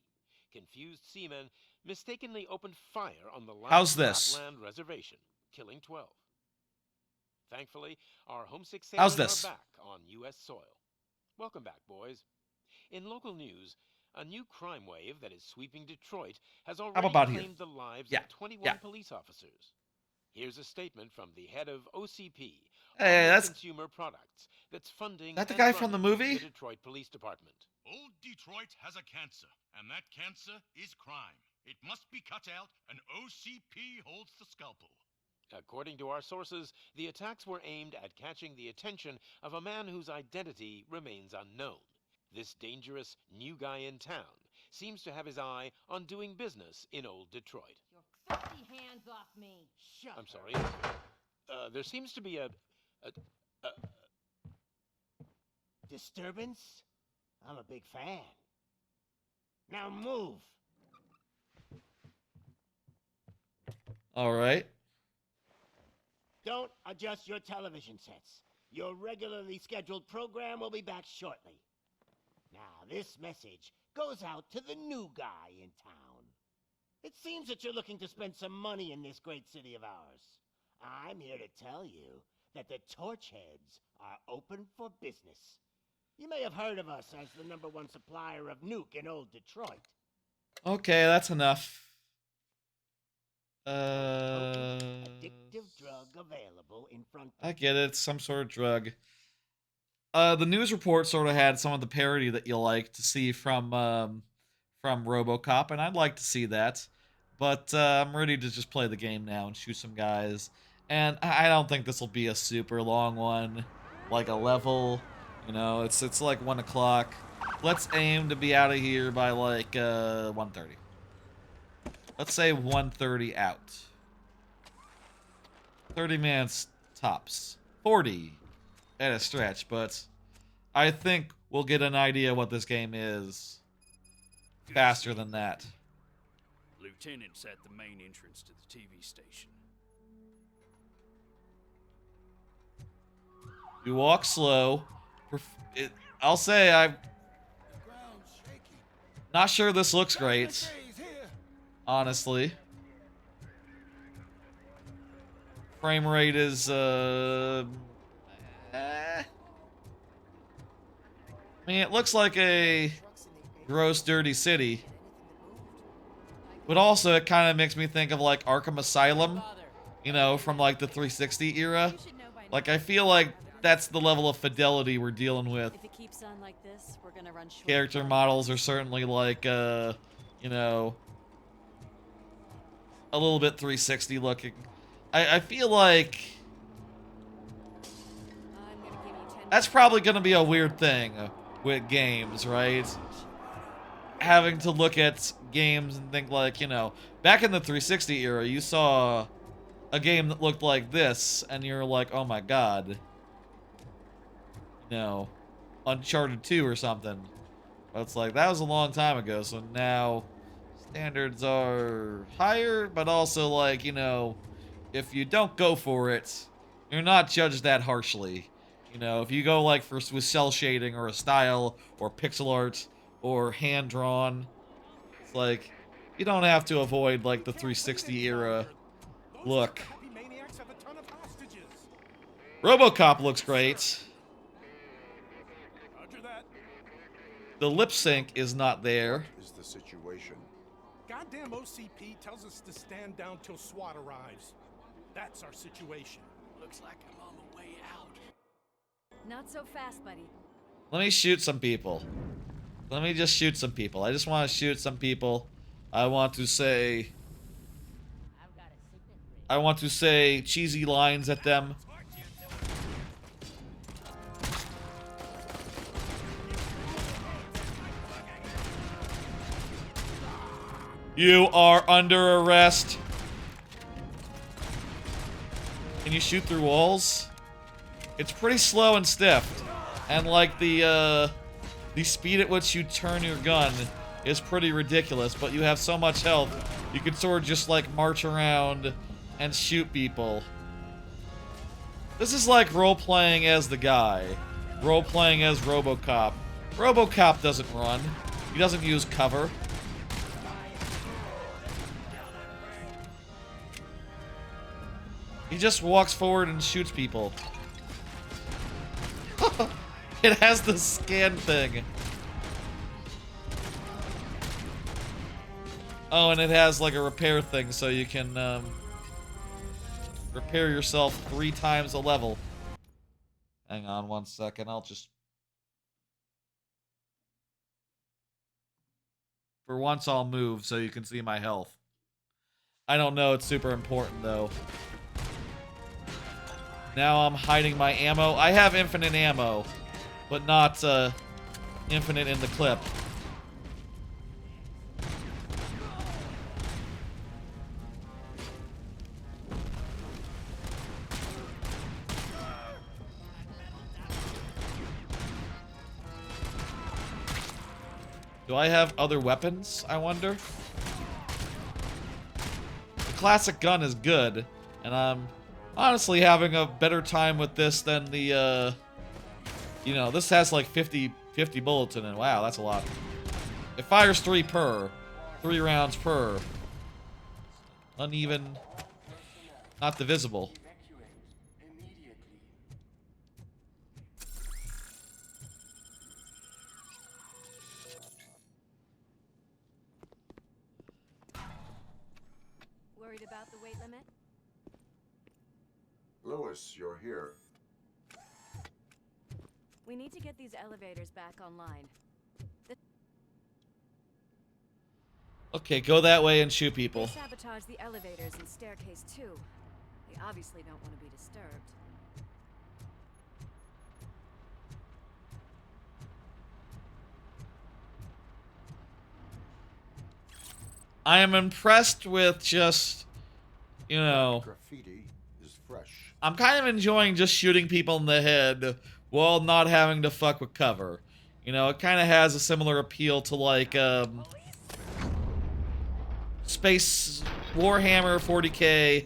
Confused seamen mistakenly opened fire on the How's this? Lapland reservation, killing 12. Thankfully, our homesick How's sailors this? are back on U.S. soil. Welcome back, boys. In local news, a new crime wave that is sweeping Detroit has already about here? claimed the lives Yeah, of 21 yeah. police officers. Here's a statement from the head of OCP, Hey, that's Consumer Products, that's funding that the and guy from the running movie? the Detroit Police Department. Old Detroit has a cancer, and that cancer is crime. It must be cut out, and OCP holds the scalpel. According to our sources, the attacks were aimed at catching the attention of a man whose identity remains unknown. This dangerous new guy in town seems to have his eye on doing business in old Detroit. Your filthy hands off me. Shut I'm sorry. There seems to be a Disturbance? I'm a big fan. Now move. all right. Don't adjust your television sets. Your regularly scheduled program will be back shortly. Now, this message goes out to the new guy in town. It seems that you're looking to spend some money in this great city of ours. I'm here to tell you that the Torchheads are open for business. You may have heard of us as the #1 supplier of nuke in old Detroit. Okay, that's enough. Addictive drug available in front of I get it. It's some sort of drug. The news report sort of had some of the parody that you like to see from RoboCop, and I'd like to see that. But I'm ready to just play the game now and shoot some guys. And I don't think this will be a super long one, like a level. You know, it's like 1 o'clock. Let's aim to be out of here by like 1:30. Let's say 1:30 out. 30 minutes tops. 40 at a stretch, but I think we'll get an idea what this game is faster than that. Lieutenant's at the main entrance to the TV station. You walk slow. I'll say I'm not sure this looks great. Honestly. Frame rate is I mean, it looks like a gross, dirty city. But also, it kind of makes me think of, like, Arkham Asylum. You know, from, like, the 360 era. Like, I feel like that's the level of fidelity we're dealing with. If it keeps on like this, we're gonna run short. Character models are certainly, like, you know, a little bit 360 looking. I feel like that's probably going to be a weird thing with games, right? Having to look at games and think like, you know, back in the 360 era, you saw a game that looked like this, and you're like, oh my god. You know, Uncharted 2 or something. But it's like, that was a long time ago, so now standards are higher, but also like, you know, if you don't go for it, you're not judged that harshly. You know, if you go like with cell shading or a style or pixel art or hand drawn, it's like you don't have to avoid like the 360 era look. RoboCop looks great. Roger that. The lip sync is not there. Is the situation? Goddamn OCP tells us to stand down till SWAT arrives. That's our situation. Looks like I'm on the way out. Not so fast, buddy. Let me shoot some people. Let me just shoot some people. I just want to shoot some people. I want to say cheesy lines at them. You are under arrest. Can you shoot through walls? It's pretty slow and stiff. And like the speed at which you turn your gun is pretty ridiculous, but you have so much health, you can sort of just like march around and shoot people. This is like role-playing as the guy. Role-playing as RoboCop. RoboCop doesn't run. He doesn't use cover. He just walks forward and shoots people. It has the scan thing. Oh, and it has like a repair thing, so you can repair yourself 3 times a level. Hang on 1 second, I'll just... For once I'll move so you can see my health. I don't know, it's super important though. Now I'm hiding my ammo. I have infinite ammo, but not infinite in the clip. Do I have other weapons, I wonder? The classic gun is good, and I'm honestly having a better time with this than the, you know, this has like 50 bullets in it. Wow, that's a lot. It fires 3 rounds per. Uneven, not divisible. Worried about the weight limit? Lewis, you're here. We need to get these elevators back online. Okay, go that way and shoot people. They sabotage the elevators and staircase too. They obviously don't want to be disturbed. I am impressed with just, you know... Graffiti is fresh. I'm kind of enjoying just shooting people in the head while not having to fuck with cover. You know, it kind of has a similar appeal to, like, Space Warhammer 40k.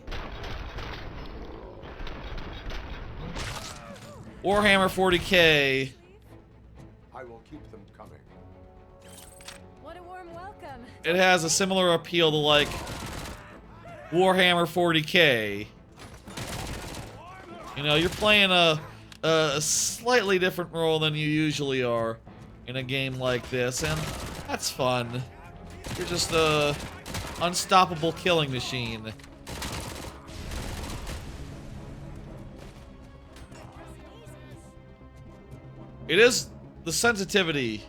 Warhammer 40k. I will keep them coming. What a warm welcome. It has a similar appeal to, like, Warhammer 40k. You know, you're playing a slightly different role than you usually are in a game like this, and that's fun. You're just a unstoppable killing machine. It is the sensitivity.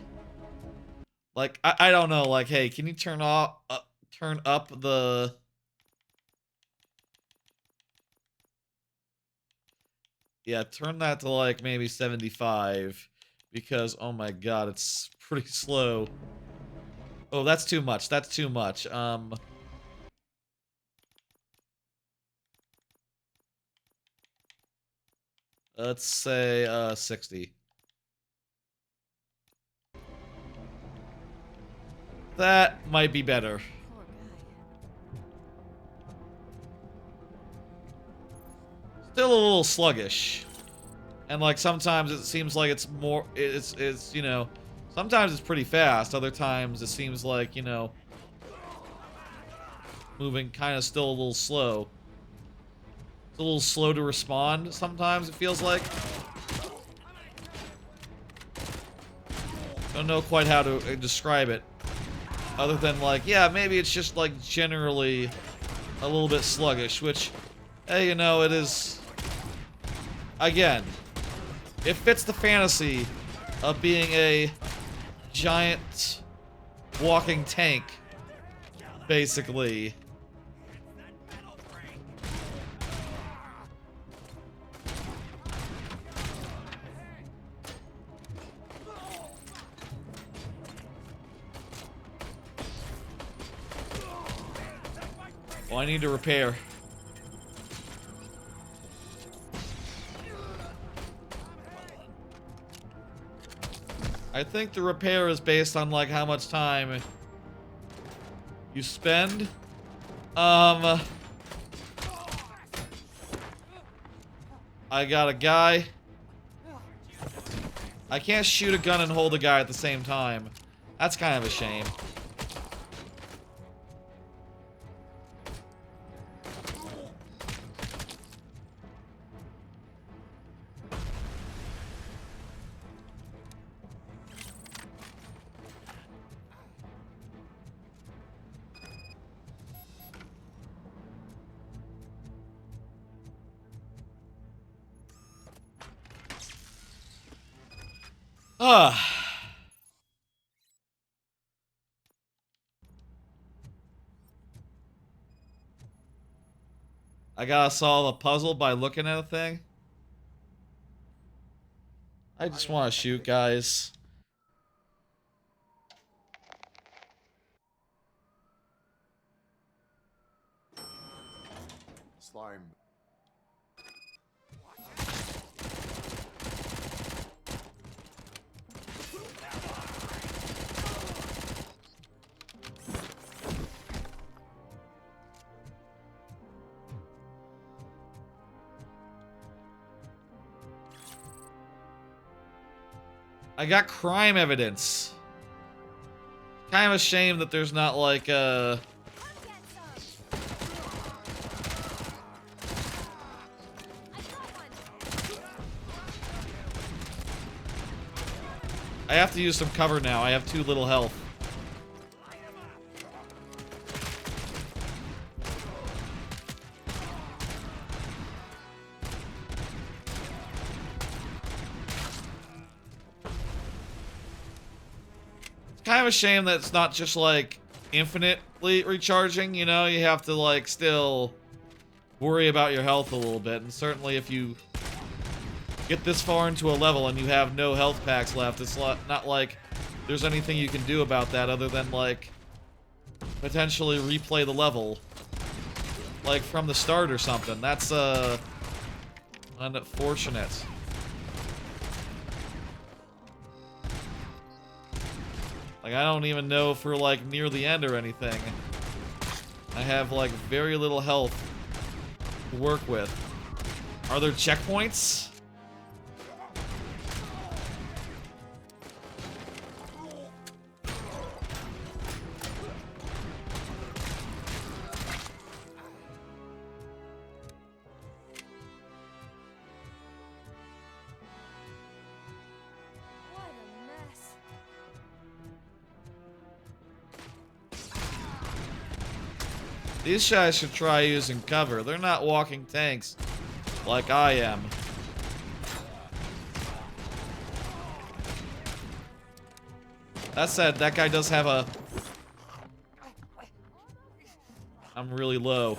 Like, I don't know, like, hey, can you turn up the... Yeah, turn that to, like, maybe 75. Because, oh my god, it's pretty slow. Oh, that's too much. That's too much. Let's say, 60. That might be better. Still a little sluggish. And like sometimes it seems like it's more it's you know, sometimes it's pretty fast, other times it seems like, you know, moving kind of still a little slow. It's a little slow to respond sometimes, it feels like. Don't know quite how to describe it. Other than, like, yeah, maybe it's just, like, generally a little bit sluggish, which, hey, you know, it is... Again, it fits the fantasy of being a giant walking tank, basically. Well, I need to repair. I think the repair is based on, like, how much time you spend. I got a guy. I can't shoot a gun and hold a guy at the same time. That's kind of a shame. I gotta solve a puzzle by looking at a thing. I just want to shoot guys. Slime. I got crime evidence. Kind of a shame that there's not like I have to use some cover now. I have too little health. Kind of a shame that it's not just like infinitely recharging, you know? You have to like still worry about your health a little bit, and certainly if you get this far into a level and you have no health packs left, it's not like there's anything you can do about that other than like potentially replay the level like from the start or something. That's unfortunate. Like, I don't even know if we're, like, near the end or anything. I have, like, very little health to work with. Are there checkpoints? These guys should try using cover. They're not walking tanks like I am. That said, that guy does have a... I'm really low.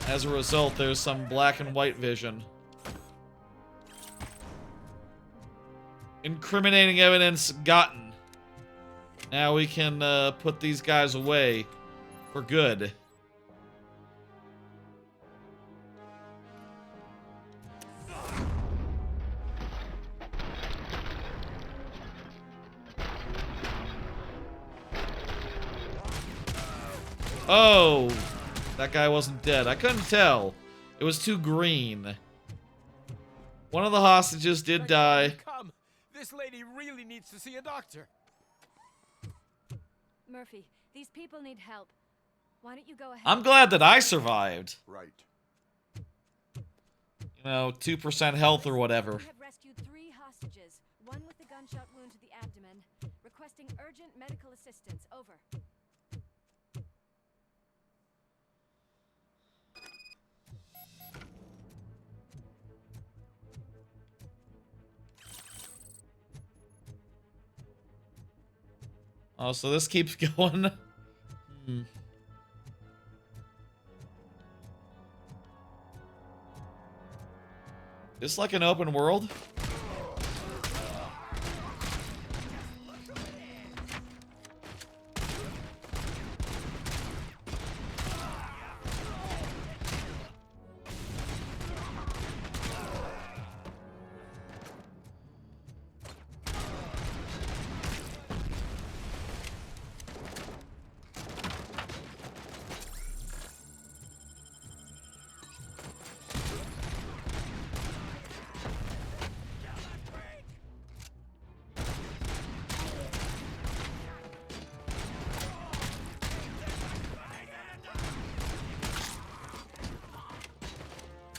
As a result, there's some black and white vision. Incriminating evidence gotten. Now we can put these guys away for good. Oh, that guy wasn't dead. I couldn't tell. It was too green. One of the hostages did die. Come, this lady really needs to see a doctor. Murphy, these people need help. Why don't you go ahead? I'm glad that I survived. Right. You know, 2% health or whatever. We have rescued 3 hostages, one with a gunshot wound to the abdomen, requesting urgent medical assistance. Over. Oh, so this keeps going. This like an open world?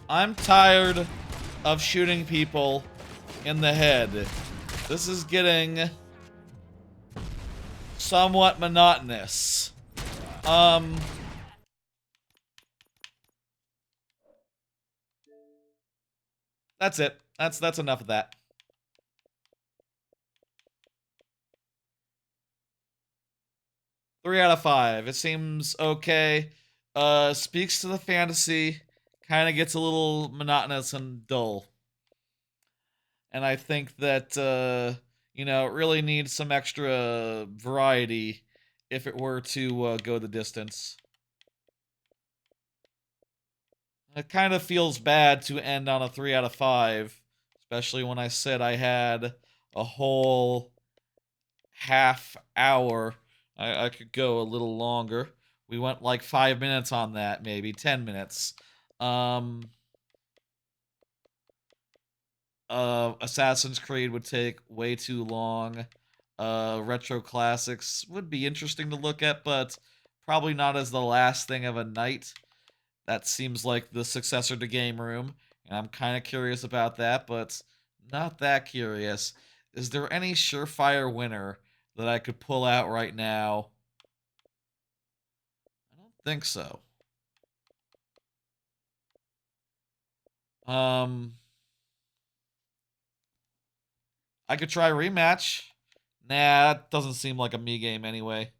I'm tired of shooting people in the head. This is getting somewhat monotonous. That's it. That's enough of that. Three out of 5. It seems okay. Speaks to the fantasy. Kind of gets a little monotonous and dull. And I think that, you know, it really needs some extra variety if it were to go the distance. It kind of feels bad to end on a 3 out of 5, especially when I said I had a whole half hour. I could go a little longer. We went like 5 minutes on that, maybe 10 minutes. Assassin's Creed would take way too long. Retro classics would be interesting to look at, but probably not as the last thing of a night. That seems like the successor to Game Room, and I'm kind of curious about that, but not that curious. Is there any surefire winner that I could pull out right now? I don't think so. I could try rematch. Nah, that doesn't seem like a me game anyway.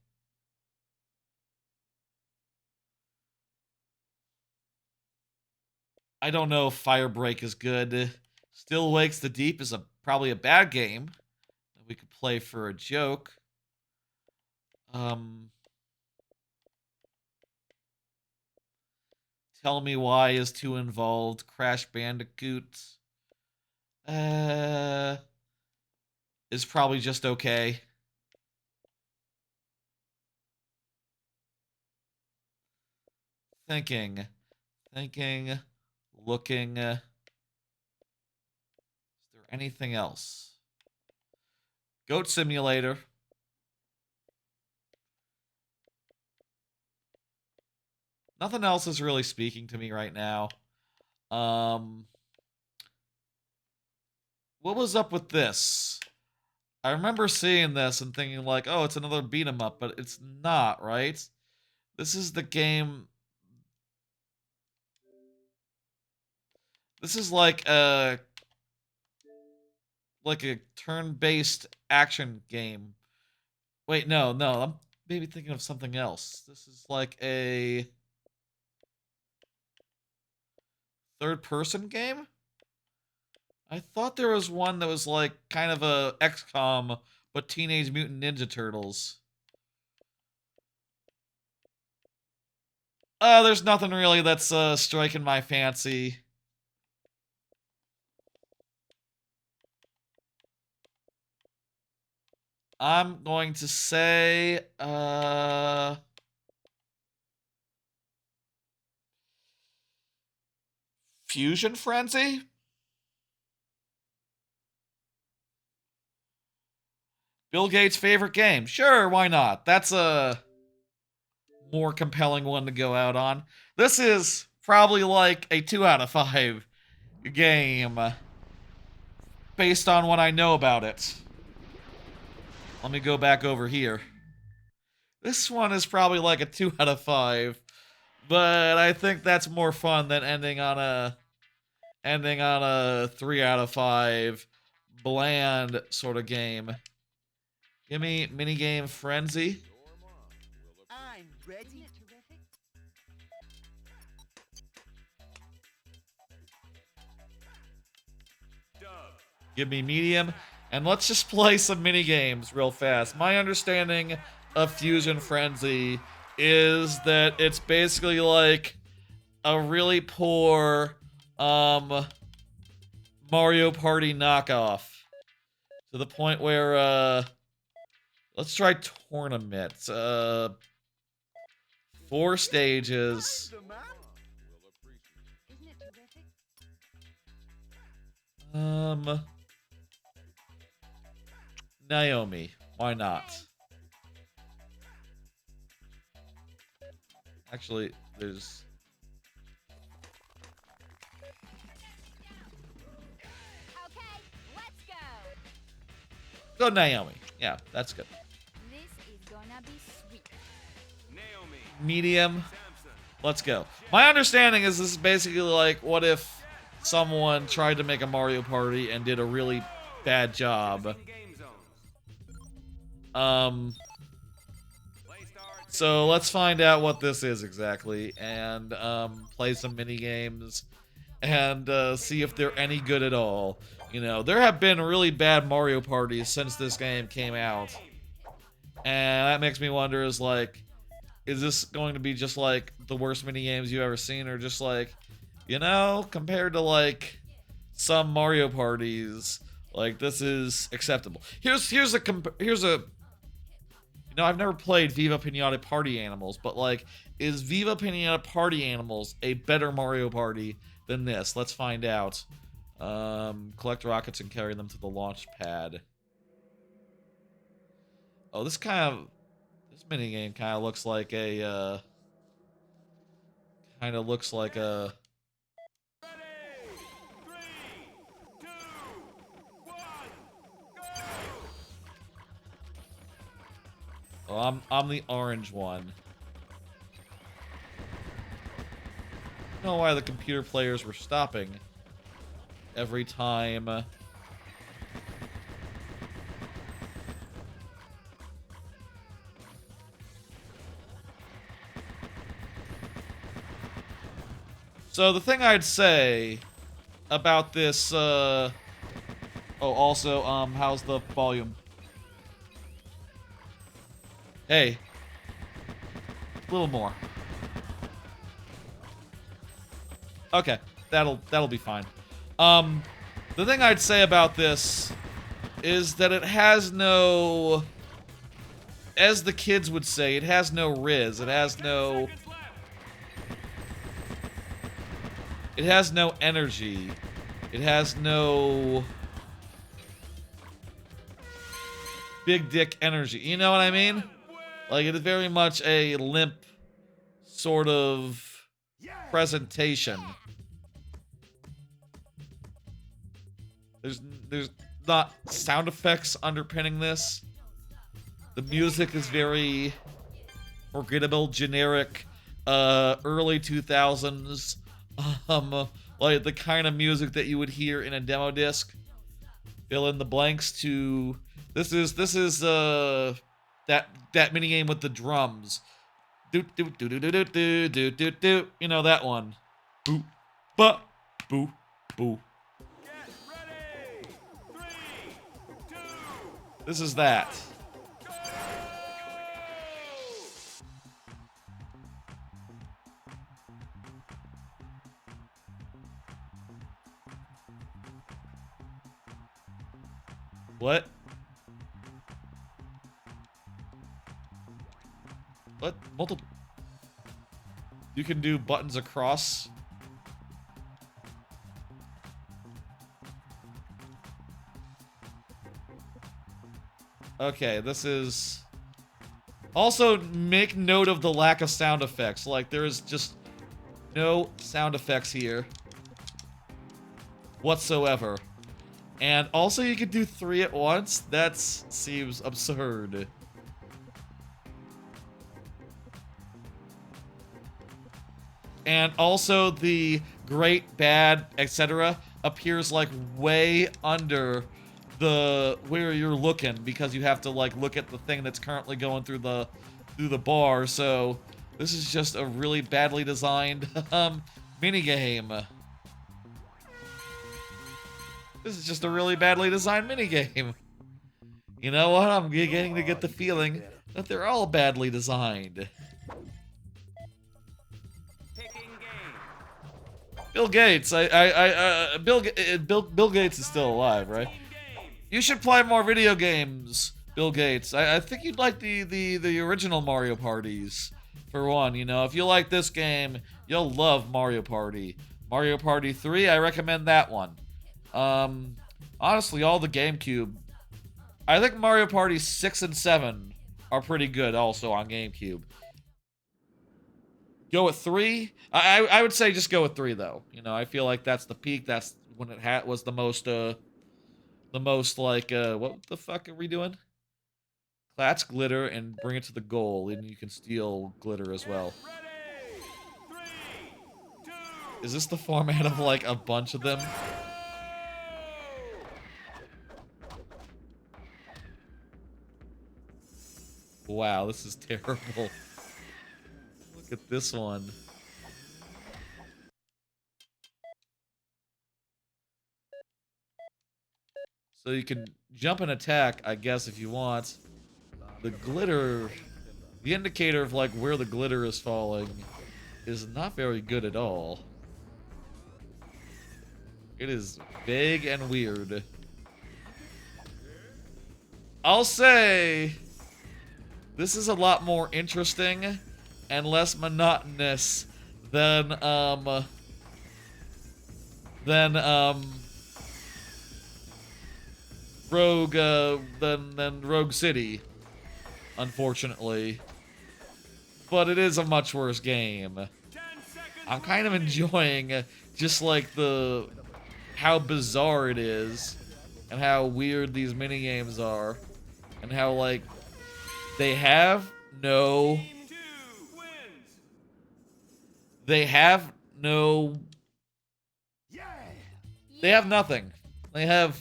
I don't know if Firebreak is good. Still Wakes the Deep is probably a bad game that we could play for a joke. Tell Me Why is too involved. Crash Bandicoot is probably just okay. Thinking, looking. Is there anything else? Goat Simulator. Nothing else is really speaking to me right now. What was up with this? I remember seeing this and thinking like, oh, it's another beat 'em up, but it's not, right? This is the game. This is like a turn-based action game. Wait, no, I'm maybe thinking of something else. This is like a third-person game? I thought there was one that was like kind of a XCOM, but Teenage Mutant Ninja Turtles. There's nothing really that's striking my fancy. I'm going to say, Fusion Frenzy? Bill Gates' favorite game. Sure, why not? That's more compelling one to go out on. This is probably like a 2 out of 5 game based on what I know about it. Let me go back over here. This one is probably like a 2 out of 5, but I think that's more fun than ending on a 3 out of 5 bland sort of game. Give me minigame frenzy. I'm ready. Give me medium. And let's just play some minigames real fast. My understanding of Fusion Frenzy is that it's basically like a really poor Mario Party knockoff. To the point where, let's try tournament. 4 stages. Naomi. Why not? Actually, there's... Okay, let's go. Go Naomi. Yeah, that's good. This is gonna be sweet. Medium. Let's go. My understanding is this is basically like, what if someone tried to make a Mario Party and did a really bad job? So let's find out what this is exactly, and play some mini games, and see if they're any good at all. You know, there have been really bad Mario parties since this game came out, and that makes me wonder: is this going to be just like the worst mini games you've ever seen, or just like, you know, compared to like some Mario parties, like this is acceptable. Here's a. You know, I've never played Viva Pinata Party Animals, but like, is Viva Pinata Party Animals a better Mario Party than this? Let's find out. Collect rockets and carry them to the launch pad. Oh, this minigame kind of looks like a, Oh, I'm the orange one. I don't know why the computer players were stopping every time. So the thing I'd say about this, oh, also, how's the volume? Hey. A little more. Okay, that'll be fine. The thing I'd say about this is that it has no, as the kids would say, it has no riz. It has no energy. It has no big dick energy. You know what I mean? Like, it is very much a limp sort of presentation. There's not sound effects underpinning this. The music is very forgettable, generic, early 2000s, like the kind of music that you would hear in a demo disc. Fill in the blanks to this is that minigame with the drums. Do do do do do do do do do do. You know that one. Boo, ba, boo, boo. This is that. What? What? Multiple? You can do buttons across. Okay, this is... Also, make note of the lack of sound effects. Like, there is just no sound effects here whatsoever. And also, you could do 3 at once. That seems absurd. And also, the great, bad, etc. appears like way under the where you're looking, because you have to like look at the thing that's currently going through the bar. So this is just a really badly designed minigame. This is just a really badly designed minigame. You know what? I'm beginning to get the feeling that they're all badly designed. Bill Gates, Bill Gates is still alive, right? You should play more video games, Bill Gates. I think you'd like the original Mario Parties, for one. You know, if you like this game, you'll love Mario Party. Mario Party 3, I recommend that one. Honestly, all the GameCube. I think Mario Party 6 and 7 are pretty good also on GameCube. Go with 3? I would say just go with 3 though. You know, I feel like that's the peak. That's when it was the most like what the fuck are we doing? Clatch glitter and bring it to the goal, and you can steal glitter as well. Is this the format of like a bunch of them? Wow, this is terrible. Look at this one. So you can jump and attack, I guess, if you want. The glitter, the indicator of like where the glitter is falling is not very good at all. It is vague and weird. I'll say this is a lot more interesting and less monotonous than Rogue City, unfortunately. But it is a much worse game. I'm kind of enjoying just like how bizarre it is and how weird these minigames are and how like they have no they have nothing. They have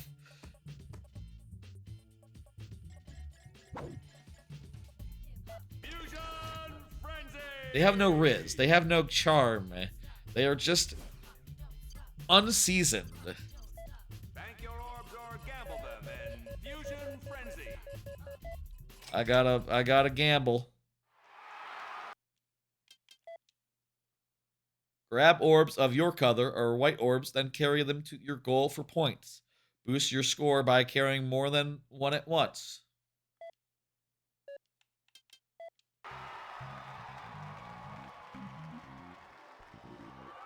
no riz. They have no charm. They are just unseasoned. Bank your orbs or gamble them in Fusion Frenzy. I gotta gamble. Grab orbs of your color or white orbs, then carry them to your goal for points. Boost your score by carrying more than one at once.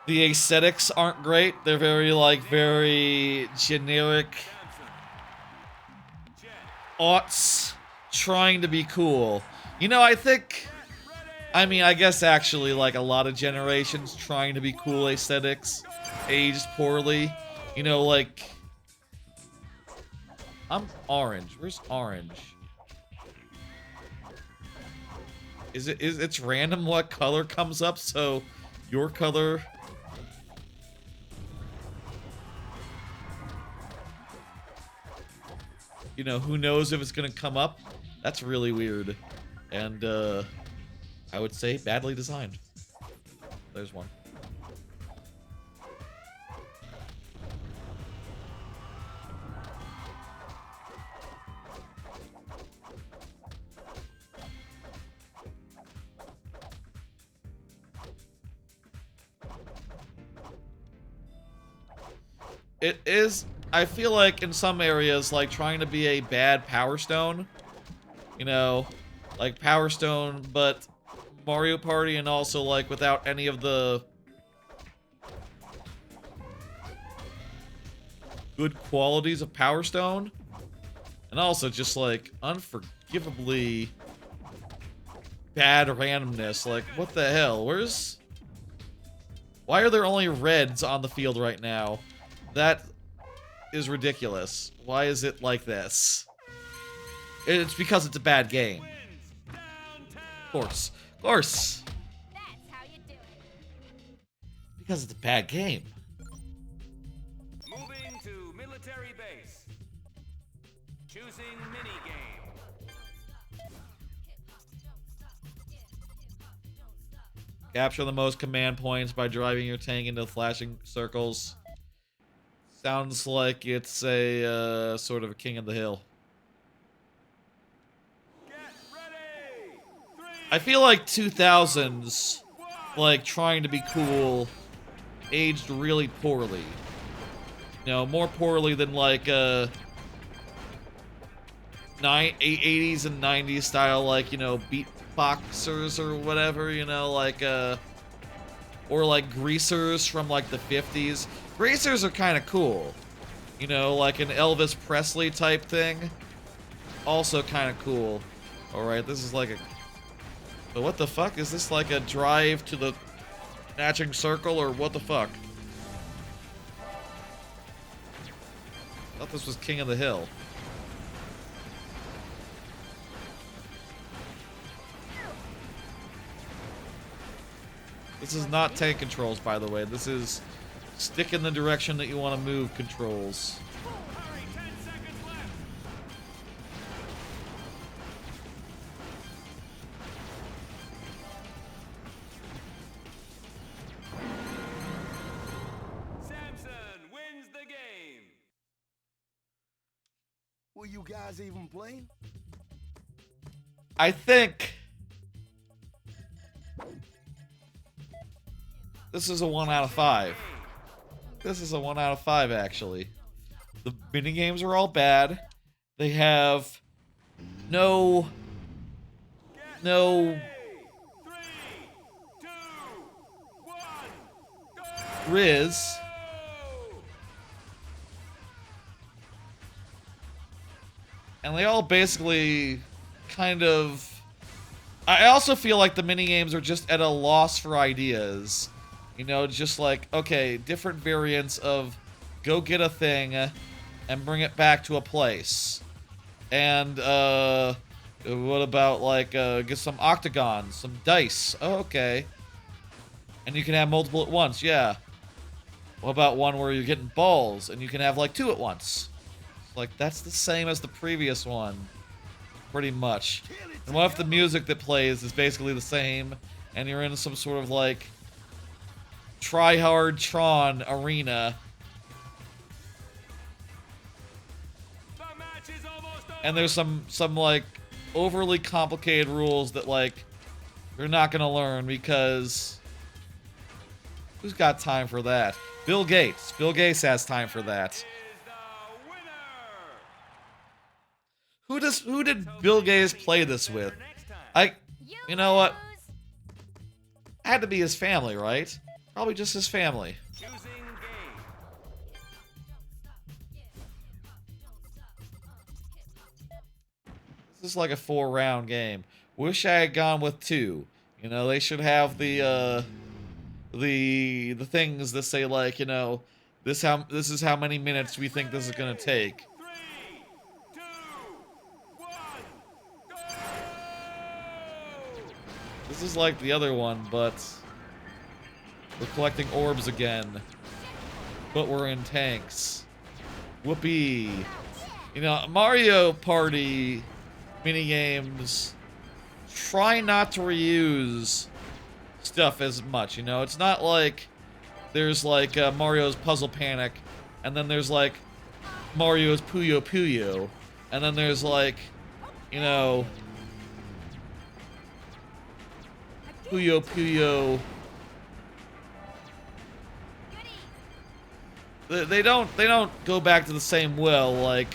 The aesthetics aren't great. They're very generic aughts trying to be cool. You know, I guess actually like a lot of generations trying to be cool aesthetics aged poorly. You know, like I'm orange. Where's orange? It's random what color comes up, so your color. You know, who knows if it's gonna come up? That's really weird. And, I would say badly designed. There's one. It is, I feel like in some areas, like trying to be a bad Power Stone. You know, like Power Stone, but Mario Party, and also like without any of the good qualities of Power Stone. And also just like unforgivably bad randomness. Like, what the hell? Why are there only reds on the field right now? That is ridiculous. Why is it like this? It's because it's a bad game. Of course. Of course. That's how you do it. Because it's a bad game. Moving to military base. Choosing minigame. Capture the most command points by driving your tank into flashing circles. Sounds like it's a sort of a King of the Hill. I feel like 2000s, like trying to be cool, aged really poorly. You know, more poorly than like 80s and 90s style, like, you know, beatboxers or whatever, you know, like or like greasers from like the 50s. Greasers are kind of cool. You know, like an Elvis Presley type thing. Also kind of cool. Alright, this is like a... But what the fuck? Is this like a drive to the matching circle or what the fuck? I thought this was King of the Hill. This is not tank controls, by the way. This is stick in the direction that you want to move controls. Were you guys even playing? I think this is a 1 out of 5. This is a 1 out of 5, actually. The minigames are all bad. They have no Riz. And they all basically kind of... I also feel like the minigames are just at a loss for ideas. You know, just like, okay, different variants of go get a thing and bring it back to a place. And, what about, like, get some octagons, some dice? Oh, okay. And you can have multiple at once, yeah. What about one where you're getting balls and you can have, like, 2 at once? Like, that's the same as the previous one. Pretty much. And what if the music that plays is basically the same and you're in some sort of, like, try-hard Tron arena. And there's some like, overly complicated rules that, like, you're not gonna learn because... Who's got time for that? Bill Gates. Bill Gates has time for that. Who did Bill Gates play this with? You know what? Had to be his family, right? Probably just his family. This is like a 4-round game. Wish I had gone with 2. You know, they should have the things that say, like, you know, this is how many minutes we think this is gonna take. This is like the other one, but we're collecting orbs again. But we're in tanks. Whoopee. You know, Mario Party minigames try not to reuse stuff as much, you know? It's not like there's like Mario's Puzzle Panic, and then there's like Mario's Puyo Puyo, and then there's like, you know, Puyo Puyo. They don't go back to the same well like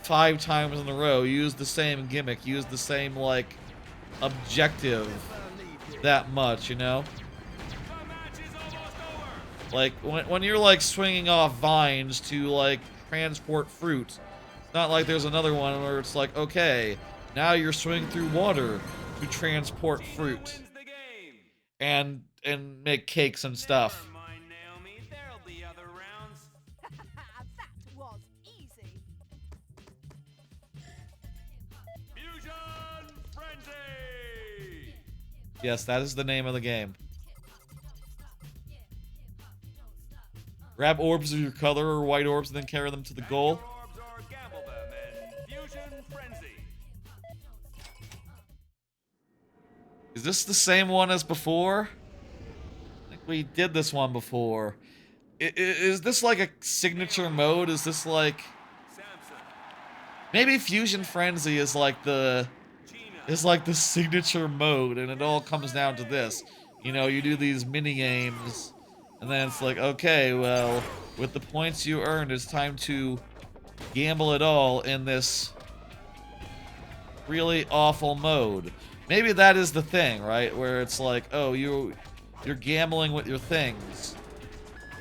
5 times in a row. Use the same gimmick. Use the same like objective that much, you know? Like when you're like swinging off vines to like transport fruit, it's not like there's another one where it's like, okay, now you're swinging through water to transport fruit and make cakes and stuff. Never mind, Naomi. There'll be other rounds. That was easy. Fusion Frenzy! Yes, that is the name of the game. Grab orbs of your color or white orbs and then carry them to the goal. Orbs or gamble them in Fusion Frenzy. Is this the same one as before? I think we did this one before. Is this like a signature mode? Is this like... Maybe Fusion Frenzy is like the signature mode, and it all comes down to this. You know, you do these mini games, and then it's like, okay, well, with the points you earned, it's time to gamble it all in this really awful mode. Maybe that is the thing, right? Where it's like, oh, you're gambling with your things,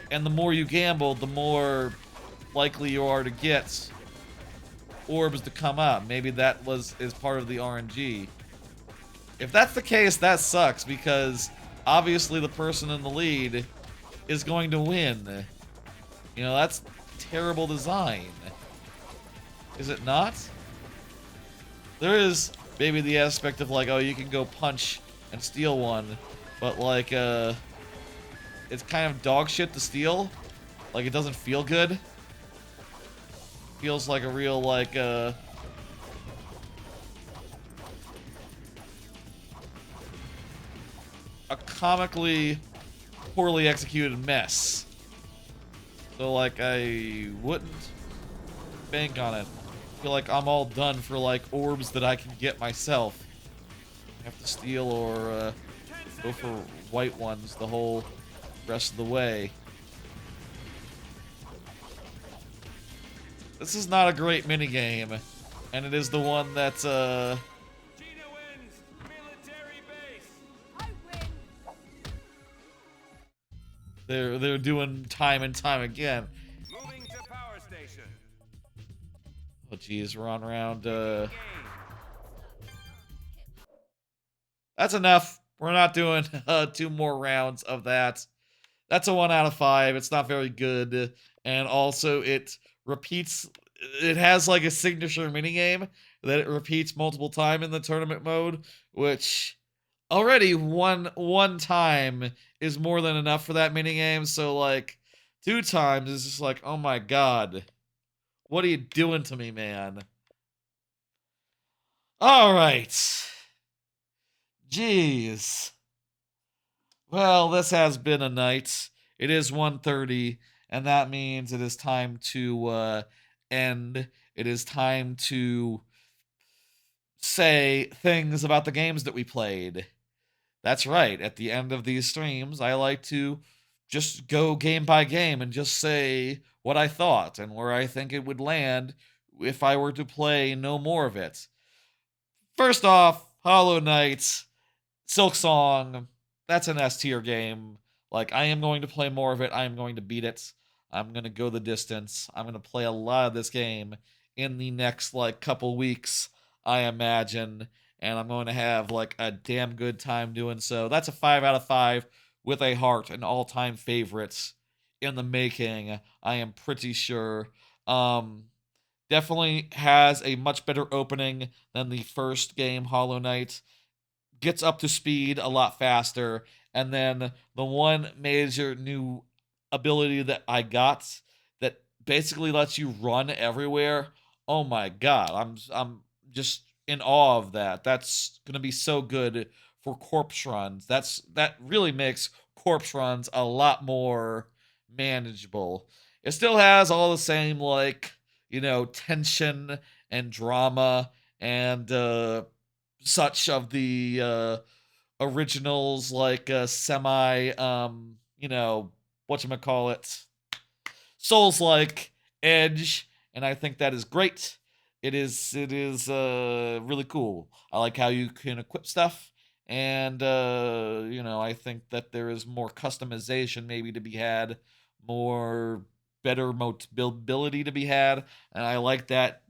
and the more you gamble, the more likely you are to get orbs to come up. Maybe that is part of the RNG. If that's the case, that sucks, because obviously the person in the lead is going to win. You know, that's terrible design. Is it not? There is maybe the aspect of like, oh, you can go punch and steal one, but like, it's kind of dog shit to steal. Like, it doesn't feel good. Feels like a real, like, a comically poorly executed mess. So, like, I wouldn't bank on it. I feel like I'm all done for, like, orbs that I can get myself. I have to steal or go for white ones the whole rest of the way. This is not a great minigame, and it is the one that's, Gina wins! Military base! I win! they're doing time and time again. Moving to power station. Oh geez, we're on round, That's enough. We're not doing 2 more rounds of that. That's a 1 out of 5. It's not very good, and also it repeats. It has like a signature minigame that it repeats multiple times in the tournament mode, which already one time is more than enough for that minigame. So like 2 times is just like, oh my god, what are you doing to me, man? All right, jeez. Well, this has been a night. It is 1:30, and that means it is time to end. It is time to say things about the games that we played. That's right. At the end of these streams, I like to just go game by game and just say what I thought and where I think it would land if I were to play no more of it. First off, Hollow Knight, Silksong, that's an S tier game. Like, I am going to play more of it. I am going to beat it. I'm going to go the distance. I'm going to play a lot of this game in the next, like, couple weeks, I imagine. And I'm going to have, like, a damn good time doing so. That's a 5 out of 5 with a heart, an all-time favorite in the making, I am pretty sure. Definitely has a much better opening than the first game, Hollow Knight. Gets up to speed a lot faster, and then the one major new ability that I got that basically lets you run everywhere. Oh my god, I'm just in awe of that. That's gonna be so good for corpse runs. That really makes corpse runs a lot more manageable. It still has all the same, like, you know, tension and drama and such of the originals, like semi you know, whatchamacallit, Souls-like edge, and I think that is great. It is really cool. I like how you can equip stuff, and you know, I think that there is more customization maybe to be had, more better mobility to be had, and I like that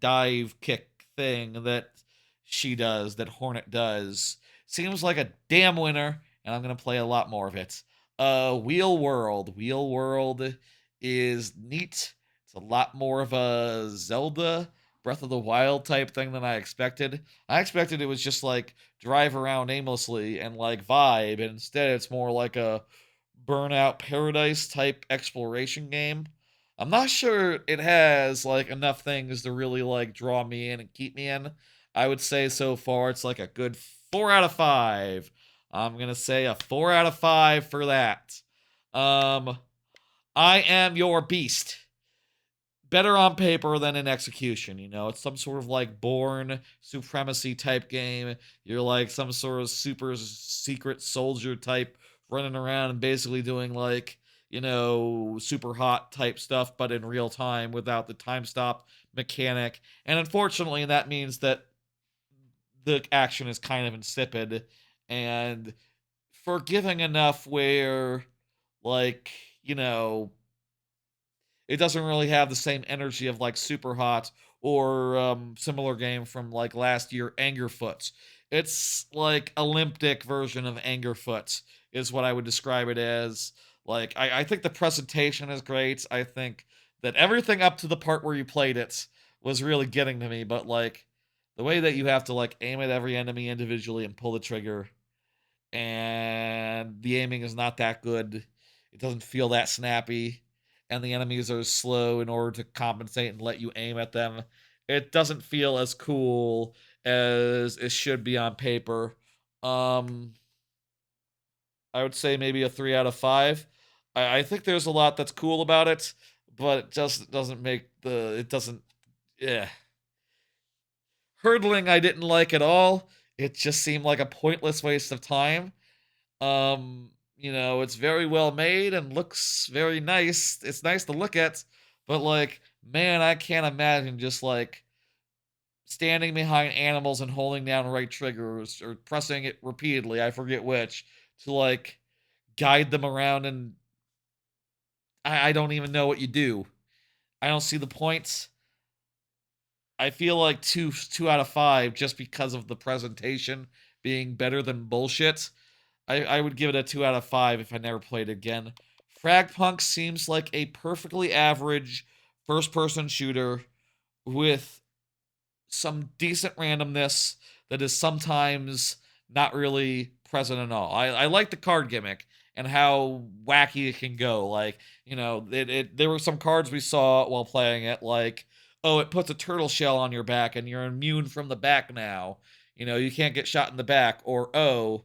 dive kick thing that she does, that Hornet does. Seems like a damn winner, and I'm gonna play a lot more of it. Wheel World. Wheel World is neat. It's a lot more of a Zelda Breath of the Wild type thing than I expected. I expected it was just like drive around aimlessly and like vibe, and instead it's more like a Burnout Paradise type exploration game. I'm not sure it has like enough things to really like draw me in and keep me in. I would say so far it's like a good 4 out of 5. I'm gonna say a 4 out of 5 for that. I Am Your Beast. Better on paper than in execution. You know, it's some sort of like Born Supremacy type game. You're like some sort of super secret soldier type running around and basically doing like, you know, super hot type stuff, but in real time without the time stop mechanic. And unfortunately, that means that the action is kind of insipid and forgiving enough where, like, you know, it doesn't really have the same energy of like Super Hot or similar game from like last year, Angerfoot. It's like Olympic version of Angerfoot is what I would describe it as. Like I think the presentation is great. I think that everything up to the part where you played it was really getting to me, but like the way that you have to like aim at every enemy individually and pull the trigger, and the aiming is not that good. It doesn't feel that snappy, and the enemies are slow in order to compensate and let you aim at them. It doesn't feel as cool as it should be on paper. I would say maybe a 3 out of 5. I think there's a lot that's cool about it, but it just doesn't make the. It doesn't. Yeah. Herdling, I didn't like at all. It just seemed like a pointless waste of time. You know, it's very well made and looks very nice. It's nice to look at, but like, man, I can't imagine just like standing behind animals and holding down right triggers or pressing it repeatedly, I forget which, to like guide them around, and I don't even know what you do. I don't see the points. I feel like two out of 5 just because of the presentation being better than bullshit. I would give it a 2 out of 5 if I never played it again. FragPunk seems like a perfectly average first-person shooter with some decent randomness that is sometimes not really present at all. I like the card gimmick and how wacky it can go. Like, you know, there were some cards we saw while playing it, like, oh, it puts a turtle shell on your back and you're immune from the back now. You know, you can't get shot in the back. Or, oh,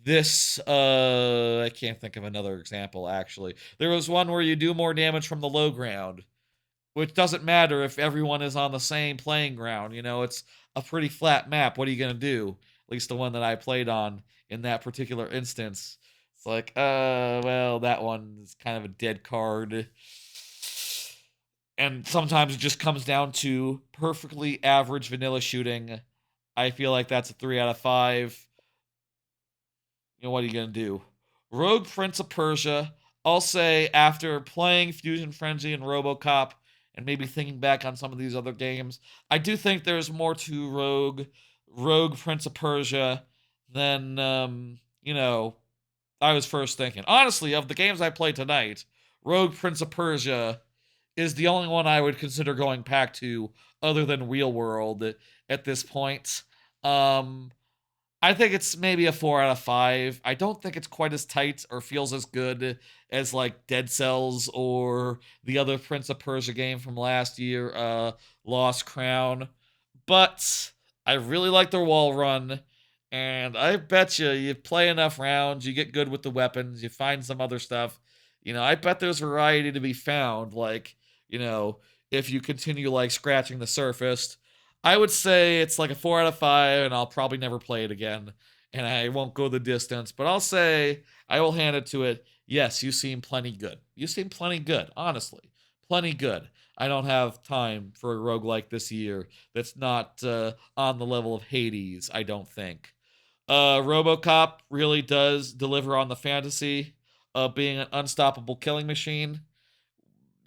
this, I can't think of another example, actually. There was one where you do more damage from the low ground, which doesn't matter if everyone is on the same playing ground. You know, it's a pretty flat map. What are you going to do? At least the one that I played on in that particular instance. It's like, well, that one is kind of a dead card. And sometimes it just comes down to perfectly average vanilla shooting. I feel like that's a 3 out of 5. You know, what are you going to do? Rogue Prince of Persia. I'll say after playing Fusion Frenzy and RoboCop and maybe thinking back on some of these other games, I do think there's more to Rogue Prince of Persia than, you know, I was first thinking. Honestly, of the games I played tonight, Rogue Prince of Persia is the only one I would consider going back to other than Wheel World at this point. I think it's maybe a 4 out of 5. I don't think it's quite as tight or feels as good as like Dead Cells or the other Prince of Persia game from last year, Lost Crown. But I really like their wall run, and I bet you play enough rounds, you get good with the weapons, you find some other stuff. You know, I bet there's variety to be found. Like, you know, if you continue like scratching the surface, I would say it's like a 4 out of 5, and I'll probably never play it again, and I won't go the distance. But I'll say I will hand it to it. Yes, you seem plenty good. You seem plenty good, honestly, plenty good. I don't have time for a roguelike this year that's not on the level of Hades, I don't think. RoboCop really does deliver on the fantasy of being an unstoppable killing machine,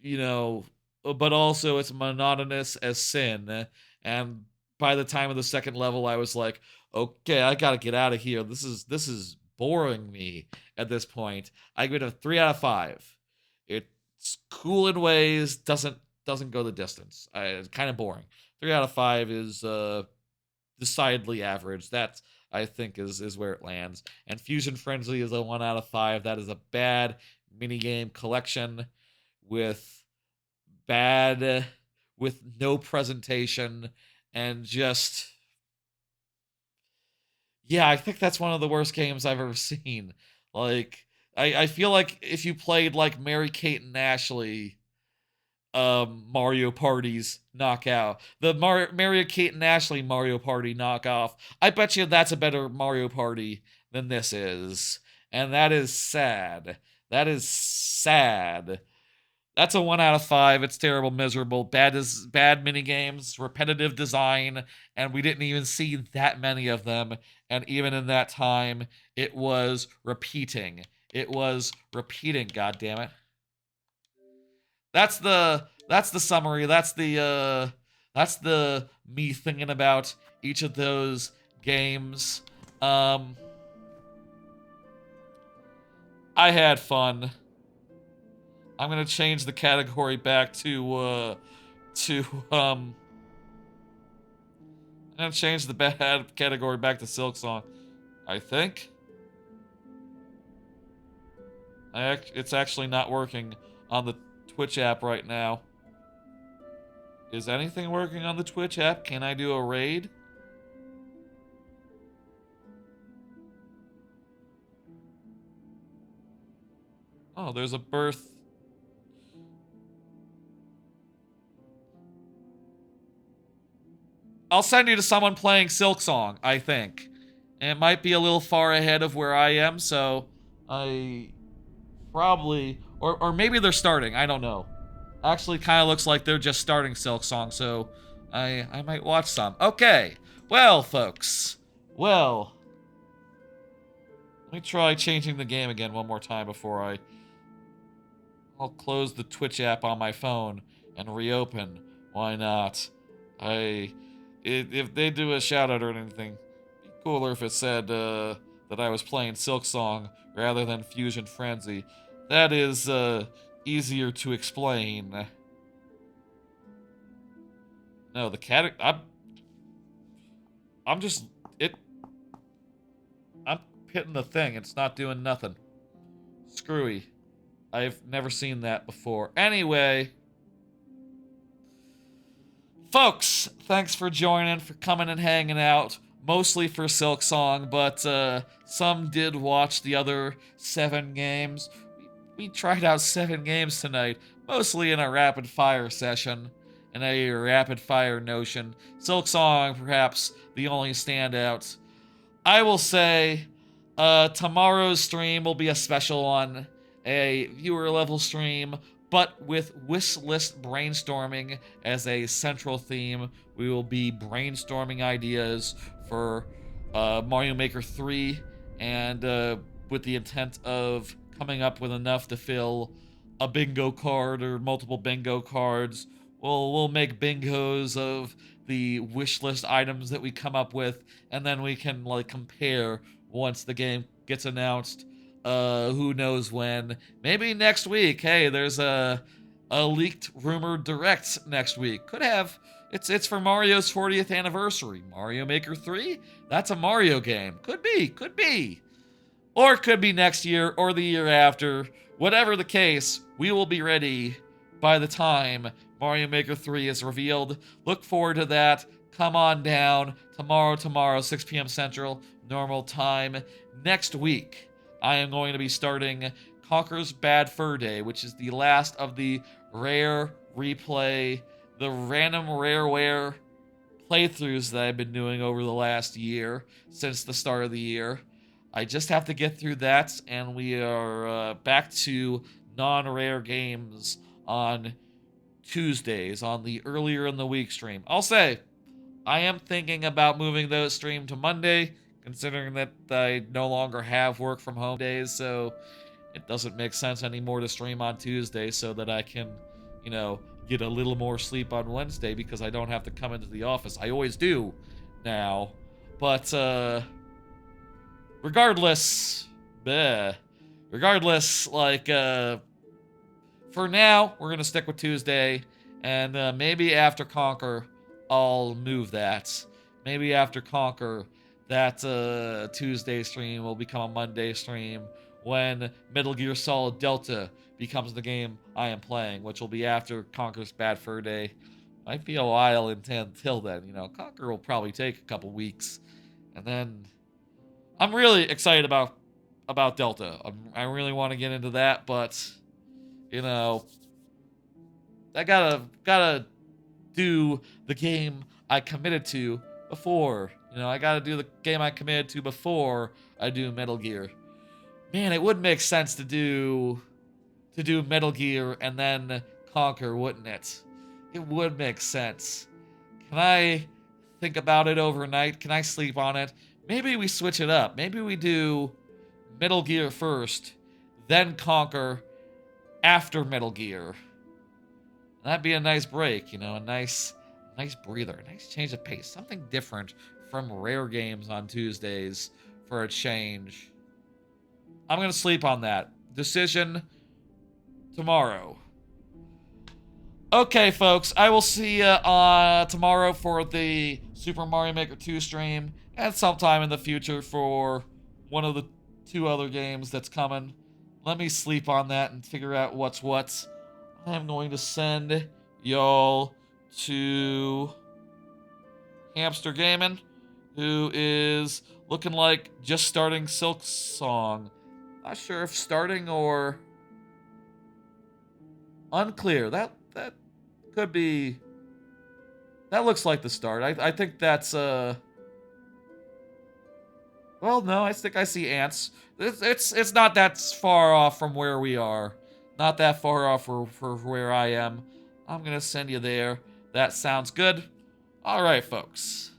you know, but also it's monotonous as sin, and by the time of the second level, I was like, okay, I gotta get out of here. This is boring me at this point. I give it a 3 out of 5. It's cool in ways, doesn't go the distance. It's kind of boring. 3 out of 5 is decidedly average. That, I think, is where it lands. And Fusion Frenzy is a 1 out of 5. That is a bad minigame collection with no presentation and just, yeah, I think that's one of the worst games I've ever seen. Like, I feel like if you played like Mary Kate and Ashley Mario Party's knockout, the Mary Kate and Ashley Mario Party knockoff, I bet you that's a better Mario Party than this is. And that is sad. That is sad. That's a 1 out of 5. It's terrible, miserable, bad minigames, repetitive design, and we didn't even see that many of them. And even in that time, it was repeating. It was repeating, goddammit. That's the summary. That's the me thinking about each of those games. I had fun. I'm gonna change the category back to I'm gonna change the bad category back to Silksong, I think. It's actually not working on the Twitch app right now. Is anything working on the Twitch app? Can I do a raid? Oh, there's a birth. I'll send you to someone playing Silksong, I think. And it might be a little far ahead of where I am, so I probably, or maybe they're starting, I don't know. Actually, kind of looks like they're just starting Silksong, so I might watch some. Okay, well, folks, well, let me try changing the game again one more time before I'll close the Twitch app on my phone and reopen. Why not? If they do a shout out or anything, it'd be cooler if it said that I was playing Silksong rather than Fusion Frenzy. That is easier to explain. No, the cat. I'm hitting the thing. It's not doing nothing. Screwy. I've never seen that before. Anyway. Folks, thanks for joining, for coming and hanging out. Mostly for Silksong, but some did watch the other 7 games. We tried out 7 games tonight, mostly in a rapid-fire session, in a rapid-fire notion. Silksong, perhaps, the only standout. I will say, tomorrow's stream will be a special one, a viewer-level stream, but with wish list brainstorming as a central theme. We will be brainstorming ideas for Mario Maker 3, and with the intent of coming up with enough to fill a bingo card or multiple bingo cards. We'll make bingos of the wish list items that we come up with, and then we can like compare once the game gets announced. Who knows when? Maybe next week. Hey, there's a leaked rumored direct next week. Could have. It's for Mario's 40th anniversary. Mario Maker 3? That's a Mario game. Could be. Or it could be next year or the year after. Whatever the case, we will be ready by the time Mario Maker 3 is revealed. Look forward to that. Come on down. Tomorrow, 6 p.m. Central, normal time. Next week, I am going to be starting Conker's Bad Fur Day, which is the last of the rare replay, the random rareware playthroughs that I've been doing over the last year, since the start of the year. I just have to get through that, and we are back to non-rare games on Tuesdays, on the earlier in the week stream. I'll say, I am thinking about moving those stream to Monday, considering that I no longer have work from home days, so it doesn't make sense anymore to stream on Tuesday so that I can, get a little more sleep on Wednesday because I don't have to come into the office. I always do now. But, regardless, like, for now, we're going to stick with Tuesday. And maybe after Conquer, I'll move that. Maybe after Conquer, that Tuesday stream will become a Monday stream when Metal Gear Solid Delta becomes the game I am playing, which will be after Conquer's Bad Fur Day. Might be a while until then, you know. Conquer will probably take a couple weeks. And then I'm really excited about Delta. I really want to get into that, but, you know, I gotta do the game I committed to before. You know, I gotta do the game I committed to before I do Metal Gear. Man, it would make sense to do Metal Gear and then Conquer, wouldn't it? It would make sense. Can I think about it overnight? Can I sleep on it? Maybe we switch it up. Maybe we do Metal Gear first, then Conquer after Metal Gear. That'd be a nice break, you know, a nice breather, a nice change of pace, something different from Rare Games on Tuesdays for a change. I'm gonna sleep on that. Decision tomorrow. Okay, folks, I will see you tomorrow for the Super Mario Maker 2 stream, and sometime in the future for one of the 2 other games that's coming. Let me sleep on that and figure out what's what. I'm going to send y'all to Hamster Gaming, who is looking like just starting Silksong. Not sure if starting or unclear. That could be. That looks like the start. I think that's well, no, I think I see ants. It's not that far off from where we are. Not that far off for where I am. I'm gonna send you there. That sounds good. Alright, folks.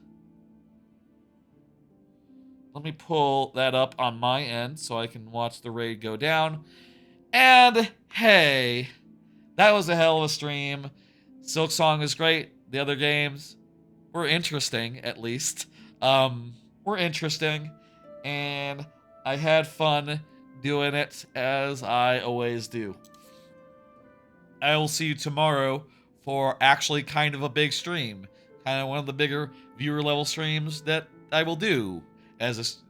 Let me pull that up on my end so I can watch the raid go down. And, hey, that was a hell of a stream. Silksong is great. The other games were interesting, at least. Were interesting. And I had fun doing it, as I always do. I will see you tomorrow for actually kind of a big stream. Kind of one of the bigger viewer level streams that I will do. As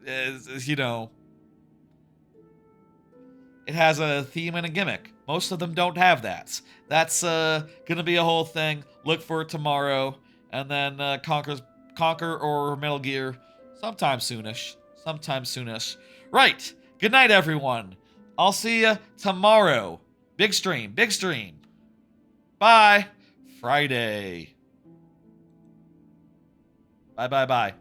you know, it has a theme and a gimmick. Most of them don't have that. That's gonna be a whole thing. Look for it tomorrow. And then Conquer or Metal Gear sometime soonish. Right. Good night, everyone. I'll see you tomorrow. Big stream. Bye. Friday. Bye.